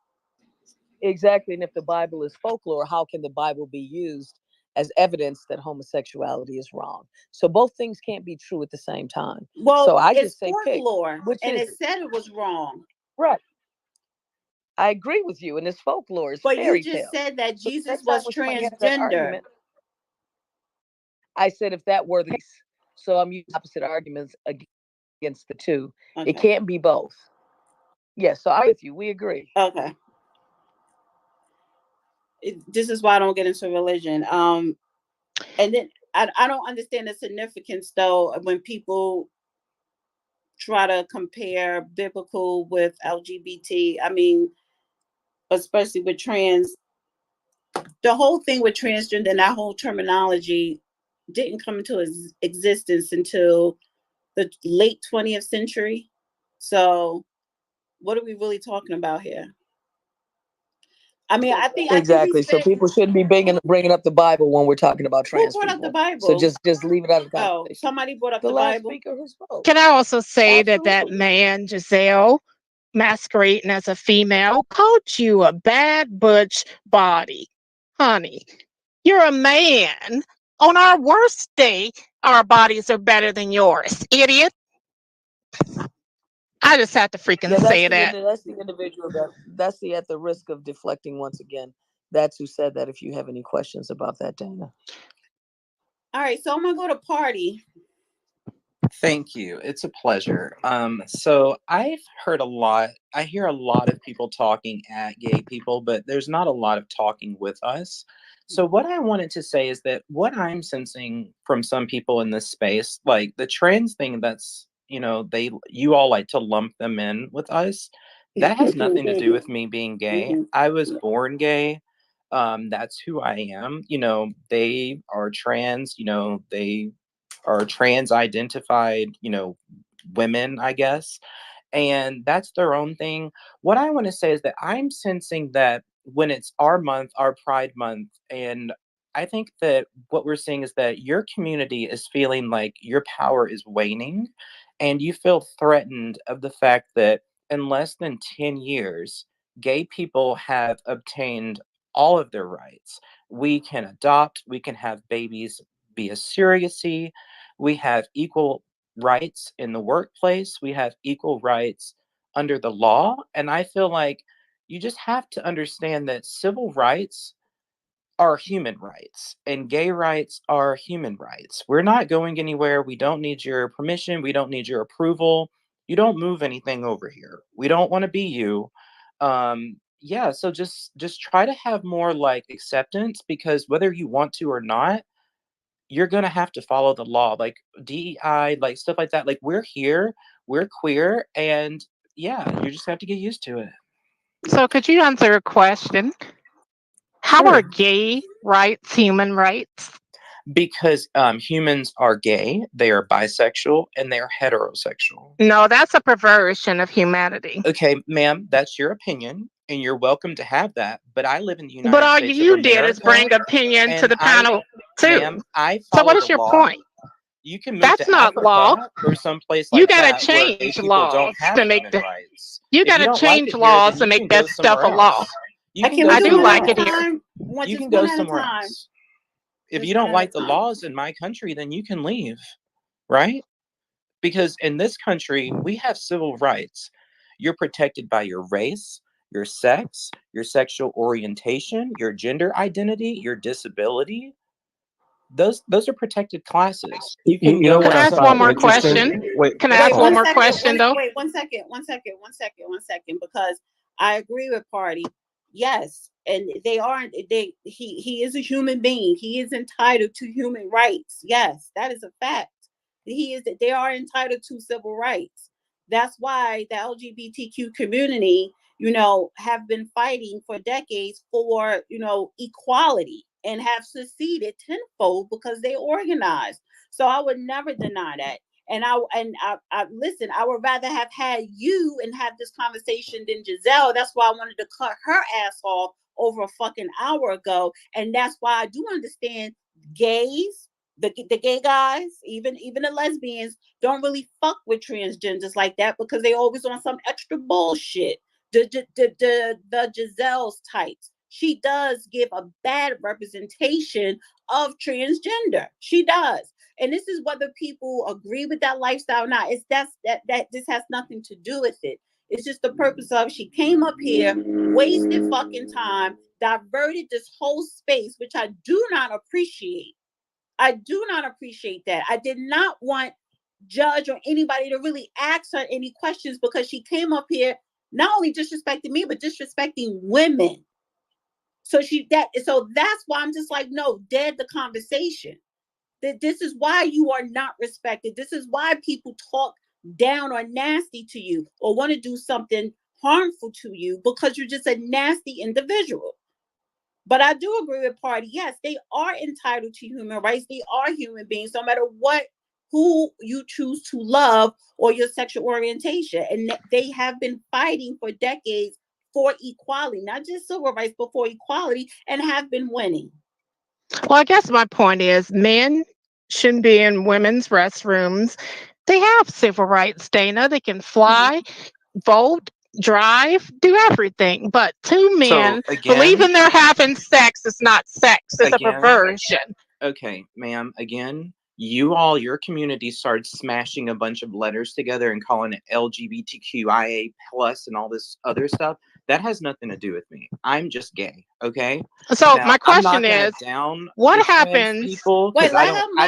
Speaker 10: Exactly. And if the Bible is folklore, how can the Bible be used as evidence that homosexuality is wrong? So both things can't be true at the same time.
Speaker 1: Well,
Speaker 10: So I
Speaker 1: it's
Speaker 10: just say pick.
Speaker 1: folklore,
Speaker 10: Which
Speaker 1: and
Speaker 10: is
Speaker 1: it said it was wrong.
Speaker 10: right. I agree with you, and it's folklore, it's
Speaker 1: But you
Speaker 10: fairy
Speaker 1: just
Speaker 10: tale.
Speaker 1: said that
Speaker 10: But
Speaker 1: Jesus
Speaker 10: next time
Speaker 1: was
Speaker 10: when somebody has that
Speaker 1: transgender.
Speaker 10: argument, I said if that were the case, so I'm using opposite arguments against the two.
Speaker 1: Okay.
Speaker 10: It can't be both. Yes, so I'm with you. We agree.
Speaker 1: Okay. This is why I don't get into religion. And then I don't understand the significance though when people try to compare biblical with LGBT. I mean, especially with trans. The whole thing with transgender and that whole terminology didn't come into existence until the late 20th century. So what are we really talking about here? I mean, I think
Speaker 10: Exactly. So people shouldn't be bringing up the Bible when we're talking about trans
Speaker 1: who brought
Speaker 10: people.
Speaker 1: up the Bible?
Speaker 10: So just leave it out of the
Speaker 1: Oh,
Speaker 10: conversation.
Speaker 1: somebody brought up
Speaker 10: The
Speaker 1: the
Speaker 10: last
Speaker 1: Bible.
Speaker 10: speaker who spoke.
Speaker 20: Can I also say that
Speaker 10: Absolutely.
Speaker 20: man, Giselle, masquerading as a female, called you a bad butch body? Honey, you're a man. On our worst day, our bodies are better than yours, idiot. I just have to freaking say that.
Speaker 10: That's the individual that's at the risk of deflecting once again. That's who said that. If you have any questions about that, Dana.
Speaker 1: All right, so I'm gonna go to Party.
Speaker 21: Thank you. It's a pleasure. So I've heard I hear a lot of people talking at gay people, but there's not a lot of talking with us. So what I wanted to say is that what I'm sensing from some people in this space, like the trans thing, that's, you all like to lump them in with us. That has nothing to do with me being gay. I was born gay. That's who I am. They are trans, they are trans identified, women, I guess. And that's their own thing. What I want to say is that I'm sensing that when it's our month, our Pride Month, and I think that what we're seeing is that your community is feeling like your power is waning, and you feel threatened of the fact that in less than 10 years, gay people have obtained all of their rights. We can adopt, we can have babies via surrogacy, we have equal rights in the workplace, we have equal rights under the law. And I feel like you just have to understand that civil rights are human rights and gay rights are human rights. We're not going anywhere. We don't need your permission. We don't need your approval. You don't move anything over here. We don't want to be you. Yeah, so just try to have more like acceptance, because whether you want to or not, you're going to have to follow the law, like DEI, like stuff like that. Like we're here, we're queer, and yeah, you just have to get used to it.
Speaker 20: So could you answer a question? How are gay rights human rights?
Speaker 21: Because humans are gay, they are bisexual, and they are heterosexual.
Speaker 20: No, that's a perversion of humanity.
Speaker 21: Okay, ma'am, that's your opinion, and you're welcome to have that. But I live in the United
Speaker 20: But all
Speaker 21: States
Speaker 20: you
Speaker 21: of
Speaker 20: did is
Speaker 21: America,
Speaker 20: bring opinion to
Speaker 21: and
Speaker 20: the panel too.
Speaker 21: ma'am, I
Speaker 20: So
Speaker 21: follow
Speaker 20: what is
Speaker 21: the
Speaker 20: your
Speaker 21: law.
Speaker 20: point?
Speaker 21: You can move
Speaker 20: That's
Speaker 21: to
Speaker 20: not law.
Speaker 21: Africa or someplace
Speaker 20: You
Speaker 21: like
Speaker 20: gotta
Speaker 21: that where gay
Speaker 20: change
Speaker 21: people don't
Speaker 20: laws
Speaker 21: have
Speaker 20: to make
Speaker 21: human
Speaker 20: the.
Speaker 21: rights.
Speaker 20: You
Speaker 21: If you
Speaker 20: gotta
Speaker 21: don't like
Speaker 20: change
Speaker 21: it here,
Speaker 20: laws
Speaker 21: then
Speaker 20: to
Speaker 21: you
Speaker 20: make
Speaker 21: can go
Speaker 20: that stuff a
Speaker 21: somewhere
Speaker 20: law.
Speaker 21: else. You can
Speaker 1: Can
Speaker 21: go
Speaker 1: we do
Speaker 20: I do
Speaker 1: one
Speaker 21: somewhere
Speaker 1: at
Speaker 20: like
Speaker 1: a
Speaker 20: it here.
Speaker 1: time?
Speaker 21: You
Speaker 1: Just
Speaker 21: can go
Speaker 1: one at a
Speaker 21: somewhere
Speaker 1: time.
Speaker 21: else. If
Speaker 1: Just
Speaker 21: you
Speaker 1: one
Speaker 21: don't
Speaker 1: at a
Speaker 21: like the
Speaker 1: time.
Speaker 21: laws in my country, then you can leave, right? Because in this country, we have civil rights. You're protected by your race, your sex, your sexual orientation, your gender identity, your disability. Those are protected classes. You can
Speaker 9: You know
Speaker 21: go
Speaker 9: what
Speaker 20: Can
Speaker 9: I
Speaker 20: I
Speaker 21: and
Speaker 20: ask one
Speaker 9: find
Speaker 20: more
Speaker 9: interesting?
Speaker 20: question?
Speaker 9: Wait,
Speaker 20: Can I
Speaker 1: Wait,
Speaker 20: ask one
Speaker 1: one
Speaker 20: more
Speaker 1: second.
Speaker 20: question though?
Speaker 1: Wait, 1 second. 1 second. Because I agree with Party. Yes, and he is a human being. He is entitled to human rights. Yes, that is a fact. They are entitled to civil rights. That's why the LGBTQ community, have been fighting for decades for, equality, and have succeeded tenfold because they organized. So I would never deny that. And I listen, I would rather have had you and have this conversation than Giselle. That's why I wanted to cut her ass off over a fucking hour ago. And that's why I do understand gays, the gay guys, even the lesbians, don't really fuck with transgenders like that, because they always on some extra bullshit. The Giselle's types, she does give a bad representation of transgender. She does. And this is whether people agree with that lifestyle or not. That this has nothing to do with it. It's just the purpose of, she came up here, wasted fucking time, diverted this whole space, which I do not appreciate. I do not appreciate that. I did not want Judge or anybody to really ask her any questions, because she came up here not only disrespecting me, but disrespecting women. So that's why I'm just like, no, dead the conversation. That this is why you are not respected. This is why people talk down or nasty to you, or want to do something harmful to you, because you're just a nasty individual. But I do agree with Party. Yes, they are entitled to human rights. They are human beings, no matter what who you choose to love or your sexual orientation. And they have been fighting for decades for equality, not just civil rights, but for equality, and have been winning.
Speaker 20: Well, I guess my point is men shouldn't be in women's restrooms. They have civil rights, Dana. They can fly, vote, drive, do everything. But two men
Speaker 17: So
Speaker 20: believing
Speaker 17: again,
Speaker 20: they're having sex is not sex. It's a
Speaker 17: again,
Speaker 20: perversion.
Speaker 17: okay, ma'am, again, your community started smashing a bunch of letters together and calling it LGBTQIA plus and all this other stuff. That has nothing to do with me. I'm just gay, okay?
Speaker 20: So
Speaker 17: Now,
Speaker 20: my
Speaker 17: I'm not
Speaker 20: question
Speaker 17: gonna
Speaker 20: is,
Speaker 17: down
Speaker 20: what
Speaker 17: the trans
Speaker 20: happens?
Speaker 17: people
Speaker 1: Wait,
Speaker 17: because
Speaker 1: let him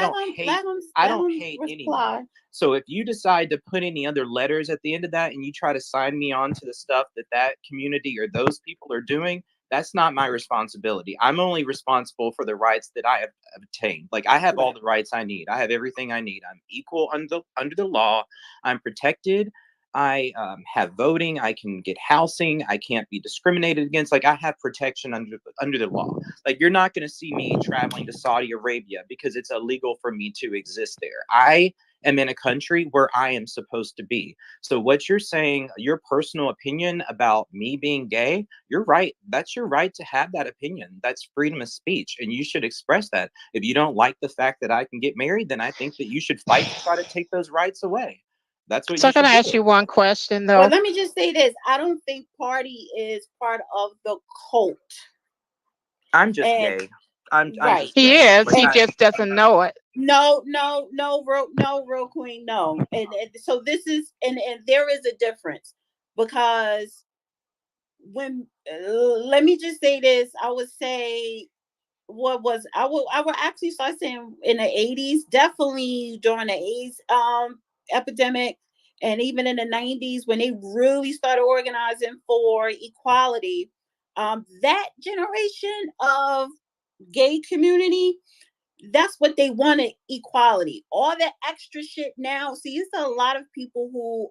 Speaker 17: I don't hate anyone.
Speaker 1: reply.
Speaker 17: So if you decide to put any other letters at the end of that and you try to sign me on to the stuff that community or those people are doing, that's not my responsibility. I'm only responsible for the rights that I have obtained. Like I have all the rights I need. I have everything I need. I'm equal under the law. I'm protected. I have voting. I can get housing. I can't be discriminated against. Like I have protection under the law. Like you're not going to see me traveling to Saudi Arabia because it's illegal for me to exist there. I am in a country where I am supposed to be. So what you're saying, your personal opinion about me being gay, you're right. That's your right to have that opinion. That's freedom of speech. And you should express that. If you don't like the fact that I can get married, then I think that you should fight to try to take those rights away. That's what
Speaker 20: So
Speaker 17: you
Speaker 20: I'm going
Speaker 17: should
Speaker 20: to ask
Speaker 17: do.
Speaker 20: you one question,
Speaker 1: Well,
Speaker 20: though.
Speaker 1: let me just say this. I don't think Party is part of the cult.
Speaker 17: I'm just
Speaker 1: And
Speaker 17: gay. I'm
Speaker 1: right.
Speaker 17: just
Speaker 20: He
Speaker 17: gay.
Speaker 20: is.
Speaker 17: Like
Speaker 20: He
Speaker 1: And
Speaker 20: just doesn't know it.
Speaker 1: no, real queen, no. And so this is, and there is a difference because when let me just say this. I would say I would actually start saying in the 80s, definitely during the AIDS epidemic, and even in the 90s when they really started organizing for equality. That generation of gay community, that's what they wanted, equality. All that extra shit now, see, it's a lot of people who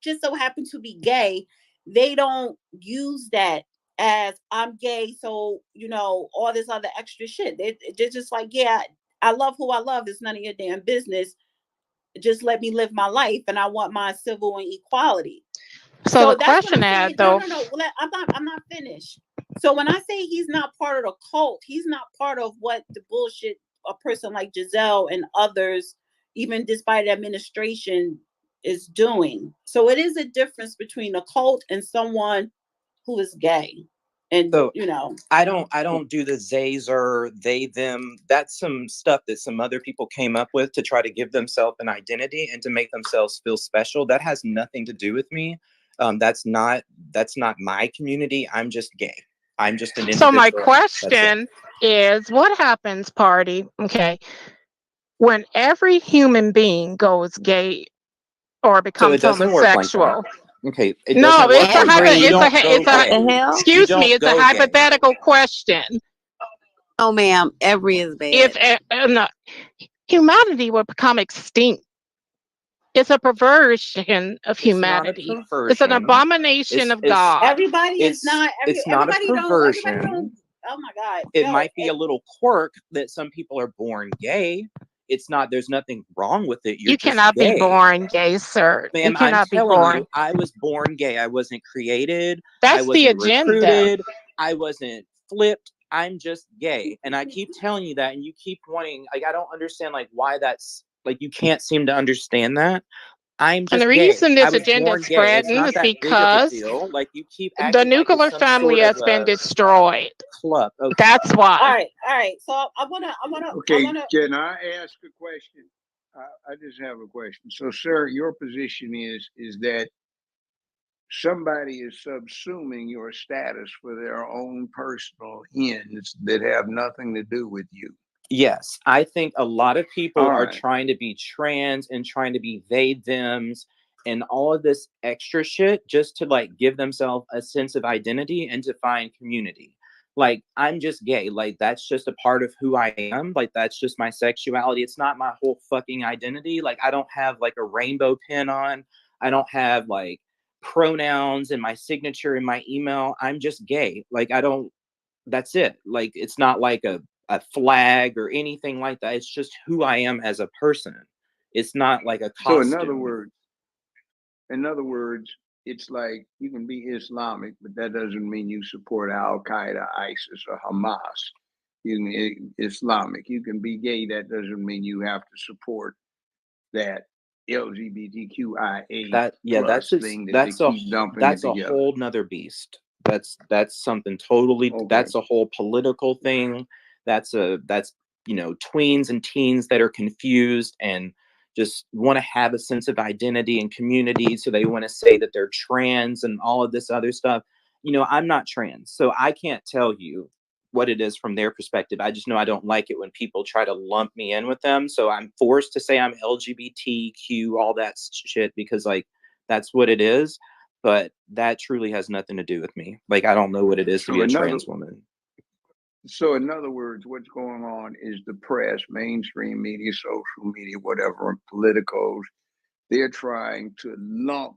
Speaker 1: just so happen to be gay. They don't use that as I'm gay, so all this other extra shit. They're just like, yeah, I love who I love. It's none of your damn business. Just let me live my life, and I want my civil and equality.
Speaker 20: So the
Speaker 1: So that's what
Speaker 20: question
Speaker 1: I'm
Speaker 20: I
Speaker 1: saying.
Speaker 20: had, though,
Speaker 1: No. I'm not finished. So when I say he's not part of the cult, he's not part of what the bullshit a person like Giselle and others, even despite administration, is doing. So it is a difference between a cult and someone who is gay. And
Speaker 17: So I don't do the zays or they them. That's some stuff that some other people came up with to try to give themselves an identity and to make themselves feel special. That has nothing to do with me. That's not my community. I'm just gay. I'm just an individual.
Speaker 20: so my
Speaker 17: That's it.
Speaker 20: question is, what happens, Party? Okay, when every human being goes gay or
Speaker 17: So
Speaker 20: becomes
Speaker 17: it doesn't work like that.
Speaker 20: homosexual?
Speaker 17: Okay, it
Speaker 20: No,
Speaker 17: doesn't work
Speaker 20: it's a
Speaker 17: like that. You don't go
Speaker 7: What the
Speaker 17: gay.
Speaker 7: hell?
Speaker 17: You
Speaker 20: excuse me,
Speaker 17: don't
Speaker 20: it's a
Speaker 17: go gay.
Speaker 20: hypothetical question.
Speaker 7: Oh, ma'am, every is
Speaker 20: If
Speaker 7: bad.
Speaker 20: no, humanity will become extinct. It's a perversion of
Speaker 17: It's not a
Speaker 20: humanity. It's an
Speaker 17: perversion.
Speaker 20: abomination of
Speaker 17: It's
Speaker 20: God.
Speaker 1: everybody is not.
Speaker 17: it's not a
Speaker 1: Everybody don't.
Speaker 17: perversion.
Speaker 1: Oh my God!
Speaker 17: It
Speaker 1: No,
Speaker 17: might be a little quirk that some people are born gay. It's not. There's nothing wrong with it. You're
Speaker 20: You
Speaker 17: just
Speaker 20: cannot be
Speaker 17: gay.
Speaker 20: born gay, sir. You
Speaker 17: Ma'am, I'm
Speaker 20: cannot be
Speaker 17: telling
Speaker 20: born.
Speaker 17: you, I was born gay. I wasn't created. I
Speaker 20: That's the
Speaker 17: wasn't
Speaker 20: agenda.
Speaker 17: recruited. I wasn't flipped. I'm just gay. And I keep telling you that, and you keep wanting, like, I don't understand, like, why that's, like, you can't seem to understand that. I'm
Speaker 20: And
Speaker 17: just
Speaker 20: the
Speaker 17: gay.
Speaker 20: reason
Speaker 17: I
Speaker 20: this
Speaker 17: was
Speaker 20: agenda
Speaker 17: born
Speaker 20: is
Speaker 17: gay. It's
Speaker 20: spreading
Speaker 17: not
Speaker 20: is
Speaker 17: that big of a
Speaker 20: because
Speaker 17: deal. Like, you keep
Speaker 20: the
Speaker 17: acting like
Speaker 20: nuclear
Speaker 17: it's some
Speaker 20: family
Speaker 17: sort of
Speaker 20: has been destroyed.
Speaker 17: club. Okay.
Speaker 20: That's why.
Speaker 1: All right. So I wanna.
Speaker 4: Okay, can I ask a question? I just have a question. So, sir, your position is that somebody is subsuming your status for their own personal ends that have nothing to do with you.
Speaker 17: Yes, I think a lot of people
Speaker 4: All
Speaker 17: are
Speaker 4: right.
Speaker 17: trying to be trans and trying to be they thems and all of this extra shit just to like give themselves a sense of identity and to find community. Like, I'm just gay. Like, that's just a part of who I am. Like, that's just my sexuality. It's not my whole fucking identity. Like, I don't have like a rainbow pin on. I don't have like pronouns in my signature in my email. I'm just gay. Like, I don't, that's it. Like, it's not like a flag or anything like that. It's just who I am as a person.
Speaker 21: It's not like a
Speaker 4: So
Speaker 21: costume.
Speaker 4: in other words, it's like you can be Islamic, but that doesn't mean you support Al Qaeda, ISIS, or Hamas. You can Islamic. You can be gay. That doesn't mean you have to support that LGBTQIA plus thing that they keep dumping it
Speaker 21: that's a
Speaker 4: together.
Speaker 21: whole nother beast. That's something totally.
Speaker 4: Okay.
Speaker 21: That's a whole political thing. That's tweens and teens that are confused and just want to have a sense of identity and community, so they want to say that they're trans and all of this other stuff. I'm not trans, so I can't tell you what it is from their perspective. I just know I don't like it when people try to lump me in with them. So I'm forced to say I'm LGBTQ, all that shit, because like that's what it is. But that truly has nothing to do with me. Like, I don't know what it is to be a trans woman.
Speaker 4: So in other words, what's going on is the press, mainstream media, social media, whatever, politicos, they're trying to lump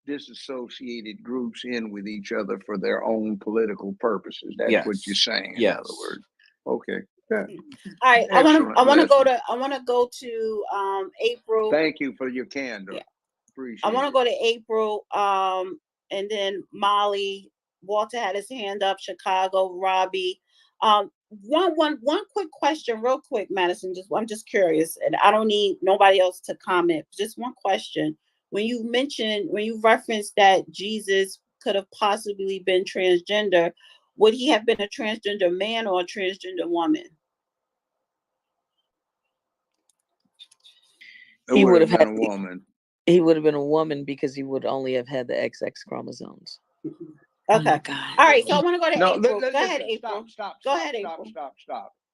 Speaker 4: disassociated groups in with each other for their own political purposes. That's what you're saying, in other words. Okay. Yeah.
Speaker 1: All right.
Speaker 4: Excellent
Speaker 1: I want to
Speaker 4: lesson.
Speaker 1: go to April.
Speaker 4: Thank you for your candor.
Speaker 1: Yeah.
Speaker 4: Appreciate
Speaker 1: I want to
Speaker 4: it.
Speaker 1: go to April. And then Molly, Walter had his hand up, Chicago, Robbie. One quick question, real quick, Madison. I'm just curious, and I don't need nobody else to comment. Just one question. When you referenced that Jesus could have possibly been transgender, would he have been a transgender man or a transgender woman?
Speaker 10: He would have
Speaker 4: been
Speaker 10: had
Speaker 4: a woman.
Speaker 10: He would have been a woman because he would only have had the XX chromosomes.
Speaker 1: Okay.
Speaker 10: Oh my God.
Speaker 1: All right. So I want to go to
Speaker 4: No,
Speaker 1: April. Go
Speaker 4: listen,
Speaker 1: ahead, April. Go ahead, April.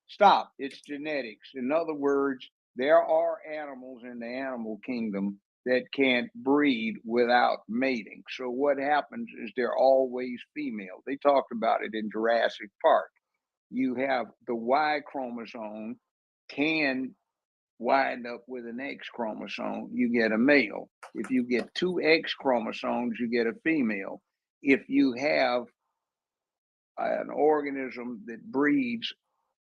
Speaker 4: Stop. It's genetics. In other words, there are animals in the animal kingdom that can't breed without mating. So what happens is they're always female. They talked about it in Jurassic Park. You have the Y chromosome can wind up with an X chromosome, you get a male. If you get two X chromosomes, you get a female. If you have an organism that breeds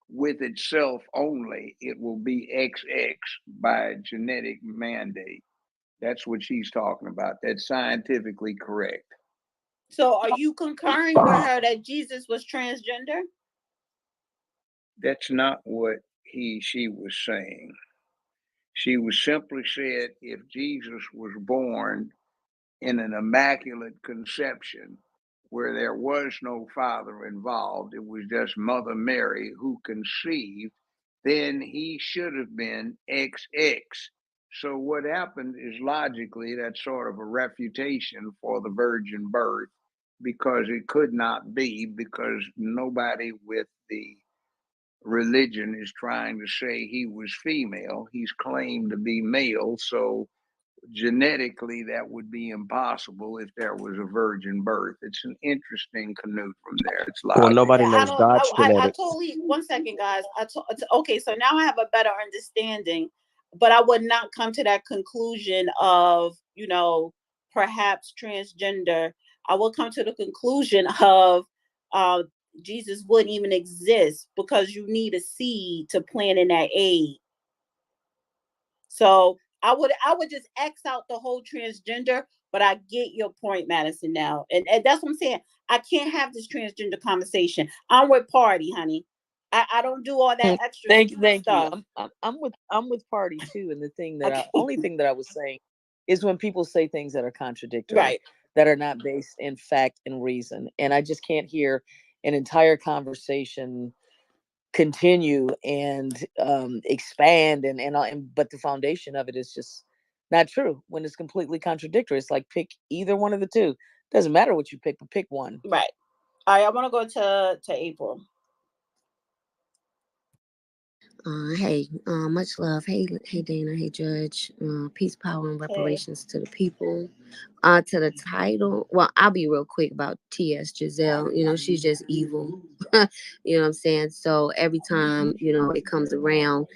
Speaker 4: with itself only, it will be XX by genetic mandate. That's what she's talking about. That's scientifically correct.
Speaker 1: So are you concurring with her that Jesus was transgender?
Speaker 4: That's not what she was saying. She was simply said if Jesus was born in an immaculate conception where there was no father involved, it was just Mother Mary who conceived, then he should have been XX. So what happened is logically that's sort of a refutation for the virgin birth, because it could not be, because nobody with the religion is trying to say he was female. He's claimed to be male. So genetically, that would be impossible if there was a virgin birth. It's an interesting conundrum there. It's
Speaker 6: Well,
Speaker 4: logical.
Speaker 6: nobody knows God's
Speaker 1: I
Speaker 6: genetics.
Speaker 1: totally. 1 second, guys. Okay. So now I have a better understanding, but I would not come to that conclusion of perhaps transgender. I will come to the conclusion of Jesus wouldn't even exist because you need a seed to plant in that egg. So I would just X out the whole transgender, but I get your point, Madison, now. And that's what I'm saying. I can't have this transgender conversation. I'm with Party, honey. I don't do all that extra
Speaker 10: Thank you.
Speaker 1: stuff.
Speaker 10: I'm with Party too. And the thing that only thing that I was saying is when people say things that are contradictory,
Speaker 1: right,
Speaker 10: that are not based in fact and reason. And I just can't hear an entire conversation continue and expand but the foundation of it is just not true when it's completely contradictory. It's like pick either one of the two. Doesn't matter what you pick, but pick one.
Speaker 1: Right. All right, I want to go to April.
Speaker 7: Hey, much love. Hey, Dana. Hey, Judge. Peace, power, and reparations to the people. To the title. Well, I'll be real quick about T.S. Giselle. She's just evil. You know what I'm saying? So every time, you know, it comes around,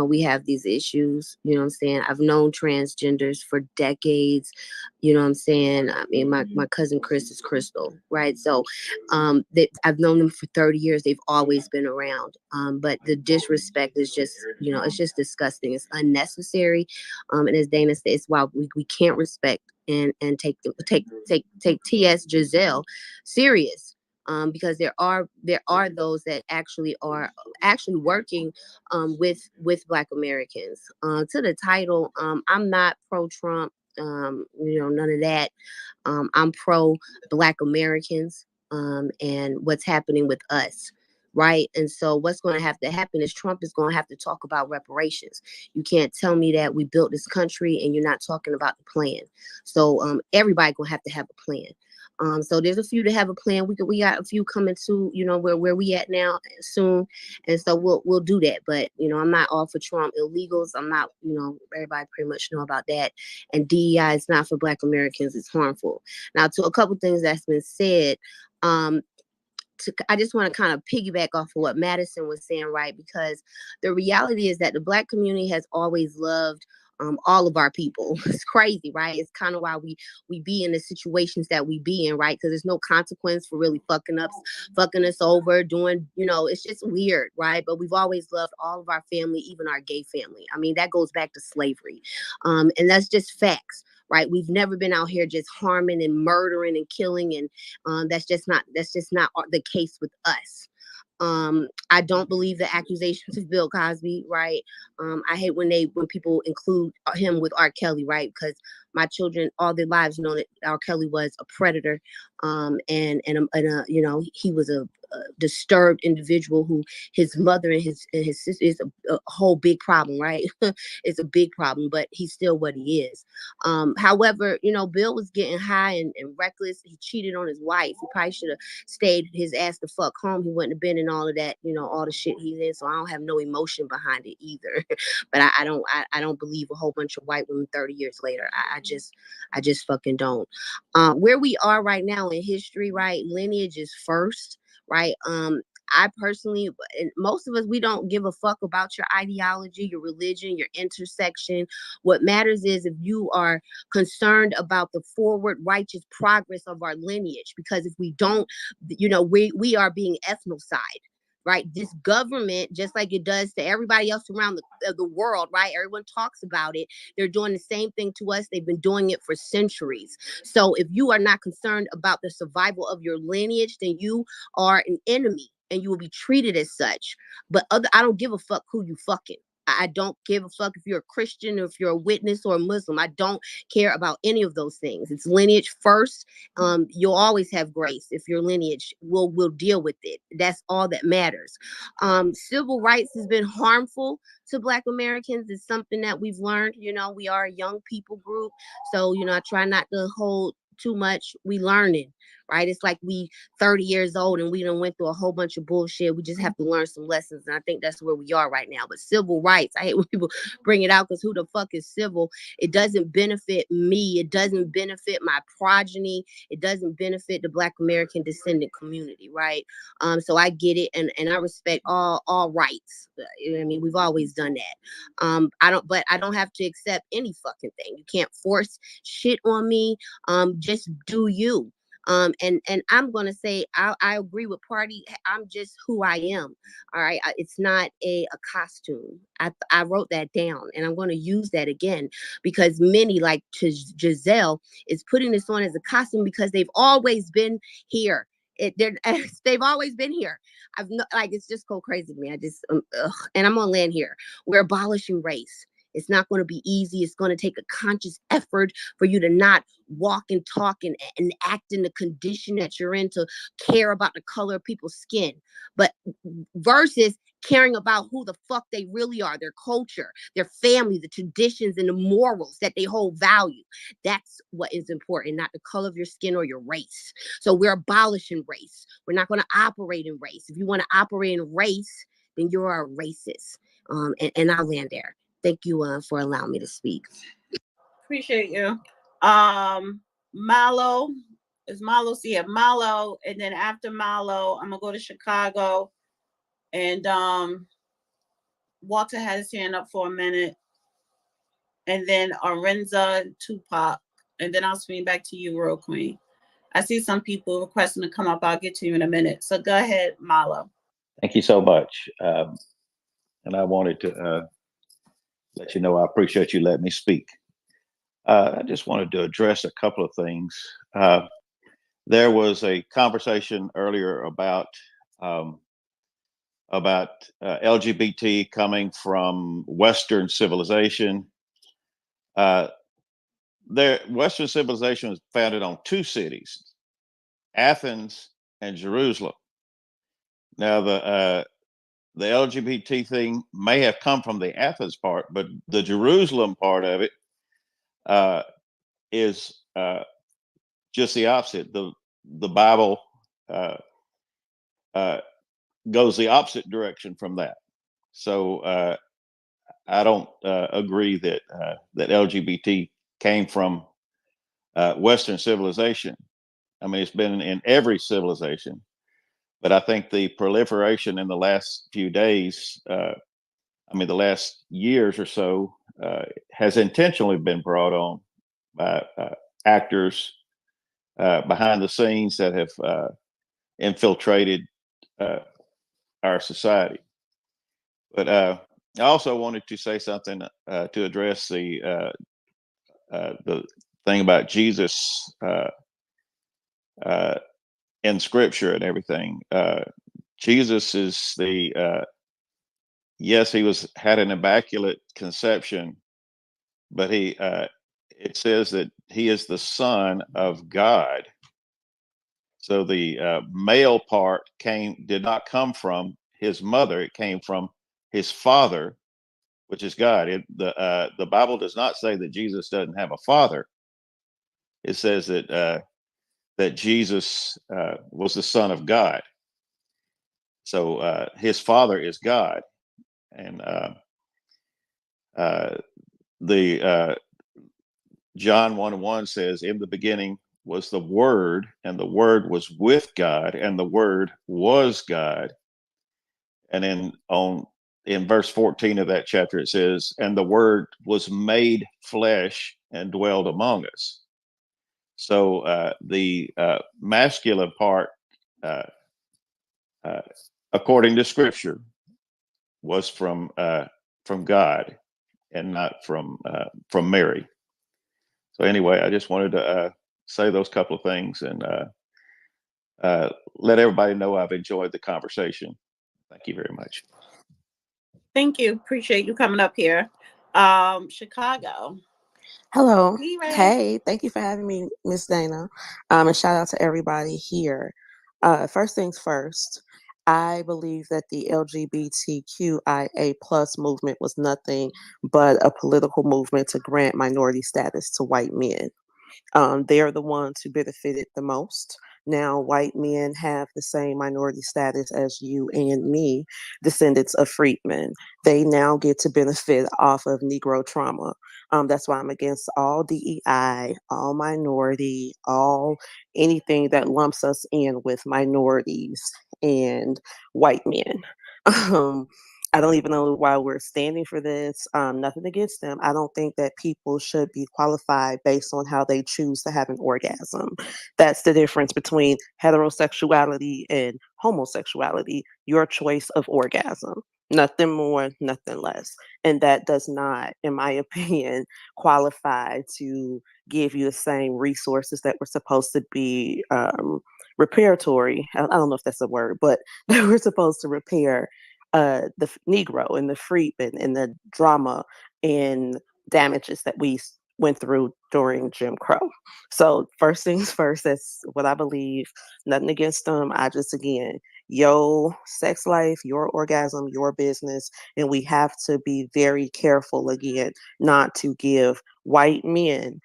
Speaker 7: we have these issues. You know what I'm saying? I've known transgenders for decades. You know what I'm saying? I mean, my cousin Chris is Crystal, right? So I've known them for 30 years. They've always been around. But the disrespect is just, you know, it's just disgusting. It's unnecessary. And as Dana said, it's why we can't respect and take T.S. Giselle serious. Because there are those that actually are working with Black Americans. To the title, I'm not pro-Trump, you know, none of that. I'm pro Black Americans, and what's happening with us. Right. And so what's going to have to happen is Trump is going to have to talk about reparations. You can't tell me that we built this country and you're not talking about the plan. So everybody going to have a plan. So there's a few to have a plan. We got a few coming to, you know, where we at now soon. And so we'll do that. But, you know, I'm not all for Trump illegals. I'm not, you know, everybody pretty much know about that. And DEI is not for Black Americans. It's harmful. Now, to a couple things that's been said, I just want to kind of piggyback off of what Madison was saying, right? Because the reality is that the Black community has always loved all of our people. It's crazy, right? It's kind of why we be in the situations that we be in, right? Because there's no consequence for really fucking us over, doing, you know, it's just weird, right? But we've always loved all of our family, even our gay family. I mean, that goes back to slavery. And that's just facts. Right, we've never been out here just harming and murdering and killing, and that's just not the case with us. I don't believe the accusations of Bill Cosby, right? I hate when people include him with R. Kelly, right? Because my children all their lives know that R. Kelly was a predator, and you know, he was a disturbed individual who his mother and his sister is a whole big problem, right? It's a big problem, but he's still what he is. However, you know, Bill was getting high and reckless. He cheated on his wife. He probably should have stayed his ass the fuck home. He wouldn't have been in all of that, you know, all the shit he's in. So I don't have no emotion behind it either. But I don't believe a whole bunch of white women 30 years later. I just fucking don't. Where we are right now in history, right? Lineage is first, right? I personally, and most of us, we don't give a fuck about your ideology, your religion, your intersection. What matters is if you are concerned about the forward righteous progress of our lineage, because if we don't, you know, we are being ethnocide. Right, this government, just like it does to everybody else around the world, right? Everyone talks about it. They're doing the same thing to us. They've been doing it for centuries. So if you are not concerned about the survival of your lineage, then you are an enemy and you will be treated as such. But I don't give a fuck who you fucking. I don't give a fuck if you're a Christian or if you're a witness or a Muslim. I don't care about any of those things. It's lineage first. You'll always have grace if your lineage will deal with it. That's all that matters. Civil rights has been harmful to Black Americans. It's something that we've learned. You know, we are a young people group. So, you know, I try not to hold too much. We learning, right? It's like we 30 years old and we done went through a whole bunch of bullshit. We just have to learn some lessons. And I think that's where we are right now. But civil rights, I hate when people bring it out because who the fuck is civil? It doesn't benefit me. It doesn't benefit my progeny. It doesn't benefit the Black American descendant community, right? So I get it, and I respect all rights. You know what I mean? We've always done that. I don't have to accept any fucking thing. You can't force shit on me. Just do you. And I'm gonna say I agree with Party. I'm just who I am. All right, it's not a costume. I wrote that down, and I'm gonna use that again because many, like Giselle, is putting this on as a costume because they've always been here. They've always been here. It's just go crazy to me. And I'm gonna land here. We're abolishing race. It's not going to be easy. It's going to take a conscious effort for you to not walk and talk and act in the condition that you're in, to care about the color of people's skin. But versus caring about who the fuck they really are, their culture, their family, the traditions and the morals that they hold value. That's what is important, not the color of your skin or your race. So we're abolishing race. We're not going to operate in race. If you want to operate in race, then you're a racist. And I'll land there. Thank you for allowing me to speak.
Speaker 1: Appreciate you. Malo, Is Marlo? See, yeah, Marlo, and then after Marlo, I'm gonna go to Chicago, and Walter had his hand up for a minute, and then Arenza, Tupac, and then I'll swing back to you, Royal Queen. I see some people requesting to come up. I'll get to you in a minute. So go ahead, Marlo.
Speaker 9: Thank you so much. And I wanted to let you know I appreciate you letting me speak. I just wanted to address a couple of things. There was a conversation earlier about LGBT coming from Western civilization. Western civilization was founded on two cities, Athens and Jerusalem. Now the LGBT thing may have come from the Athens part, but the Jerusalem part of it is just the opposite. The Bible goes the opposite direction from that. So I don't agree that that LGBT came from Western civilization. I mean, it's been in every civilization, but I think the proliferation in the last few days, the last years or so, has intentionally been brought on by actors behind the scenes that have infiltrated our society. But I also wanted to say something to address the thing about Jesus in Scripture and everything. Jesus is yes, he had an immaculate conception, but it says that he is the Son of God. So the male part did not come from his mother; it came from his father, which is God. The Bible does not say that Jesus doesn't have a father. It says that Jesus was the Son of God. So his father is God, and the John 1:1 says, "In the beginning was the Word, and the Word was with God, and the Word was God." And then in verse 14 of that chapter, it says, "And the Word was made flesh and dwelled among us." So the masculine part, according to Scripture, was from God and not from Mary. So anyway, I just wanted to say those couple of things and let everybody know I've enjoyed the conversation. Thank you very much.
Speaker 1: Thank you. Appreciate you coming up here. Chicago.
Speaker 12: Hello.
Speaker 1: Hey, Ray.
Speaker 12: Hey, thank you for having me, Miss Dana. And shout out to everybody here. First things first, I believe that the LGBTQIA plus movement was nothing but a political movement to grant minority status to white men. They're the ones who benefited the most. Now, white men have the same minority status as you and me, descendants of freedmen. They now get to benefit off of Negro trauma. That's why I'm against all DEI, all minority, all anything that lumps us in with minorities and white men. Um, I don't even know why we're standing for this. Nothing against them. I don't think that people should be qualified based on how they choose to have an orgasm. That's the difference between heterosexuality and homosexuality. Your choice of orgasm. Nothing more, nothing less. And that does not, in my opinion, qualify to give you the same resources that were supposed to be reparatory. I don't know if that's a word, but they were supposed to repair the Negro and the freedmen and the drama and damages that we went through during Jim Crow. So first things first, that's what I believe. Nothing against them. I just, again, your sex life, your orgasm, your business. And we have to be very careful, again, not to give white men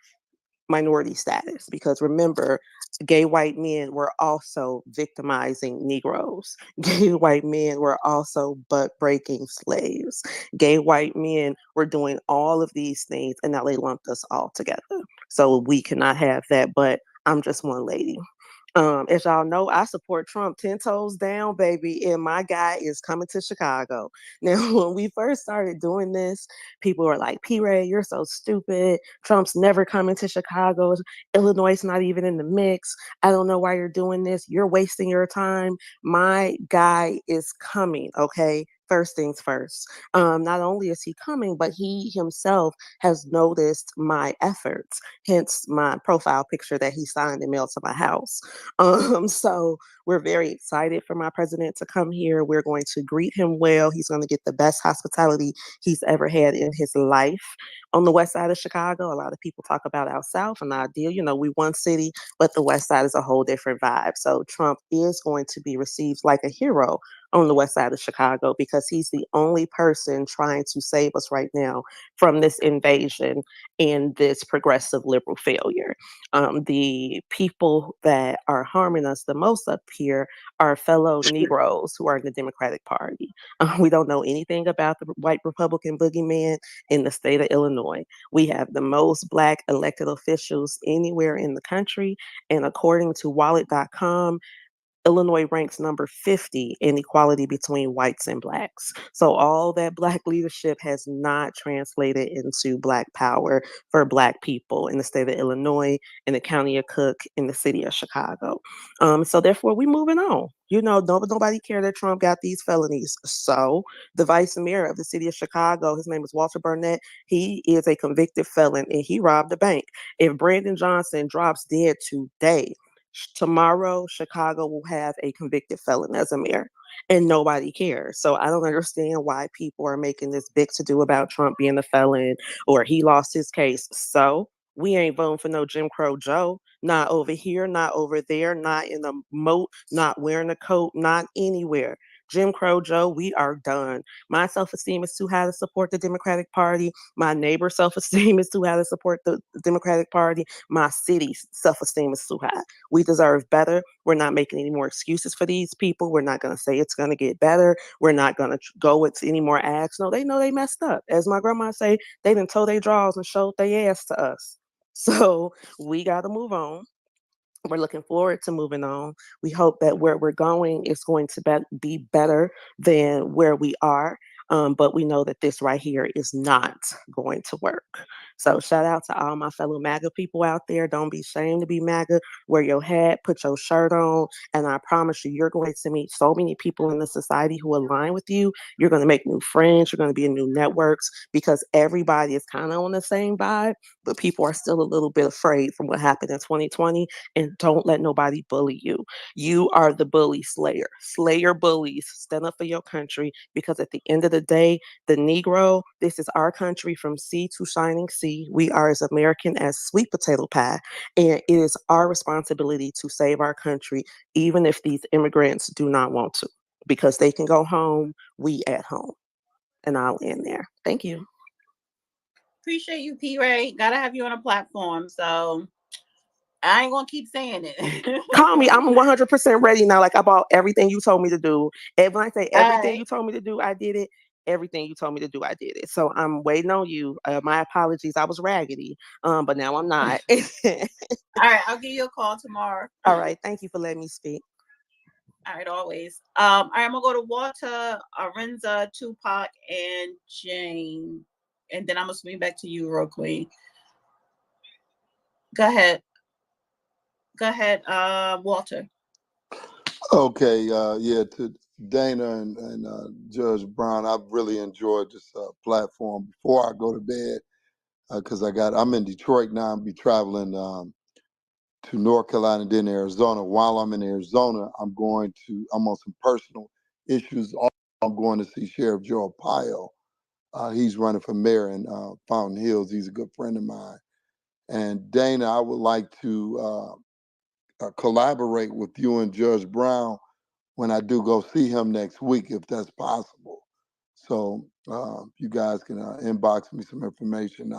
Speaker 12: minority status, because remember, gay white men were also victimizing Negroes. Gay white men were also butt breaking slaves. Gay white men were doing all of these things, and now they lumped us all together. So we cannot have that. But I'm just one lady. As y'all know, I support Trump 10 toes down, baby, and my guy is coming to Chicago. Now, when we first started doing this, people were like, P. Ray, you're so stupid. Trump's never coming to Chicago. Illinois is not even in the mix. I don't know why you're doing this. You're wasting your time. My guy is coming, okay? First things first. Not only is he coming, but he himself has noticed my efforts, hence my profile picture that he signed and mailed to my house. So we're very excited for my president to come here. We're going to greet him well. He's going to get the best hospitality he's ever had in his life on the west side of Chicago. A lot of people talk about out south and the ideal, you know, we one city, but the west side is a whole different vibe. So Trump is going to be received like a hero on the west side of Chicago because he's the only person trying to save us right now from this invasion and this progressive liberal failure. The people that are harming us the most up here are fellow Negroes who are in the Democratic Party. We don't know anything about the white Republican boogeyman in the state of Illinois. We have the most Black elected officials anywhere in the country. And according to wallet.com, Illinois ranks number 50 in equality between whites and Blacks. So all that Black leadership has not translated into Black power for Black people in the state of Illinois, in the county of Cook, in the city of Chicago. So therefore, we're moving on. You know, nobody cared that Trump got these felonies. So the vice mayor of the city of Chicago, his name is Walter Burnett. He is a convicted felon and he robbed a bank. If Brandon Johnson drops dead today, tomorrow Chicago will have a convicted felon as a mayor and nobody cares. So I don't understand why people are making this big to do about Trump being a felon or he lost his case. So we ain't voting for no Jim Crow Joe, not over here, not over there, not in the moat, not wearing a coat, not anywhere. Jim Crow Joe, we are done. My self-esteem is too high to support the Democratic Party. My neighbor's self-esteem is too high to support the Democratic Party. My city's self-esteem is too high. We deserve better. We're not making any more excuses for these people. We're not going to say it's going to get better. We're not going to go with any more acts. No, they know they messed up. As my grandma say, they didn't tow their draws and showed their ass to us. So we got to move on. We're looking forward to moving on. We hope that where we're going is going to be better than where we are. But we know that this right here is not going to work. So shout out to all my fellow MAGA people out there. Don't be ashamed to be MAGA. Wear your hat, put your shirt on, and I promise you, you're going to meet so many people in the society who align with you. You're going to make new friends. You're going to be in new networks because everybody is kind of on the same vibe, but people are still a little bit afraid from what happened in 2020. And don't let nobody bully you. You are the bully slayer. Slay your bullies. Stand up for your country because at the end of the day, the Negro, this is our country from sea to shining sea. We are as American as sweet potato pie. And it is our responsibility to save our country, even if these immigrants do not want to, because they can go home, we at home. And I'll end there. Thank you.
Speaker 1: Appreciate you, P. Ray. Gotta have you on a platform. So I ain't gonna keep saying it.
Speaker 12: Call me. I'm 100% ready now. Like I bought everything you told me to do. And when I say everything you told me to do, I did it. Everything you told me to do, I did it. So I'm waiting on you. My apologies. I was raggedy, but now I'm not.
Speaker 1: All right, I'll give you a call tomorrow.
Speaker 12: All right. Thank you for letting me speak.
Speaker 1: All right, always. All right, I'm gonna go to Walter, Arenza, Tupac, and Jane, and then I'm gonna swing back to you, real quick. Go ahead. Go ahead, Walter.
Speaker 2: Okay, yeah, to Dana and Judge Brown, I've really enjoyed this platform. Before I go to bed, because I'm in Detroit now, I'll be traveling to North Carolina and then Arizona. While I'm in Arizona, I'm on some personal issues. I'm going to see Sheriff Joe Arpaio. He's running for mayor in Fountain Hills. He's a good friend of mine. And Dana, I would like to collaborate with you and Judge Brown when I do go see him next week, if that's possible. So you guys can inbox me some information.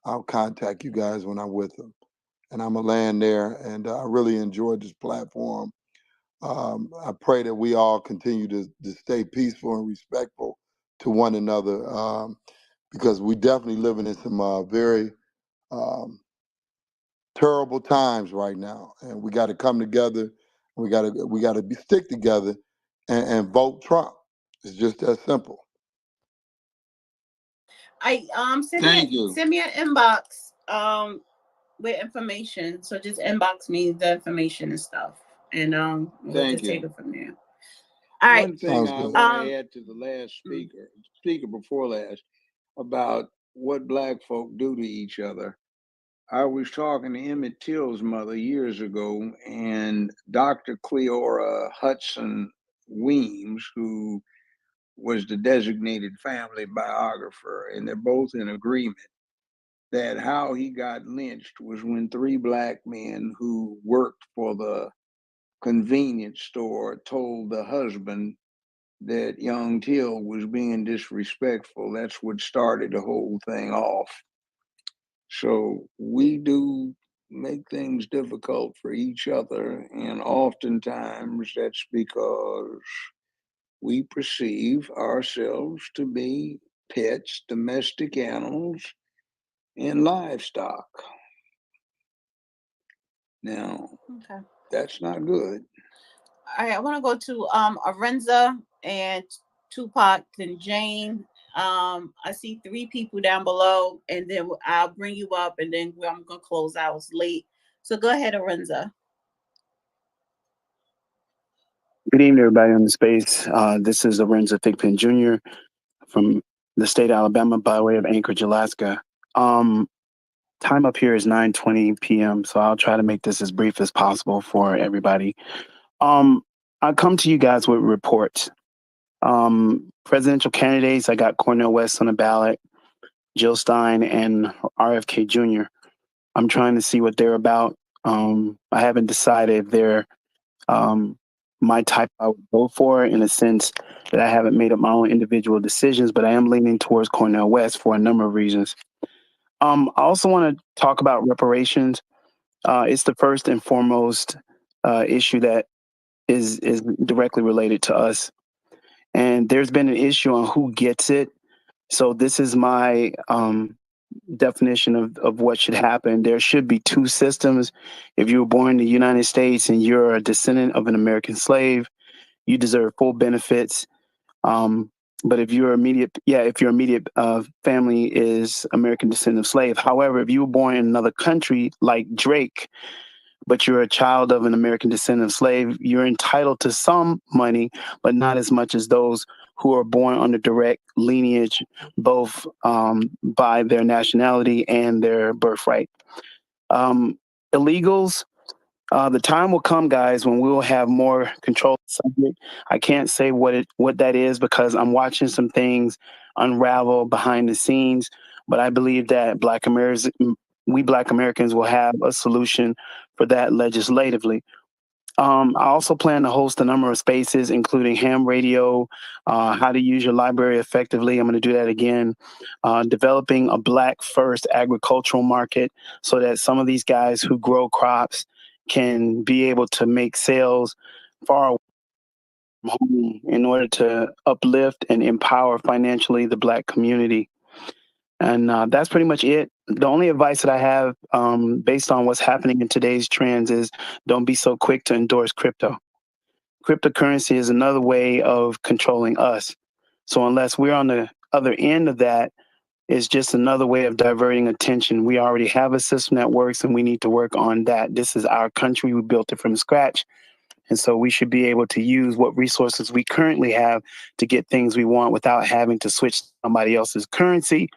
Speaker 2: I'll contact you guys when I'm with him. And I'm going to land there. And I really enjoyed this platform. I pray that we all continue to stay peaceful and respectful to one another, because we definitely living in some very terrible times right now, and we got to come together. We got to stick together and vote Trump. It's just that simple.
Speaker 4: Thank you.
Speaker 1: Send me an inbox with information. So just inbox me the information and stuff, and we'll
Speaker 4: Thank
Speaker 1: just take
Speaker 4: you.
Speaker 1: it from there. All right.
Speaker 4: One thing
Speaker 2: Sounds
Speaker 4: I
Speaker 2: good.
Speaker 4: want to add to the last speaker before last, about what black folk do to each other. I was talking to Emmett Till's mother years ago, and Dr. Cleora Hudson Weems, who was the designated family biographer, and they're both in agreement that how he got lynched was when 3 black men who worked for the convenience store told the husband that young Till was being disrespectful. That's what started the whole thing off. So we do make things difficult for each other, and oftentimes that's because we perceive ourselves to be pets, domestic animals, and livestock. Now,
Speaker 1: Okay.
Speaker 4: that's not good.
Speaker 1: All right. I want to go to Arenza and Tupac and Jane. I see 3 people down below, and then I'll bring you up, and then I'm gonna close out. It's late, so go ahead, Arenza.
Speaker 8: Good evening, everybody on the space. This is Lorenzo Thigpen Jr. from the state of Alabama by way of Anchorage, Alaska. Time up here is 9:20 p.m., so I'll try to make this as brief as possible for everybody. I come to you guys with reports. Presidential candidates, I got Cornel West on the ballot, Jill Stein, and RFK Jr. I'm trying to see what they're about. I haven't decided if they're my type I would vote for, in a sense that I haven't made up my own individual decisions, but I am leaning towards Cornel West for a number of reasons. I also want to talk about reparations. It's the first and foremost issue that is directly related to us. And there's been an issue on who gets it. So this is my definition of what should happen. There should be 2 systems. If you were born in the United States and you're a descendant of an American slave, you deserve full benefits. But if your immediate family is American descendant of slave. However, if you were born in another country like Drake, but you're a child of an American descendant of slave, you're entitled to some money, but not as much as those who are born under direct lineage, both by their nationality and their birthright. Illegals, the time will come, guys, when we will have more control of the subject. I can't say what that is because I'm watching some things unravel behind the scenes, but I believe that we Black Americans will have a solution for that legislatively. I also plan to host a number of spaces, including ham radio, how to use your library effectively. I'm going to do that again. Developing a Black first agricultural market so that some of these guys who grow crops can be able to make sales far away from home in order to uplift and empower financially the Black community. And that's pretty much it. The only advice that I have based on what's happening in today's trends is don't be so quick to endorse crypto. Cryptocurrency is another way of controlling us. So unless we're on the other end of that, it's just another way of diverting attention. We already have a system that works and we need to work on that. This is our country. We built it from scratch. And so we should be able to use what resources we currently have to get things we want without having to switch to somebody else's currency.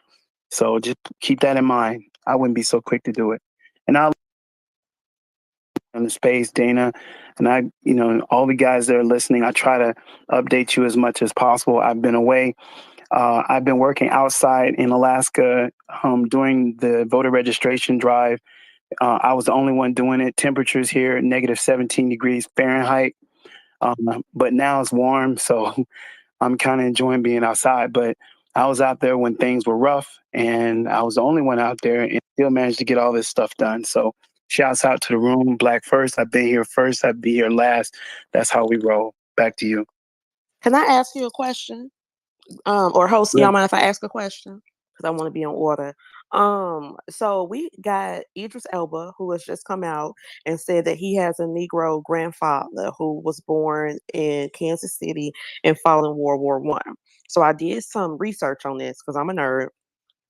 Speaker 8: So just keep that in mind. I wouldn't be so quick to do it. And I'll on the space, Dana, and all the guys that are listening, I try to update you as much as possible. I've been away. I've been working outside in Alaska during the voter registration drive. I was the only one doing it. Temperatures here, negative 17 degrees Fahrenheit. But now it's warm, so I'm kind of enjoying being outside. But I was out there when things were rough, and I was the only one out there and still managed to get all this stuff done. So shouts out to the room. Black first. I've been here first. I'll be here last. That's how we roll. Back to you.
Speaker 12: Can I ask you a question? Or host,
Speaker 8: Yeah.
Speaker 12: y'all mind if I ask a question? Because I want to be on order. So we got Idris Elba, who has just come out and said that he has a Negro grandfather who was born in Kansas City and fought in World War One. So I did some research on this because I'm a nerd.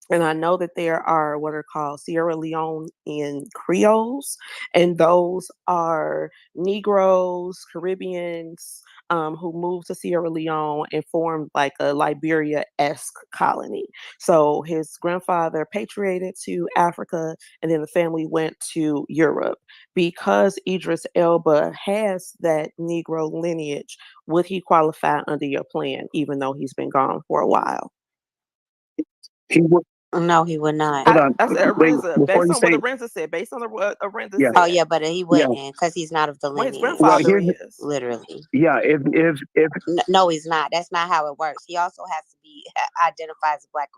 Speaker 12: And I know that there are what are called Sierra Leone in Creoles, and those are Negroes, Caribbeans, who moved to Sierra Leone and formed like a Liberia-esque colony. So his grandfather patriated to Africa, and then the family went to Europe. Because Idris Elba has that Negro lineage, would he qualify under your plan, even though he's been gone for a while?
Speaker 8: He would.
Speaker 7: No, he would not.
Speaker 8: Hold on.
Speaker 12: I said
Speaker 8: Wait,
Speaker 12: Arinza,
Speaker 8: before
Speaker 12: based
Speaker 8: you
Speaker 12: on what
Speaker 8: say,
Speaker 12: Arinza said, based on what Arinza
Speaker 8: yeah,
Speaker 7: Oh
Speaker 12: said,
Speaker 7: yeah, but he
Speaker 8: yeah.
Speaker 7: wouldn't because he's not of the
Speaker 12: well, his
Speaker 7: lineage.
Speaker 8: Well,
Speaker 12: grandfather
Speaker 8: here's,
Speaker 12: is.
Speaker 7: Literally.
Speaker 8: yeah. If
Speaker 7: No, he's not. That's not how it works. He also has to be identified as a Black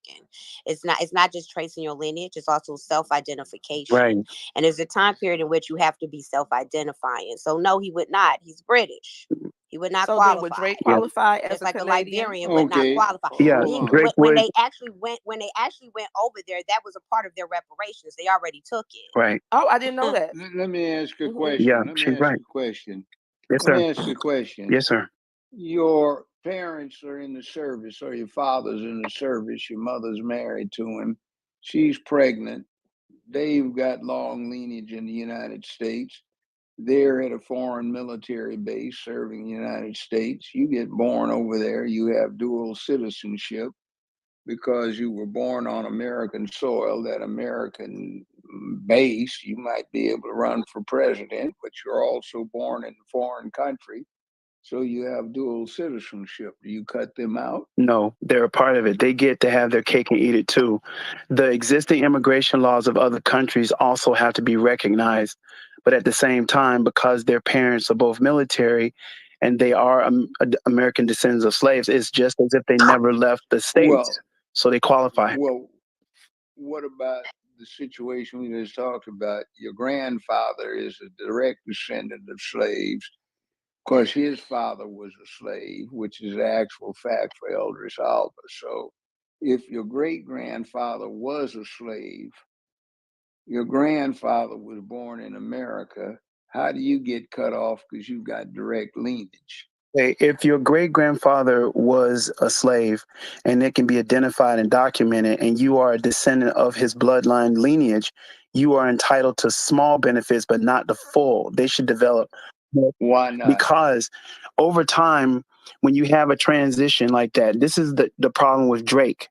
Speaker 7: American. It's not just tracing your lineage. It's also self-identification.
Speaker 8: right,
Speaker 7: And there's a time period in which you have to be self-identifying. So no, he would not. He's British. He would not
Speaker 12: So then would
Speaker 7: qualify.
Speaker 12: Drake
Speaker 8: yeah,
Speaker 12: qualify as
Speaker 7: Just
Speaker 12: a
Speaker 7: like a
Speaker 12: Canadian?
Speaker 7: Liberian would not
Speaker 4: Okay,
Speaker 7: qualify.
Speaker 8: yeah.
Speaker 7: When
Speaker 4: hold
Speaker 7: he
Speaker 4: on.
Speaker 8: Drake
Speaker 7: when
Speaker 8: would.
Speaker 7: they actually went over there, that was a part of their reparations. They already took it.
Speaker 8: Right.
Speaker 12: Oh, I didn't know that.
Speaker 4: Let me ask a
Speaker 12: Mhm.
Speaker 4: question.
Speaker 8: Yeah,
Speaker 4: Let me
Speaker 8: she's
Speaker 4: ask
Speaker 8: right.
Speaker 4: a question.
Speaker 8: Yes,
Speaker 4: Let me
Speaker 8: sir.
Speaker 4: ask a question.
Speaker 8: Yes, sir.
Speaker 4: Your parents are in the service, or your father's in the service, your mother's married to him, she's pregnant, they've got long lineage in the United States, they're at a foreign military base serving the United States, you get born over there, you have dual citizenship because you were born on American soil, that American base, you might be able to run for president, but you're also born in a foreign country. So you have dual citizenship. Do you cut them out?
Speaker 8: No, they're a part of it. They get to have their cake and eat it too. The existing immigration laws of other countries also have to be recognized. But at the same time, because their parents are both military and they are American descendants of slaves, it's just as if they never left the States.
Speaker 4: Well,
Speaker 8: So they qualify.
Speaker 4: well, what about the situation we just talked about? Your grandfather is a direct descendant of slaves. Of course, his father was a slave, which is the actual fact for Eldris Alba. So if your great grandfather was a slave, your grandfather was born in America, how do you get cut off because you've got direct lineage?
Speaker 8: If your great grandfather was a slave and it can be identified and documented, and you are a descendant of his bloodline lineage, you are entitled to small benefits, but not the full. They should develop.
Speaker 4: Why not?
Speaker 8: Because over time, when you have a transition like that, this is the problem with Drake.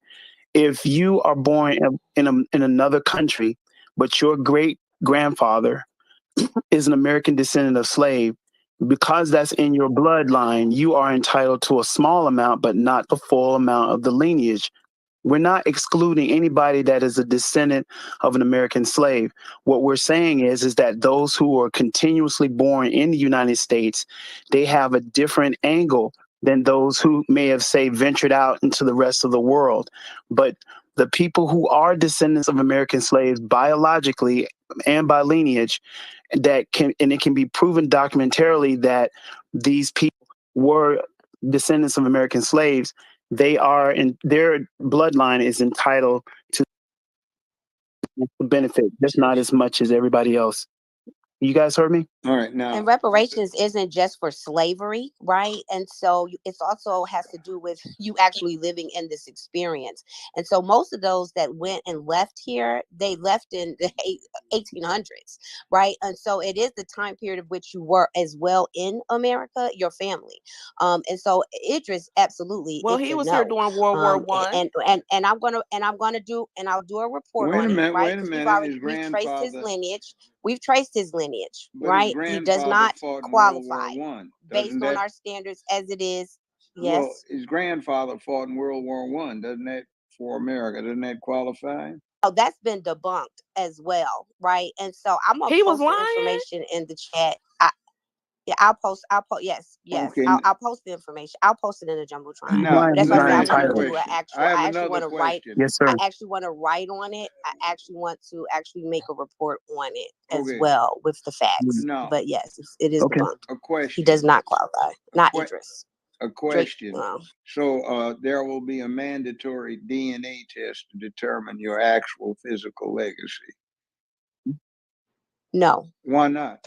Speaker 8: If you are born in another country, but your great grandfather is an American descendant of slave, because that's in your bloodline, you are entitled to a small amount, but not the full amount of the lineage. We're not excluding anybody that is a descendant of an American slave. What we're saying is that those who are continuously born in the United States, they have a different angle than those who may have, say, ventured out into the rest of the world. But the people who are descendants of American slaves biologically and by lineage, and it can be proven documentarily that these people were descendants of American slaves, they are in their bloodline is entitled to the benefit, just not as much as everybody else. You guys heard me?
Speaker 4: All right, now.
Speaker 7: And reparations isn't just for slavery, right? And so it also has to do with you actually living in this experience. And so most of those that went and left here, they left in the 1800s, right? And so it is the time period of which you were as well in America, your family. And so Idris, absolutely,
Speaker 12: Well,
Speaker 7: it's
Speaker 12: he
Speaker 7: a
Speaker 12: was here
Speaker 7: no.
Speaker 12: during World War One.
Speaker 7: And I'll do a report
Speaker 4: Wait a
Speaker 7: on it,
Speaker 4: minute,
Speaker 7: right?
Speaker 4: wait a
Speaker 7: Because
Speaker 4: minute.
Speaker 7: we've traced his
Speaker 4: Grandfather,
Speaker 7: lineage. We've traced his lineage,
Speaker 4: but his
Speaker 7: right? He does
Speaker 4: grandfather
Speaker 7: not
Speaker 4: fought in World War
Speaker 7: qualify
Speaker 4: One,
Speaker 7: based
Speaker 4: doesn't
Speaker 7: on
Speaker 4: that?
Speaker 7: our standards as it is.
Speaker 4: Well,
Speaker 7: Yes.
Speaker 4: his grandfather fought in World War One, doesn't that, for America? Doesn't that qualify?
Speaker 7: Oh, that's been debunked as well, right? And so I'm gonna
Speaker 12: He was
Speaker 7: post the
Speaker 12: lying.
Speaker 7: information in the chat. Yeah, I'll post. Yes.
Speaker 4: Okay.
Speaker 7: I'll post the information. I'll post it in the jumbotron.
Speaker 4: Now,
Speaker 7: But that's
Speaker 8: He's
Speaker 7: why I
Speaker 4: let
Speaker 8: not
Speaker 4: me
Speaker 7: said I
Speaker 4: ask you
Speaker 7: want
Speaker 4: a
Speaker 7: to
Speaker 8: entitled.
Speaker 7: do an
Speaker 4: question.
Speaker 7: actual.
Speaker 4: I have
Speaker 7: I actually want
Speaker 4: another
Speaker 7: to write.
Speaker 4: question.
Speaker 8: Yes, sir.
Speaker 7: I actually want to write on it. I actually want to actually make a report on it as
Speaker 4: Okay.
Speaker 7: well with the facts.
Speaker 4: Now,
Speaker 7: But yes, it is
Speaker 8: Okay.
Speaker 7: debunked.
Speaker 4: a
Speaker 7: He
Speaker 4: question.
Speaker 7: does not qualify.
Speaker 4: A
Speaker 7: Not
Speaker 4: que-
Speaker 7: Idris.
Speaker 4: A question. So there will be a mandatory DNA test to determine your actual physical legacy.
Speaker 7: No.
Speaker 4: Why not?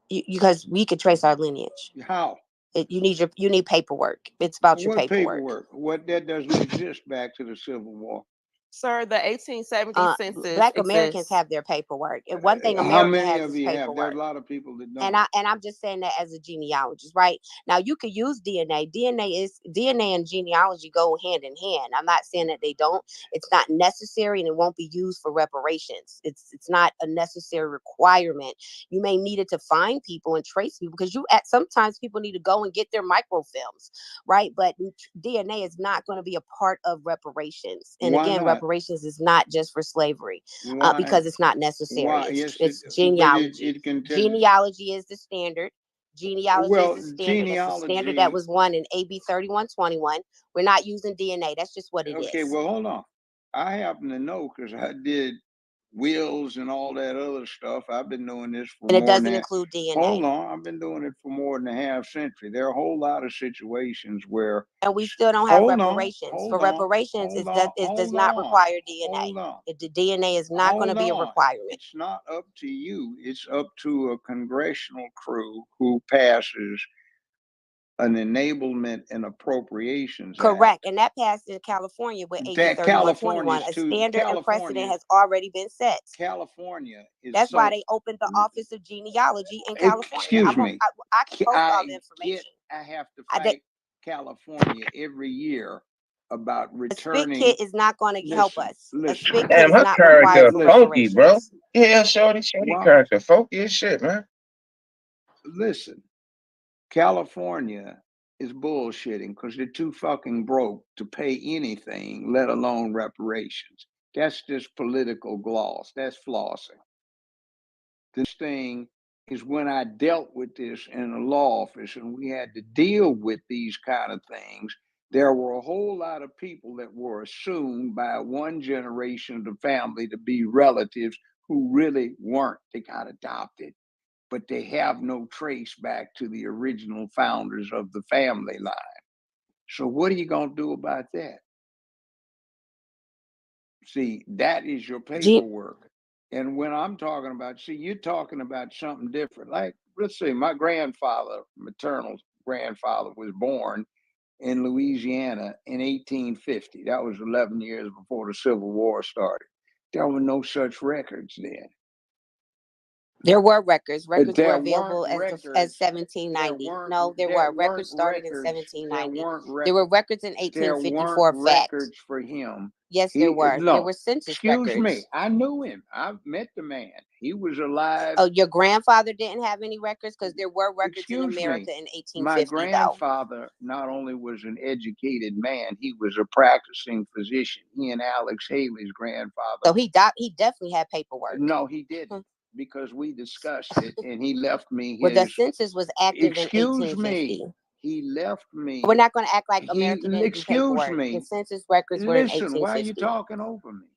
Speaker 7: Because we could trace our lineage.
Speaker 4: How?
Speaker 7: You need paperwork. It's about your paperwork.
Speaker 4: What that doesn't exist back to the Civil War.
Speaker 12: Sir, the 1870 census
Speaker 7: Black Americans have their paperwork. And one thing America has is paperwork.
Speaker 4: There's a lot of people that don't.
Speaker 7: And I'm just saying that as a genealogist, right? Now you could use DNA. DNA and genealogy go hand in hand. I'm not saying that they don't. It's not necessary, and it won't be used for reparations. It's not a necessary requirement. You may need it to find people and trace people, because sometimes people need to go and get their microfilms, right? But DNA is not going to be a part of reparations. And
Speaker 4: Why
Speaker 7: again,
Speaker 4: not?
Speaker 7: reparations is not just for slavery, because it's not necessary. It's genealogy. Genealogy is the standard. Genealogy is the standard. That's the standard that was won in AB 3121. We're not using DNA. That's just what it is.
Speaker 4: Okay, well, hold on. I happen to know because I did wills and all that other stuff. I've been doing this for
Speaker 7: and it doesn't include DNA.
Speaker 4: Hold on, I've been doing it for more than a half century. There are a whole lot of situations where,
Speaker 7: and we still don't have reparations. For reparations, it does not require DNA. The DNA is not going to be a requirement.
Speaker 4: It's not up to you. It's up to a congressional crew who passes an enablement and appropriations
Speaker 7: Correct.
Speaker 4: act.
Speaker 7: And that passed in California with AB 3121. A standard and precedent has already been set.
Speaker 4: California is
Speaker 7: That's why they opened the Office of Genealogy in California.
Speaker 4: Excuse me.
Speaker 7: I can post all the information.
Speaker 4: I have to fight California every year about returning.
Speaker 7: A spit kit is not going to help us. A spit kit
Speaker 18: Damn,
Speaker 7: is
Speaker 18: her
Speaker 7: not
Speaker 18: character
Speaker 7: required for
Speaker 18: funky, bro.
Speaker 7: reparations.
Speaker 18: Yeah, shorty character funky as shit, man.
Speaker 4: Listen, California is bullshitting because they're too fucking broke to pay anything, let alone reparations. That's just political gloss. That's flossing. This thing is when I dealt with this in a law office and we had to deal with these kind of things, there were a whole lot of people that were assumed by one generation of the family to be relatives who really weren't. They got adopted, but they have no trace back to the original founders of the family line. So what are you going to do about that? See, that is your paperwork. And when I'm talking about, you're talking about something different. Like, let's say my grandfather, maternal grandfather, was born in Louisiana in 1850. That was 11 years before the Civil War started. There were no such records then.
Speaker 7: There were records. Records were available as 1790. No, there were records started in 1790. There were records in 1854.
Speaker 4: Records for him.
Speaker 7: Yes, there were. There were census records.
Speaker 4: Excuse me. I knew him. I've met the man. He was alive.
Speaker 7: Oh, your grandfather didn't have any records? Because there were records in America in 1850.
Speaker 4: My grandfather not only was an educated man, he was a practicing physician. He and Alex Haley's grandfather.
Speaker 7: So he definitely had paperwork.
Speaker 4: No, he didn't. Because we discussed it, and he left me his.
Speaker 7: Well, the census was active in 1850.
Speaker 4: Excuse me. He left me.
Speaker 7: We're not going to act like America didn't do
Speaker 4: excuse
Speaker 7: paperwork.
Speaker 4: me.
Speaker 7: The census records were in 1850.
Speaker 4: Listen, why are you talking over me?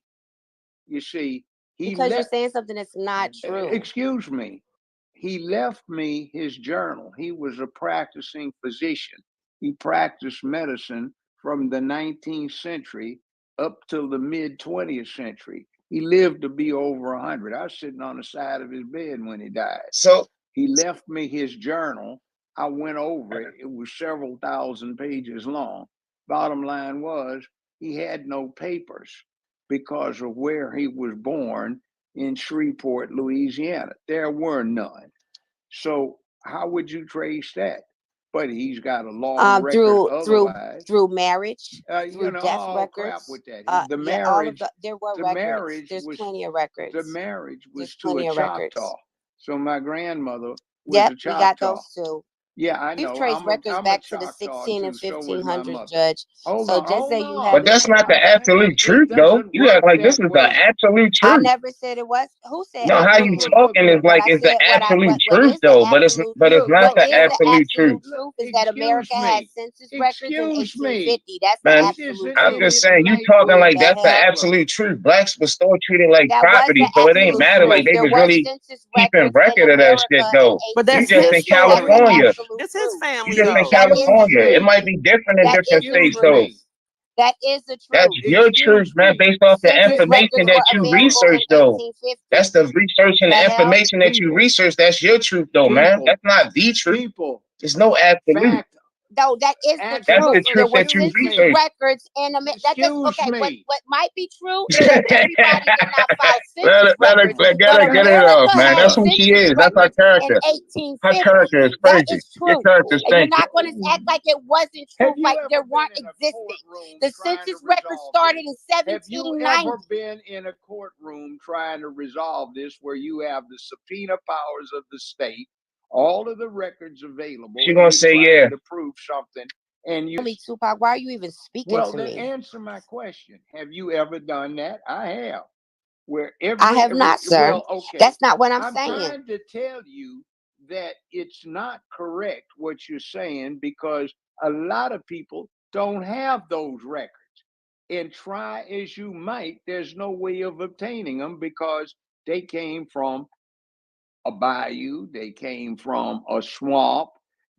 Speaker 4: You see,
Speaker 7: because you're saying something that's not true.
Speaker 4: Excuse me. He left me his journal. He was a practicing physician. He practiced medicine from the 19th century up till the mid 20th century. He lived to be over 100. I was sitting on the side of his bed when he died.
Speaker 18: So
Speaker 4: he left me his journal. I went over it. It was several thousand pages long. Bottom line was he had no papers because of where he was born in Shreveport, Louisiana. There were none. So how would you trace that? But he's got a long record
Speaker 7: through marriage, through death records.
Speaker 4: Crap with that. The marriage,
Speaker 7: there were records. There's plenty of records.
Speaker 4: The marriage was to a Choctaw. So my grandmother was a Choctaw.
Speaker 7: We got those too.
Speaker 4: Yeah, I know.
Speaker 7: We've traced records back to the 16 and 1500s, Judge.
Speaker 18: But that's not the absolute truth, though. You act like this is the absolute truth.
Speaker 7: I never said it was. Who said?
Speaker 18: No, how you talking is like it's the absolute truth, though. But it's not the absolute truth.
Speaker 7: Truth is that America had census records in 1850. That's the absolute truth.
Speaker 18: I'm just saying, you talking like that's the absolute truth. Blacks were still treated like property, so it ain't matter. Like they was really keeping record of that shit, though.
Speaker 12: But
Speaker 18: you just in California.
Speaker 22: absolute
Speaker 1: It's his
Speaker 22: truth.
Speaker 1: family
Speaker 14: You just in
Speaker 1: though.
Speaker 22: That is the
Speaker 14: California. It
Speaker 22: truth.
Speaker 14: might be different in
Speaker 22: That
Speaker 14: different
Speaker 22: is the
Speaker 14: states,
Speaker 22: truth.
Speaker 14: though.
Speaker 22: That is the
Speaker 14: That's
Speaker 22: truth.
Speaker 14: your truth, man,
Speaker 4: me.
Speaker 14: based off the
Speaker 22: Census
Speaker 14: information
Speaker 22: records
Speaker 14: that
Speaker 22: were
Speaker 14: you
Speaker 22: available in
Speaker 14: research, though.
Speaker 22: 1850.
Speaker 14: That's the research and
Speaker 22: The
Speaker 14: the
Speaker 22: hell?
Speaker 14: information that you research. That's your truth, though, man. That's not the truth.
Speaker 4: People,
Speaker 14: There's no absolute.
Speaker 4: fact,
Speaker 22: No, that is the
Speaker 14: That's
Speaker 22: truth.
Speaker 14: the
Speaker 22: There
Speaker 14: truth
Speaker 22: were
Speaker 14: that you
Speaker 22: census
Speaker 14: research.
Speaker 22: records in America. That does
Speaker 4: excuse
Speaker 22: okay.
Speaker 4: me.
Speaker 22: What might be true is that everybody did not file
Speaker 14: Let
Speaker 22: census
Speaker 14: her, let her,
Speaker 22: records,
Speaker 14: let, get
Speaker 22: but
Speaker 14: her, get it
Speaker 22: America
Speaker 14: off, man. That's
Speaker 22: had
Speaker 14: who she
Speaker 22: census
Speaker 14: is. That's her
Speaker 22: records in
Speaker 14: character. Her
Speaker 22: 1850.
Speaker 14: character is
Speaker 22: That
Speaker 14: crazy.
Speaker 22: is
Speaker 14: Your
Speaker 22: true.
Speaker 14: character
Speaker 22: And you're
Speaker 14: stinks.
Speaker 22: not going to act like it wasn't true,
Speaker 4: Have you
Speaker 22: like
Speaker 4: ever
Speaker 22: there
Speaker 4: been
Speaker 22: weren't
Speaker 4: in a
Speaker 22: existing.
Speaker 4: courtroom
Speaker 22: The
Speaker 4: trying to
Speaker 22: census records
Speaker 4: resolve
Speaker 22: started
Speaker 4: this?
Speaker 22: in
Speaker 4: Have you
Speaker 22: 1790.
Speaker 4: ever been in a courtroom trying to resolve this where you have the subpoena powers of the state, all of the records available,
Speaker 14: She
Speaker 4: and
Speaker 14: gonna
Speaker 4: you're
Speaker 14: say
Speaker 4: trying
Speaker 14: yeah.
Speaker 4: to prove something, and you
Speaker 22: Tell me, Tupac, why are you even speaking
Speaker 4: well,
Speaker 22: to
Speaker 4: then
Speaker 22: me?
Speaker 4: answer my question. Have you ever done that? I have. Where
Speaker 22: I have not, sir.
Speaker 4: well, okay.
Speaker 22: That's not what I'm
Speaker 4: I'm
Speaker 22: saying.
Speaker 4: trying to tell you that it's not correct what you're saying because a lot of people don't have those records. And try as you might, there's no way of obtaining them because they came from a bayou, they came from a swamp,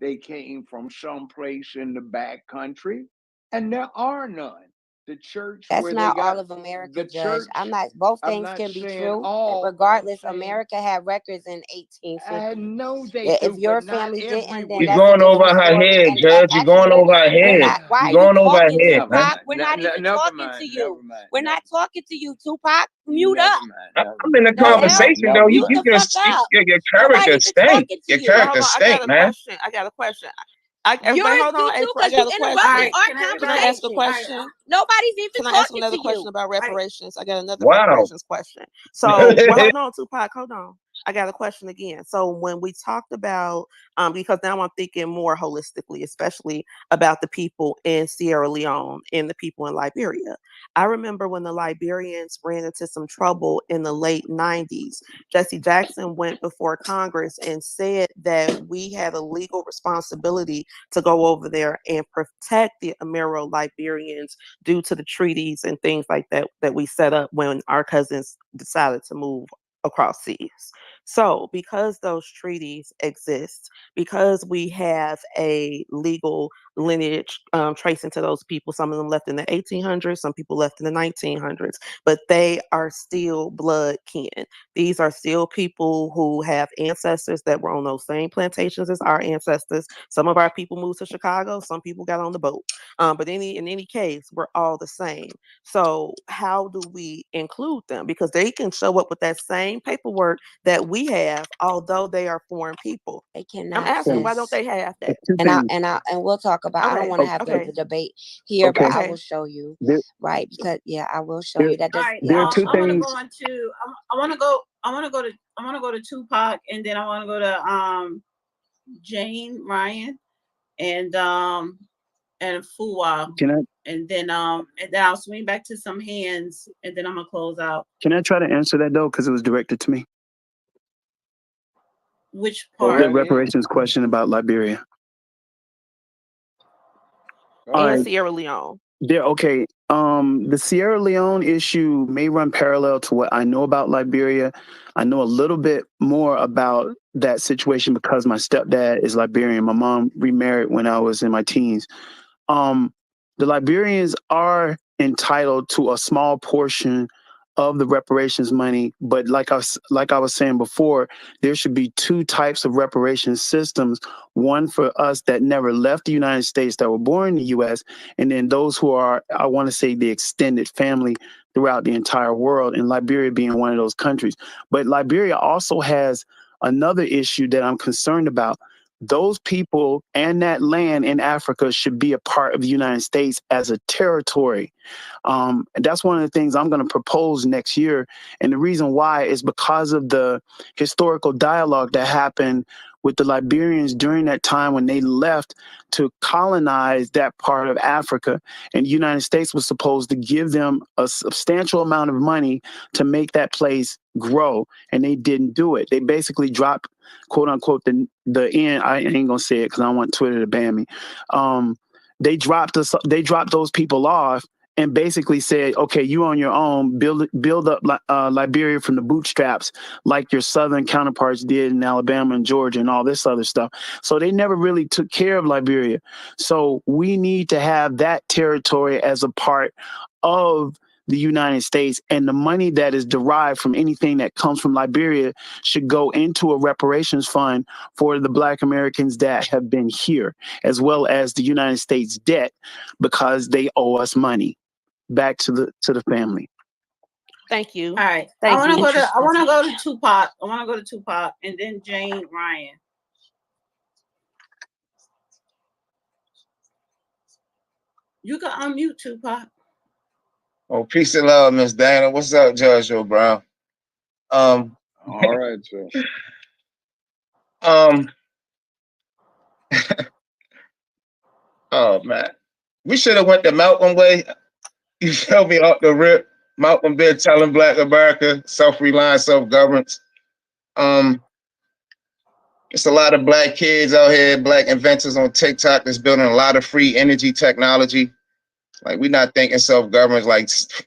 Speaker 4: they came from someplace in the back country, and there are none. The church
Speaker 22: That's
Speaker 4: where they
Speaker 22: not all
Speaker 4: got
Speaker 22: of America,
Speaker 4: the
Speaker 22: Judge.
Speaker 4: church,
Speaker 22: Both
Speaker 4: I'm
Speaker 22: things
Speaker 4: not
Speaker 22: can be
Speaker 4: saying
Speaker 22: true.
Speaker 4: all, but I'm
Speaker 22: Regardless,
Speaker 4: saying
Speaker 22: America had records in
Speaker 4: I
Speaker 22: 1850.
Speaker 4: know they
Speaker 22: If
Speaker 4: do,
Speaker 22: your
Speaker 4: but not
Speaker 22: family didn't, then
Speaker 4: everywhere.
Speaker 14: You're
Speaker 22: that's a
Speaker 14: going over
Speaker 22: different
Speaker 14: her
Speaker 22: story.
Speaker 14: head,
Speaker 22: And
Speaker 14: Judge. You're
Speaker 22: actually,
Speaker 14: going over her
Speaker 22: we're
Speaker 14: head.
Speaker 22: not. Why
Speaker 14: You're
Speaker 22: are you
Speaker 14: going over her
Speaker 22: talking,
Speaker 14: head, man.
Speaker 22: Tupac? We're not even
Speaker 4: Never
Speaker 22: talking
Speaker 4: mind,
Speaker 22: to
Speaker 4: never
Speaker 22: you.
Speaker 4: mind,
Speaker 22: We're not talking to you, Tupac. Mute
Speaker 4: never
Speaker 22: up.
Speaker 4: mind,
Speaker 14: I'm in the
Speaker 22: The hell?
Speaker 14: conversation, though.
Speaker 22: Mute
Speaker 14: You
Speaker 22: the fuck
Speaker 14: just,
Speaker 22: up.
Speaker 14: your
Speaker 22: Nobody
Speaker 14: character
Speaker 22: even
Speaker 14: stink.
Speaker 22: talking to
Speaker 14: Your
Speaker 22: you.
Speaker 1: Well, hold
Speaker 14: character
Speaker 1: on. I got
Speaker 14: stink,
Speaker 1: a
Speaker 14: man.
Speaker 1: question. I got a question.
Speaker 22: You're
Speaker 1: Wait, hold on,
Speaker 22: you too,
Speaker 1: April. I
Speaker 22: because
Speaker 1: got
Speaker 22: you
Speaker 1: a
Speaker 22: interrupting
Speaker 1: question.
Speaker 22: our
Speaker 1: Can I ask a
Speaker 22: conversation.
Speaker 1: question?
Speaker 22: Nobody's even
Speaker 1: Can I ask
Speaker 22: talking
Speaker 1: another
Speaker 22: to
Speaker 1: question
Speaker 22: you.
Speaker 1: about reparations? I got another
Speaker 14: Wow.
Speaker 1: reparations question. So, well, hold on, Tupac. Hold on. I got a question again. So, when we talked about, because now I'm thinking more holistically, especially about the people in Sierra Leone and the people in Liberia. I remember when the Liberians ran into some trouble in the late 90s. Jesse Jackson went before Congress and said that we had a legal responsibility to go over there and protect the Amero Liberians due to the treaties and things like that that we set up when our cousins decided to move across seas. So, because those treaties exist, because we have a legal lineage tracing to those people, some of them left in the 1800s, some people left in the 1900s, but they are still blood kin. These are still people who have ancestors that were on those same plantations as our ancestors. Some of our people moved to Chicago, some people got on the boat. But in any case, we're all the same. So how do we include them? Because they can show up with that same paperwork that we have, although they are foreign people.
Speaker 22: They
Speaker 1: I'm
Speaker 22: cannot,
Speaker 1: asking, why don't
Speaker 22: sis.
Speaker 1: they have that?
Speaker 22: And we'll talk about. I don't
Speaker 1: Okay,
Speaker 22: want to have
Speaker 1: okay,
Speaker 22: the debate here, but I
Speaker 1: okay.
Speaker 22: will show you,
Speaker 8: There,
Speaker 22: right? Because I will show
Speaker 8: there,
Speaker 22: you that
Speaker 1: All
Speaker 22: does.
Speaker 1: right.
Speaker 8: there are two
Speaker 1: I want to
Speaker 8: things.
Speaker 1: go into. I want to go. I want to go to Tupac, and then I want to go to Jane Ryan, and Fuwa,
Speaker 8: Can I
Speaker 1: and then I'll swing back to some hands, and then I'm gonna close out.
Speaker 8: try to answer that though? Because it was directed to me.
Speaker 1: Which
Speaker 4: Go
Speaker 1: part?
Speaker 8: The
Speaker 4: right ahead.
Speaker 8: reparations question about Liberia. All
Speaker 1: And
Speaker 8: right.
Speaker 1: Sierra Leone.
Speaker 8: There, okay. The Sierra Leone issue may run parallel to what I know about Liberia. I know a little bit more about that situation because my stepdad is Liberian. My mom remarried when I was in my teens. The Liberians are entitled to a small portion of the reparations money, but like I was saying before, there should be two types of reparations systems: one for us that never left the United States, that were born in the U.S., and then those who are, I want to say, the extended family throughout the entire world, and Liberia being one of those countries. But Liberia also has another issue that I'm concerned about. Those people and that land in Africa should be a part of the United States as a territory. And that's one of the things I'm going to propose next year. And the reason why is because of the historical dialogue that happened with the Liberians during that time when they left to colonize that part of Africa. And the United States was supposed to give them a substantial amount of money to make that place grow. And they didn't do it. They basically dropped, quote unquote, the end. I ain't going to say it because I don't want Twitter to ban me. They dropped those people off. and basically said, okay, you on your own, build up Liberia from the bootstraps like your southern counterparts did in Alabama and Georgia and all this other stuff. So they never really took care of Liberia. So we need to have that territory as a part of the United States, and the money that is derived from anything that comes from Liberia should go into a reparations fund for the Black Americans that have been here, as well as the United States debt, because they owe us money back to the family.
Speaker 22: Thank you.
Speaker 1: All right.
Speaker 22: Thank
Speaker 1: I
Speaker 22: you.
Speaker 1: want to go to Tupac. And then Jane Ryan. You can unmute Tupac.
Speaker 14: Oh, peace and love, Miss Dana. What's up, Judge Joe Brown?
Speaker 15: All right, sir.
Speaker 14: Oh man, we should have went the Malcolm way. You feel me, off the rip. Malcolm been telling Black America self-reliance, self-governance. It's a lot of Black kids out here, Black inventors on TikTok that's building a lot of free energy technology. Like, we're not thinking self-governance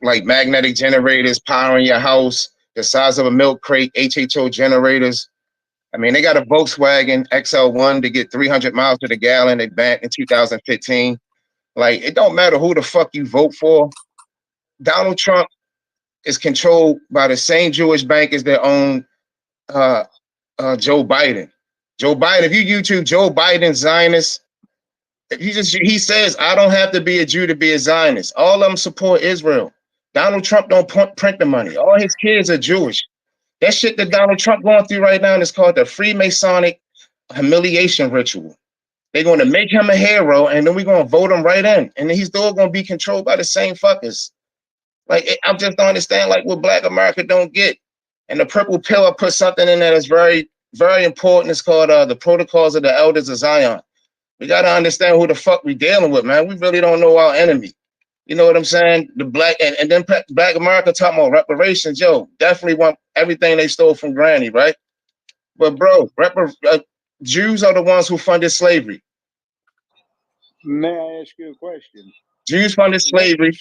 Speaker 14: like magnetic generators powering your house, the size of a milk crate, HHO generators. I mean, they got a Volkswagen XL1 to get 300 miles to the gallon. They banned in 2015. Like, it don't matter who the fuck you vote for. Donald Trump is controlled by the same Jewish bankers that own Joe Biden. Joe Biden, if you YouTube Joe Biden Zionist, he says, I don't have to be a Jew to be a Zionist. All of them support Israel. Donald Trump don't print the money. All his kids are Jewish. That shit that Donald Trump going through right now is called the Freemasonic humiliation ritual. They're going to make him a hero, and then we're going to vote him right in. And then he's still going to be controlled by the same fuckers. Like, I just don't understand, like, what Black America don't get. And the purple pill, I put something in there that's very, very important. It's called the Protocols of the Elders of Zion. We got to understand who the fuck we dealing with, man. We really don't know our enemy. You know what I'm saying? The Black, and then Black America talking about reparations. Yo, definitely want everything they stole from Granny, right? But bro, Jews are the ones who funded slavery.
Speaker 15: May I ask you a question?
Speaker 14: Jews funded slavery.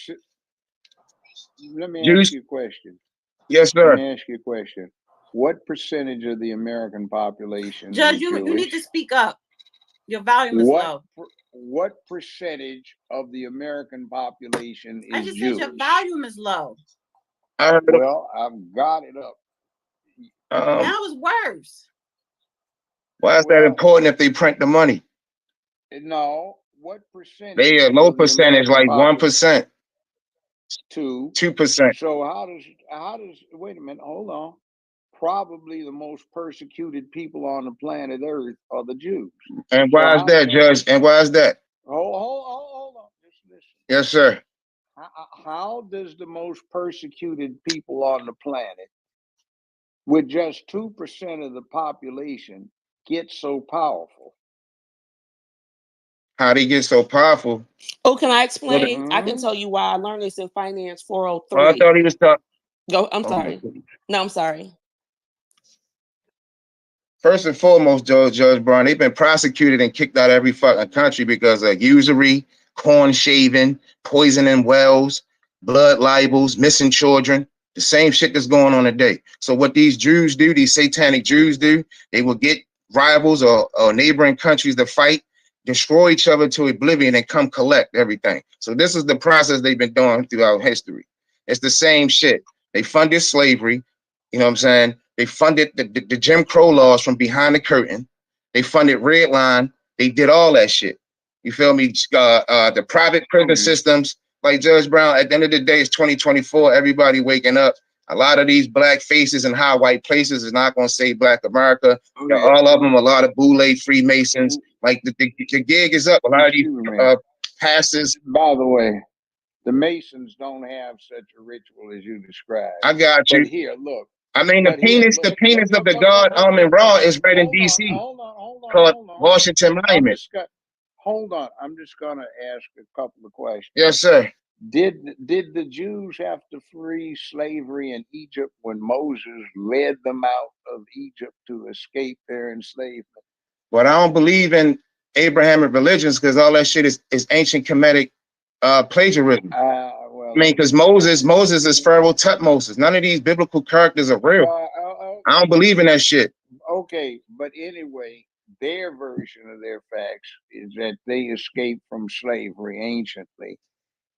Speaker 15: Let me ask you a question.
Speaker 14: Yes, sir.
Speaker 15: Let me ask you a question. What percentage of the American population
Speaker 1: Judge,
Speaker 15: is
Speaker 1: you
Speaker 15: Jewish?
Speaker 1: need to speak up. Your volume is low.
Speaker 15: What percentage of the American population is
Speaker 1: I just
Speaker 15: Jewish?
Speaker 1: said your volume is low.
Speaker 15: Well, I've got it up.
Speaker 1: Now it's worse.
Speaker 14: Why is that important if they print the money?
Speaker 15: No. What percentage?
Speaker 14: They a low percentage, like 1%. 2%.
Speaker 15: So how does wait a minute, hold on. Probably the most persecuted people on the planet Earth are the Jews.
Speaker 14: And why is that, Judge? And why is that?
Speaker 15: Hold on. Listen.
Speaker 14: Yes, sir.
Speaker 15: How does the most persecuted people on the planet, with just 2% of the population, get so powerful?
Speaker 14: How they get so powerful?
Speaker 12: Oh, can I explain? I can tell you why I learned this in Finance 403.
Speaker 14: Well, I thought he was talking.
Speaker 12: Go. I'm sorry. No, I'm sorry.
Speaker 14: First and foremost, Judge Brown, they've been prosecuted and kicked out of every fucking country because of usury, corn shaving, poisoning wells, blood libels, missing children, the same shit that's going on today. So what these Jews do, these satanic Jews do, they will get rivals or neighboring countries to fight, destroy each other to oblivion, and come collect everything. So this is the process they've been doing throughout history. It's the same shit. They funded slavery, you know what I'm saying? They funded the Jim Crow laws from behind the curtain. They funded Redline. They did all that shit. You feel me? The private prison systems, like Judge Brown, at the end of the day, it's 2024. Everybody waking up. A lot of these black faces in high white places is not going to save Black America. All of them, a lot of Boule Freemasons. Like the gig is up. A lot of these pastors.
Speaker 15: By the way, the Masons don't have such a ritual as you described.
Speaker 14: I got you.
Speaker 15: But here, look.
Speaker 14: I mean, the penis of the god in Raw is right in D.C. called Washington Monument.
Speaker 15: Hold on. I'm just going to ask a couple of questions.
Speaker 14: Yes, sir.
Speaker 15: Did the Jews have to flee slavery in Egypt when Moses led them out of Egypt to escape their enslavement?
Speaker 14: But I don't believe in Abrahamic religions because all that shit is ancient Kemetic plagiarism.
Speaker 15: Well,
Speaker 14: I mean, because Moses is Pharaoh Tutmosis. None of these biblical characters are real. I don't believe in that shit.
Speaker 15: Okay, but anyway, their version of their facts is that they escaped from slavery anciently.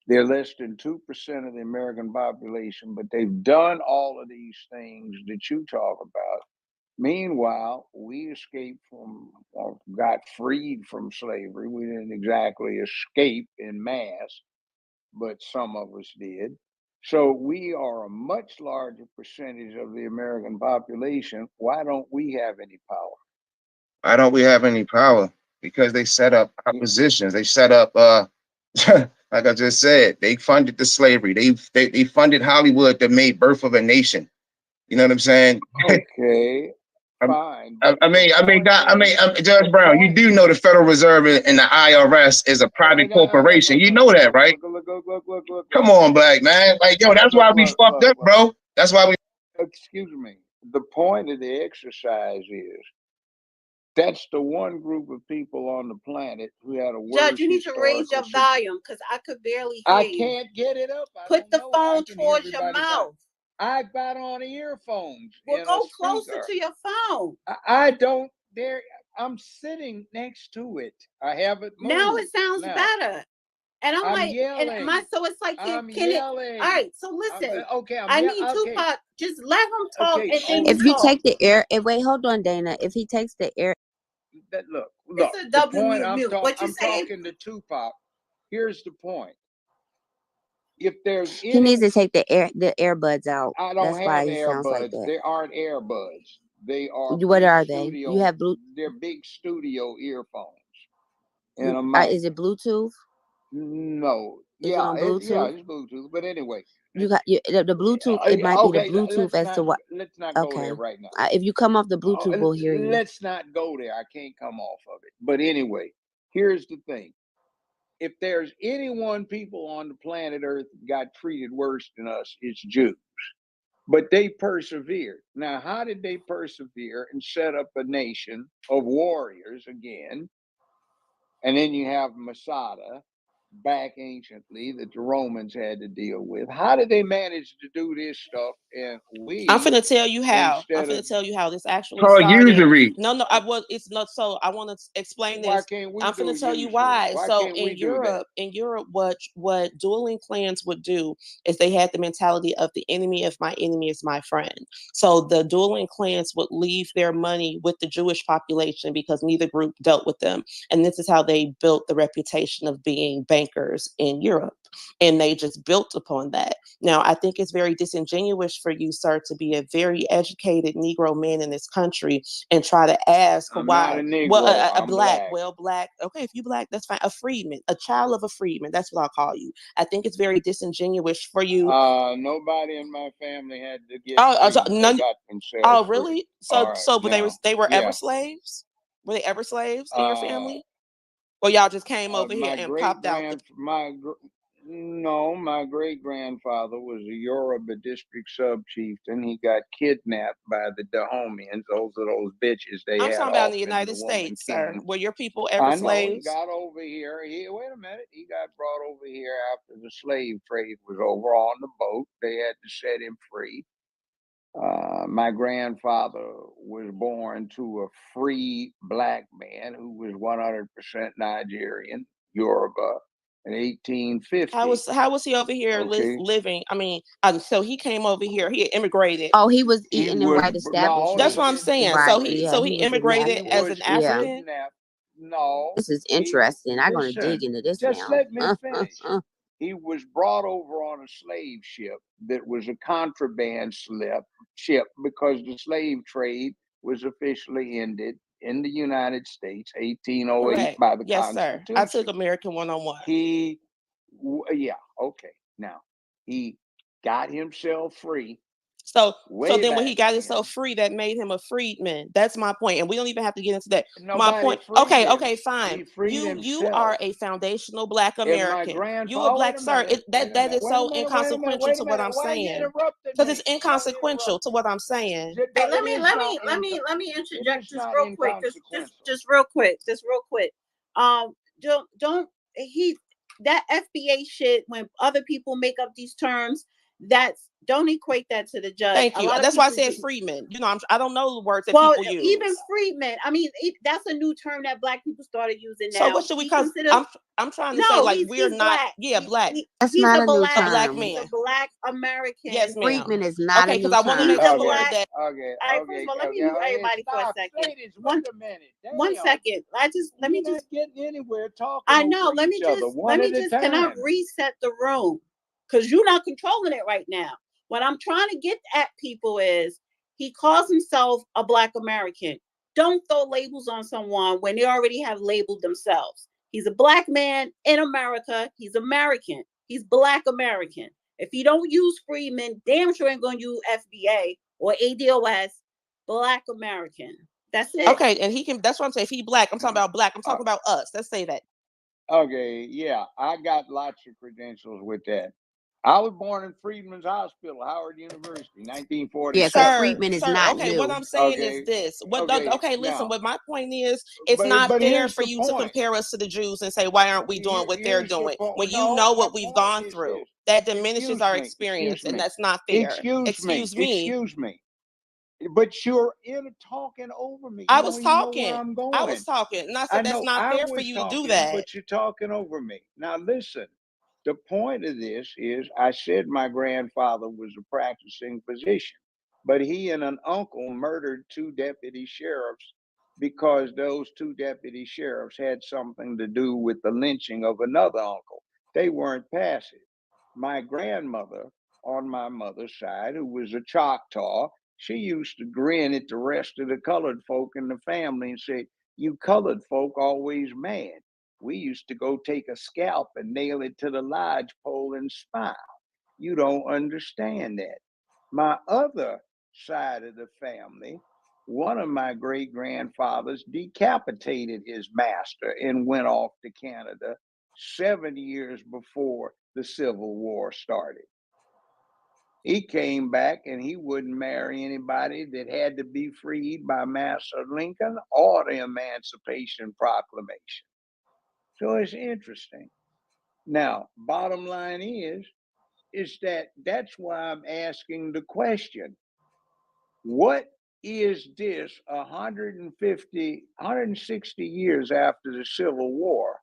Speaker 15: They're less than 2% of the American population, but they've done all of these things that you talk about. Meanwhile, we escaped from, or got freed from slavery. We didn't exactly escape in mass, but some of us did. So we are a much larger percentage of the American population. Why don't we have any power?
Speaker 14: Why don't we have any power? Because they set up oppositions. They set up, like I just said, they funded the slavery. They funded Hollywood that made Birth of a Nation. You know what I'm saying?
Speaker 15: Okay, fine.
Speaker 14: Judge Brown, you do know the Federal Reserve and the IRS is a private corporation. You know that, right?
Speaker 15: Look.
Speaker 14: Come on, black man. Like, yo, that's why we fucked up, bro. That's why we.
Speaker 15: Excuse me. The point of the exercise is that's the one group of people on the planet who had a worse.
Speaker 1: Judge, you need to raise your volume because I could barely hear you.
Speaker 15: I can't get it up.
Speaker 1: Put the phone towards your mouth.
Speaker 15: I got on earphones.
Speaker 1: Well, go closer to your phone.
Speaker 15: I don't dare. I'm sitting next to it. I have it moved.
Speaker 1: Now it sounds better. And I'm like,
Speaker 15: yelling.
Speaker 1: and so it's like,
Speaker 15: I'm
Speaker 1: yelling.
Speaker 15: All
Speaker 1: right, so listen. I need Tupac. Just let him talk.
Speaker 15: Okay.
Speaker 1: And then
Speaker 7: if you take the air, wait, hold on, Dana. If he takes the air,
Speaker 15: look.
Speaker 1: It's a W mute. What you
Speaker 15: I'm
Speaker 1: saying?
Speaker 15: talking to Tupac. Here's the point. If there's
Speaker 7: he needs to take the earbuds out.
Speaker 15: I don't
Speaker 7: That's
Speaker 15: have
Speaker 7: why he sounds
Speaker 15: earbuds.
Speaker 7: like that.
Speaker 15: They aren't earbuds. They are.
Speaker 7: What are
Speaker 15: studio,
Speaker 7: they? You have blue.
Speaker 15: They're big studio earphones. And
Speaker 7: is it Bluetooth?
Speaker 15: No.
Speaker 7: Is it on Bluetooth?
Speaker 15: It's Bluetooth. But anyway,
Speaker 7: you got the Bluetooth. It might be the Bluetooth as to what.
Speaker 15: Let's not go there right now.
Speaker 7: If you come off the Bluetooth, we'll hear you.
Speaker 15: Let's not go there. I can't come off of it. But anyway, here's the thing. If there's people on the planet Earth got treated worse than us, it's Jews. But they persevered. Now, how did they persevere and set up a nation of warriors again? And then you have Masada back anciently that the Romans had to deal with. How did they manage to do this stuff? And
Speaker 11: I'm finna tell you how. This actually
Speaker 14: called
Speaker 11: started.
Speaker 14: usury.
Speaker 11: No, it's not. So I want to explain
Speaker 15: Why
Speaker 11: this.
Speaker 15: can't we
Speaker 11: I'm
Speaker 15: do
Speaker 11: finna tell you
Speaker 15: usury?
Speaker 11: why.
Speaker 15: Why
Speaker 11: So
Speaker 15: can't we
Speaker 11: in
Speaker 15: do that?
Speaker 11: Europe, what dueling clans would do is they had the mentality of the enemy of my enemy is my friend. So the dueling clans would leave their money with the Jewish population because neither group dealt with them. And this is how they built the reputation of being bankers in Europe. And they just built upon that. Now, I think it's very disingenuous for you, sir, to be a very educated Negro man in this country and try to ask
Speaker 15: I'm
Speaker 11: why.
Speaker 15: not a Negro.
Speaker 11: Well,
Speaker 15: I'm
Speaker 11: black.
Speaker 15: black.
Speaker 11: Well, black. Okay, if you black, that's fine. A freedman, a child of a freedman. That's what I'll call you. I think it's very disingenuous for you.
Speaker 15: Nobody in my family had to get.
Speaker 11: None.
Speaker 15: Got themselves
Speaker 11: Oh, really?
Speaker 15: free.
Speaker 11: So,
Speaker 15: Right,
Speaker 11: but they were ever slaves? Were they ever slaves in your family? Or y'all just came over here and popped out?
Speaker 15: No, my great grandfather was a Yoruba district sub chieftain. He got kidnapped by the Dahomians. Those are those bitches they
Speaker 11: I'm
Speaker 15: had.
Speaker 11: talking about in the United States, sir. Were your people ever
Speaker 15: I know,
Speaker 11: slaves?
Speaker 15: he got over here. Wait a minute. He got brought over here after the slave trade was over on the boat. They had to set him free. My grandfather was born to a free black man who was 100% Nigerian, Yoruba, in 1850.
Speaker 11: How was he over here living? I mean, so he came over here. He immigrated.
Speaker 7: Oh, he was eating in white establishment.
Speaker 11: That's what I'm saying.
Speaker 7: Right,
Speaker 11: so he immigrated as an African.
Speaker 15: No,
Speaker 7: this is interesting. I'm gonna dig into this
Speaker 15: just
Speaker 7: now.
Speaker 15: Let me finish. He was brought over on a slave ship that was a contraband ship because the slave trade was officially ended in the United States, 1808,
Speaker 11: Correct.
Speaker 15: by the
Speaker 11: Yes,
Speaker 15: Constitution.
Speaker 11: sir. I took American 101.
Speaker 15: Okay. Now, he got himself free.
Speaker 11: So then when he got himself free, that made him a freedman. That's my point. And we don't even have to get into that. My point. Okay, fine. You are a foundational black American. You a black, sir. That is so inconsequential to what I'm saying. Because it's inconsequential to what I'm saying.
Speaker 1: Hey, let me interject just real quick. Just real quick. Don't that FBA shit, when other people make up these terms, don't equate that to the judge.
Speaker 11: Thank you. That's why I said freedmen. You know, I don't know the words that people use.
Speaker 1: Even freedmen. I mean, that's a new term that Black people started using now.
Speaker 11: So what should we consider? I'm trying to say, like, we're not.
Speaker 1: Black.
Speaker 11: Yeah, Black.
Speaker 7: That's not a new term.
Speaker 11: A Black man.
Speaker 1: He's a Black American.
Speaker 11: Yes, ma'am.
Speaker 7: Freedman is not a new term.
Speaker 11: Because I want to make sure that.
Speaker 15: Okay.
Speaker 1: First of all, let me mute everybody for a second.
Speaker 15: Wait a minute.
Speaker 1: One second. Let me just
Speaker 15: getting anywhere talking.
Speaker 1: I know. Let me just. Can I reset the room? Because you're not controlling it right now. What I'm trying to get at people is he calls himself a Black American. Don't throw labels on someone when they already have labeled themselves. He's a Black man in America. He's American. He's Black American. If you don't use freedmen, damn sure ain't going to use FBA or ADOS. Black American. That's it.
Speaker 11: Okay, and he can. That's what I'm saying. If he Black, I'm talking about Black. I'm talking about us. Let's say that.
Speaker 15: Okay, yeah, I got lots of credentials with that. I was born in Freedmen's Hospital, Howard University, 1940.
Speaker 7: Yeah, so Freedman is not
Speaker 11: okay,
Speaker 7: new.
Speaker 11: what I'm saying is this. Listen, what my point is, it's not fair for you to compare us to the Jews and say, why aren't we doing what they're doing? When you know what we've gone through, that diminishes our experience, and that's not fair. Excuse me.
Speaker 15: But you're talking over me.
Speaker 11: I was talking. And I said that's not fair for you to do that.
Speaker 15: But you're talking over me. Now listen. The point of this is, I said my grandfather was a practicing physician, but he and an uncle murdered 2 deputy sheriffs because those 2 deputy sheriffs had something to do with the lynching of another uncle. They weren't passive. My grandmother, on my mother's side, who was a Choctaw, she used to grin at the rest of the colored folk in the family and say, "You colored folk always mad." We used to go take a scalp and nail it to the lodge pole and smile. You don't understand that. My other side of the family, one of my great grandfathers decapitated his master and went off to Canada 7 years before the Civil War started. He came back and he wouldn't marry anybody that had to be freed by Master Lincoln or the Emancipation Proclamation. So it's interesting. Now, bottom line is that's why I'm asking the question. What is this 160 years after the Civil War?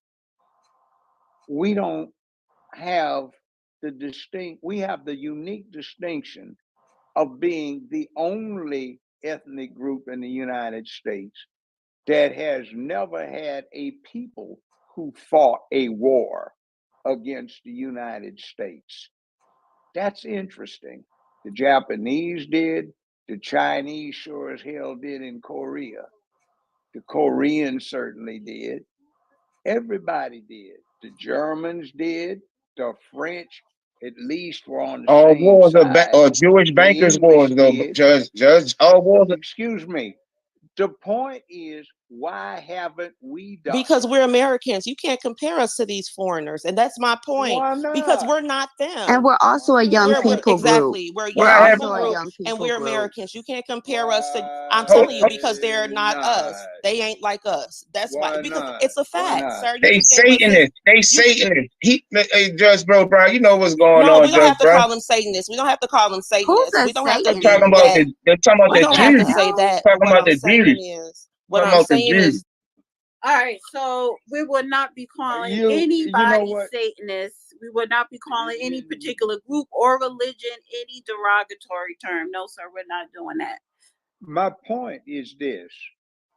Speaker 15: We don't have we have the unique distinction of being the only ethnic group in the United States that has never had a people who fought a war against the United States. That's interesting. The Japanese did, the Chinese sure as hell did in Korea. The Koreans certainly did. Everybody did. The Germans did, the French at least were on the
Speaker 14: all
Speaker 15: same
Speaker 14: wars
Speaker 15: side.
Speaker 14: are Jewish bankers' wars, though. Judge, all wars.
Speaker 15: Excuse me. The point is, why haven't we done?
Speaker 11: Because we're Americans. You can't compare us to these foreigners, and that's my point.
Speaker 15: Why not?
Speaker 11: Because we're not them.
Speaker 7: And we're also a young people
Speaker 11: exactly.
Speaker 7: group.
Speaker 11: We're a
Speaker 7: We're
Speaker 11: young
Speaker 7: also
Speaker 11: group,
Speaker 7: a young people
Speaker 11: and we're
Speaker 7: group.
Speaker 11: Americans. You can't compare us to. I'm telling you, because they're not us. They ain't like us. That's why. Because it's a fact, sir.
Speaker 14: They Satanists. They Satanists. Hey, Judge Brown, you know what's going on,
Speaker 11: we don't
Speaker 14: Judge
Speaker 11: have to call them Satanists. We don't have to call them Satanists. We don't have to
Speaker 14: They're talking about
Speaker 11: that.
Speaker 14: They're talking about
Speaker 11: We
Speaker 14: the
Speaker 11: don't
Speaker 14: Jews.
Speaker 11: have to say that.
Speaker 14: Talking about the
Speaker 11: saying
Speaker 14: Jews.
Speaker 11: is, what I'm saying is.
Speaker 1: All right, so we would not be calling anybody Satanists. We would not be calling any particular group or religion any derogatory term. No, sir, we're not doing that.
Speaker 15: My point is this.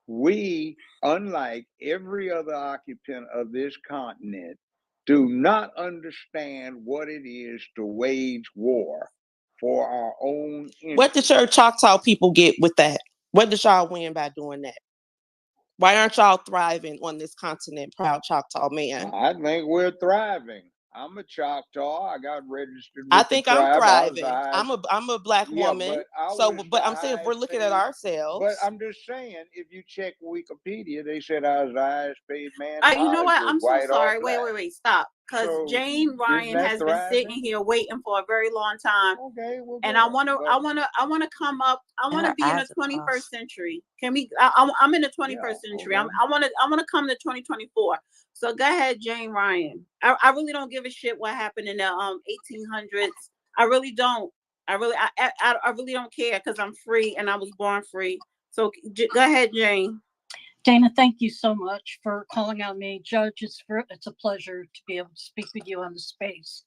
Speaker 15: We, unlike every other occupant of this continent, do not understand what it is to wage war for our own interests.
Speaker 11: What did your Choctaw people get with that? What did y'all win by doing that? Why aren't y'all thriving on this continent, proud Choctaw man?
Speaker 15: I think we're thriving. I'm a Choctaw. I got registered with
Speaker 11: I think
Speaker 15: the tribe.
Speaker 11: I'm thriving. I'm a Black woman. But I'm saying if we're looking at ourselves.
Speaker 15: But I'm just saying, if you check Wikipedia, they said I was the highest paid man.
Speaker 1: You know what? I'm so sorry. Wait. Stop. because
Speaker 15: So
Speaker 1: Jane Ryan
Speaker 15: isn't that
Speaker 1: has been
Speaker 15: thriving?
Speaker 1: sitting here waiting for a very long time.
Speaker 15: Okay, well,
Speaker 1: And I
Speaker 15: good.
Speaker 1: wanna, I
Speaker 15: But
Speaker 1: wanna, I wanna come up. I wanna
Speaker 22: Her
Speaker 1: be in the
Speaker 22: eyes are
Speaker 1: 21st
Speaker 22: crossed.
Speaker 1: century. Can we? I'm in the 21st century.
Speaker 15: okay.
Speaker 1: I wanna come to 2024. So go ahead, Jane Ryan. I really don't give a shit what happened in the 1800s. I really don't. I really don't care because I'm free and I was born free. So go ahead, Jane.
Speaker 5: Dana, thank you so much for calling on me. Judge, it's a pleasure to be able to speak with you on the space.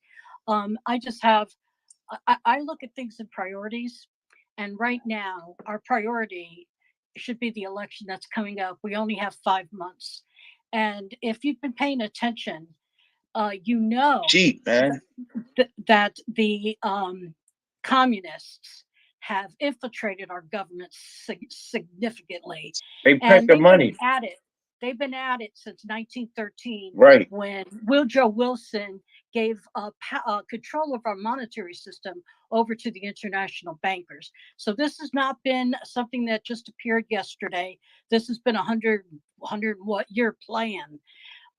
Speaker 5: I just have, I look at things in priorities, and right now our priority should be the election that's coming up. We only have 5 months. And if you've been paying attention, you know
Speaker 14: Cheap, man.
Speaker 5: that the communists have infiltrated our government significantly,
Speaker 14: They print
Speaker 5: and
Speaker 14: the money.
Speaker 5: they've been at it since 1913,
Speaker 14: Right.
Speaker 5: when Woodrow Wilson gave control of our monetary system over to the international bankers. So this has not been something that just appeared yesterday. This has been a 100 what year plan,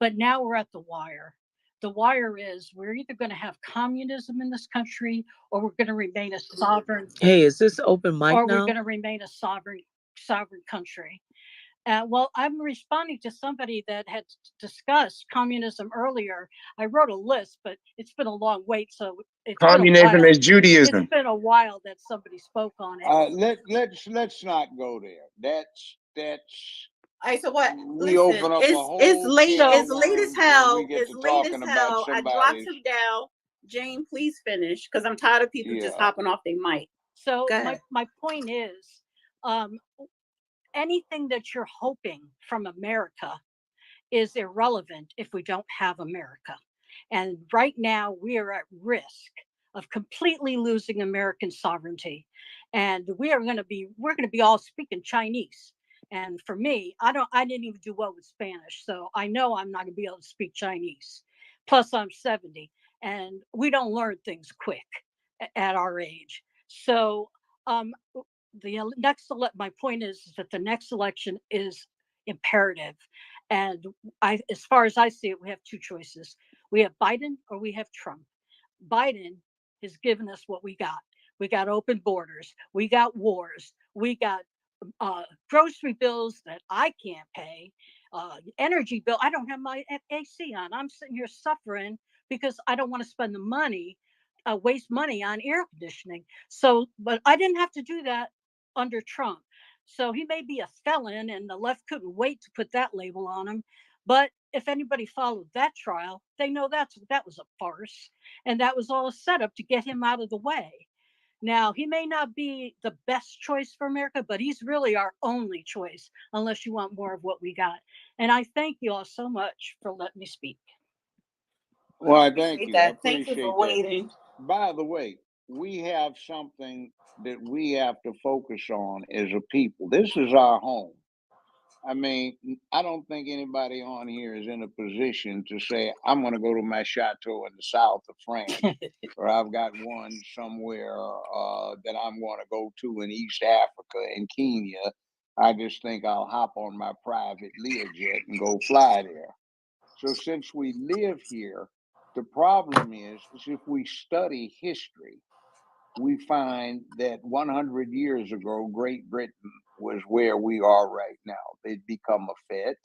Speaker 5: but now we're at the wire. The wire is we're either going to have communism in this country, or we're going to remain a sovereign,
Speaker 10: Hey, is this open mic
Speaker 5: or we're
Speaker 10: now?
Speaker 5: going to remain a sovereign country. Well, I'm responding to somebody that had discussed communism earlier. I wrote a list, but it's been a long wait, so it's been a
Speaker 14: Communism
Speaker 5: while.
Speaker 14: is Judaism.
Speaker 5: It's been a while that somebody spoke on it.
Speaker 15: let's not go there. That's
Speaker 1: All right, so what?
Speaker 15: we
Speaker 1: Listen,
Speaker 15: open up a
Speaker 1: it's
Speaker 15: whole
Speaker 1: late.
Speaker 15: can
Speaker 1: It's
Speaker 15: of
Speaker 1: late as
Speaker 15: worms when
Speaker 1: hell.
Speaker 15: we get
Speaker 1: It's
Speaker 15: to
Speaker 1: late as
Speaker 15: talking about
Speaker 1: hell. I dropped
Speaker 15: somebody's.
Speaker 1: him down. Jane, please finish, because I'm tired of people just
Speaker 15: Yeah.
Speaker 1: hopping off their mic.
Speaker 5: So
Speaker 1: Go ahead.
Speaker 5: my point is, um, anything that you're hoping from America is irrelevant if we don't have America. And right now we are at risk of completely losing American sovereignty. And we're going to be all speaking Chinese. And for me, I didn't even do well with Spanish. So I know I'm not going to be able to speak Chinese. Plus I'm 70, and we don't learn things quick at our age. So um, my point is that the next election is imperative. And as far as I see it, we have two choices. We have Biden or we have Trump. Biden has given us what we got. We got open borders. We got wars. We got grocery bills that I can't pay. Energy bill. I don't have my AC on. I'm sitting here suffering because I don't want to spend the money, waste money on air conditioning. So, but I didn't have to do that under Trump. So he may be a felon, and the left couldn't wait to put that label on him. But if anybody followed that trial, they know that was a farce, and that was all a setup to get him out of the way. Now, he may not be the best choice for America, but he's really our only choice, unless you want more of what we got. And I thank you all so much for letting me speak.
Speaker 15: Well, I thank
Speaker 1: Appreciate
Speaker 15: you. I
Speaker 1: that. Thank you for
Speaker 15: appreciate that.
Speaker 1: waiting.
Speaker 15: By the way, we have something that we have to focus on as a people. This is our home. I mean, I don't think anybody on here is in a position to say, I'm going to go to my chateau in the south of France, or I've got one somewhere that I'm going to go to in East Africa, in Kenya. I just think I'll hop on my private Learjet and go fly there. So since we live here, the problem is if we study history, we find that 100 years ago, Great Britain was where we are right now. They'd become a Fed.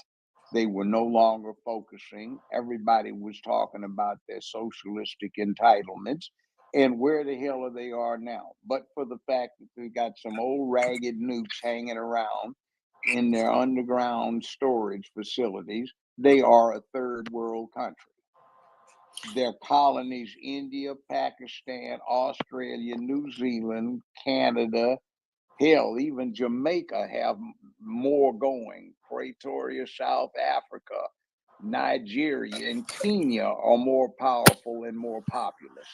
Speaker 15: They were no longer focusing. Everybody was talking about their socialistic entitlements. And where the hell are they are now? But for the fact that they got some old ragged nukes hanging around in their underground storage facilities, they are a third world country. Their colonies, India, Pakistan, Australia, New Zealand, Canada, hell, even Jamaica have more going. Pretoria, South Africa, Nigeria, and Kenya are more powerful and more populous.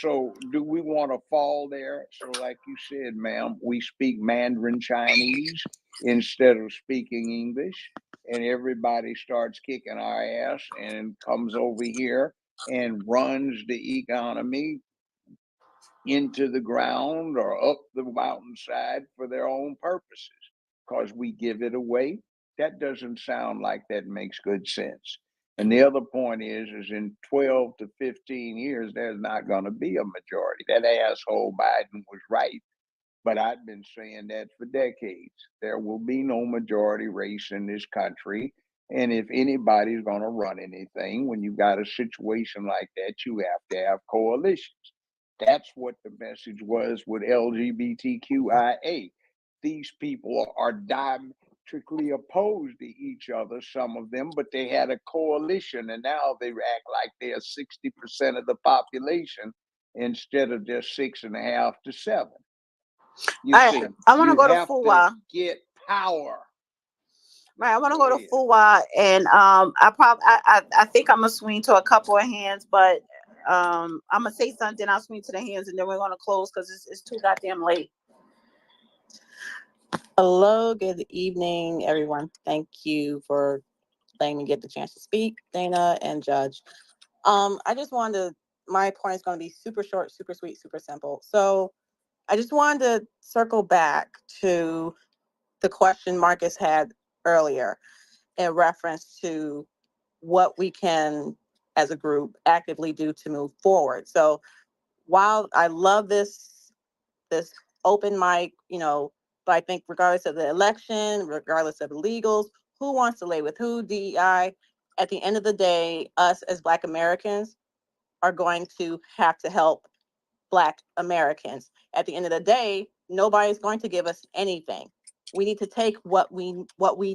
Speaker 15: So do we want to fall there? So like you said, ma'am, we speak Mandarin Chinese instead of speaking English, and everybody starts kicking our ass and comes over here and runs the economy into the ground or up the mountainside for their own purposes because we give it away. That doesn't sound like that makes good sense. And the other point is in 12 to 15 years, there's not going to be a majority. That asshole Biden was right. But I've been saying that for decades. There will be no majority race in this country. And if anybody's going to run anything, when you got a situation like that, you have to have coalitions. That's what the message was with LGBTQIA. These people are diametrically opposed to each other, some of them, but they had a coalition, and now they act like they're 60% of the population instead of just 6.5 to 7. You see,
Speaker 1: I want to
Speaker 15: you
Speaker 1: go to
Speaker 15: have to
Speaker 1: Fuwa.
Speaker 15: get power.
Speaker 1: Right, I want to
Speaker 15: Go
Speaker 1: go to
Speaker 15: ahead.
Speaker 1: Fuwa, and I think I'm gonna swing to a couple of hands, but I'm gonna say something. I'll swing to the hands, and then we're gonna close because it's too goddamn late.
Speaker 12: Hello, good evening, everyone. Thank you for letting me get the chance to speak, Dana and Judge. I just wanted to, my point is going to be super short, super sweet, super simple. So I just wanted to circle back to the question Marcus had earlier in reference to what we can, as a group, actively do to move forward. So while I love this open mic, but I think regardless of the election, regardless of the legals, who wants to lay with who, DEI, at the end of the day, us as Black Americans are going to have to help Black Americans. At the end of the day, nobody's going to give us anything. We need to take what we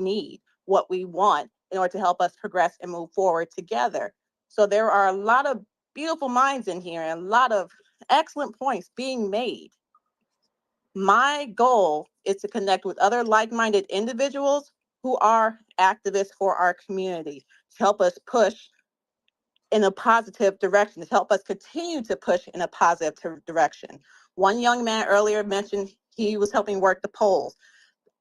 Speaker 12: need, what we want, in order to help us progress and move forward together. So there are a lot of beautiful minds in here and a lot of excellent points being made. My goal is to connect with other like-minded individuals who are activists for our community to help us push in a positive direction, to help us continue to push in a positive direction. One young man earlier mentioned he was helping work the polls.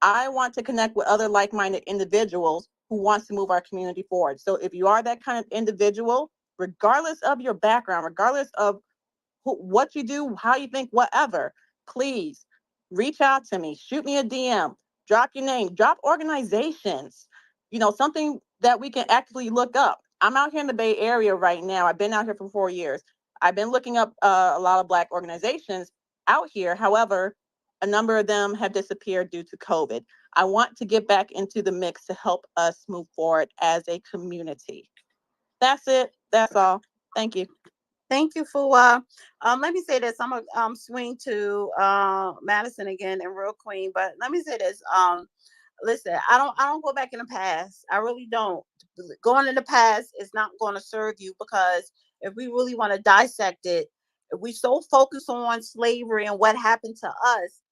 Speaker 12: I want to connect with other like-minded individuals who wants to move our community forward. So if you are that kind of individual, regardless of your background, regardless of what you do, how you think, whatever, please reach out to me, shoot me a DM, drop your name, drop organizations, something that we can actively look up. I'm out here in the Bay Area right now. I've been out here for 4 years. I've been looking up a lot of Black organizations out here. However, a number of them have disappeared due to COVID. I want to get back into the mix to help us move forward as a community. That's it. That's all. Thank you.
Speaker 1: Thank you, Fuwa. Let me say this. I'm gonna swing to Madison again and Real Queen, but let me say this. Listen, I don't go back in the past. I really don't. Going in the past is not going to serve you, because if we really want to dissect it, if we so focus on slavery and what happened to us,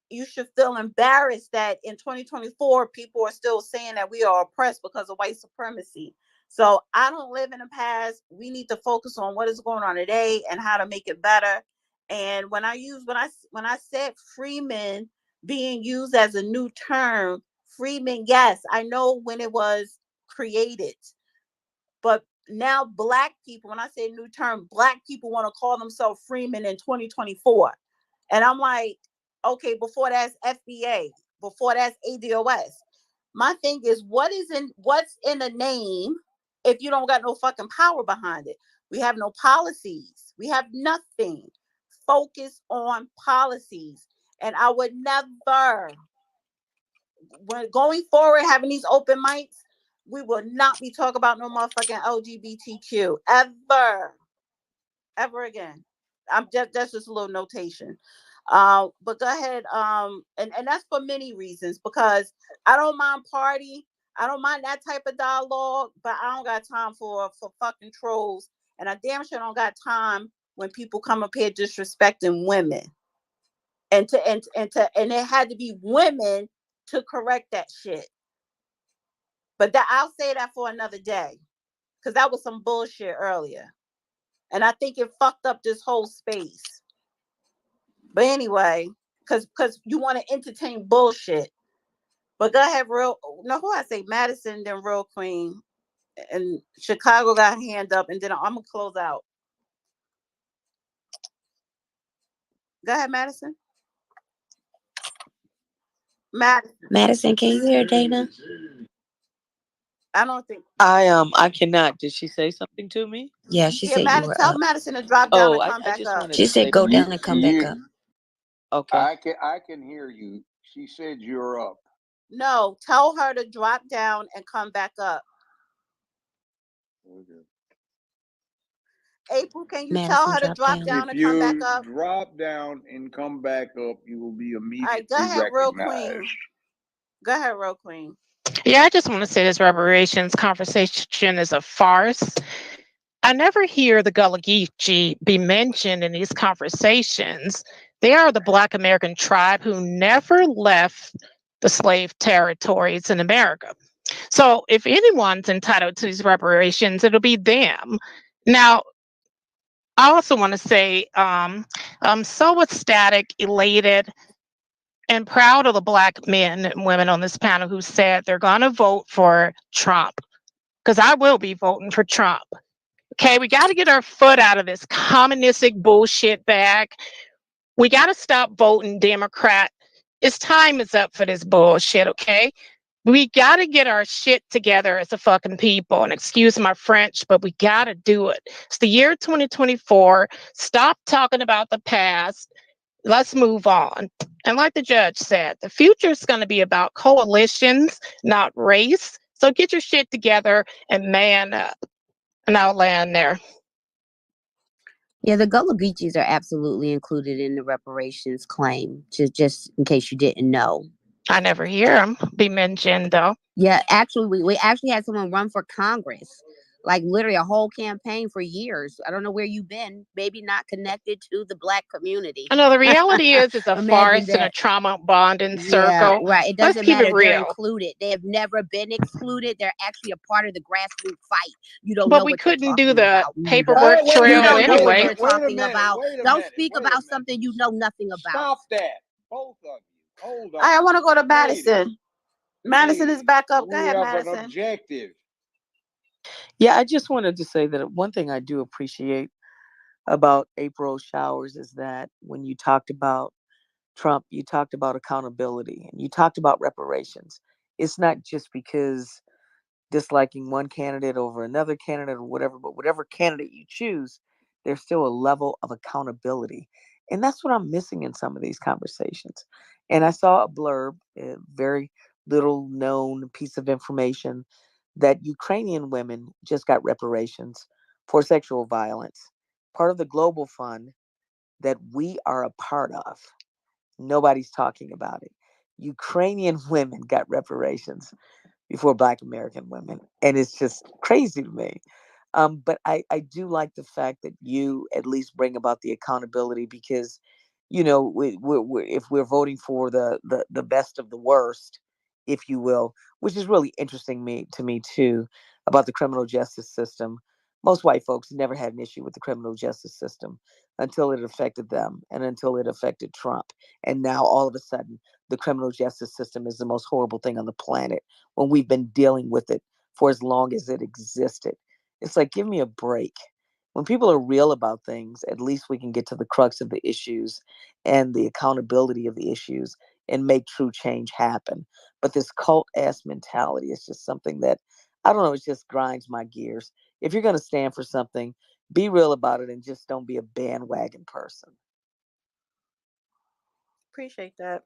Speaker 1: you should feel embarrassed that in 2024 people are still saying that we are oppressed because of white supremacy. So I don't live in the past. We need to focus on what is going on today and how to make it better. And when I said freeman being used as a new term, freeman, yes, I know when it was created, but now Black people, when I say new term, Black people want to call themselves freemen in 2024. And I'm like, okay, before that's FBA, before that's ADOS. My thing is, what's in the name if you don't got no fucking power behind it? We have no policies. We have nothing. Focus on policies. And I would never, when going forward, having these open mics, we will not be talking about no motherfucking LGBTQ ever again. That's just a little notation. But go ahead. And that's for many reasons, because I don't mind party. I don't mind that type of dialogue, but I don't got time for fucking trolls. And I damn sure don't got time when people come up here disrespecting women. And it had to be women to correct that shit. But I'll say that for another day, because that was some bullshit earlier. And I think it fucked up this whole space. But anyway, because you want to entertain bullshit. But go ahead, who I say, Madison, then Real Queen. And Chicago got a hand up, and then I'm going to close out. Go ahead, Madison.
Speaker 7: Madison, can you hear Dana?
Speaker 1: I don't think.
Speaker 10: I cannot. Did she say something to me?
Speaker 7: Yeah, she
Speaker 1: Yeah,
Speaker 7: said you were
Speaker 1: tell
Speaker 7: up.
Speaker 1: Madison to drop down
Speaker 10: Oh,
Speaker 1: and
Speaker 10: I
Speaker 1: come back
Speaker 10: just
Speaker 1: up.
Speaker 10: wanted
Speaker 7: She
Speaker 10: to
Speaker 7: said
Speaker 10: say
Speaker 7: go
Speaker 10: that.
Speaker 7: down and come back up.
Speaker 10: Okay.
Speaker 15: I can hear you. She said you're up.
Speaker 1: No, tell her to drop down and come back up.
Speaker 15: Okay.
Speaker 1: April, can you tell
Speaker 7: Madison
Speaker 1: her to
Speaker 7: drop
Speaker 1: drop
Speaker 7: down.
Speaker 1: down
Speaker 15: If
Speaker 1: and come back
Speaker 15: you
Speaker 1: up?
Speaker 15: drop down and come back up, you will be
Speaker 1: All right, go
Speaker 15: immediately
Speaker 1: ahead, real
Speaker 15: recognized.
Speaker 1: queen. Go ahead, real queen.
Speaker 20: Yeah, I just want to say this reparations conversation is a farce. I never hear the Gullah Geechee be mentioned in these conversations. They are the Black American tribe who never left the slave territories in America. So if anyone's entitled to these reparations, it'll be them. Now, I also want to say I'm so ecstatic, elated, and proud of the Black men and women on this panel who said they're going to vote for Trump, because I will be voting for Trump. Okay, we got to get our foot out of this communistic bullshit bag. We got to stop voting Democrat. It's time is up for this bullshit, okay? We got to get our shit together as a fucking people. And excuse my French, but we got to do it. It's the year 2024. Stop talking about the past. Let's move on. And like the judge said, the future is going to be about coalitions, not race. So get your shit together and man up. And I'll land there.
Speaker 7: Yeah, the Gullah Geechees are absolutely included in the reparations claim, just in case you didn't know.
Speaker 20: I never hear them be mentioned, though.
Speaker 7: Yeah, actually, we actually had someone run for Congress, like literally a whole campaign for years. I don't know where you've been, maybe not connected to the Black community.
Speaker 20: I know the reality is it's a
Speaker 7: Imagine
Speaker 20: farce and a
Speaker 7: that.
Speaker 20: trauma bonding
Speaker 7: Yeah,
Speaker 20: circle.
Speaker 7: right. It
Speaker 20: Let's
Speaker 7: doesn't
Speaker 20: keep it
Speaker 7: matter. They're
Speaker 20: real.
Speaker 7: included. They have never been excluded. They're actually a part of the grassroots fight. You don't
Speaker 20: But
Speaker 7: know
Speaker 20: we
Speaker 7: what you're
Speaker 20: couldn't do
Speaker 7: talking
Speaker 20: the
Speaker 7: about. Mute up.
Speaker 20: paperwork
Speaker 15: Wait a
Speaker 7: You
Speaker 20: trail
Speaker 7: don't
Speaker 15: minute.
Speaker 7: know
Speaker 15: Wait a
Speaker 7: what
Speaker 20: anyway.
Speaker 7: you're
Speaker 15: minute. Wait a
Speaker 7: talking
Speaker 15: minute.
Speaker 7: about.
Speaker 15: Wait a
Speaker 7: Don't
Speaker 15: minute.
Speaker 7: speak
Speaker 15: Wait a
Speaker 7: about
Speaker 15: minute.
Speaker 7: something you know nothing about.
Speaker 15: Stop that. Both of you. Hold on.
Speaker 1: I want to go to
Speaker 15: Ladies.
Speaker 1: Madison. Madison is
Speaker 15: Ladies.
Speaker 1: back up. Go
Speaker 15: We
Speaker 1: ahead,
Speaker 15: have an
Speaker 1: Madison.
Speaker 15: objective.
Speaker 10: Yeah, I just wanted to say that one thing I do appreciate about April Showers is that when you talked about Trump, you talked about accountability and you talked about reparations. It's not just because disliking one candidate over another candidate or whatever, but whatever candidate you choose, there's still a level of accountability. And that's what I'm missing in some of these conversations. And I saw a blurb, a very little known piece of information, that Ukrainian women just got reparations for sexual violence, part of the global fund that we are a part of. Nobody's talking about it. Ukrainian women got reparations before Black American women. And it's just crazy to me. But I do like the fact that you at least bring about the accountability because, you know, if we're voting for the best of the worst, if you will, which is really interesting to me too, about the criminal justice system. Most white folks never had an issue with the criminal justice system until it affected them and until it affected Trump. And now all of a sudden, the criminal justice system is the most horrible thing on the planet when we've been dealing with it for as long as it existed. It's like, give me a break. When people are real about things, at least we can get to the crux of the issues and the accountability of the issues and make true change happen. But this cult ass mentality is just something that, I don't know, it just grinds my gears. If you're going to stand for something, be real about it and just don't be a bandwagon person.
Speaker 1: Appreciate that.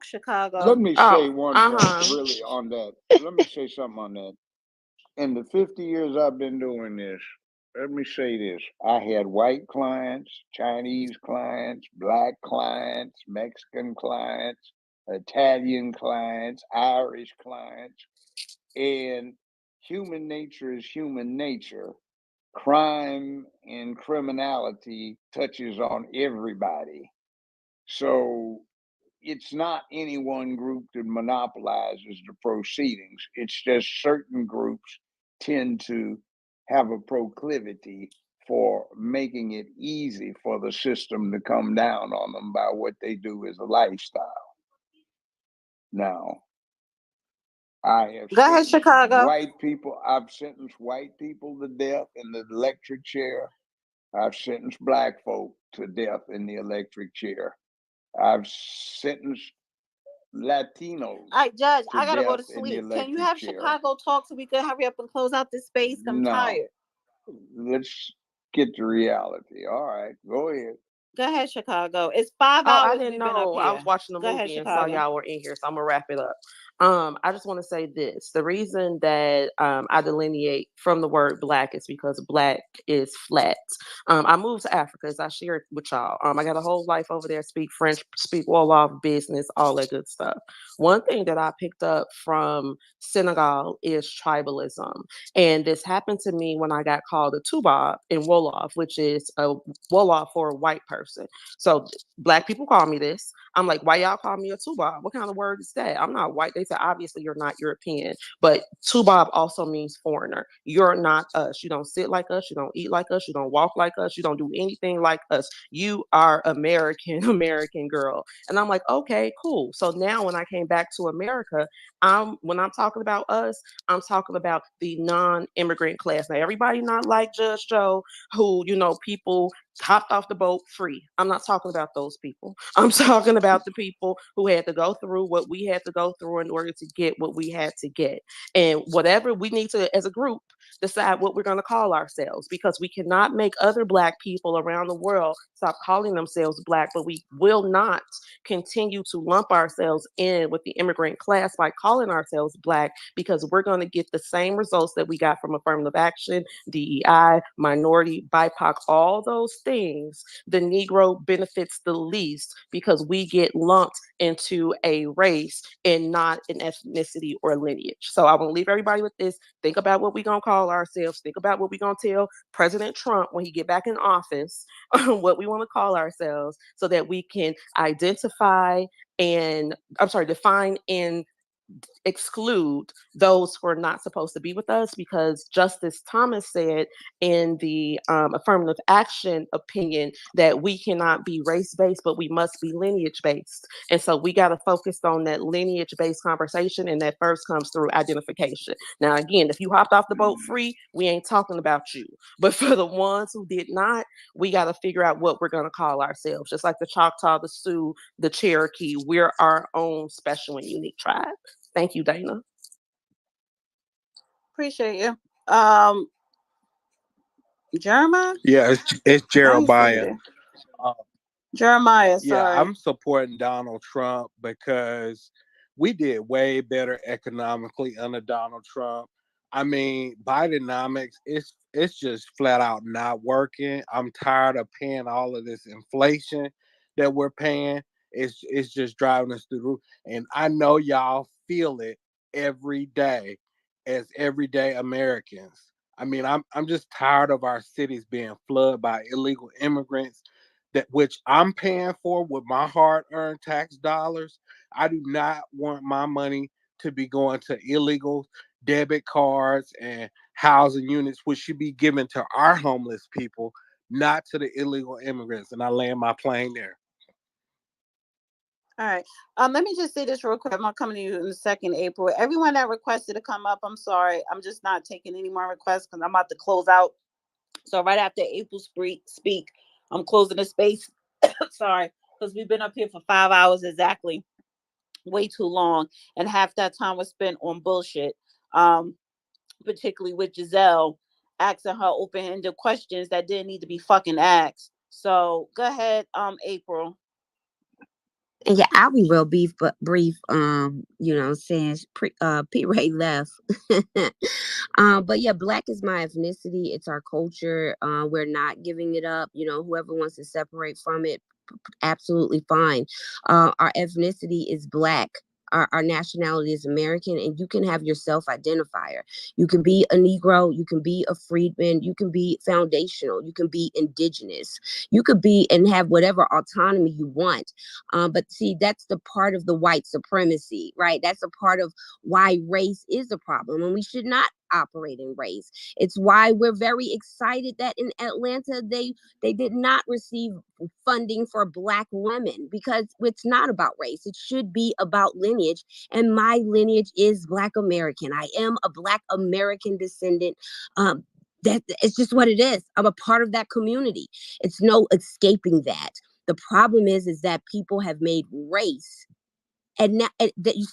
Speaker 1: Chicago.
Speaker 15: Let me say
Speaker 20: Oh,
Speaker 15: one thing really on that. Let me say something on that. In the 50 years I've been doing this, let me say this. I had white clients, Chinese clients, black clients, Mexican clients, Italian clients, Irish clients, and human nature is human nature. Crime and criminality touches on everybody. So it's not any one group that monopolizes the proceedings. It's just certain groups tend to have a proclivity for making it easy for the system to come down on them by what they do as a lifestyle. Now, I have
Speaker 1: Go ahead,
Speaker 15: sentenced
Speaker 1: Chicago.
Speaker 15: white people. I've sentenced white people to death in the electric chair. I've sentenced black folk to death in the electric chair. I've sentenced Latinos
Speaker 1: All right, Judge,
Speaker 15: to
Speaker 1: I gotta go
Speaker 15: death
Speaker 1: to
Speaker 15: in the
Speaker 1: sleep. Can you
Speaker 15: electric
Speaker 1: have
Speaker 15: chair.
Speaker 1: Chicago talk so we can hurry up and close out this space? I'm
Speaker 15: No,
Speaker 1: tired.
Speaker 15: let's get to reality. All right, go ahead.
Speaker 1: Go ahead, Chicago. It's 5
Speaker 12: Oh, I
Speaker 1: hours
Speaker 12: didn't
Speaker 1: we've been up
Speaker 12: know. I
Speaker 1: here.
Speaker 12: was watching the
Speaker 1: Go ahead,
Speaker 12: movie and saw
Speaker 1: Chicago.
Speaker 12: y'all were in here, so I'm gonna wrap it up. I just want to say this. The reason that I delineate from the word black is because black is flat. I moved to Africa, as I shared with y'all. I got a whole life over there, speak French, speak Wolof, business, all that good stuff. One thing that I picked up from Senegal is tribalism. And this happened to me when I got called a Tubab in Wolof, which is a Wolof for a white person. So black people call me this. I'm like, why y'all call me a Tubab? What kind of word is that? I'm not white. They said, obviously, you're not European. But Tubab also means foreigner. You're not us. You don't sit like us. You don't eat like us. You don't walk like us. You don't do anything like us. You are American, American girl. And I'm like, okay, cool. So now when I came back to America, when I'm talking about us, I'm talking about the non-immigrant class. Now, everybody not like Judge Joe, who, people hopped off the boat free. I'm not talking about those people. I'm talking about the people who had to go through what we had to go through in order to get what we had to get. And whatever we need to, as a group, decide what we're going to call ourselves, because we cannot make other black people around the world stop calling themselves black, but we will not continue to lump ourselves in with the immigrant class by calling ourselves black, because we're going to get the same results that we got from affirmative action, DEI, minority, BIPOC, all those things. The Negro benefits the least because we get lumped into a race and not an ethnicity or lineage. So I want to leave everybody with this. Think about what we're going to call ourselves. Think about what we're going to tell President Trump when he get back in office, what we want to call ourselves, so that we can identify and, define and exclude those who are not supposed to be with us, because Justice Thomas said in the affirmative action opinion that we cannot be race-based, but we must be lineage-based. And so we got to focus on that lineage-based conversation, and that first comes through identification. Now, again, if you hopped off the boat free, we ain't talking about you. But for the ones who did not, we got to figure out what we're going to call ourselves. Just like the Choctaw, the Sioux, the Cherokee, we're our own special and unique tribe. Thank you, Dana.
Speaker 1: Appreciate you. Jeremiah?
Speaker 13: Yeah, it's
Speaker 1: I ain't see you
Speaker 13: Jeremiah.
Speaker 1: there.
Speaker 13: Uh,
Speaker 1: Jeremiah,
Speaker 13: yeah,
Speaker 1: sorry.
Speaker 13: I'm supporting Donald Trump because we did way better economically under Donald Trump. I mean, Bidenomics, it's just flat out not working. I'm tired of paying all of this inflation that we're paying. It's just driving us through the roof. And I know y'all feel it every day as everyday Americans. I mean, I'm just tired of our cities being flooded by illegal immigrants, that which I'm paying for with my hard-earned tax dollars. I do not want my money to be going to illegal debit cards and housing units, which should be given to our homeless people, not to the illegal immigrants. And I land my plane there.
Speaker 1: All right. Let me just say this real quick. I'm not coming to you in a second, April. Everyone that requested to come up, I'm sorry. I'm just not taking any more requests because I'm about to close out. So right after April speak, I'm closing the space. Sorry, because we've been up here for 5 hours exactly. Way too long. And half that time was spent on bullshit. Particularly with Giselle asking her open-ended questions that didn't need to be fucking asked. So go ahead, April.
Speaker 7: And yeah, I'll be real brief. Since Pete Ray left. But yeah, black is my ethnicity. It's our culture. We're not giving it up. Whoever wants to separate from it, absolutely fine. Our ethnicity is black. Our nationality is American, and you can have your self-identifier. You can be a Negro, you can be a freedman, you can be foundational, you can be indigenous, you could be and have whatever autonomy you want. But see, that's the part of the white supremacy, right? That's a part of why race is a problem, and we should not operate in race. It's why we're very excited that in Atlanta they did not receive funding for Black women, because it's not about race. It should be about lineage, and my lineage is Black American. I am a Black American descendant. That it's just what it is. I'm a part of that community. It's no escaping that. The problem is that people have made race And now,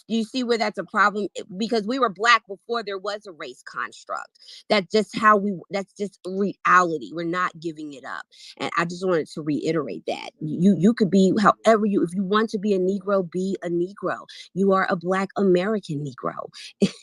Speaker 7: you see where that's a problem, because we were Black before there was a race construct. That's just that's just reality. We're not giving it up. And I just wanted to reiterate that you could be however if you want to be a Negro, be a Negro. You are a Black American Negro.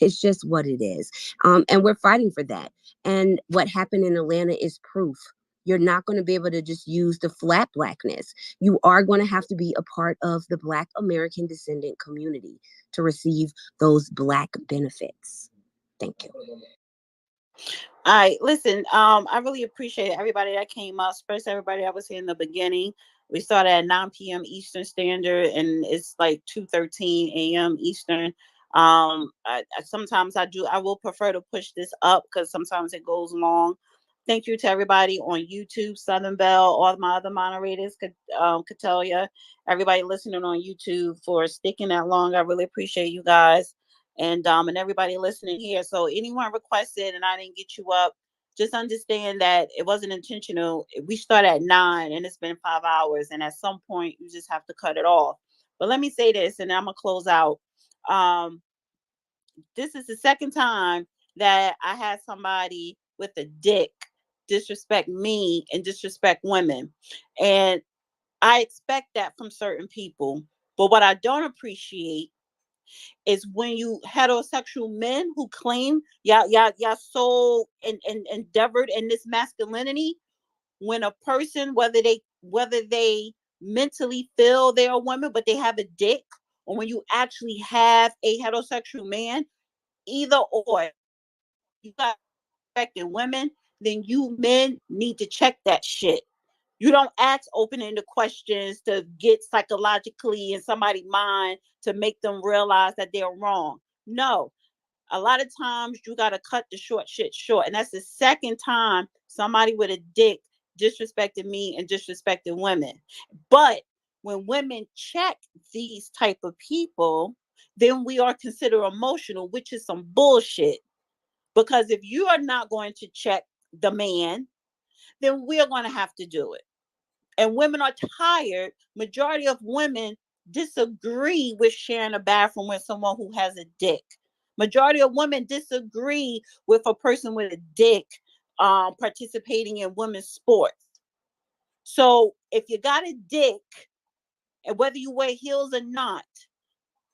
Speaker 7: It's just what it is. And we're fighting for that. And what happened in Atlanta is proof. You're not going to be able to just use the flat Blackness. You are going to have to be a part of the Black American descendant community to receive those Black benefits. Thank you.
Speaker 1: All right, listen, I really appreciate everybody that came up, especially everybody that was here in the beginning. We started at 9 p.m. Eastern Standard, and it's like 2:13 a.m. Eastern. Sometimes I will prefer to push this up because sometimes it goes long. Thank you to everybody on YouTube, Southern Bell, all my other moderators, Katelia, everybody listening on YouTube for sticking that long. I really appreciate you guys. And everybody listening here. So anyone requested and I didn't get you up, just understand that it wasn't intentional. We start at 9 and it's been 5 hours. And at some point you just have to cut it off. But let me say this, and I'm gonna close out. This is the second time that I had somebody with a dick disrespect me and disrespect women. And I expect that from certain people. But what I don't appreciate is when you heterosexual men who claim y'all so endeavored in this masculinity, when a person, whether they mentally feel they're a woman but they have a dick, or when you actually have a heterosexual man, either or, you got respecting women, then you men need to check that shit. You don't ask open-ended questions to get psychologically in somebody's mind to make them realize that they're wrong. No, a lot of times you got to cut the short shit short. And that's the second time somebody with a dick disrespected me and disrespected women. But when women check these type of people, then we are considered emotional, which is some bullshit. Because if you are not going to check the man, then we are going to have to do it. And women are tired. Majority of women disagree with sharing a bathroom with someone who has a dick. Majority of women disagree with a person with a dick participating in women's sports. So if you got a dick, and whether you wear heels or not,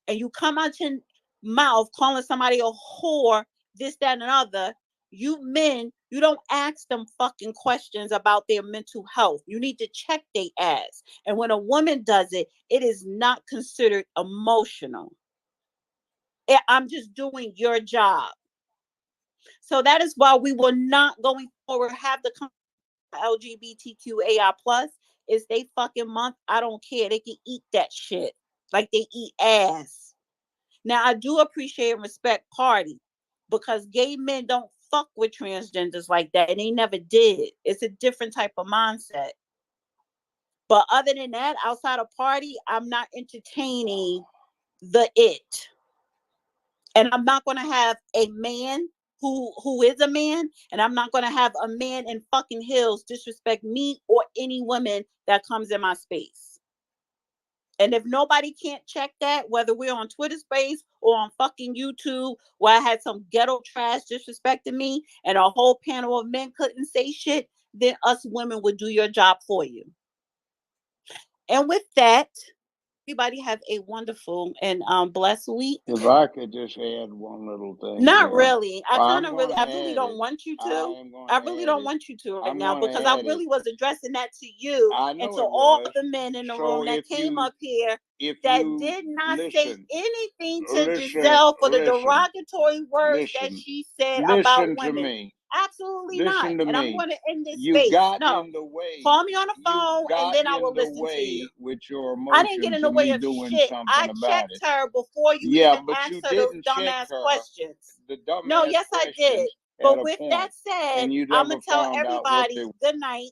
Speaker 1: and you come out your mouth calling somebody a whore, this, that, and other, you men, you don't ask them fucking questions about their mental health. You need to check their ass. And when a woman does it, it is not considered emotional. I'm just doing your job. So that is why we will not going forward have the LGBTQAI plus. It's they fucking month. I don't care. They can eat that shit like they eat ass. Now I do appreciate and respect party, because gay men don't fuck with transgenders like that, and they never did. It's a different type of mindset. But other than that, outside of party, I'm not entertaining the it. And I'm not going to have a man who is a man, and I'm not going to have a man in fucking heels disrespect me or any woman that comes in my space. And if nobody can't check that, whether we're on Twitter space or on fucking YouTube, where I had some ghetto trash disrespecting me and a whole panel of men couldn't say shit, then us women would do your job for you. And with that, everybody have a wonderful and blessed week.
Speaker 15: If I could just add one little thing.
Speaker 1: Not really. I really don't
Speaker 15: it.
Speaker 1: want you to.
Speaker 15: I
Speaker 1: I really don't want you to right now,
Speaker 15: gonna
Speaker 1: because I
Speaker 15: add
Speaker 1: really
Speaker 15: it.
Speaker 1: was addressing that to you
Speaker 15: I
Speaker 1: and
Speaker 15: know
Speaker 1: to
Speaker 15: it
Speaker 1: all
Speaker 15: was.
Speaker 1: the men in the
Speaker 15: So
Speaker 1: room that
Speaker 15: if
Speaker 1: came
Speaker 15: you-
Speaker 1: up here
Speaker 15: If
Speaker 1: that
Speaker 15: you
Speaker 1: did not say
Speaker 15: listen,
Speaker 1: anything to
Speaker 15: listen,
Speaker 1: Giselle for the
Speaker 15: listen,
Speaker 1: derogatory words that
Speaker 15: listen,
Speaker 1: she said
Speaker 15: listen
Speaker 1: about
Speaker 15: to
Speaker 1: women.
Speaker 15: me.
Speaker 1: Absolutely not.
Speaker 15: Listen to
Speaker 1: And I'm
Speaker 15: me.
Speaker 1: going to end this
Speaker 15: You
Speaker 1: space.
Speaker 15: got
Speaker 1: No.
Speaker 15: in the way.
Speaker 1: Call me on the phone
Speaker 15: You
Speaker 1: and then
Speaker 15: got
Speaker 1: I will
Speaker 15: in the
Speaker 1: listen to you.
Speaker 15: way with your
Speaker 1: I didn't get in
Speaker 15: emotions
Speaker 1: the
Speaker 15: of
Speaker 1: way
Speaker 15: me
Speaker 1: of
Speaker 15: doing
Speaker 1: shit.
Speaker 15: something
Speaker 1: I
Speaker 15: about
Speaker 1: checked
Speaker 15: it.
Speaker 1: her before you
Speaker 15: Yeah,
Speaker 1: even
Speaker 15: but
Speaker 1: asked
Speaker 15: you
Speaker 1: her those
Speaker 15: didn't check
Speaker 1: dumbass
Speaker 15: her.
Speaker 1: questions.
Speaker 15: The dumbass
Speaker 1: No, yes, I did.
Speaker 15: questions had
Speaker 1: But
Speaker 15: a
Speaker 1: with
Speaker 15: point,
Speaker 1: that said,
Speaker 15: and you
Speaker 1: I'm
Speaker 15: never
Speaker 1: going to tell
Speaker 15: found out what
Speaker 1: everybody
Speaker 15: they.
Speaker 1: good night.